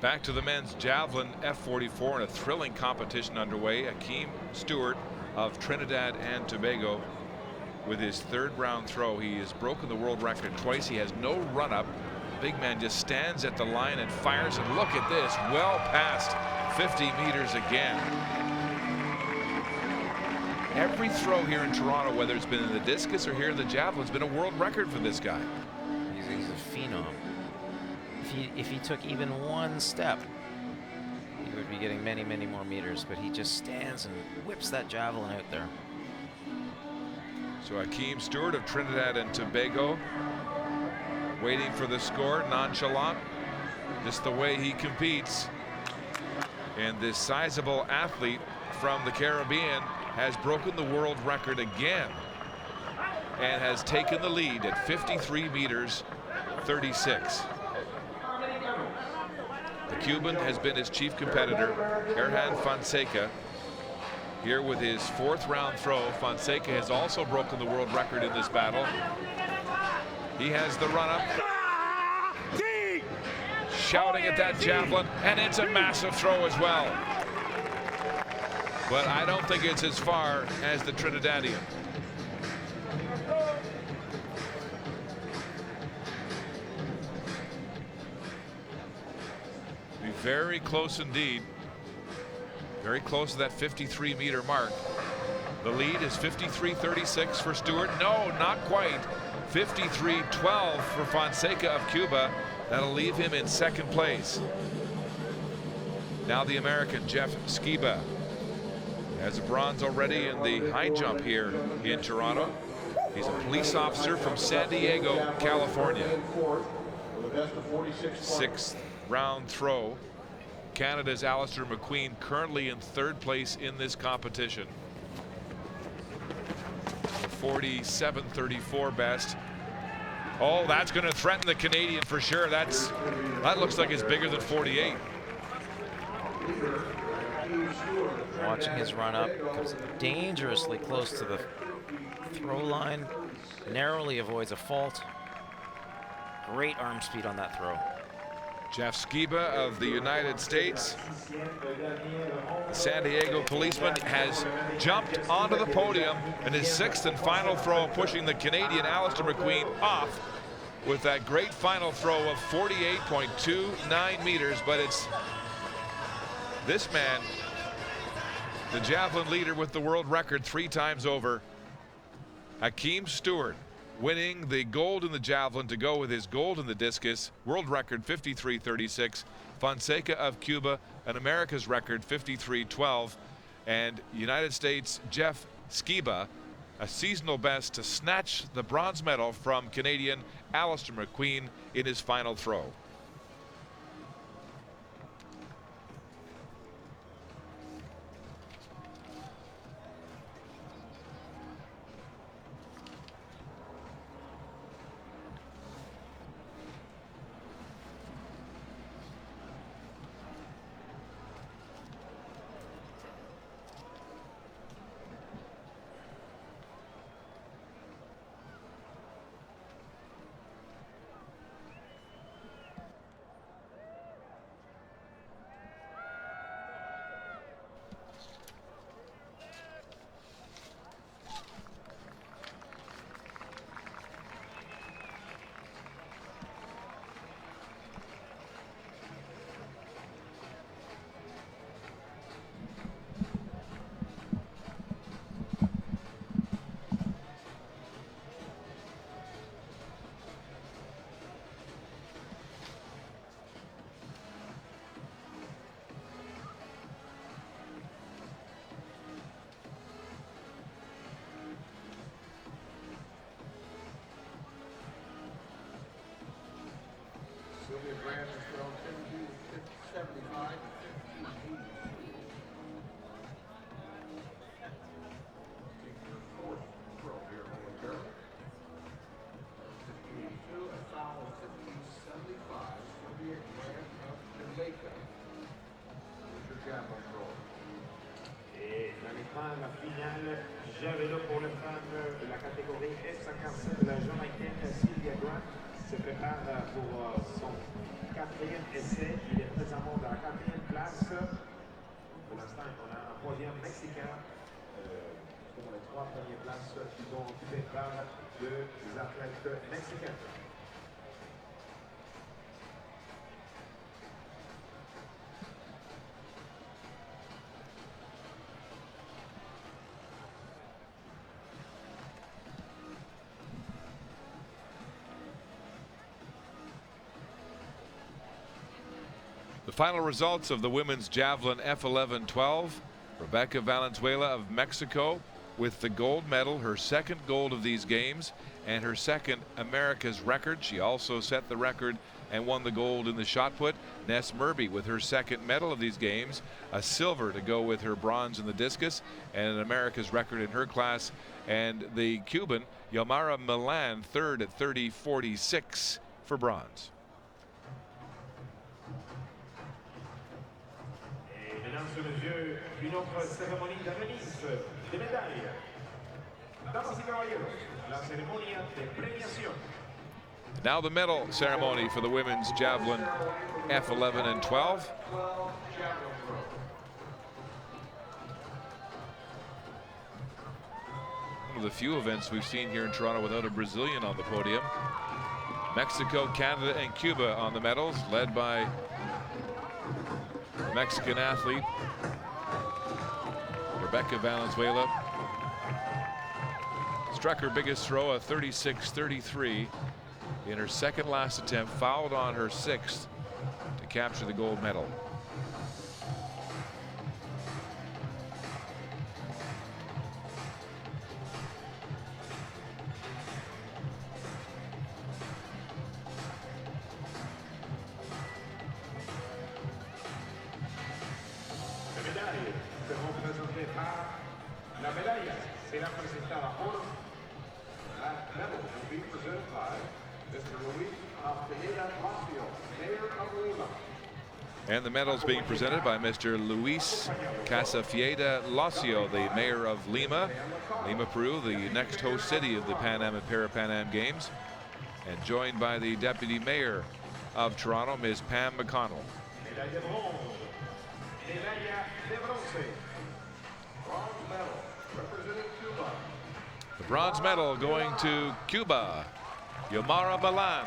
Back to the men's javelin F44 and a thrilling competition underway. Akeem Stewart of Trinidad and Tobago with his third round throw. He has broken the world record twice. He has no run up. Big man just stands at the line and fires, and look at this, well past 50 meters again. Every throw here in Toronto, whether it's been in the discus or here in the javelin, has been a world record for this guy. He's a phenom. If he took even one step, he would be getting many, many more meters, but he just stands and whips that javelin out there. So Akeem Stewart of Trinidad and Tobago waiting for the score, nonchalant, just the way he competes. And this sizable athlete from the Caribbean has broken the world record again and has taken the lead at 53 meters 36. The Cuban has been his chief competitor, Erhan Fonseca. Here with his fourth round throw, Fonseca has also broken the world record in this battle. He has the run up, shouting at that javelin, and it's a massive throw as well. But I don't think it's as far as the Trinidadian. Very close indeed. Very close to that 53 meter mark. The lead is 53-36 for Stewart. No, not quite. 53-12 for Fonseca of Cuba. That'll leave him in second place. Now the American Jeff Skiba has a bronze already in the high jump here in Toronto. He's a police officer from San Diego, California. Sixth round throw. Canada's Alistair McQueen currently in third place in this competition. 47-34 best. Oh, that's going to threaten the Canadian for sure. That looks like it's bigger than 48. Watching his run up, comes dangerously close to the throw line, narrowly avoids a fault. Great arm speed on that throw. Jeff Skiba of the United States, the San Diego policeman, has jumped onto the podium in his 6th and final throw, pushing the Canadian Alistair McQueen off with that great final throw of 48.29 meters. But it's this man, the javelin leader with the world record 3 times over, Hakeem Stewart, winning the gold in the javelin to go with his gold in the discus, world record 53.36. Fonseca of Cuba, an America's record 53.12. And United States Jeff Skiba, a seasonal best to snatch the bronze medal from Canadian Alistair McQueen in his final throw. Sylvia Grant has thrown 75 to 50. Taking her 4th throw here momentarily. 52, a foul of 50-75. Sylvia Grant of Jamaica. Here's your javelin throw. Et maintenant, la finale, javelin pour les femmes de la catégorie S57 de la Jamaïcaine Sylvia Grant se prépare pour son 4e essai. Il est présentement dans la 4e place. Pour l'instant, on a un 3e Mexicain pour les 3 premières places qui sont occupées par 2 athlètes mexicains. The final results of the women's javelin F11-12. Rebecca Valenzuela of Mexico with the gold medal, her 2nd gold of these games and her 2nd America's record. She also set the record and won the gold in the shot put. Ness Murby with her 2nd medal of these games, a silver to go with her bronze in the discus and an America's record in her class. And the Cuban Yomara Milan 3rd at 30.46 for bronze. Mesdames et messieurs, une autre cérémonie de remise des médailles. Damas y caballeros, la ceremonia de premiación. Now the medal ceremony for the women's javelin F11 and 12. One of the few events we've seen here in Toronto without a Brazilian on the podium. Mexico, Canada, and Cuba on the medals, led by the Mexican athlete Rebecca Valenzuela. Struck her biggest throw, a 36-33 in her 2nd last attempt, fouled on her 6th to capture the gold medal. La medalla será presentada por la medal will be presented by Mr. Luis Casafieda Lacio, Mayor of Lima. And the medals being presented by Mr. Luis Casafieda Lacio, the Mayor of Lima, Peru, the next host city of the Pan Am and Parapan Am Games. and joined by the Deputy Mayor of Toronto, Ms. Pam McConnell. Medalla de bronce. Medalla de bronce. Bronze medal representing Cuba. The bronze medal going to Cuba, Yomara Milan.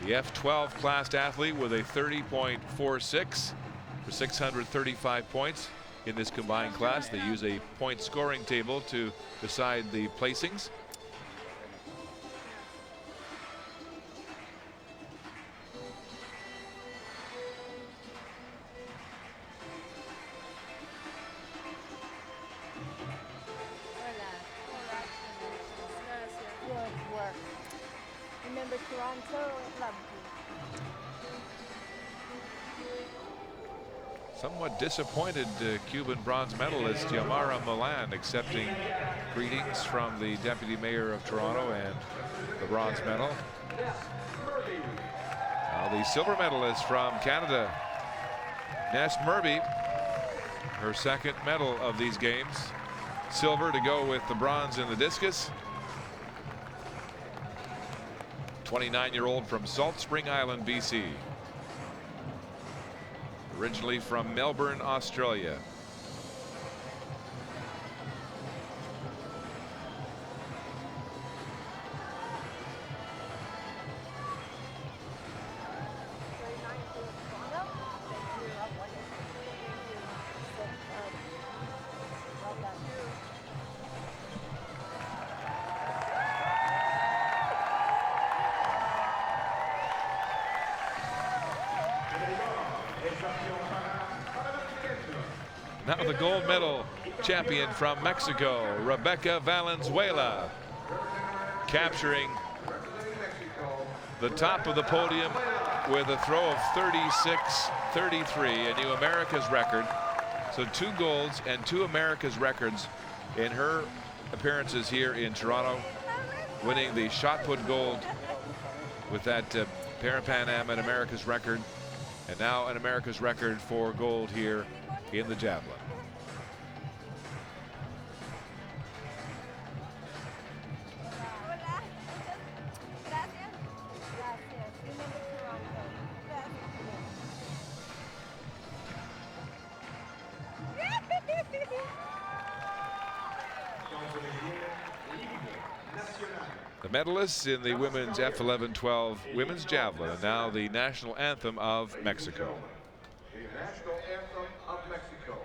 The F12 classed athlete with a 30.46 for 635 points in this combined class. They use a point scoring table to decide the placings. Good work. Remember Toronto? Love Somewhat disappointed Cuban bronze medalist Yomara Milan, accepting greetings from the Deputy Mayor of Toronto and the bronze medal. Now the silver medalist from Canada, Ness Murby, her second medal of these games. Silver to go with the bronze in the discus. 29-year-old from Salt Spring Island, BC. Originally from Melbourne, Australia. Now the gold medal champion from Mexico, Rebecca Valenzuela, capturing the top of the podium with a throw of 36.33, a new America's record. So 2 golds and 2 America's records in her appearances here in Toronto, winning the shot put gold with that Parapan America's record, and now an America's record for gold here in the javelin. The medalists in the women's F11-12 women's javelin, and now the national anthem of Mexico. The national anthem of Mexico.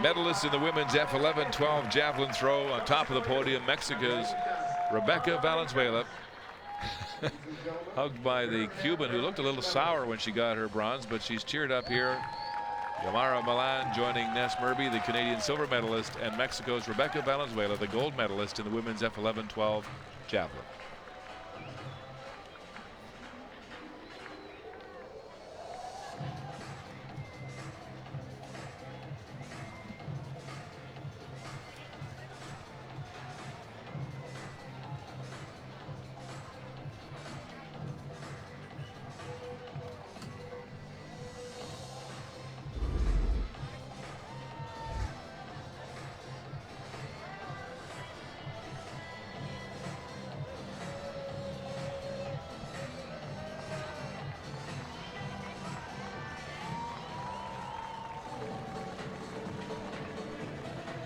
Medalists in the women's F11-12 javelin throw, on top of the podium, Mexico's Rebecca Valenzuela, hugged by the Cuban, who looked a little sour when she got her bronze, but she's cheered up here. Yomara Milan joining Ness Murby, the Canadian silver medalist, and Mexico's Rebecca Valenzuela, the gold medalist in the women's F11-12 javelin.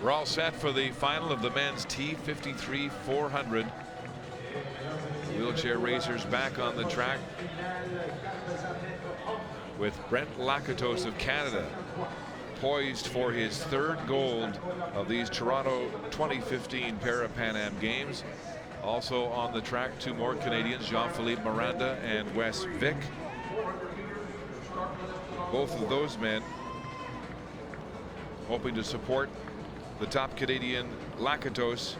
We're all set for the final of the men's T53 400. Wheelchair racers back on the track with Brent Lakatos of Canada poised for his third gold of these Toronto 2015 Parapan Am Games. Also on the track, two more Canadians, Jean-Philippe Miranda and Wes Vick. Both of those men hoping to support the top Canadian Lakatos.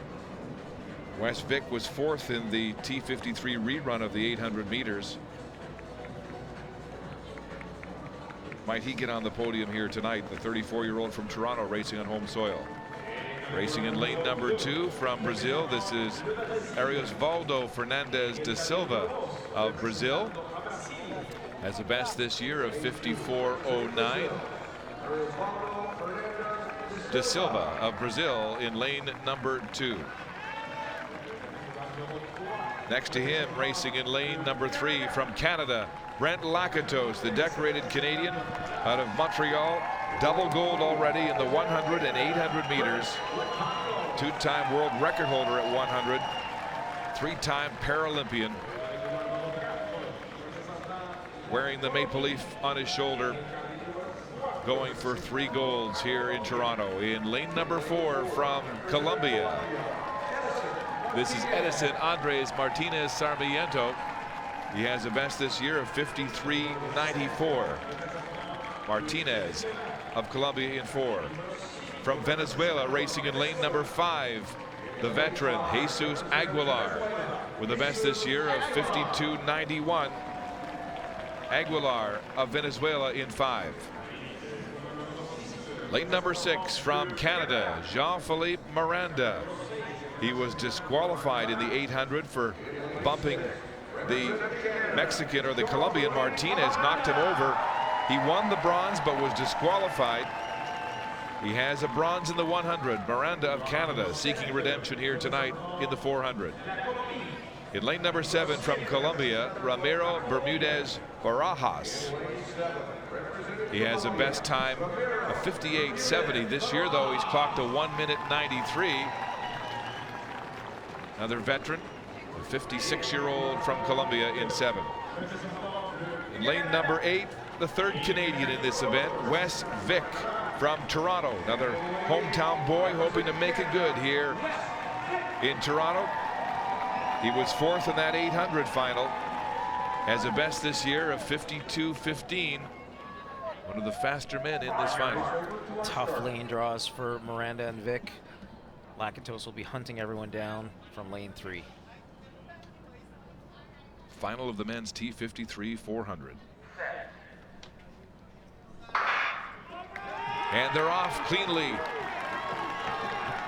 Wes Vick was fourth in the T53 rerun of the 800 meters. Might he get on the podium here tonight? The 34-year-old from Toronto racing on home soil. Racing in lane number 2 from Brazil. This is Ariosvaldo Fernandes da Silva of Brazil. Has a best this year of 54.09. Da Silva of Brazil in lane number 2. Next to him, racing in lane number 3 from Canada, Brent Lakatos, the decorated Canadian out of Montreal. Double gold already in the 100 and 800 meters. Two-time world record holder at 100. Three-time Paralympian. Wearing the maple leaf on his shoulder. Going for 3 golds here in Toronto. In lane number 4 from Colombia. This is Edison Andres Martinez Sarmiento. He has a best this year of 53.94. Martinez of Colombia in 4. From Venezuela, racing in lane number 5, the veteran Jesus Aguilar with a best this year of 52.91. Aguilar of Venezuela in 5. Lane number 6 from Canada, Jean-Philippe Miranda. He was disqualified in the 800 for bumping the Mexican or the Colombian. Martinez knocked him over. He won the bronze but was disqualified. He has a bronze in the 100. Miranda of Canada seeking redemption here tonight in the 400. In lane number 7 from Colombia, Ramiro Bermudez Barajas. He has a best time of 58.70. This year, though, he's clocked a 1:93. Another veteran, a 56-year-old from Colombia in 7. In lane number 8, the third Canadian in this event, Wes Vick from Toronto. Another hometown boy hoping to make it good here in Toronto. He was 4th in that 800 final. Has a best this year of 52.15. One of the faster men in this final. Tough lane draws for Miranda and Vick. Lakatos will be hunting everyone down from lane 3. Final of the men's T53 400. And they're off cleanly.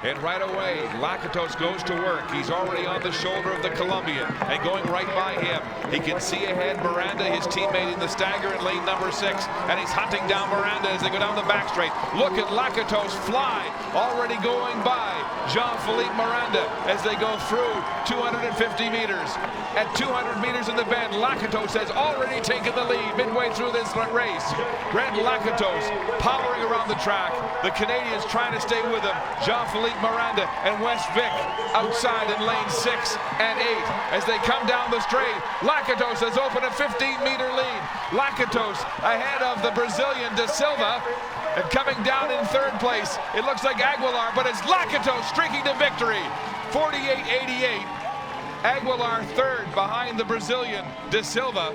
And right away, Lakatos goes to work. He's already on the shoulder of the Colombian and going right by him. He can see ahead Miranda, his teammate in the stagger in lane number 6, and he's hunting down Miranda as they go down the back straight. Look at Lakatos fly, already going by Jean-Philippe Miranda as they go through 250 meters. At 200 meters in the bend, Lakatos has already taken the lead midway through this race. Brent Lakatos powering around the track. The Canadians trying to stay with him. Jean-Philippe Miranda and Wes Vick outside in lane 6 and 8. As they come down the straight, Lakatos has opened a 15-meter lead. Lakatos ahead of the Brazilian Da Silva. And coming down in 3rd place, it looks like Aguilar, but it's Lakatos streaking to victory. 48.88. Aguilar 3rd behind the Brazilian Da Silva.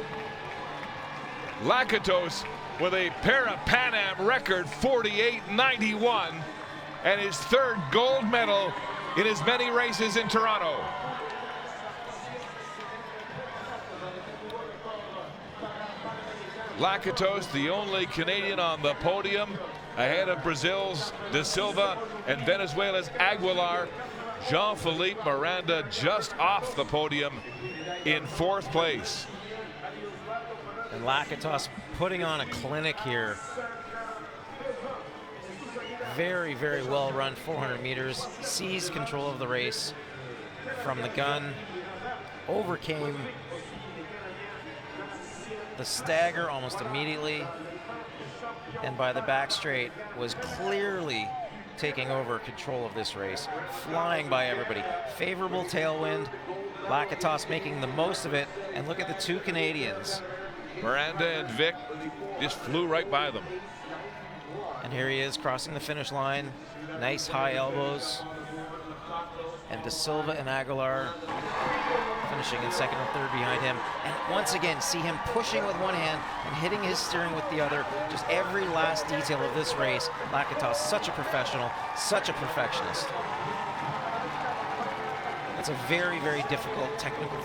Lakatos with a Parapan Am record 48.91 and his 3rd gold medal in as many races in Toronto. Lakatos, the only Canadian on the podium, ahead of Brazil's Da Silva and Venezuela's Aguilar. Jean-Philippe Miranda just off the podium in 4th place. And Lakatos putting on a clinic here. Very, very well run 400 meters. Seized control of the race from the gun. Overcame the stagger almost immediately. And by the back straight was clearly taking over control of this race, flying by everybody. Favorable tailwind, Lakatos making the most of it, and look at the two Canadians. Miranda and Vic just flew right by them. And here he is crossing the finish line. Nice high elbows. And De Silva and Aguilar finishing in second and third behind him. And once again, see him pushing with one hand and hitting his steering with the other. Just every last detail of this race. Lakatos, such a professional, such a perfectionist. It's a very, very difficult technical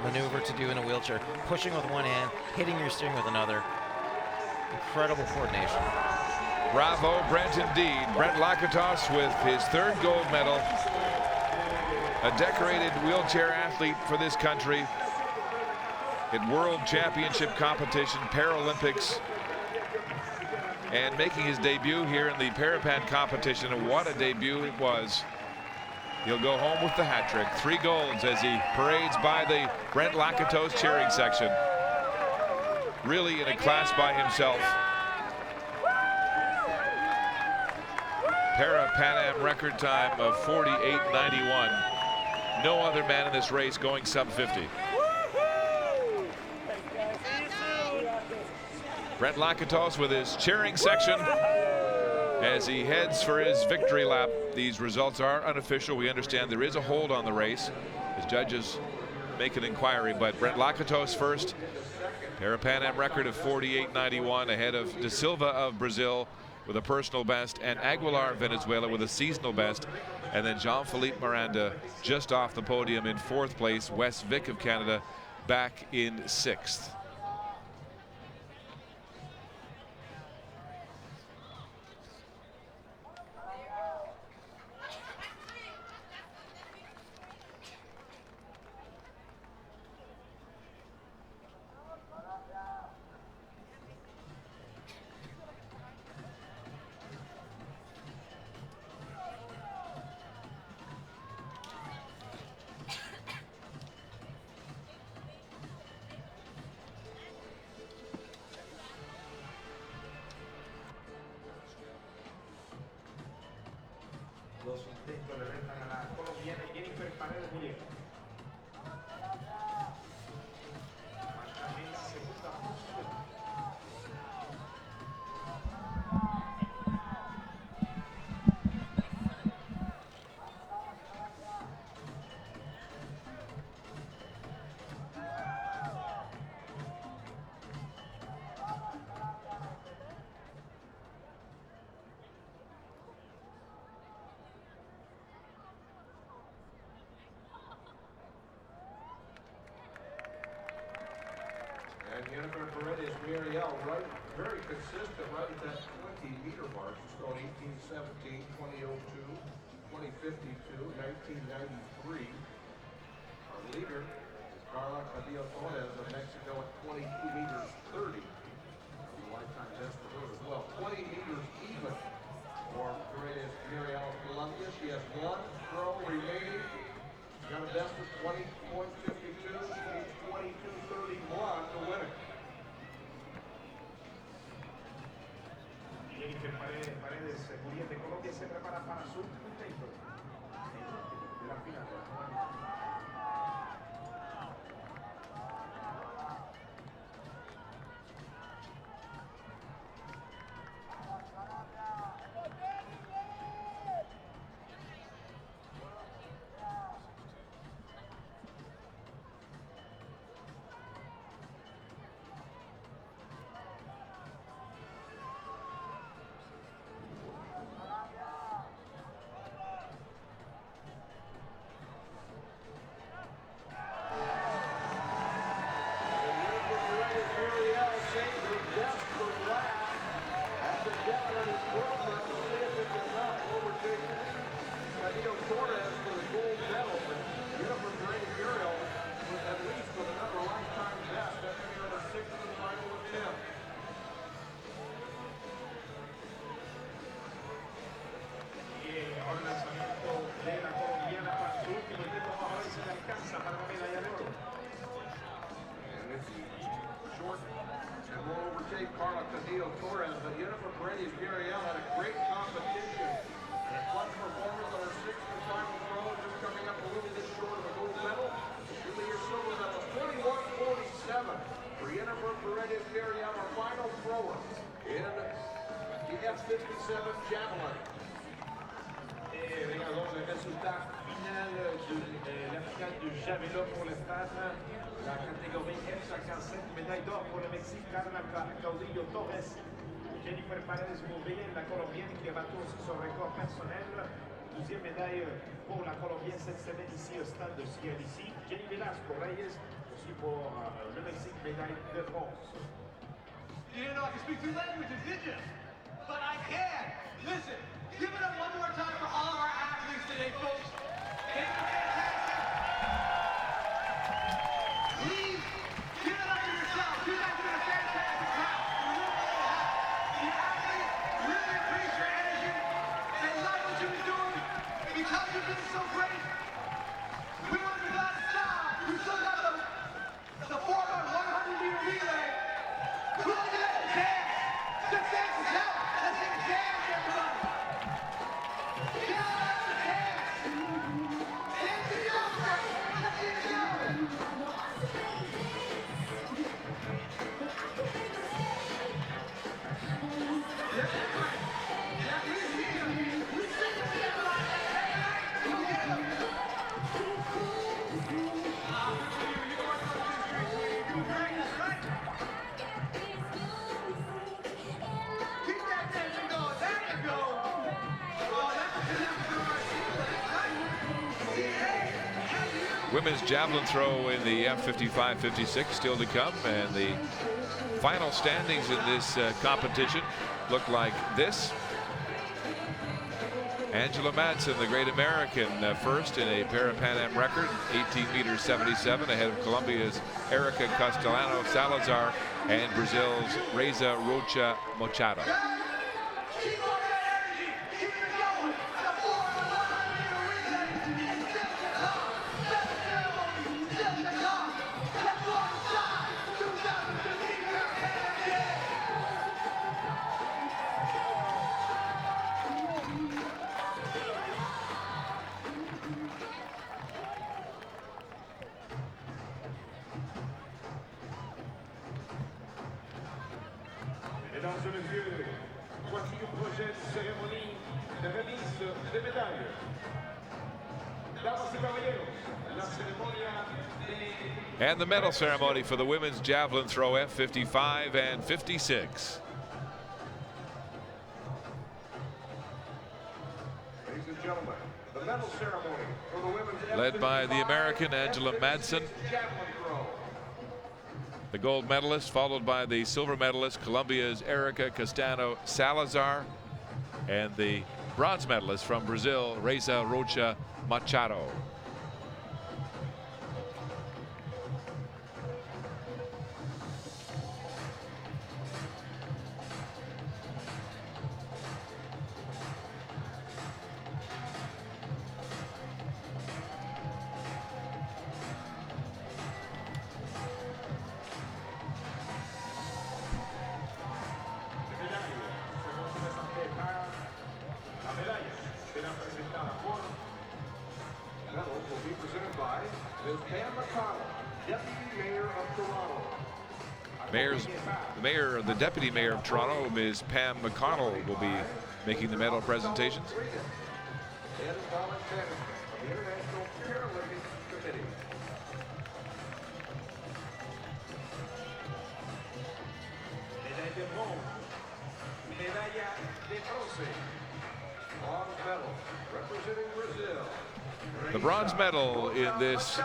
maneuver to do in a wheelchair. Pushing with one hand, hitting your steering with another. Incredible coordination. Bravo, Brent, indeed. Brent Lakatos with his third gold medal. A decorated wheelchair athlete for this country at World Championship competition, Paralympics, and making his debut here in the Parapan competition. And what a debut it was. He'll go home with the hat trick. 3 golds as he parades by the Brent Lakatos cheering section. Really in a class by himself. Parapan Am record time of 48:91. No other man in this race going sub 50. Brent Lakatos with his cheering section as he heads for his victory lap. These results are unofficial. We understand there is a hold on the race as judges make an inquiry, but Brent Lakatos first. Parapan Am record of 48:91 ahead of De Silva of Brazil with a personal best, and Aguilar of Venezuela with a seasonal best. And then Jean-Philippe Miranda just off the podium in 4th place. Wes Vic of Canada back in 6th. Los intentos le restan a la colombiana Jennifer Paredes Muñeca. Marca en la segunda posición. And Jennifer Paredes Muriel, right, very consistent, right at that 20-meter mark. She's going 18:17, 20:02, 20:52, 19:93. Our leader is Carla Cadillo Torres of Mexico at 22 meters 30. Lifetime best for her as well. 20 meters even for Paredes Muriel of Colombia. She has 1 throw remaining. She's got a best of 20.52. She needs 22:31 to win it. Jennifer Paredes Muñeca de Colombia se prepara para su intento de la final de la Carla Cadillo Torres, but Jennifer Paredes Muriel had a great competition This is the final throw, just coming up a little bit short of a gold medal. Julia silver medal, 21-47. Brianna Paredes carry out our final thrower in the F-57 javelin. Et regardons le résultat final de la finale du javelin pour les femmes. La catégorie F-57, médaille d'or pour le Mexique, Carla Caudillo Torres. Jennifer Paredes Mourillet, la Colombienne, qui a battu aussi son record personnel. Deuxième médaille pour la Colombienne cette semaine ici au stade de CIBC. Jenny Velasco Reyes, aussi pour le Mexique, médaille de bronze. You didn't know I could speak two languages, did you? But I can. Listen, give it up one more time for all of our athletes today, folks. They've been fantastic. Please, give it up to yourself. You guys have been a fantastic job. You really have. The athletes really appreciate your energy. They love what you've been doing because you've been so great. We want to not stop. We still got the 4x100-meter relay. Who wants to let them dance? Just dance as hell. Let's get a dance, everybody. Get out of the dance. Dance to the Oscar. Let's get it going. Keep that dancing going. There you go. Oh, that's Women's javelin throw in the F-55-56 still to come, and the final standings in this competition look like this. Angela Madsen, the great American, first in a Parapan Am record, 18-77, ahead of Colombia's Erica Castellano Salazar and Brazil's Reza Rocha Machado. keep on that energy. Keep it going. The 4x100-meter relay is still to come. Medal ceremony still to come. Let's go inside 2015 Parapan Games. Mesdames et messieurs, voici une prochaine cérémonie de remise des médailles. Damas y caballeros, la ceremonia de... And the medal ceremony for the women's javelin throw F-55 and 56. Ladies and gentlemen, the medal ceremony for the women's Led by the F-55 American Angela Madsen, javelin throw. the gold medalist, followed by the silver medalist, Colombia's Erica Castellano Salazar, and the bronze medalist from Brazil, Reza Rocha Machado. Medals will be presented by Ms. Pam McConnell, Deputy Mayor of Toronto. The Deputy Mayor of Toronto, Ms. Pam McConnell, will be making the medal presentations. Head of Knowledge Management of the International Paralympic Committee. Médaille de bronze. Medalla de bronce. Bronze medal representing Brazil. The bronze medal in this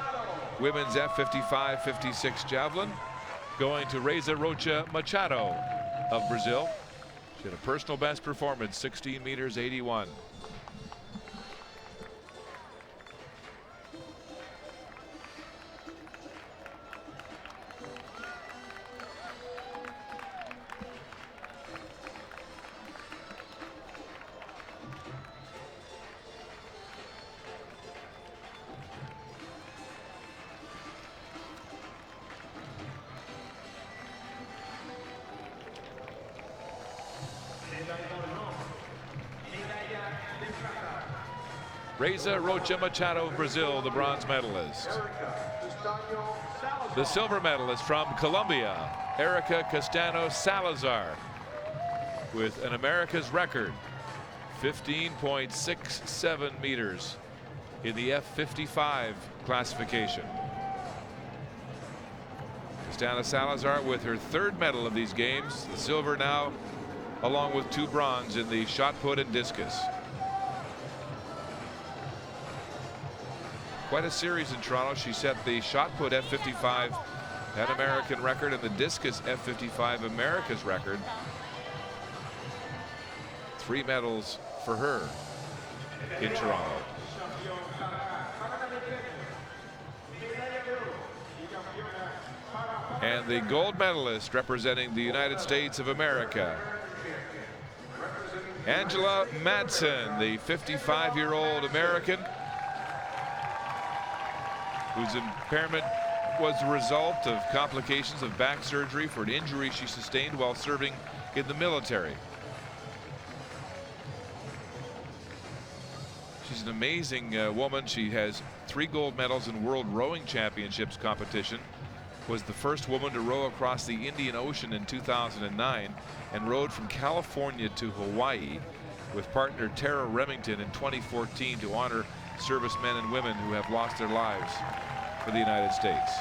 women's F-55-56 javelin going to Reza Rocha Machado of Brazil. She had a personal best performance, 16 meters 81. Reza Rocha Machado of Brazil, the bronze medalist. The silver medalist from Colombia, Erica Castano Salazar, with an America's record, 15.67 meters in the F55 classification. Castano Salazar with her third medal of these games, the silver now, along with 2 bronze in the shot put and discus. Quite a series in Toronto. She set the shot put F55 Pan American record and the discus F55 America's record. 3 medals for her in Toronto. And the gold medalist representing the United States of America, Angela Madsen, the 55-year-old American whose impairment was the result of complications of back surgery for an injury she sustained while serving in the military. She's an amazing woman. She has 3 gold medals in World Rowing Championships competition, was the first woman to row across the Indian Ocean in 2009, and rowed from California to Hawaii with partner Tara Remington in 2014 to honor servicemen and women who have lost their lives for the United States.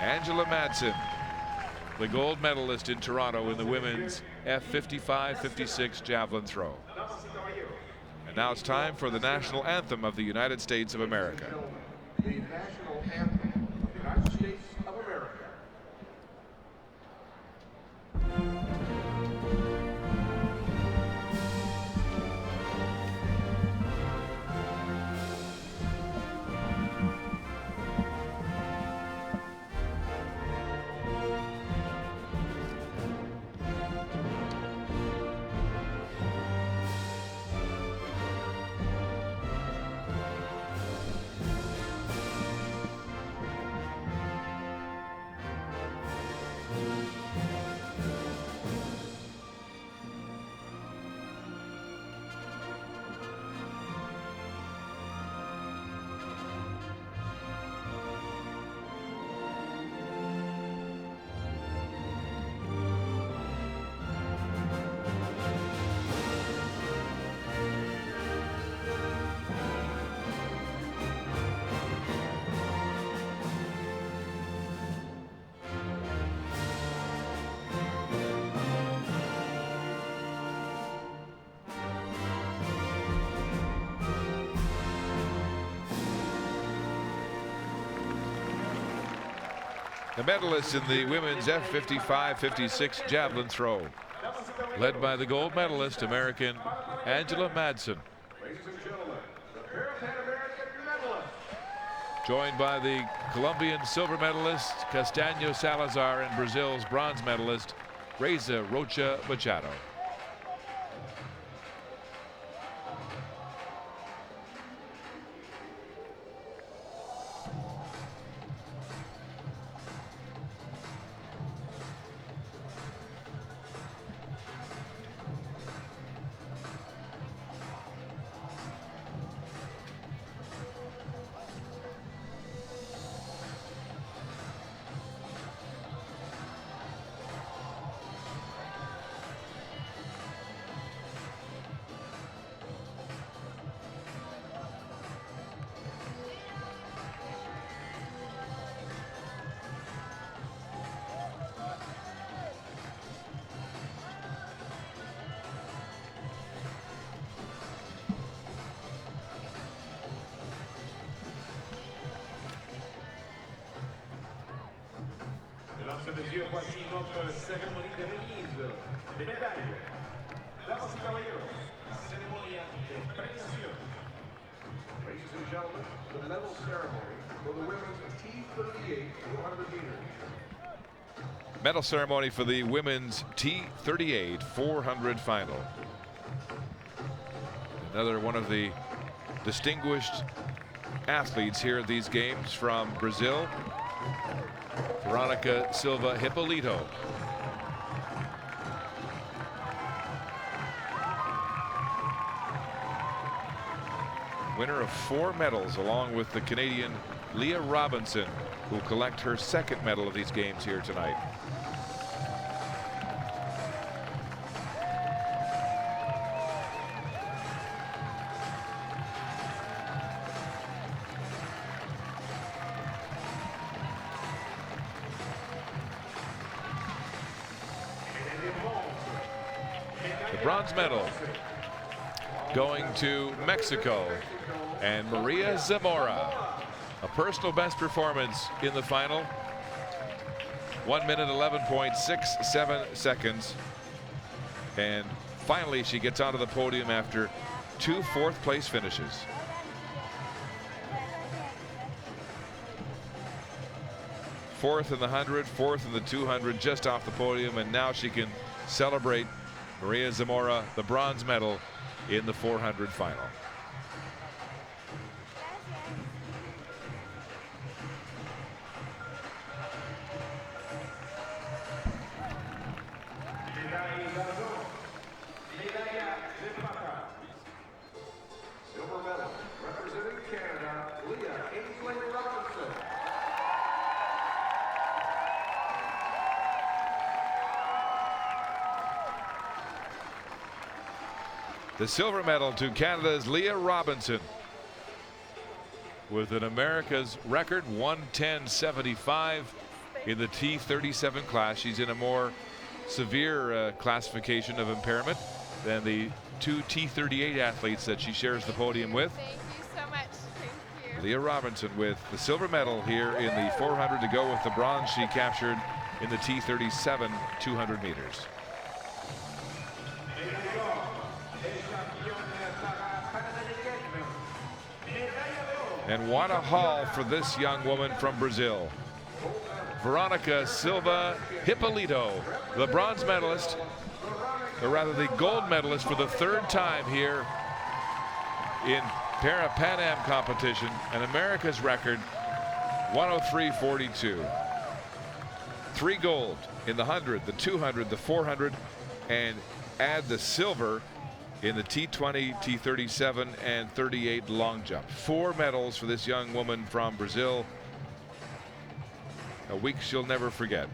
Angela Madsen, the gold medalist in Toronto in the women's F55-56 javelin throw. And now it's time for the national anthem of the United States of America. The national anthem of the United States of America. The medalists in the women's F55-56 javelin throw, led by the gold medalist, American Angela Madsen. Ladies and gentlemen, the Parapan American medalist. Joined by the Colombian silver medalist, Castano Salazar, and Brazil's bronze medalist, Reza Rocha Machado. Mesdames, voici notre cérémonie de remise des médailles. Damas y caballeros, la ceremonia de premiación. Ladies and gentlemen, the medal ceremony for the women's T38 400 meters. Medal ceremony for the women's T38 400 final. Another one of the distinguished athletes here at these games from Brazil, Veronica Silva Hippolito. winner of 4 medals, along with the Canadian Leah Robinson, who will collect her 2nd medal of these games here tonight. The bronze medal going to Mexico and Maria Zamora. A personal best performance in the final. 1 minute 11.67 seconds. And finally she gets onto the podium after 2 4th-place finishes. Fourth in the 100, 4th in the 200, just off the podium, and now she can celebrate Maria Zamora the bronze medal in the 400 final. Silver medal, representing Canada, Leah Robinson. The silver medal to Canada's Leah Robinson with an America's record 110.75 in the T37 class. She's in a more severe classification of impairment than the 2 T38 athletes that she shares the podium with. Thank you so much. Thank you. Leah Robinson with the silver medal here in the 400 to go with the bronze she captured in the T37 200 meters. And what a haul for this young woman from Brazil. Veronica Silva Hippolito, the bronze medalist, or rather the gold medalist for the 3rd time here in Parapan Am competition, and America's record 103.42. 3 gold in the 100, the 200, the 400, and add the silver in the T20, T37, and 38 long jump. 4 medals for this young woman from Brazil. A week she'll never forget.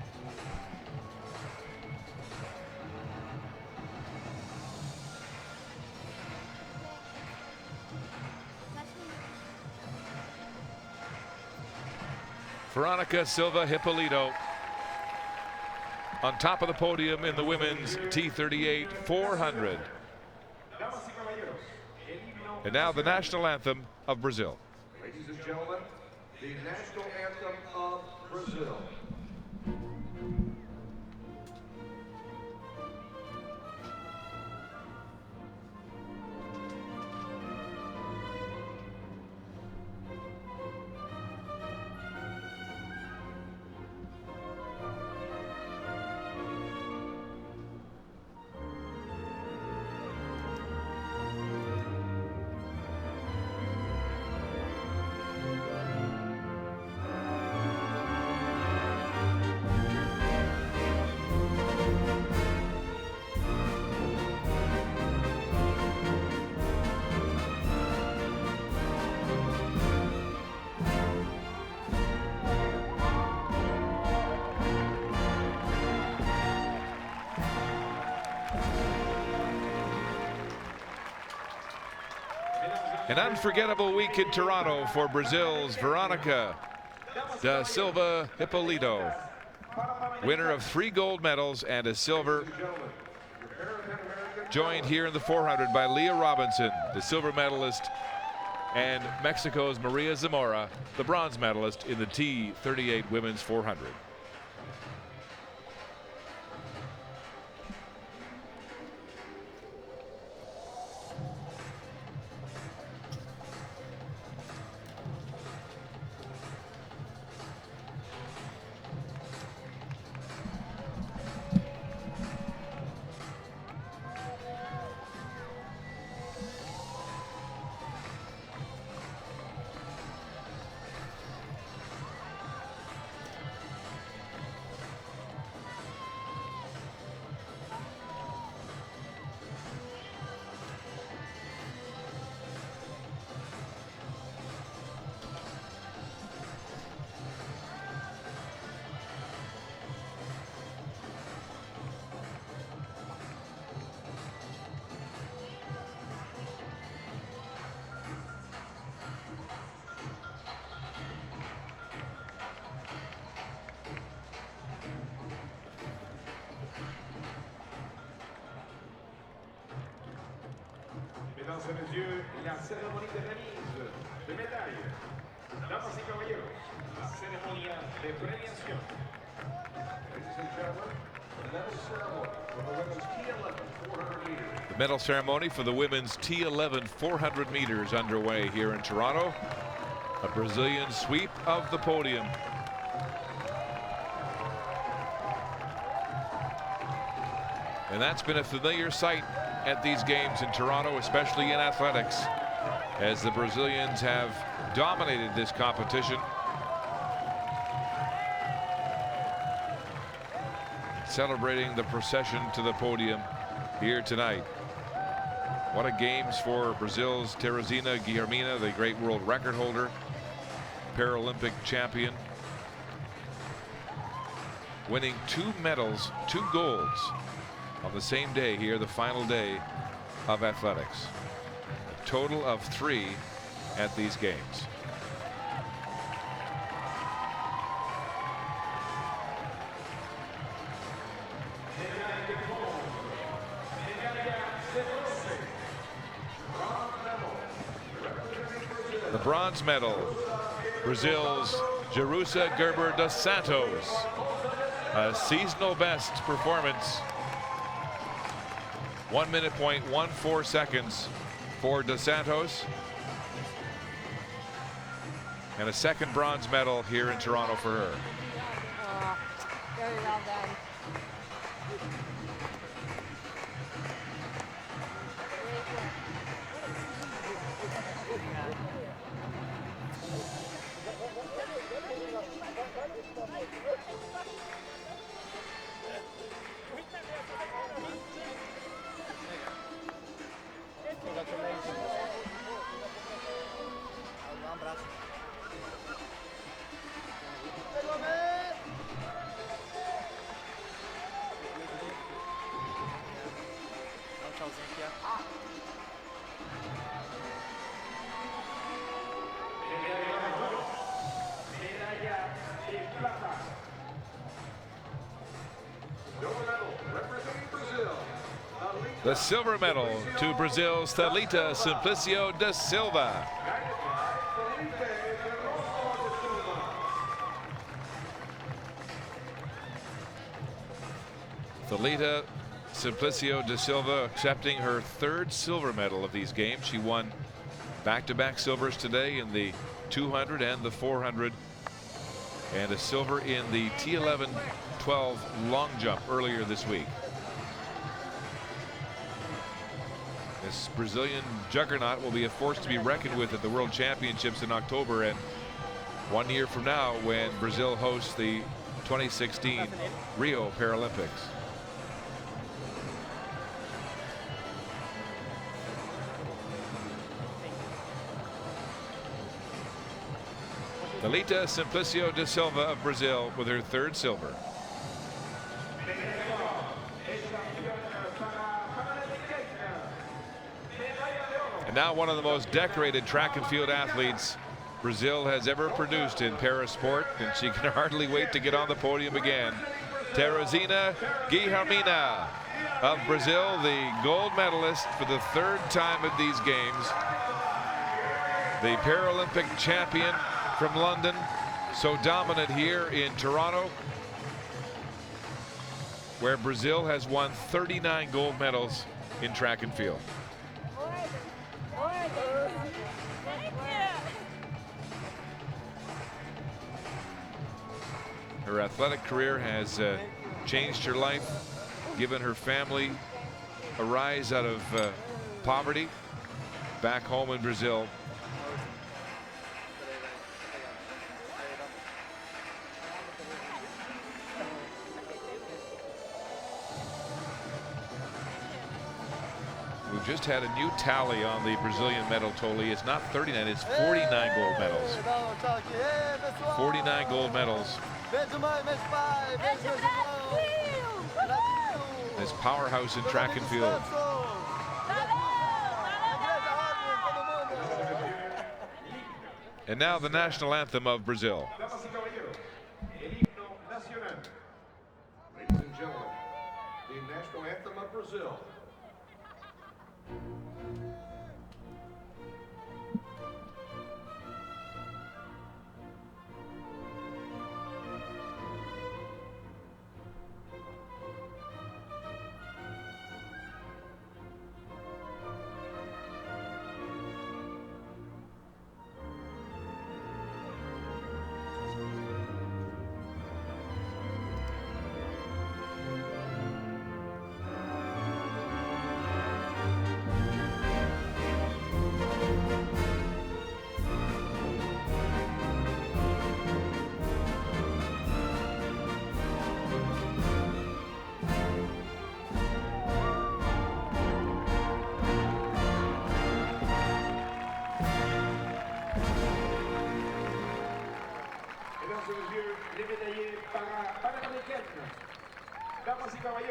Veronica Silva Hippolito on top of the podium in the women's T38 400. And now the national anthem of Brazil. Ladies and gentlemen, the national anthem of Brazil. An unforgettable week in Toronto for Brazil's Veronica da Silva Hippolito, winner of 3 gold medals and a silver, joined here in the 400 by Leah Robinson, the silver medalist, and Mexico's Maria Zamora, the bronze medalist in the T38 women's 400. Mesdames et messieurs, la cérémonie de remise de médailles. Damas y caballeros, la ceremonia de premiación. Ladies and gentlemen, the medal ceremony for the women's T11 400 meters. The medal ceremony for the women's T11 400 meters underway here in Toronto. A Brazilian sweep of the podium. And that's been a familiar sight at these games in Toronto, especially in athletics, as the Brazilians have dominated this competition. Celebrating the procession to the podium here tonight. What a games for Brazil's Teresina Guilhermina, the great world record holder, Paralympic champion, winning 2 medals, 2 golds on the same day here, the final day of athletics. A total of 3 at these games. The bronze medal, Brazil's Jerusa Gerber dos Santos. A seasonal best performance. 1:14 seconds for dos Santos. And a second bronze medal here in Toronto for her. Very well done. The silver medal to Brazil's Thalita Simplicio da Silva. Thalita Simplicio da Silva accepting her 3rd silver medal of these games. She won back-to-back silvers today in the 200 and the 400, and a silver in the T11-12 long jump earlier this week. This Brazilian juggernaut will be a force to be reckoned with at the World Championships in October, and 1 year from now when Brazil hosts the 2016 Rio Paralympics. Thalita Simplicio da Silva of Brazil with her 3rd silver. And now one of the most decorated track and field athletes Brazil has ever produced in parasport, and she can hardly wait to get on the podium again. Teresina Guilhermina of Brazil, the gold medalist for the 3rd time at these games. The Paralympic champion from London, so dominant here in Toronto, where Brazil has won 39 gold medals in track and field. Her athletic career has changed her life, given her family a rise out of poverty back home in Brazil. We've just had a new tally on the Brazilian medal total. It's not 39, it's 49 gold medals. 49 gold medals. This powerhouse in track and field. And now the national anthem of Brazil. Ladies and gentlemen, the national anthem of Brazil.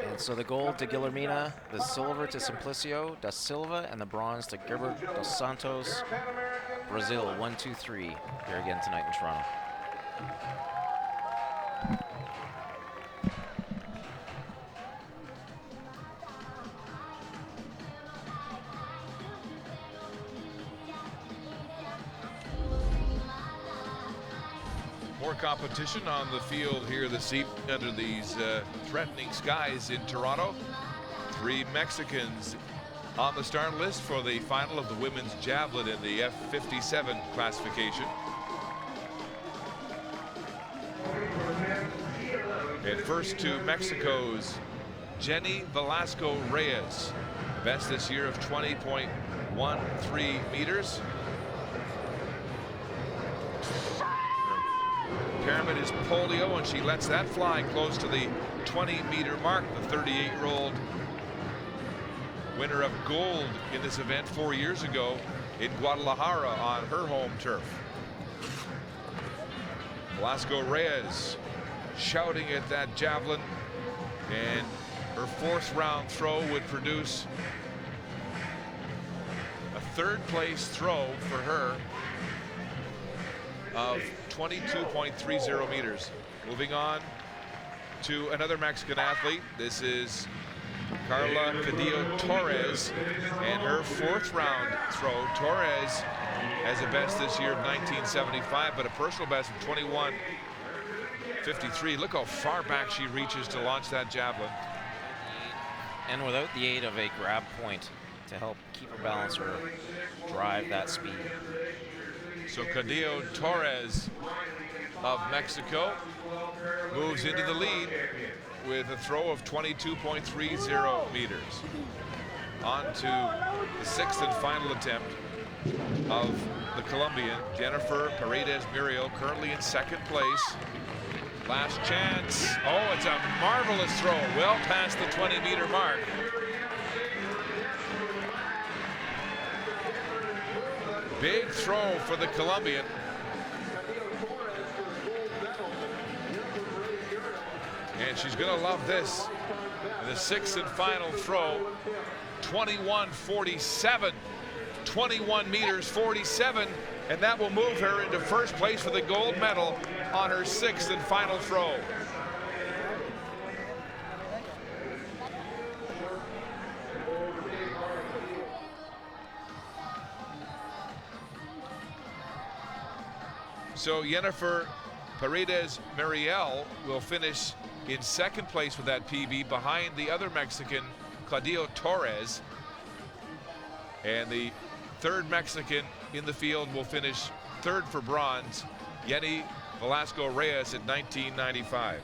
And so the gold to Guillermina, the silver to Simplicio da Silva, and the bronze to Gilbert dos Santos. Brazil, 1, 2, 3, here again tonight in Toronto. More competition on the field here this evening under these threatening skies in Toronto. 3 Mexicans on the start list for the final of the women's javelin in the F57 classification. And first to Mexico's Jenny Velasco Reyes, best this year of 20.13 meters. Pyramid is polio, and she lets that fly close to the 20-meter mark. The 38-year-old winner of gold in this event 4 years ago in Guadalajara on her home turf. Velasco Reyes shouting at that javelin, and her 4th round throw would produce a 3rd place throw for her of 22.30 meters. Moving on to another Mexican athlete. This is Carla Cadillo Torres, and her 4th round throw. Torres has a best this year of 1975, but a personal best of 21.53. Look how far back she reaches to launch that javelin. And without the aid of a grab point to help keep her balance or drive that speed. So Cadillo Torres of Mexico moves into the lead with a throw of 22.30 meters. On to the 6th and final attempt of the Colombian, Jennifer Paredes Muriel, currently in 2nd place. Last chance. Oh, it's a marvelous throw, well past the 20-meter mark. Big throw for the Colombian. And she's going to love this. The 6th and final throw, 21.47. 21 meters, 47. And that will move her into 1st place for the gold medal on her 6th and final throw. So Jennifer Paredes Muriel will finish in 2nd place with that PB behind the other Mexican, Cadillo Torres. And the 3rd Mexican in the field will finish 3rd for bronze, Jenny Velasco Reyes at 19.95.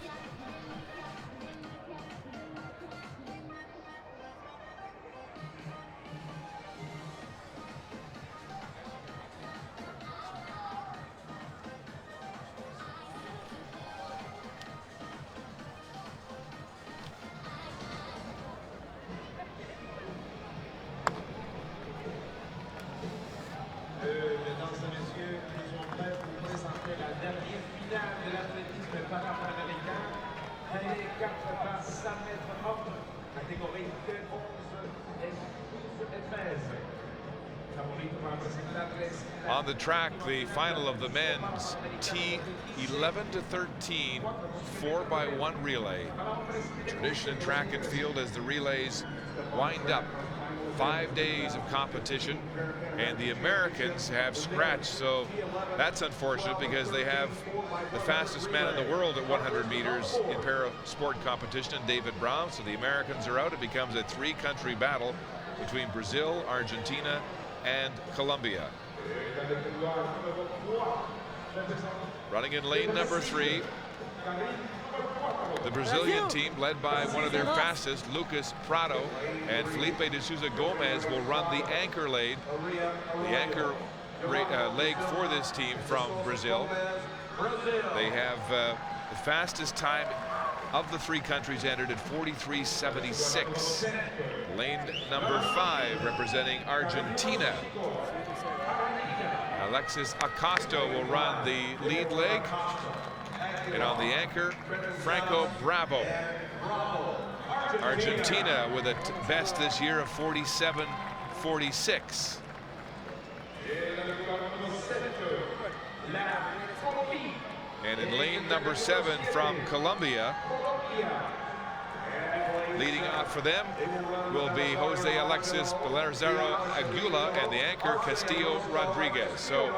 Mesdames et messieurs, nous sommes prêts pour vous présenter la dernière finale de l'athlétisme Parapan American. Elle est 4 par 100 mètres hommes, catégorie de 11 et 12 et 13. Favorite para presentarles. On the track, the final of the men's T11 to 13 4x1 relay. Tradition in track and field as the relays wind up. 5 days of competition, and the Americans have scratched, so that's unfortunate because they have the fastest man in the world at 100 meters in para sport competition, David Brown. So the Americans are out. It becomes a 3-country battle between Brazil, Argentina, and Colombia. Running in lane number 3, the Brazilian team, led by one of their fastest, Lucas Prado, and Felipe de Souza Gomez will run the anchor leg. The anchor leg for this team from Brazil. They have the fastest time of the 3 countries entered at 43.76. Lane number 5 representing Argentina. Alexis Acosta will run the lead leg. And on the anchor, Franco Bravo. Argentina with a best this year of 47.46. And in lane number 7 from Colombia, leading out for them will be Jose Alexis Belazaro Aguila and the anchor Castillo Rodriguez. So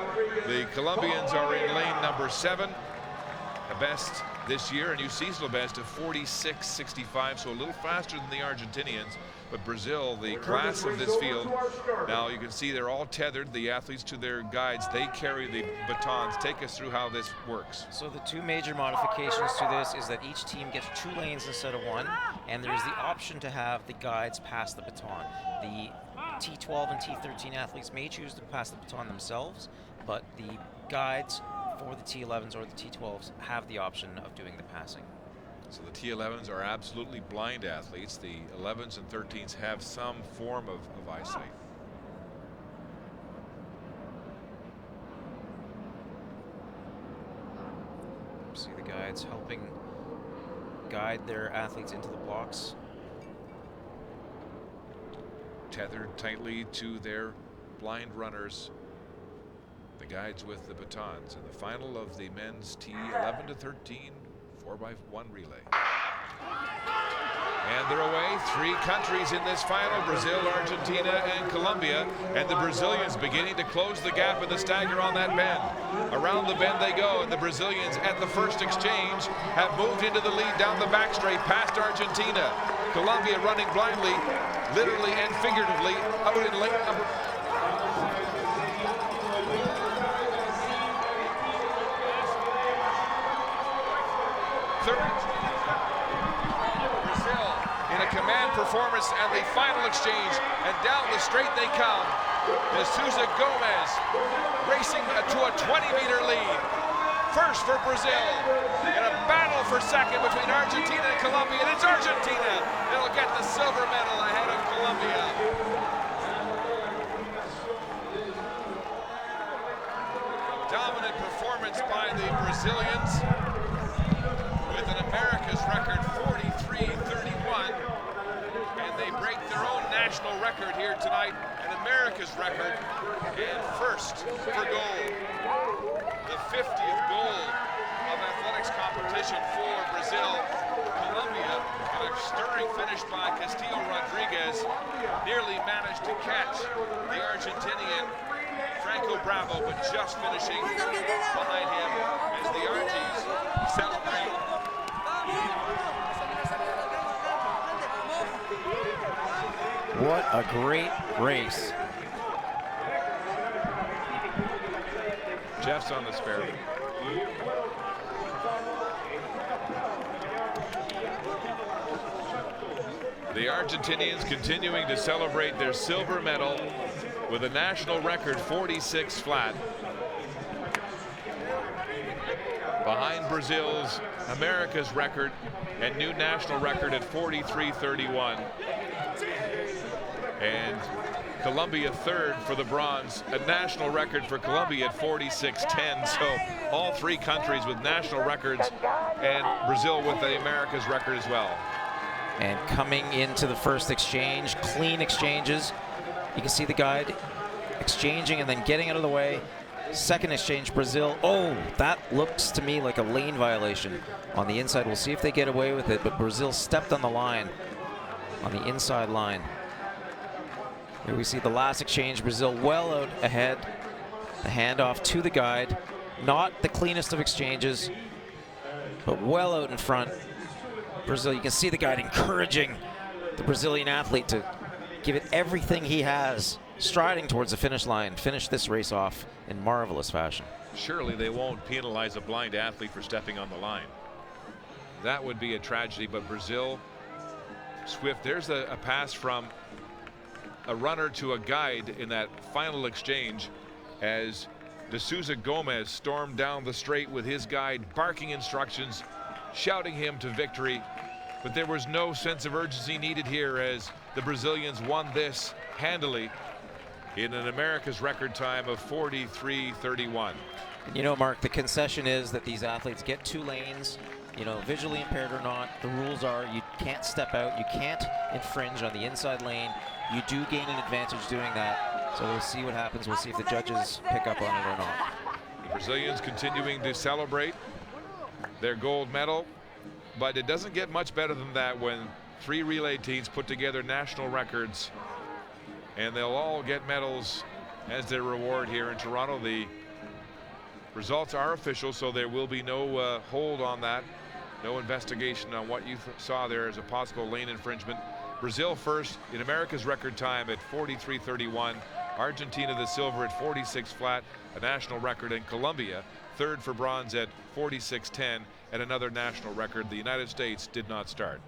the Colombians are in lane number 7, a best this year, a new seasonal best of 46.65, so a little faster than the Argentinians. But Brazil, the class of this field, now you can see they're all tethered, the athletes, to their guides. They carry the batons. Take us through how this works. So the two major modifications to this is that each team gets 2 lanes instead of 1, and there's the option to have the guides pass the baton. The T12 and T13 athletes may choose to pass the baton themselves, but the guides for the T11s or the T12s have the option of doing the passing. So the T11s are absolutely blind athletes. The 11s and 13s have some form of eyesight. See the guides helping guide their athletes into the blocks. Tethered tightly to their blind runners. The guides with the batons in the final of the men's T11 to 13 4x1 relay. And they're away. 3 countries in this final: Brazil, Argentina, and Colombia. And the Brazilians beginning to close the gap in the stagger on that bend. Around the bend they go, and the Brazilians at the first exchange have moved into the lead down the back straight past Argentina. Colombia running blindly, literally and figuratively, out in lane number. Brazil in a command performance and the final exchange, and down the straight they come. De Souza Gomez racing to a 20-meter lead. First for Brazil in a battle for second between Argentina and Colombia, and it's Argentina that'll get the silver medal ahead of Colombia. Dominant performance by the Brazilians, with an America's record 43.31, and they break their own national record here tonight, an America's record, and first for gold. The 50th gold of athletics competition for Brazil. Colombia, in a stirring finish by Castillo Rodriguez, nearly managed to catch the Argentinian Franco Bravo, but just finishing behind him as the Argies celebrate. What a great race. Jeff's on the spare. The Argentinians continuing to celebrate their silver medal with a national record 46 flat. Behind Brazil's America's record and new national record at 43.31. And Colombia third for the bronze, a national record for Colombia at 46.10. So all 3 countries with national records, and Brazil with the America's record as well. And coming into the first exchange, clean exchanges. You can see the guide exchanging and then getting out of the way. Second exchange, Brazil. Oh, that looks to me like a lane violation on the inside. We'll see if they get away with it, but Brazil stepped on the line, on the inside line. Here we see the last exchange, Brazil well out ahead. The handoff to the guide. Not the cleanest of exchanges, but well out in front. Brazil, you can see the guide encouraging the Brazilian athlete to give it everything he has, striding towards the finish line, finish this race off in marvelous fashion. Surely they won't penalize a blind athlete for stepping on the line. That would be a tragedy, but Brazil, swift. There's a pass from a runner to a guide in that final exchange as De Souza Gomez stormed down the straight with his guide barking instructions, shouting him to victory. But there was no sense of urgency needed here as the Brazilians won this handily in an America's record time of 43.31. And you know, Mark, the concession is that these athletes get 2 lanes you know, visually impaired or not, the rules are you can't step out, you can't infringe on the inside lane. You do gain an advantage doing that. So we'll see what happens. We'll see if the judges pick up on it or not. The Brazilians continuing to celebrate their gold medal, but it doesn't get much better than that when 3 relay teams put together national records, and they'll all get medals as their reward here in Toronto. The results are official, so there will be no hold on that, no investigation on what you saw there as a possible lane infringement. Brazil first in America's record time at 43:31. Argentina the silver at 46 flat, a national record, and Colombia third for bronze at 46:10 and another national record. The United States did not start.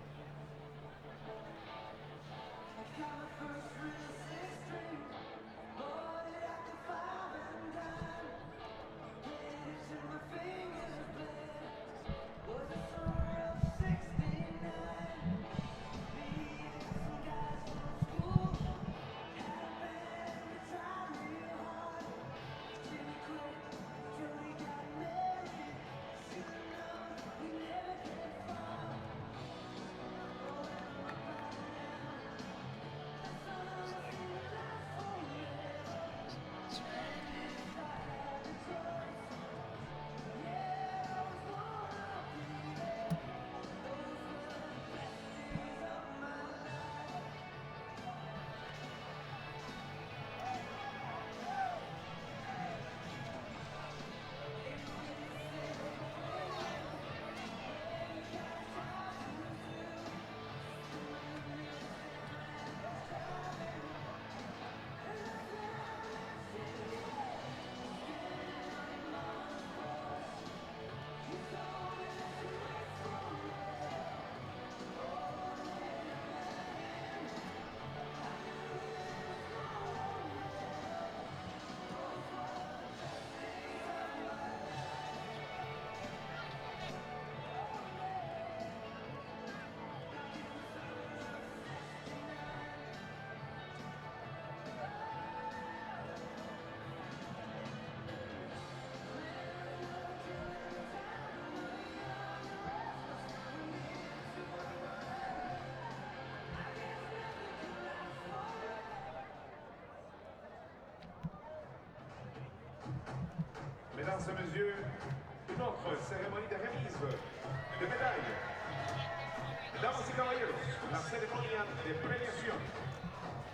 Mesdames et messieurs, une autre cérémonie de remise de médailles. Damas y caballeros, la ceremonia de premiación.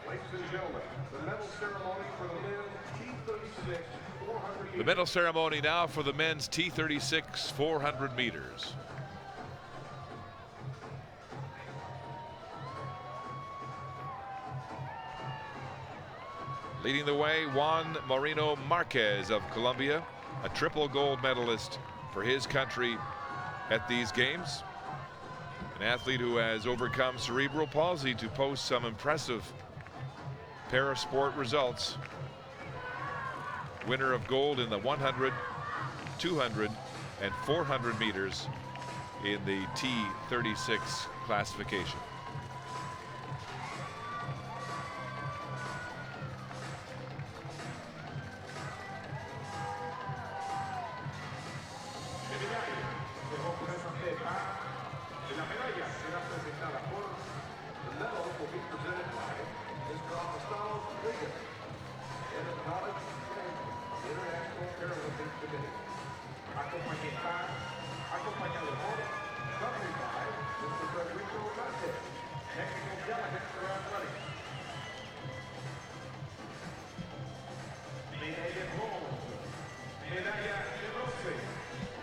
Ladies and gentlemen, the medal ceremony for the men's T36 400 meters. The medal ceremony now for the men's T36 400 meters. Leading the way, Juan Marino Marquez of Colombia, a triple gold medalist for his country at these games. An athlete who has overcome cerebral palsy to post some impressive parasport results. Winner of gold in the 100, 200, and 400 meters in the T36 classification.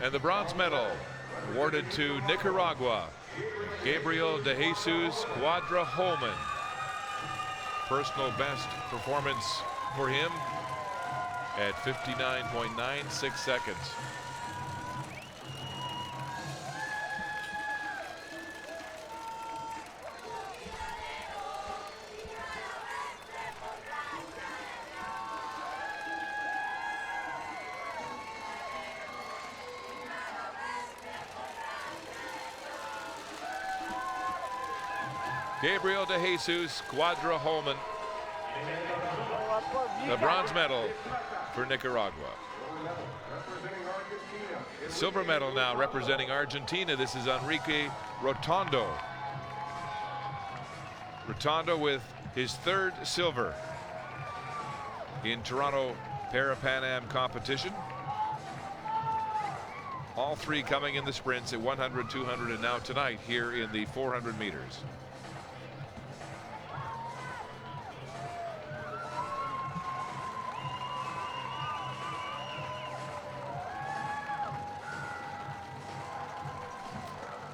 And the bronze medal awarded to Nicaragua, Gabriel de Jesus Quadra-Holman. Personal best performance for him at 59.96 seconds. Gabriel de Jesus Quadra-Holman, the bronze medal for Nicaragua. Silver medal now representing Argentina. This is Enrique Rotondo. Rotondo with his third silver in Toronto Parapan Am competition. All three coming in the sprints at 100, 200, and now tonight here in the 400 meters.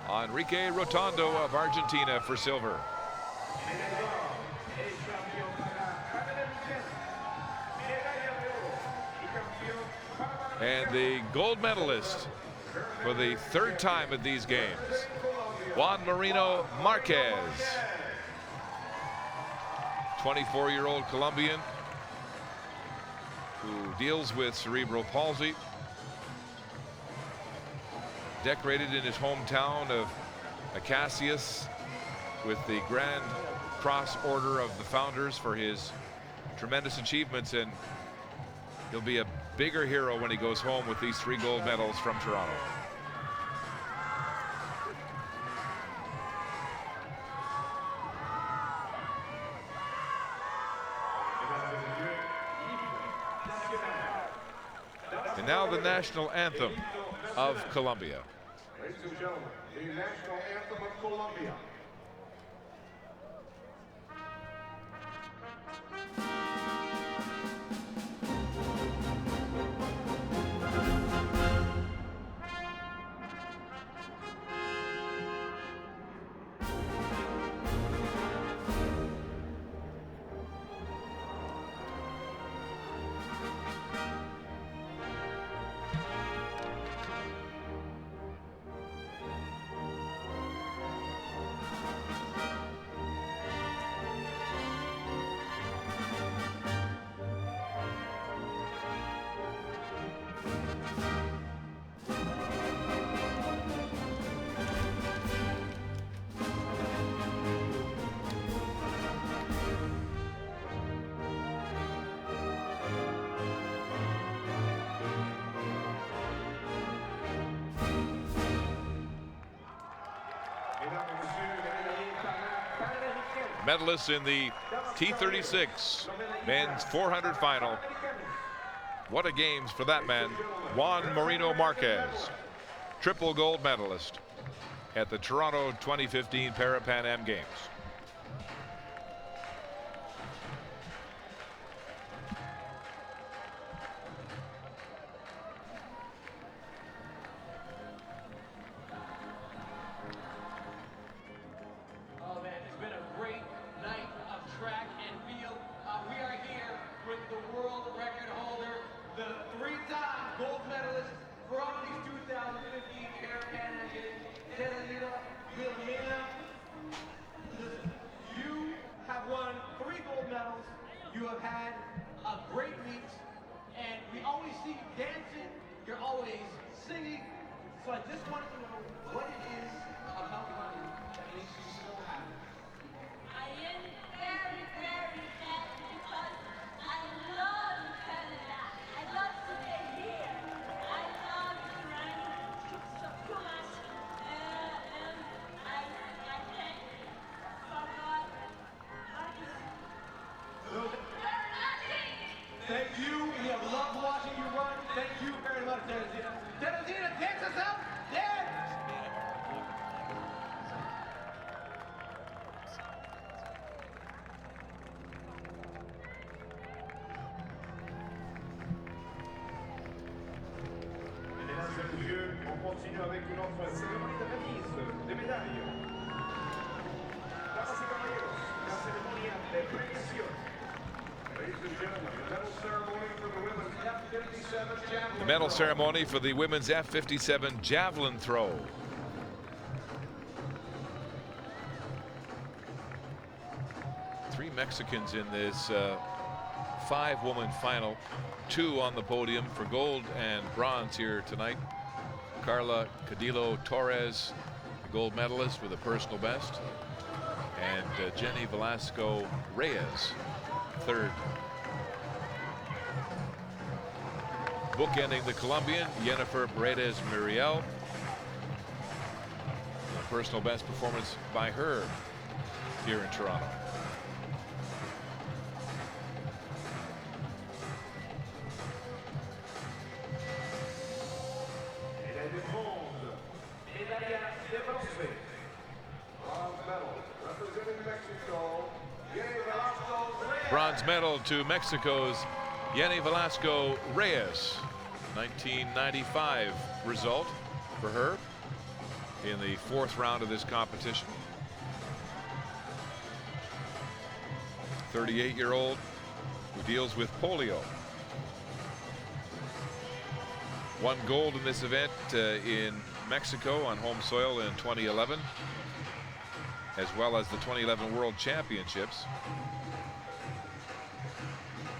Enrique Rotondo of Argentina for silver. And the gold medalist for the third time at these games, Juan Marino Marquez, 24-year-old Colombian who deals with cerebral palsy, decorated in his hometown of Acacias with the Grand Cross Order of the Founders for his tremendous achievements, and he'll be a bigger hero when he goes home with these 3 gold medals from Toronto. And now the national anthem of Colombia. Ladies and gentlemen, the national anthem of Colombia. Medalists in the T36 men's 400 final. What a games for that man, Juan Marino Marquez, triple gold medalist at the Toronto 2015 Parapan Am Games. You have had a great meet, and we always see you dancing. You're always singing. So I just wanted to know what it is about running that makes you so happy. I am very, very happy because I love Canada. I love to be here. I love running so much, and I thank for God. Thank you. We have loved watching you run. Thank you very much, Teresina. Teresina, dance us out. Dance. Mesdames et messieurs, on continue avec une autre cérémonie de remise des médailles. Damas y caballeros, la ceremonia de premiación. Ladies and gentlemen, the medal ceremony for the women's F-57 javelin. The medal ceremony for the women's F-57 javelin throw. Three Mexicans in this 5-woman final. 2 on the podium for gold and bronze here tonight. Carla Cadillo Torres, the gold medalist with a personal best, and Jenny Velasco Reyes, 3rd. Bookending the Colombian, Jennifer Paredes Muriel. A personal best performance by her here in Toronto. Bronze medal to Mexico's Jenny Velasco Reyes. 1995 result for her in the 4th round of this competition. 38-year-old who deals with polio. Won gold in this event in Mexico on home soil in 2011, as well as the 2011 World Championships.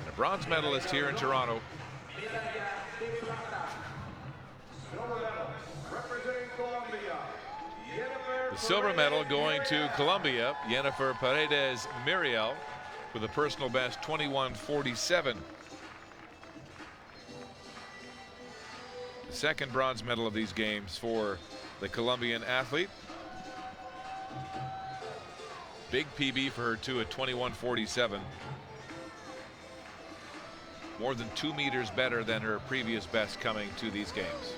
And a bronze medalist here in Toronto. The silver medal going to Colombia, Jennifer Paredes Muriel, with a personal best 21:47. The second bronze medal of these games for the Colombian athlete. Big PB for her too at 21:47. More than 2 meters better than her previous best coming to these games.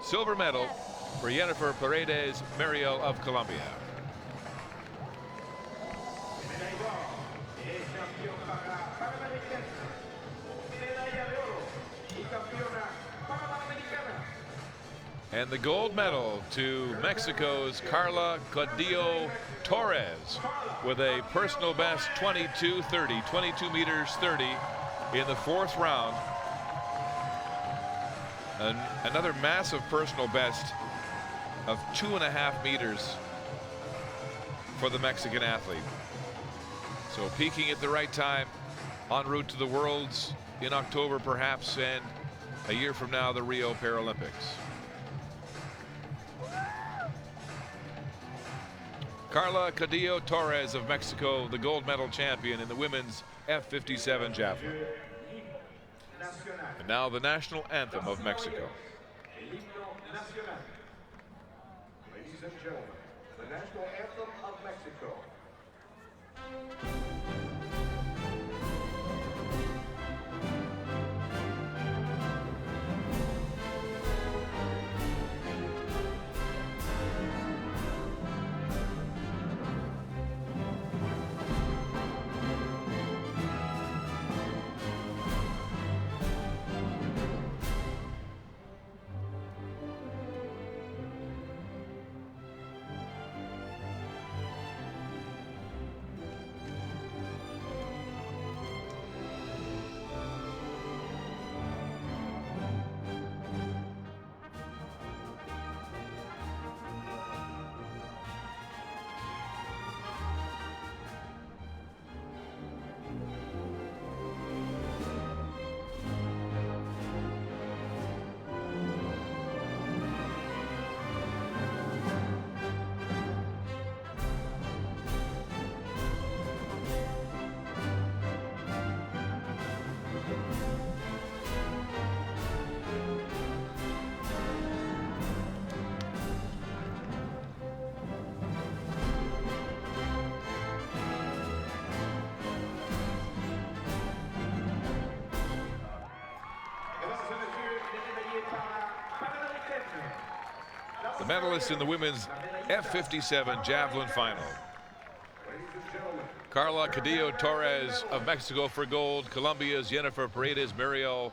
Silver medal for Jennifer Paredes Muriel of Colombia. And the gold medal to Mexico's Carla Codillo Torres with a personal best 22:30, 22 meters 30 in the 4th round. Another massive personal best of 2.5 meters for the Mexican athlete. So peaking at the right time, en route to the Worlds in October perhaps, and a year from now the Rio Paralympics. Carla Codillo Torres of Mexico, the gold medal champion in the women's F57 javelin. And now the national anthem of Mexico. Ladies and gentlemen, the national anthem of Mexico. The medalists in the women's F57 javelin final. Carla Codillo Torres of Mexico for gold. Colombia's Jennifer Paredes Muriel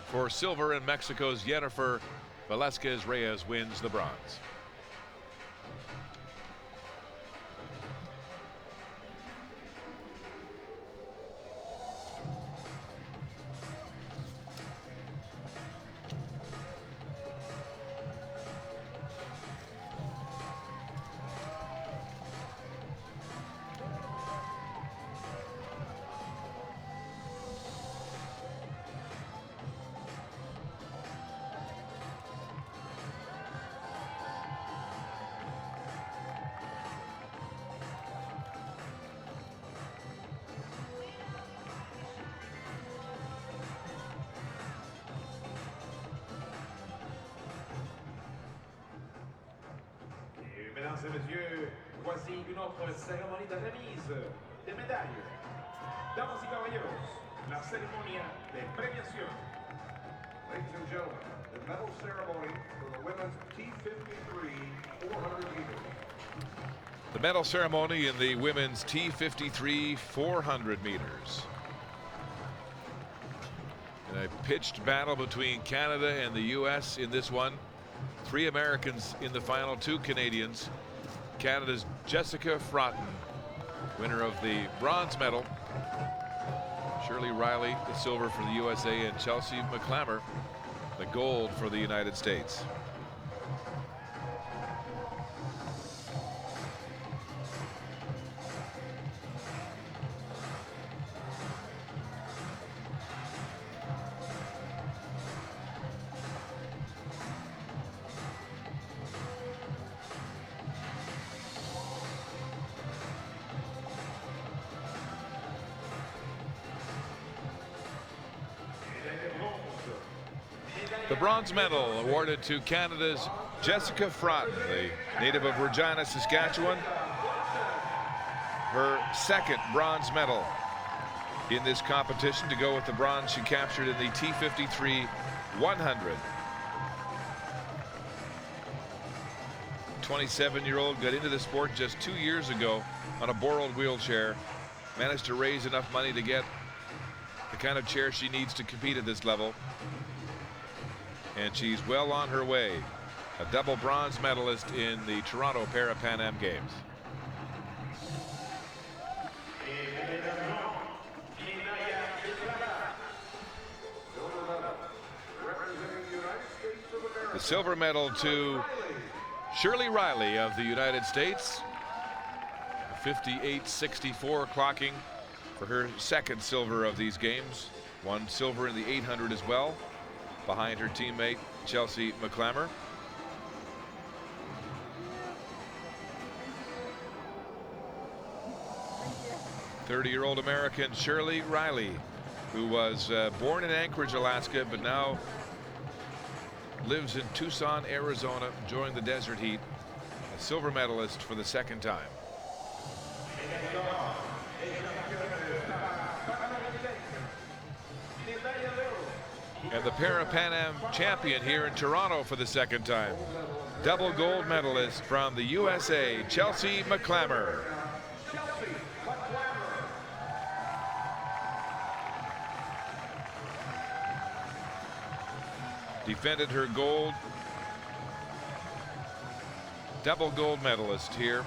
for silver, and Mexico's Jennifer Velasquez Reyes wins the bronze. et messieurs, voici une autre cérémonie de remise des médailles. Damas y caballeros, la ceremonia de premiación. Ladies and gentlemen, the medal ceremony for the women's T53 400 meters. The medal ceremony in the women's T53 400 meters. In a pitched battle between Canada and the U.S. in this one. 3 Americans in the final, 2 Canadians. Canada's Jessica Fratton, winner of the bronze medal. Shirley Riley, the silver for the USA, and Chelsea McClammer, the gold for the United States. The bronze medal awarded to Canada's Jessica Fratton, the native of Regina, Saskatchewan. Her second bronze medal in this competition to go with the bronze she captured in the T53 100. 27-year-old got into the sport just 2 years ago on a borrowed wheelchair. Managed to raise enough money to get the kind of chair she needs to compete at this level. And she's well on her way. A double bronze medalist in the Toronto Parapan Am Games. The silver medal to Shirley Riley of the United States. 58.64 clocking for her second silver of these games. 1 silver in the 800 as well, behind her teammate Chelsea McClammer. Thank you. 30-year-old American Shirley Riley, who was born in Anchorage, Alaska, but now lives in Tucson, Arizona, enjoying the desert heat. A silver medalist for the second time. And the Parapan Am champion here in Toronto for the second time. Double gold medalist from the USA, Chelsea McClammer. Defended her gold. Double gold medalist here.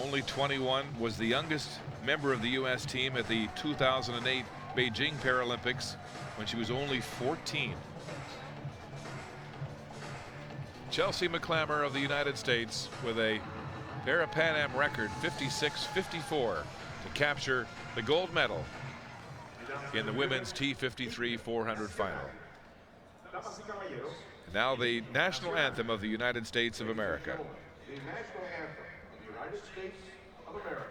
Only 21, was the youngest member of the U.S. team at the 2008 Beijing Paralympics when she was only 14. Chelsea McClammer of the United States with a Parapan Am record 56.54 to capture the gold medal in the women's T53 400 final. And now the national anthem of the United States of America. The national anthem of the United States of America.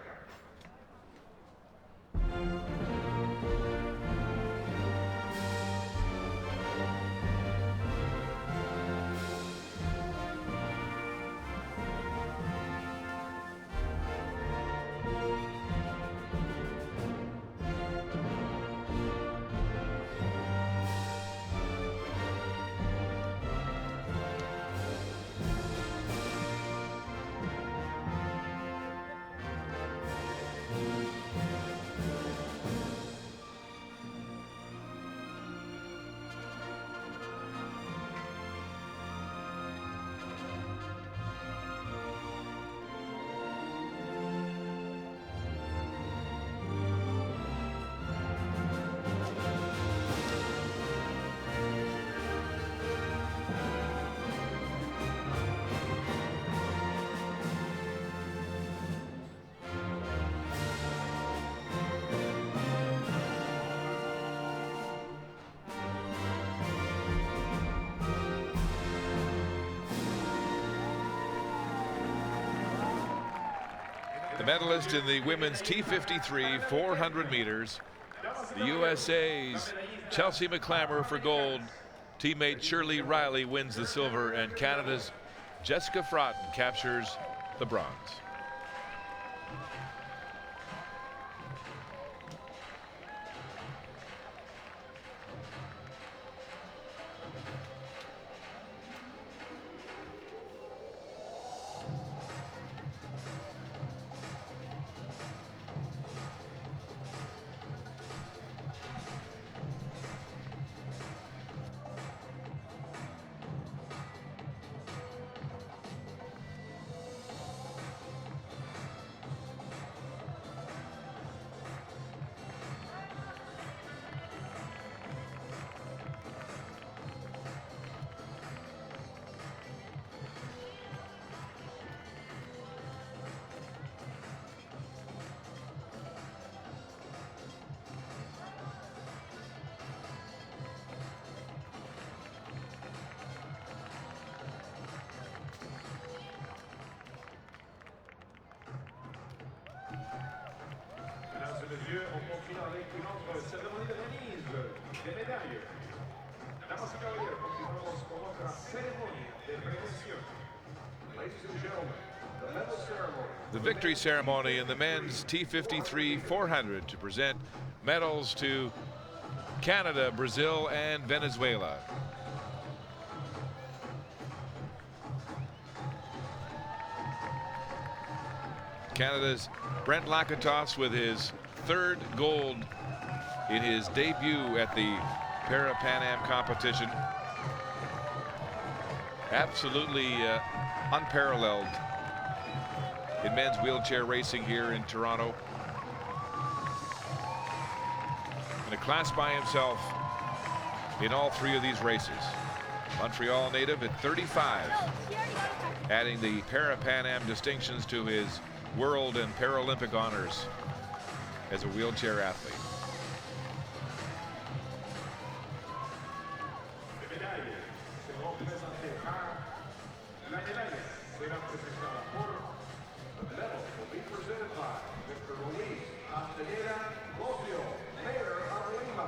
The medalist in the women's T53 400 meters, the USA's Chelsea McClammer for gold. Teammate Shirley Riley wins the silver, and Canada's Jessica Frotten captures the bronze. Mesdames et messieurs, on continue avec une autre cérémonie de remise des médailles. Damas y caballeros, continuamos con otra ceremonia de premiación. Ladies and gentlemen, the medal ceremony. The victory ceremony in the men's T53 400 to present medals to Canada, Brazil, and Venezuela. Canada's Brent Lakatos with his third gold in his debut at the Parapan Am competition. Absolutely unparalleled in men's wheelchair racing here in Toronto. In a class by himself in all three of these races. Montreal native at 35, adding the Parapan Am distinctions to his world and Paralympic honors as a wheelchair athlete. La medalla será presentada por the medal will be presented by Mr. Luis Locio, Mayor of Lima.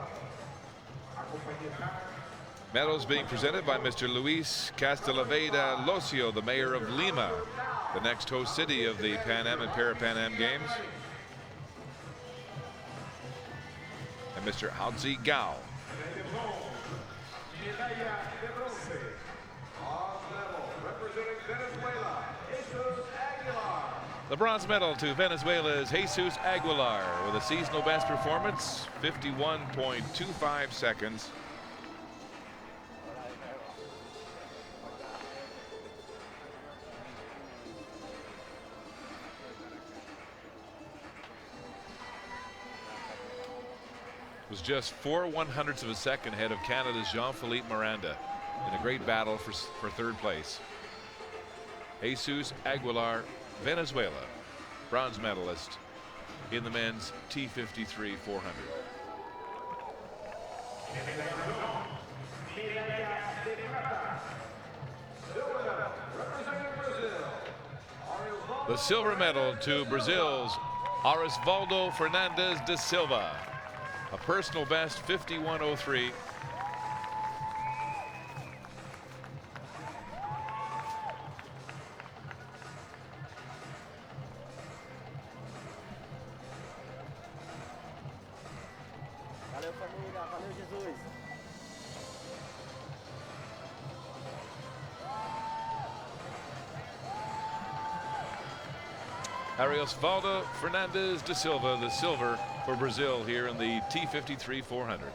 Acompañará. Medals being presented by Mr. Luis Castellaveda Locio, the mayor of Lima, the next host city of the Pan Am and Parapan Am Games. And Mr. Haozi Gao. The bronze medal to Venezuela's Jesus Aguilar with a seasonal best performance, 51.25 seconds. Was just 4/100ths of a second ahead of Canada's Jean-Philippe Miranda in a great battle for third place. Jesus Aguilar, Venezuela, bronze medalist in the men's T53 400. The silver medal to Brazil's Arisvaldo Fernandes de Silva, a personal best 51.03. Valeu, família. Valeu, Jesus. Arisvaldo Fernandes de Silva, the silver for Brazil here in the T53 400.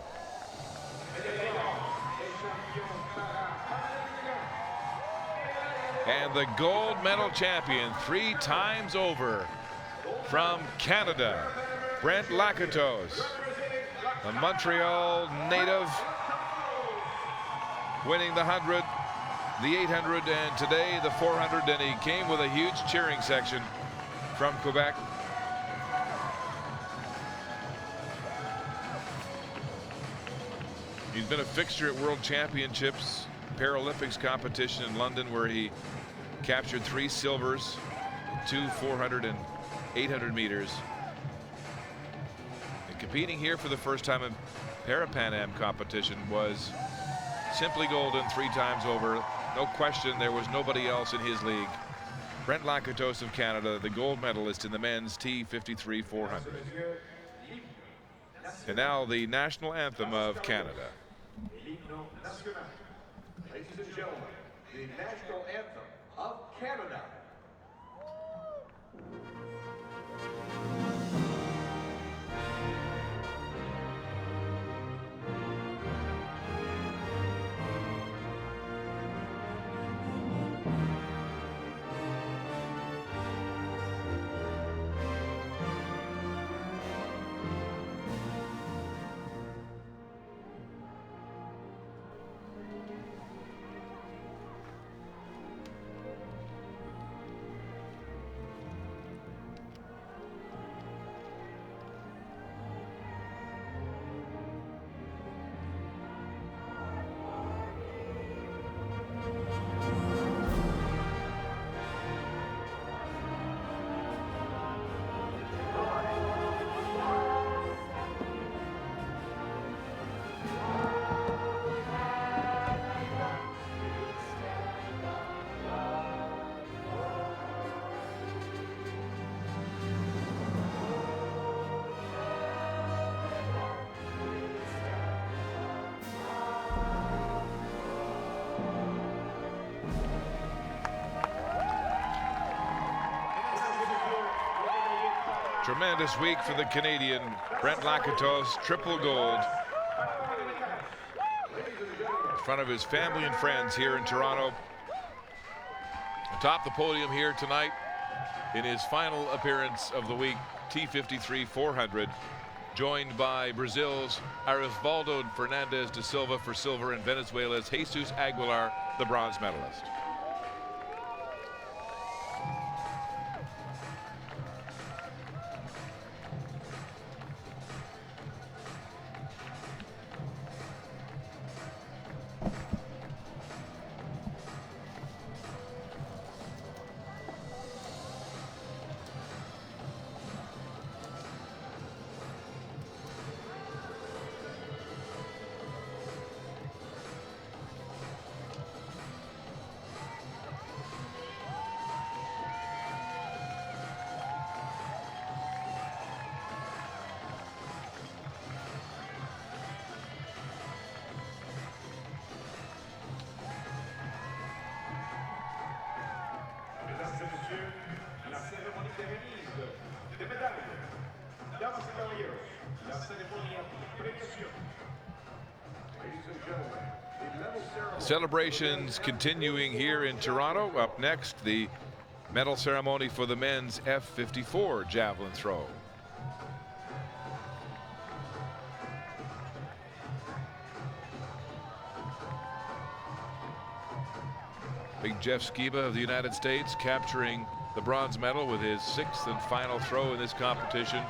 And the gold medal champion 3 times over from Canada, Brent Lakatos, the Montreal native, winning the 100, the 800, and today the 400, and he came with a huge cheering section from Quebec. He's been a fixture at World Championships, Paralympics competition in London, where he captured 3 silvers, 2 400 and 800 meters. And competing here for the first time in Parapan Am competition was simply golden 3 times over No question, there was nobody else in his league. Brent Lakatos of Canada, the gold medalist in the men's T53 400. And now the national anthem of Canada. Ladies and gentlemen, the national anthem of Canada. Tremendous week for the Canadian. Brent Lakatos, triple gold. In front of his family and friends here in Toronto. Atop the podium here tonight in his final appearance of the week, T53 400. Joined by Brazil's Arisvaldo Fernandes de Silva for silver and Venezuela's Jesus Aguilar, the bronze medalist. Celebrations continuing here in Toronto. Up next, the medal ceremony for the men's F54 javelin throw. Big Jeff Skiba of the United States capturing the bronze medal with his 6th and final throw in this competition.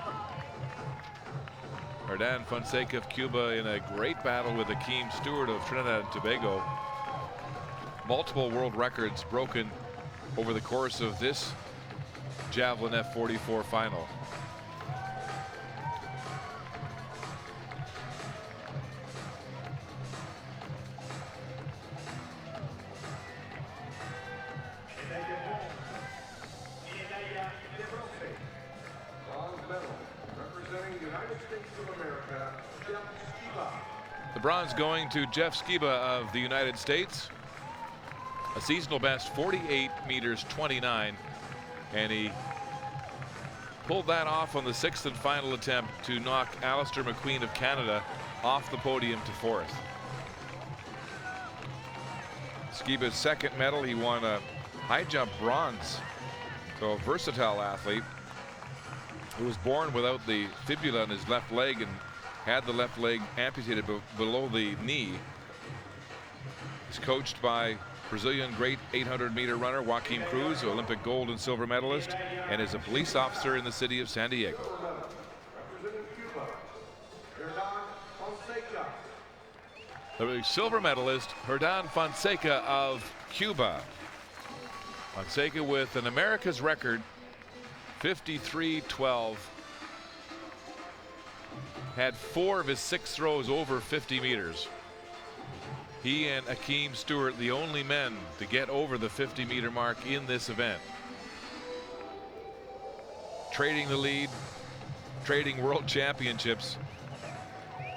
Hernan Fonseca of Cuba in a great battle with Akeem Stewart of Trinidad and Tobago. Multiple world records broken over the course of this javelin F44 final. The bronze going to Jeff Skiba of the United States. A seasonal best 48 meters 29, and he pulled that off on the 6th and final attempt to knock Alistair McQueen of Canada off the podium to 4th. Skiba's 2nd medal, he won a high jump bronze. So a versatile athlete who was born without the fibula in his left leg and had the left leg amputated below the knee. He's coached by Brazilian great 800-meter runner Joaquim Cruz, Olympic gold and silver medalist, and is a police officer in the city of San Diego. The silver medalist, Hernan Fonseca of Cuba. Fonseca with an America's record, 53-12. Had 4 of his 6 throws over 50 meters. He and Akeem Stewart, the only men to get over the 50-meter mark in this event. Trading the lead, trading world championships.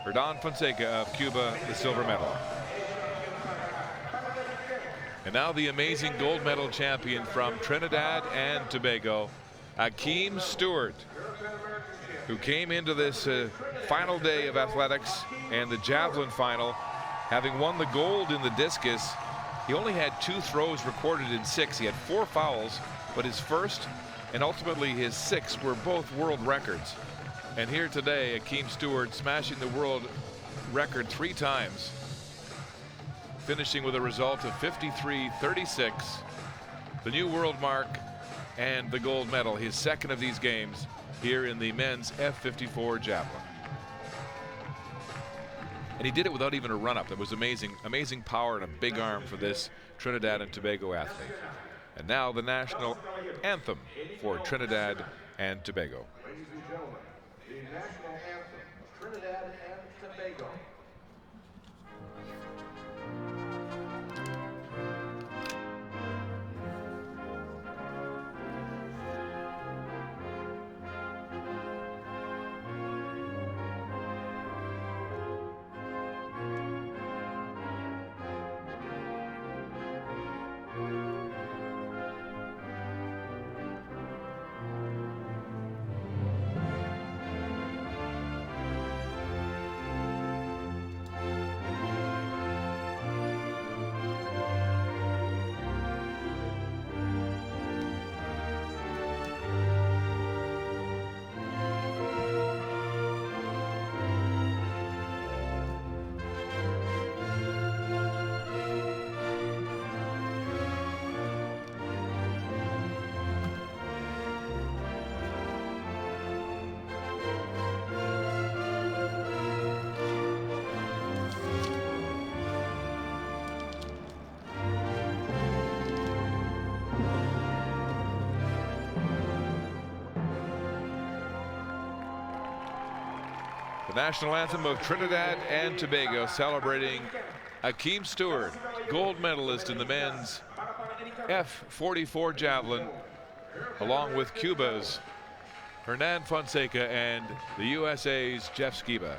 Hernan Fonseca of Cuba, the silver medal. And now the amazing gold medal champion from Trinidad and Tobago, Akeem Stewart, who came into this final day of athletics and the javelin final, having won the gold in the discus. He only had 2 throws recorded in 6. He had 4 fouls, but his first and ultimately his 6 were both world records. And here today, Akeem Stewart smashing the world record 3 times, finishing with a result of 53-36, the new world mark and the gold medal, his second of these games here in the men's F54 javelin. And he did it without even a run-up. That was amazing, amazing power and a big arm for this Trinidad and Tobago athlete. And now the national anthem for Trinidad and Tobago. Ladies and gentlemen, the national anthem of Trinidad and Tobago. The national anthem of Trinidad and Tobago, celebrating Akeem Stewart, gold medalist in the men's F44 javelin, along with Cuba's Hernan Fonseca and the USA's Jeff Skiba.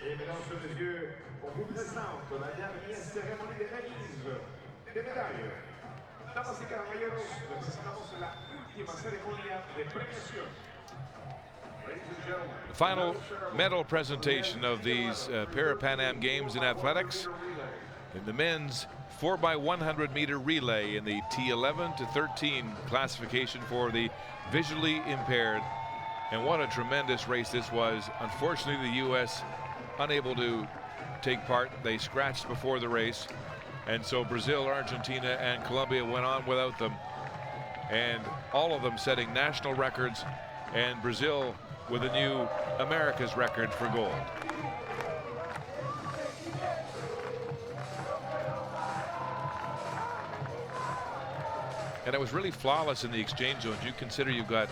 Et mesdames et messieurs, on vous présente la dernière cérémonie de remise des médailles. Damas y caballeros, les presentamos la última ceremonia de premiación. Ladies and gentlemen, The final medal presentation of these Parapan Am Games in athletics. In the men's 4x100 meter relay in the T11 to 13 classification for the visually impaired. And what a tremendous race this was. Unfortunately, the U.S. unable to take part. They scratched before the race. And so Brazil, Argentina, and Colombia went on without them. And all of them setting national records, and Brazil with a new America's record for gold. And it was really flawless in the exchange zones. You consider you've got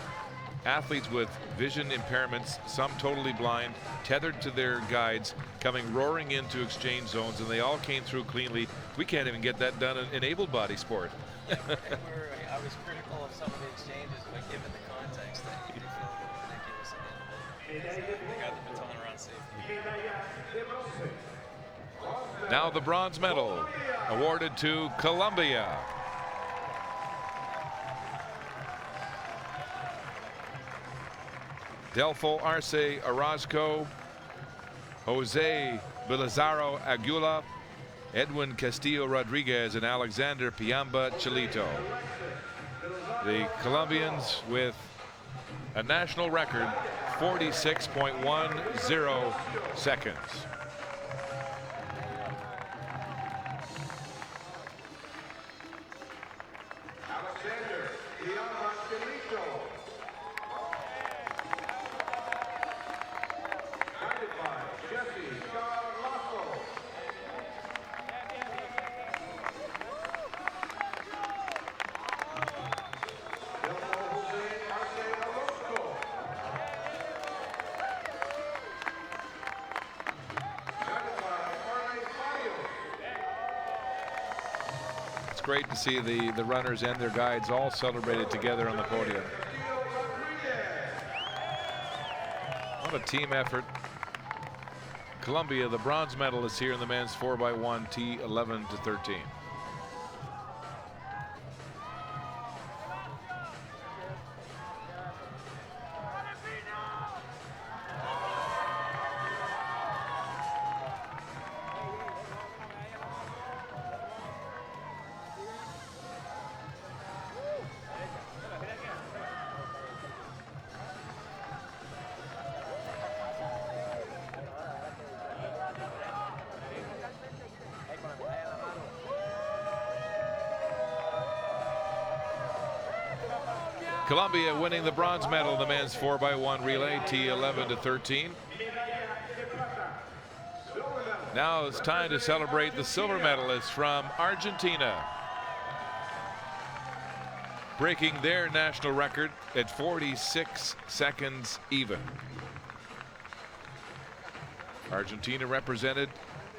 athletes with vision impairments, some totally blind, tethered to their guides, coming roaring into exchange zones, and they all came through cleanly. We can't even get that done in able-bodied sport. I was critical of some of the exchanges, but given the context, I feel ridiculous again. They got the baton around safely. Now the bronze medal awarded to Colombia. Delfo Arce Orozco, Jose Belizaro Aguila, Edwin Castillo Rodriguez, and Alexander Piamba Chilito. The Colombians with a national record, 46.10 seconds. Great to see the runners and their guides all celebrated together on the podium. What a team effort. Colombia, the bronze medalist here in the men's 4x1 T11 to 13. Colombia winning the bronze medal in the men's 4x1 relay, T11 to 13. Now it's time to celebrate the silver medalists from Argentina, breaking their national record at 46 seconds even. Argentina represented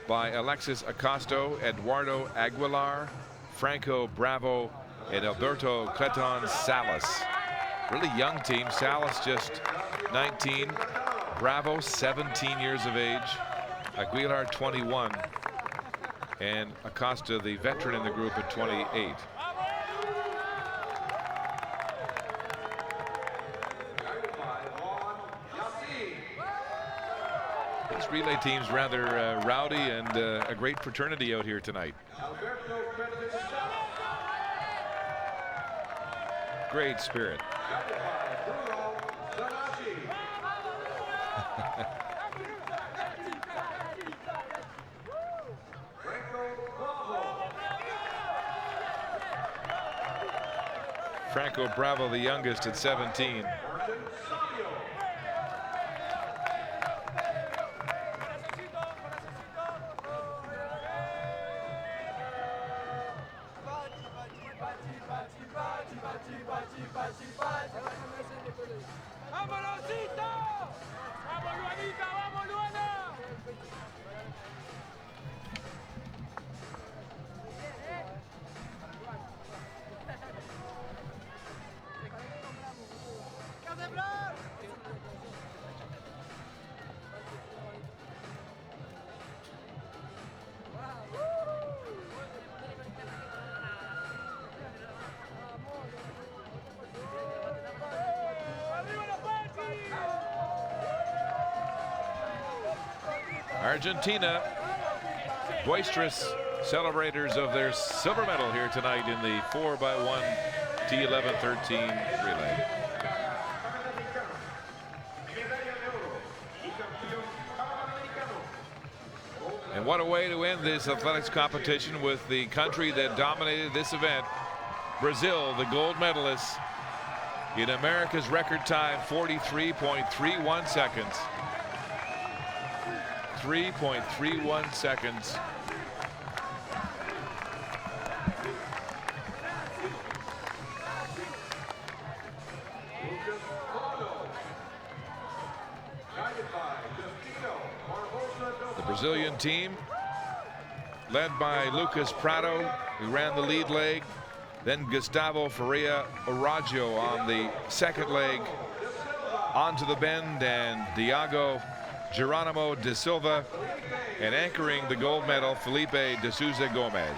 by Alexis Acosta, Eduardo Aguilar, Franco Bravo, and Alberto Cleton Salas. Really young team. Salas just 19, Bravo 17 years of age, Aguilar 21, and Acosta, the veteran in the group, at 28. This relay team's rather rowdy, and a great fraternity out here tonight. Great spirit. Franco Bravo, the youngest, at 17. Argentina, boisterous celebrators of their silver medal here tonight in the 4x1 T11-13 relay. And what a way to end this athletics competition with the country that dominated this event, Brazil, the gold medalists, in America's record time, 43.31 seconds. 3.31 seconds. The Brazilian team, led by Lucas Prado, who ran the lead leg, then Gustavo Faria Araújo on the second leg, onto the bend, and Diago Geronimo de Silva, and anchoring the gold medal, Felipe de Souza Gomez.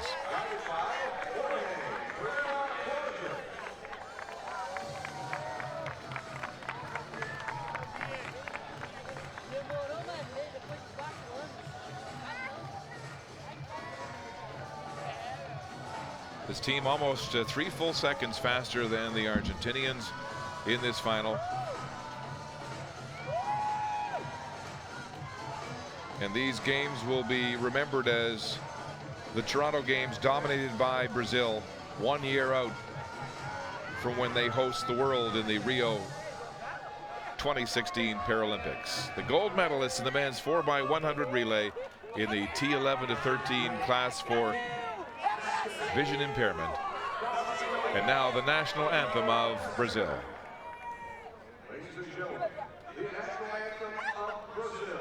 This team almost 3 full seconds faster than the Argentinians in this final. And these games will be remembered as the Toronto Games dominated by Brazil, 1 year out from when they host the world in the Rio 2016 Paralympics. The gold medalists in the men's 4x100 relay in the T11-13 class for vision impairment. And now the national anthem of Brazil. Ladies and gentlemen, the national anthem of Brazil.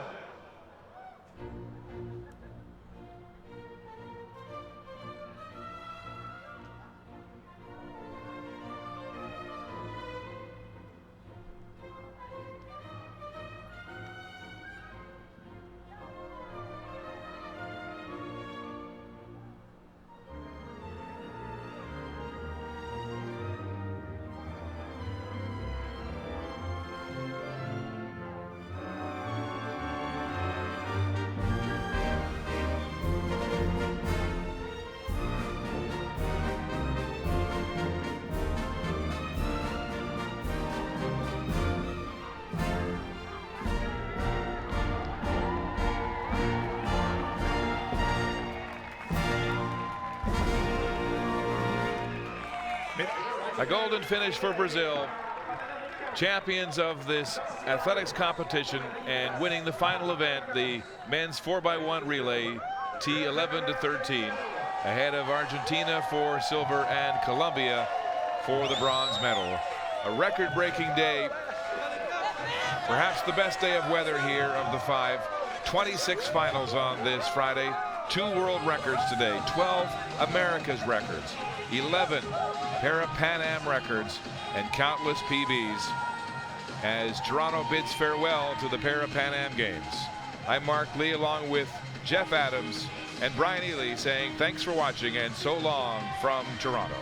A golden finish for Brazil, champions of this athletics competition and winning the final event, the men's 4x1 relay, T11-13, ahead of Argentina for silver and Colombia for the bronze medal. A record-breaking day, perhaps the best day of weather here of the 5. 26 finals on this Friday, 2 world records today, 12 America's records, 11 Parapan Am records, and countless PBs as Toronto bids farewell to the Parapan Am Games. I'm Mark Lee along with Jeff Adams and Brian Ely saying thanks for watching and so long from Toronto.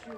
Le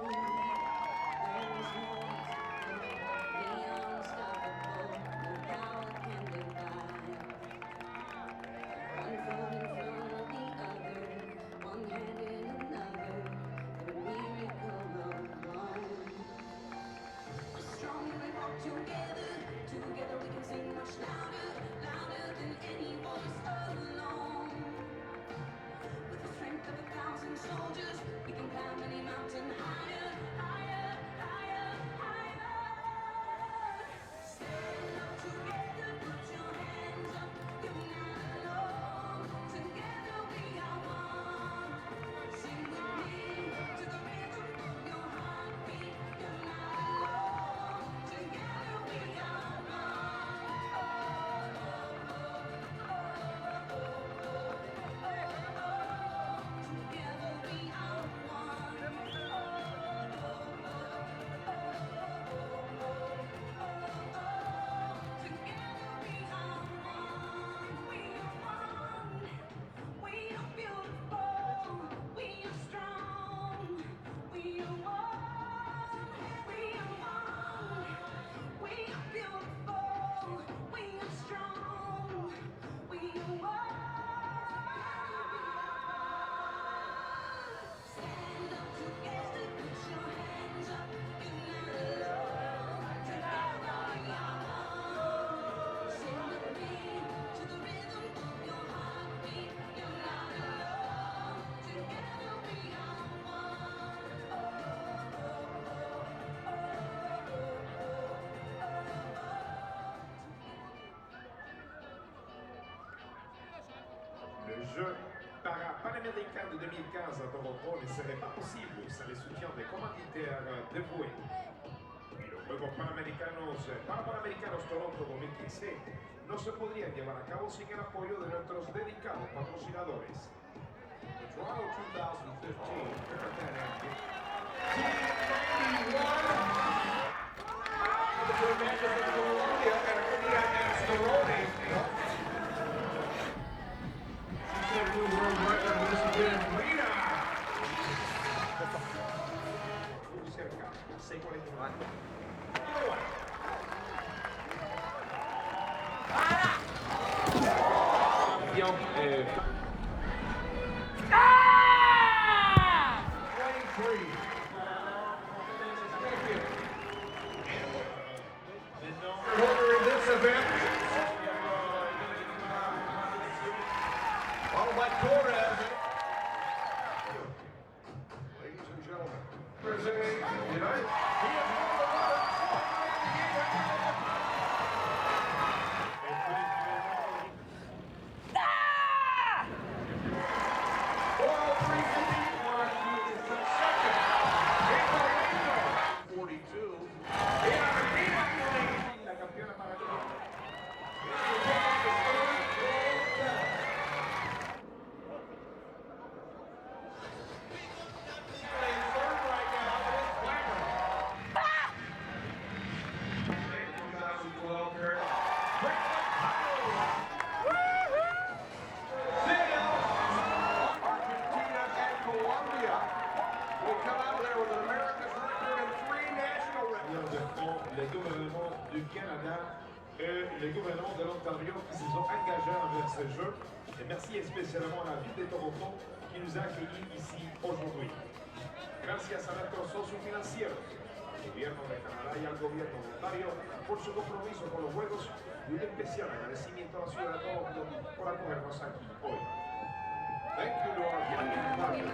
jeu Parapan American de 2015 à Toronto ne serait pas possible sans le soutien des commanditaires dévoués. Y los Juegos Panamericanos Toronto 2015 no se podrían llevar a cabo sin el apoyo de nuestros dedicados patrocinadores. The Toronto 2015 Parapan American cerca, 6:49. Ladies and gentlemen, presenting the United le gouvernement du Canada et le gouvernement de l'Ontario qui se sont engagés envers ce jeu. Et merci spécialement à la ville de Toronto qui nous a accueillis ici aujourd'hui. Gracias a nuestros socios financieros, al gobierno de Canadá y al gobierno de Ontario por su compromiso con los Juegos y un especial agradecimiento a la ciudad de Toronto por acogernos aquí hoy. Thank you to our funding partners,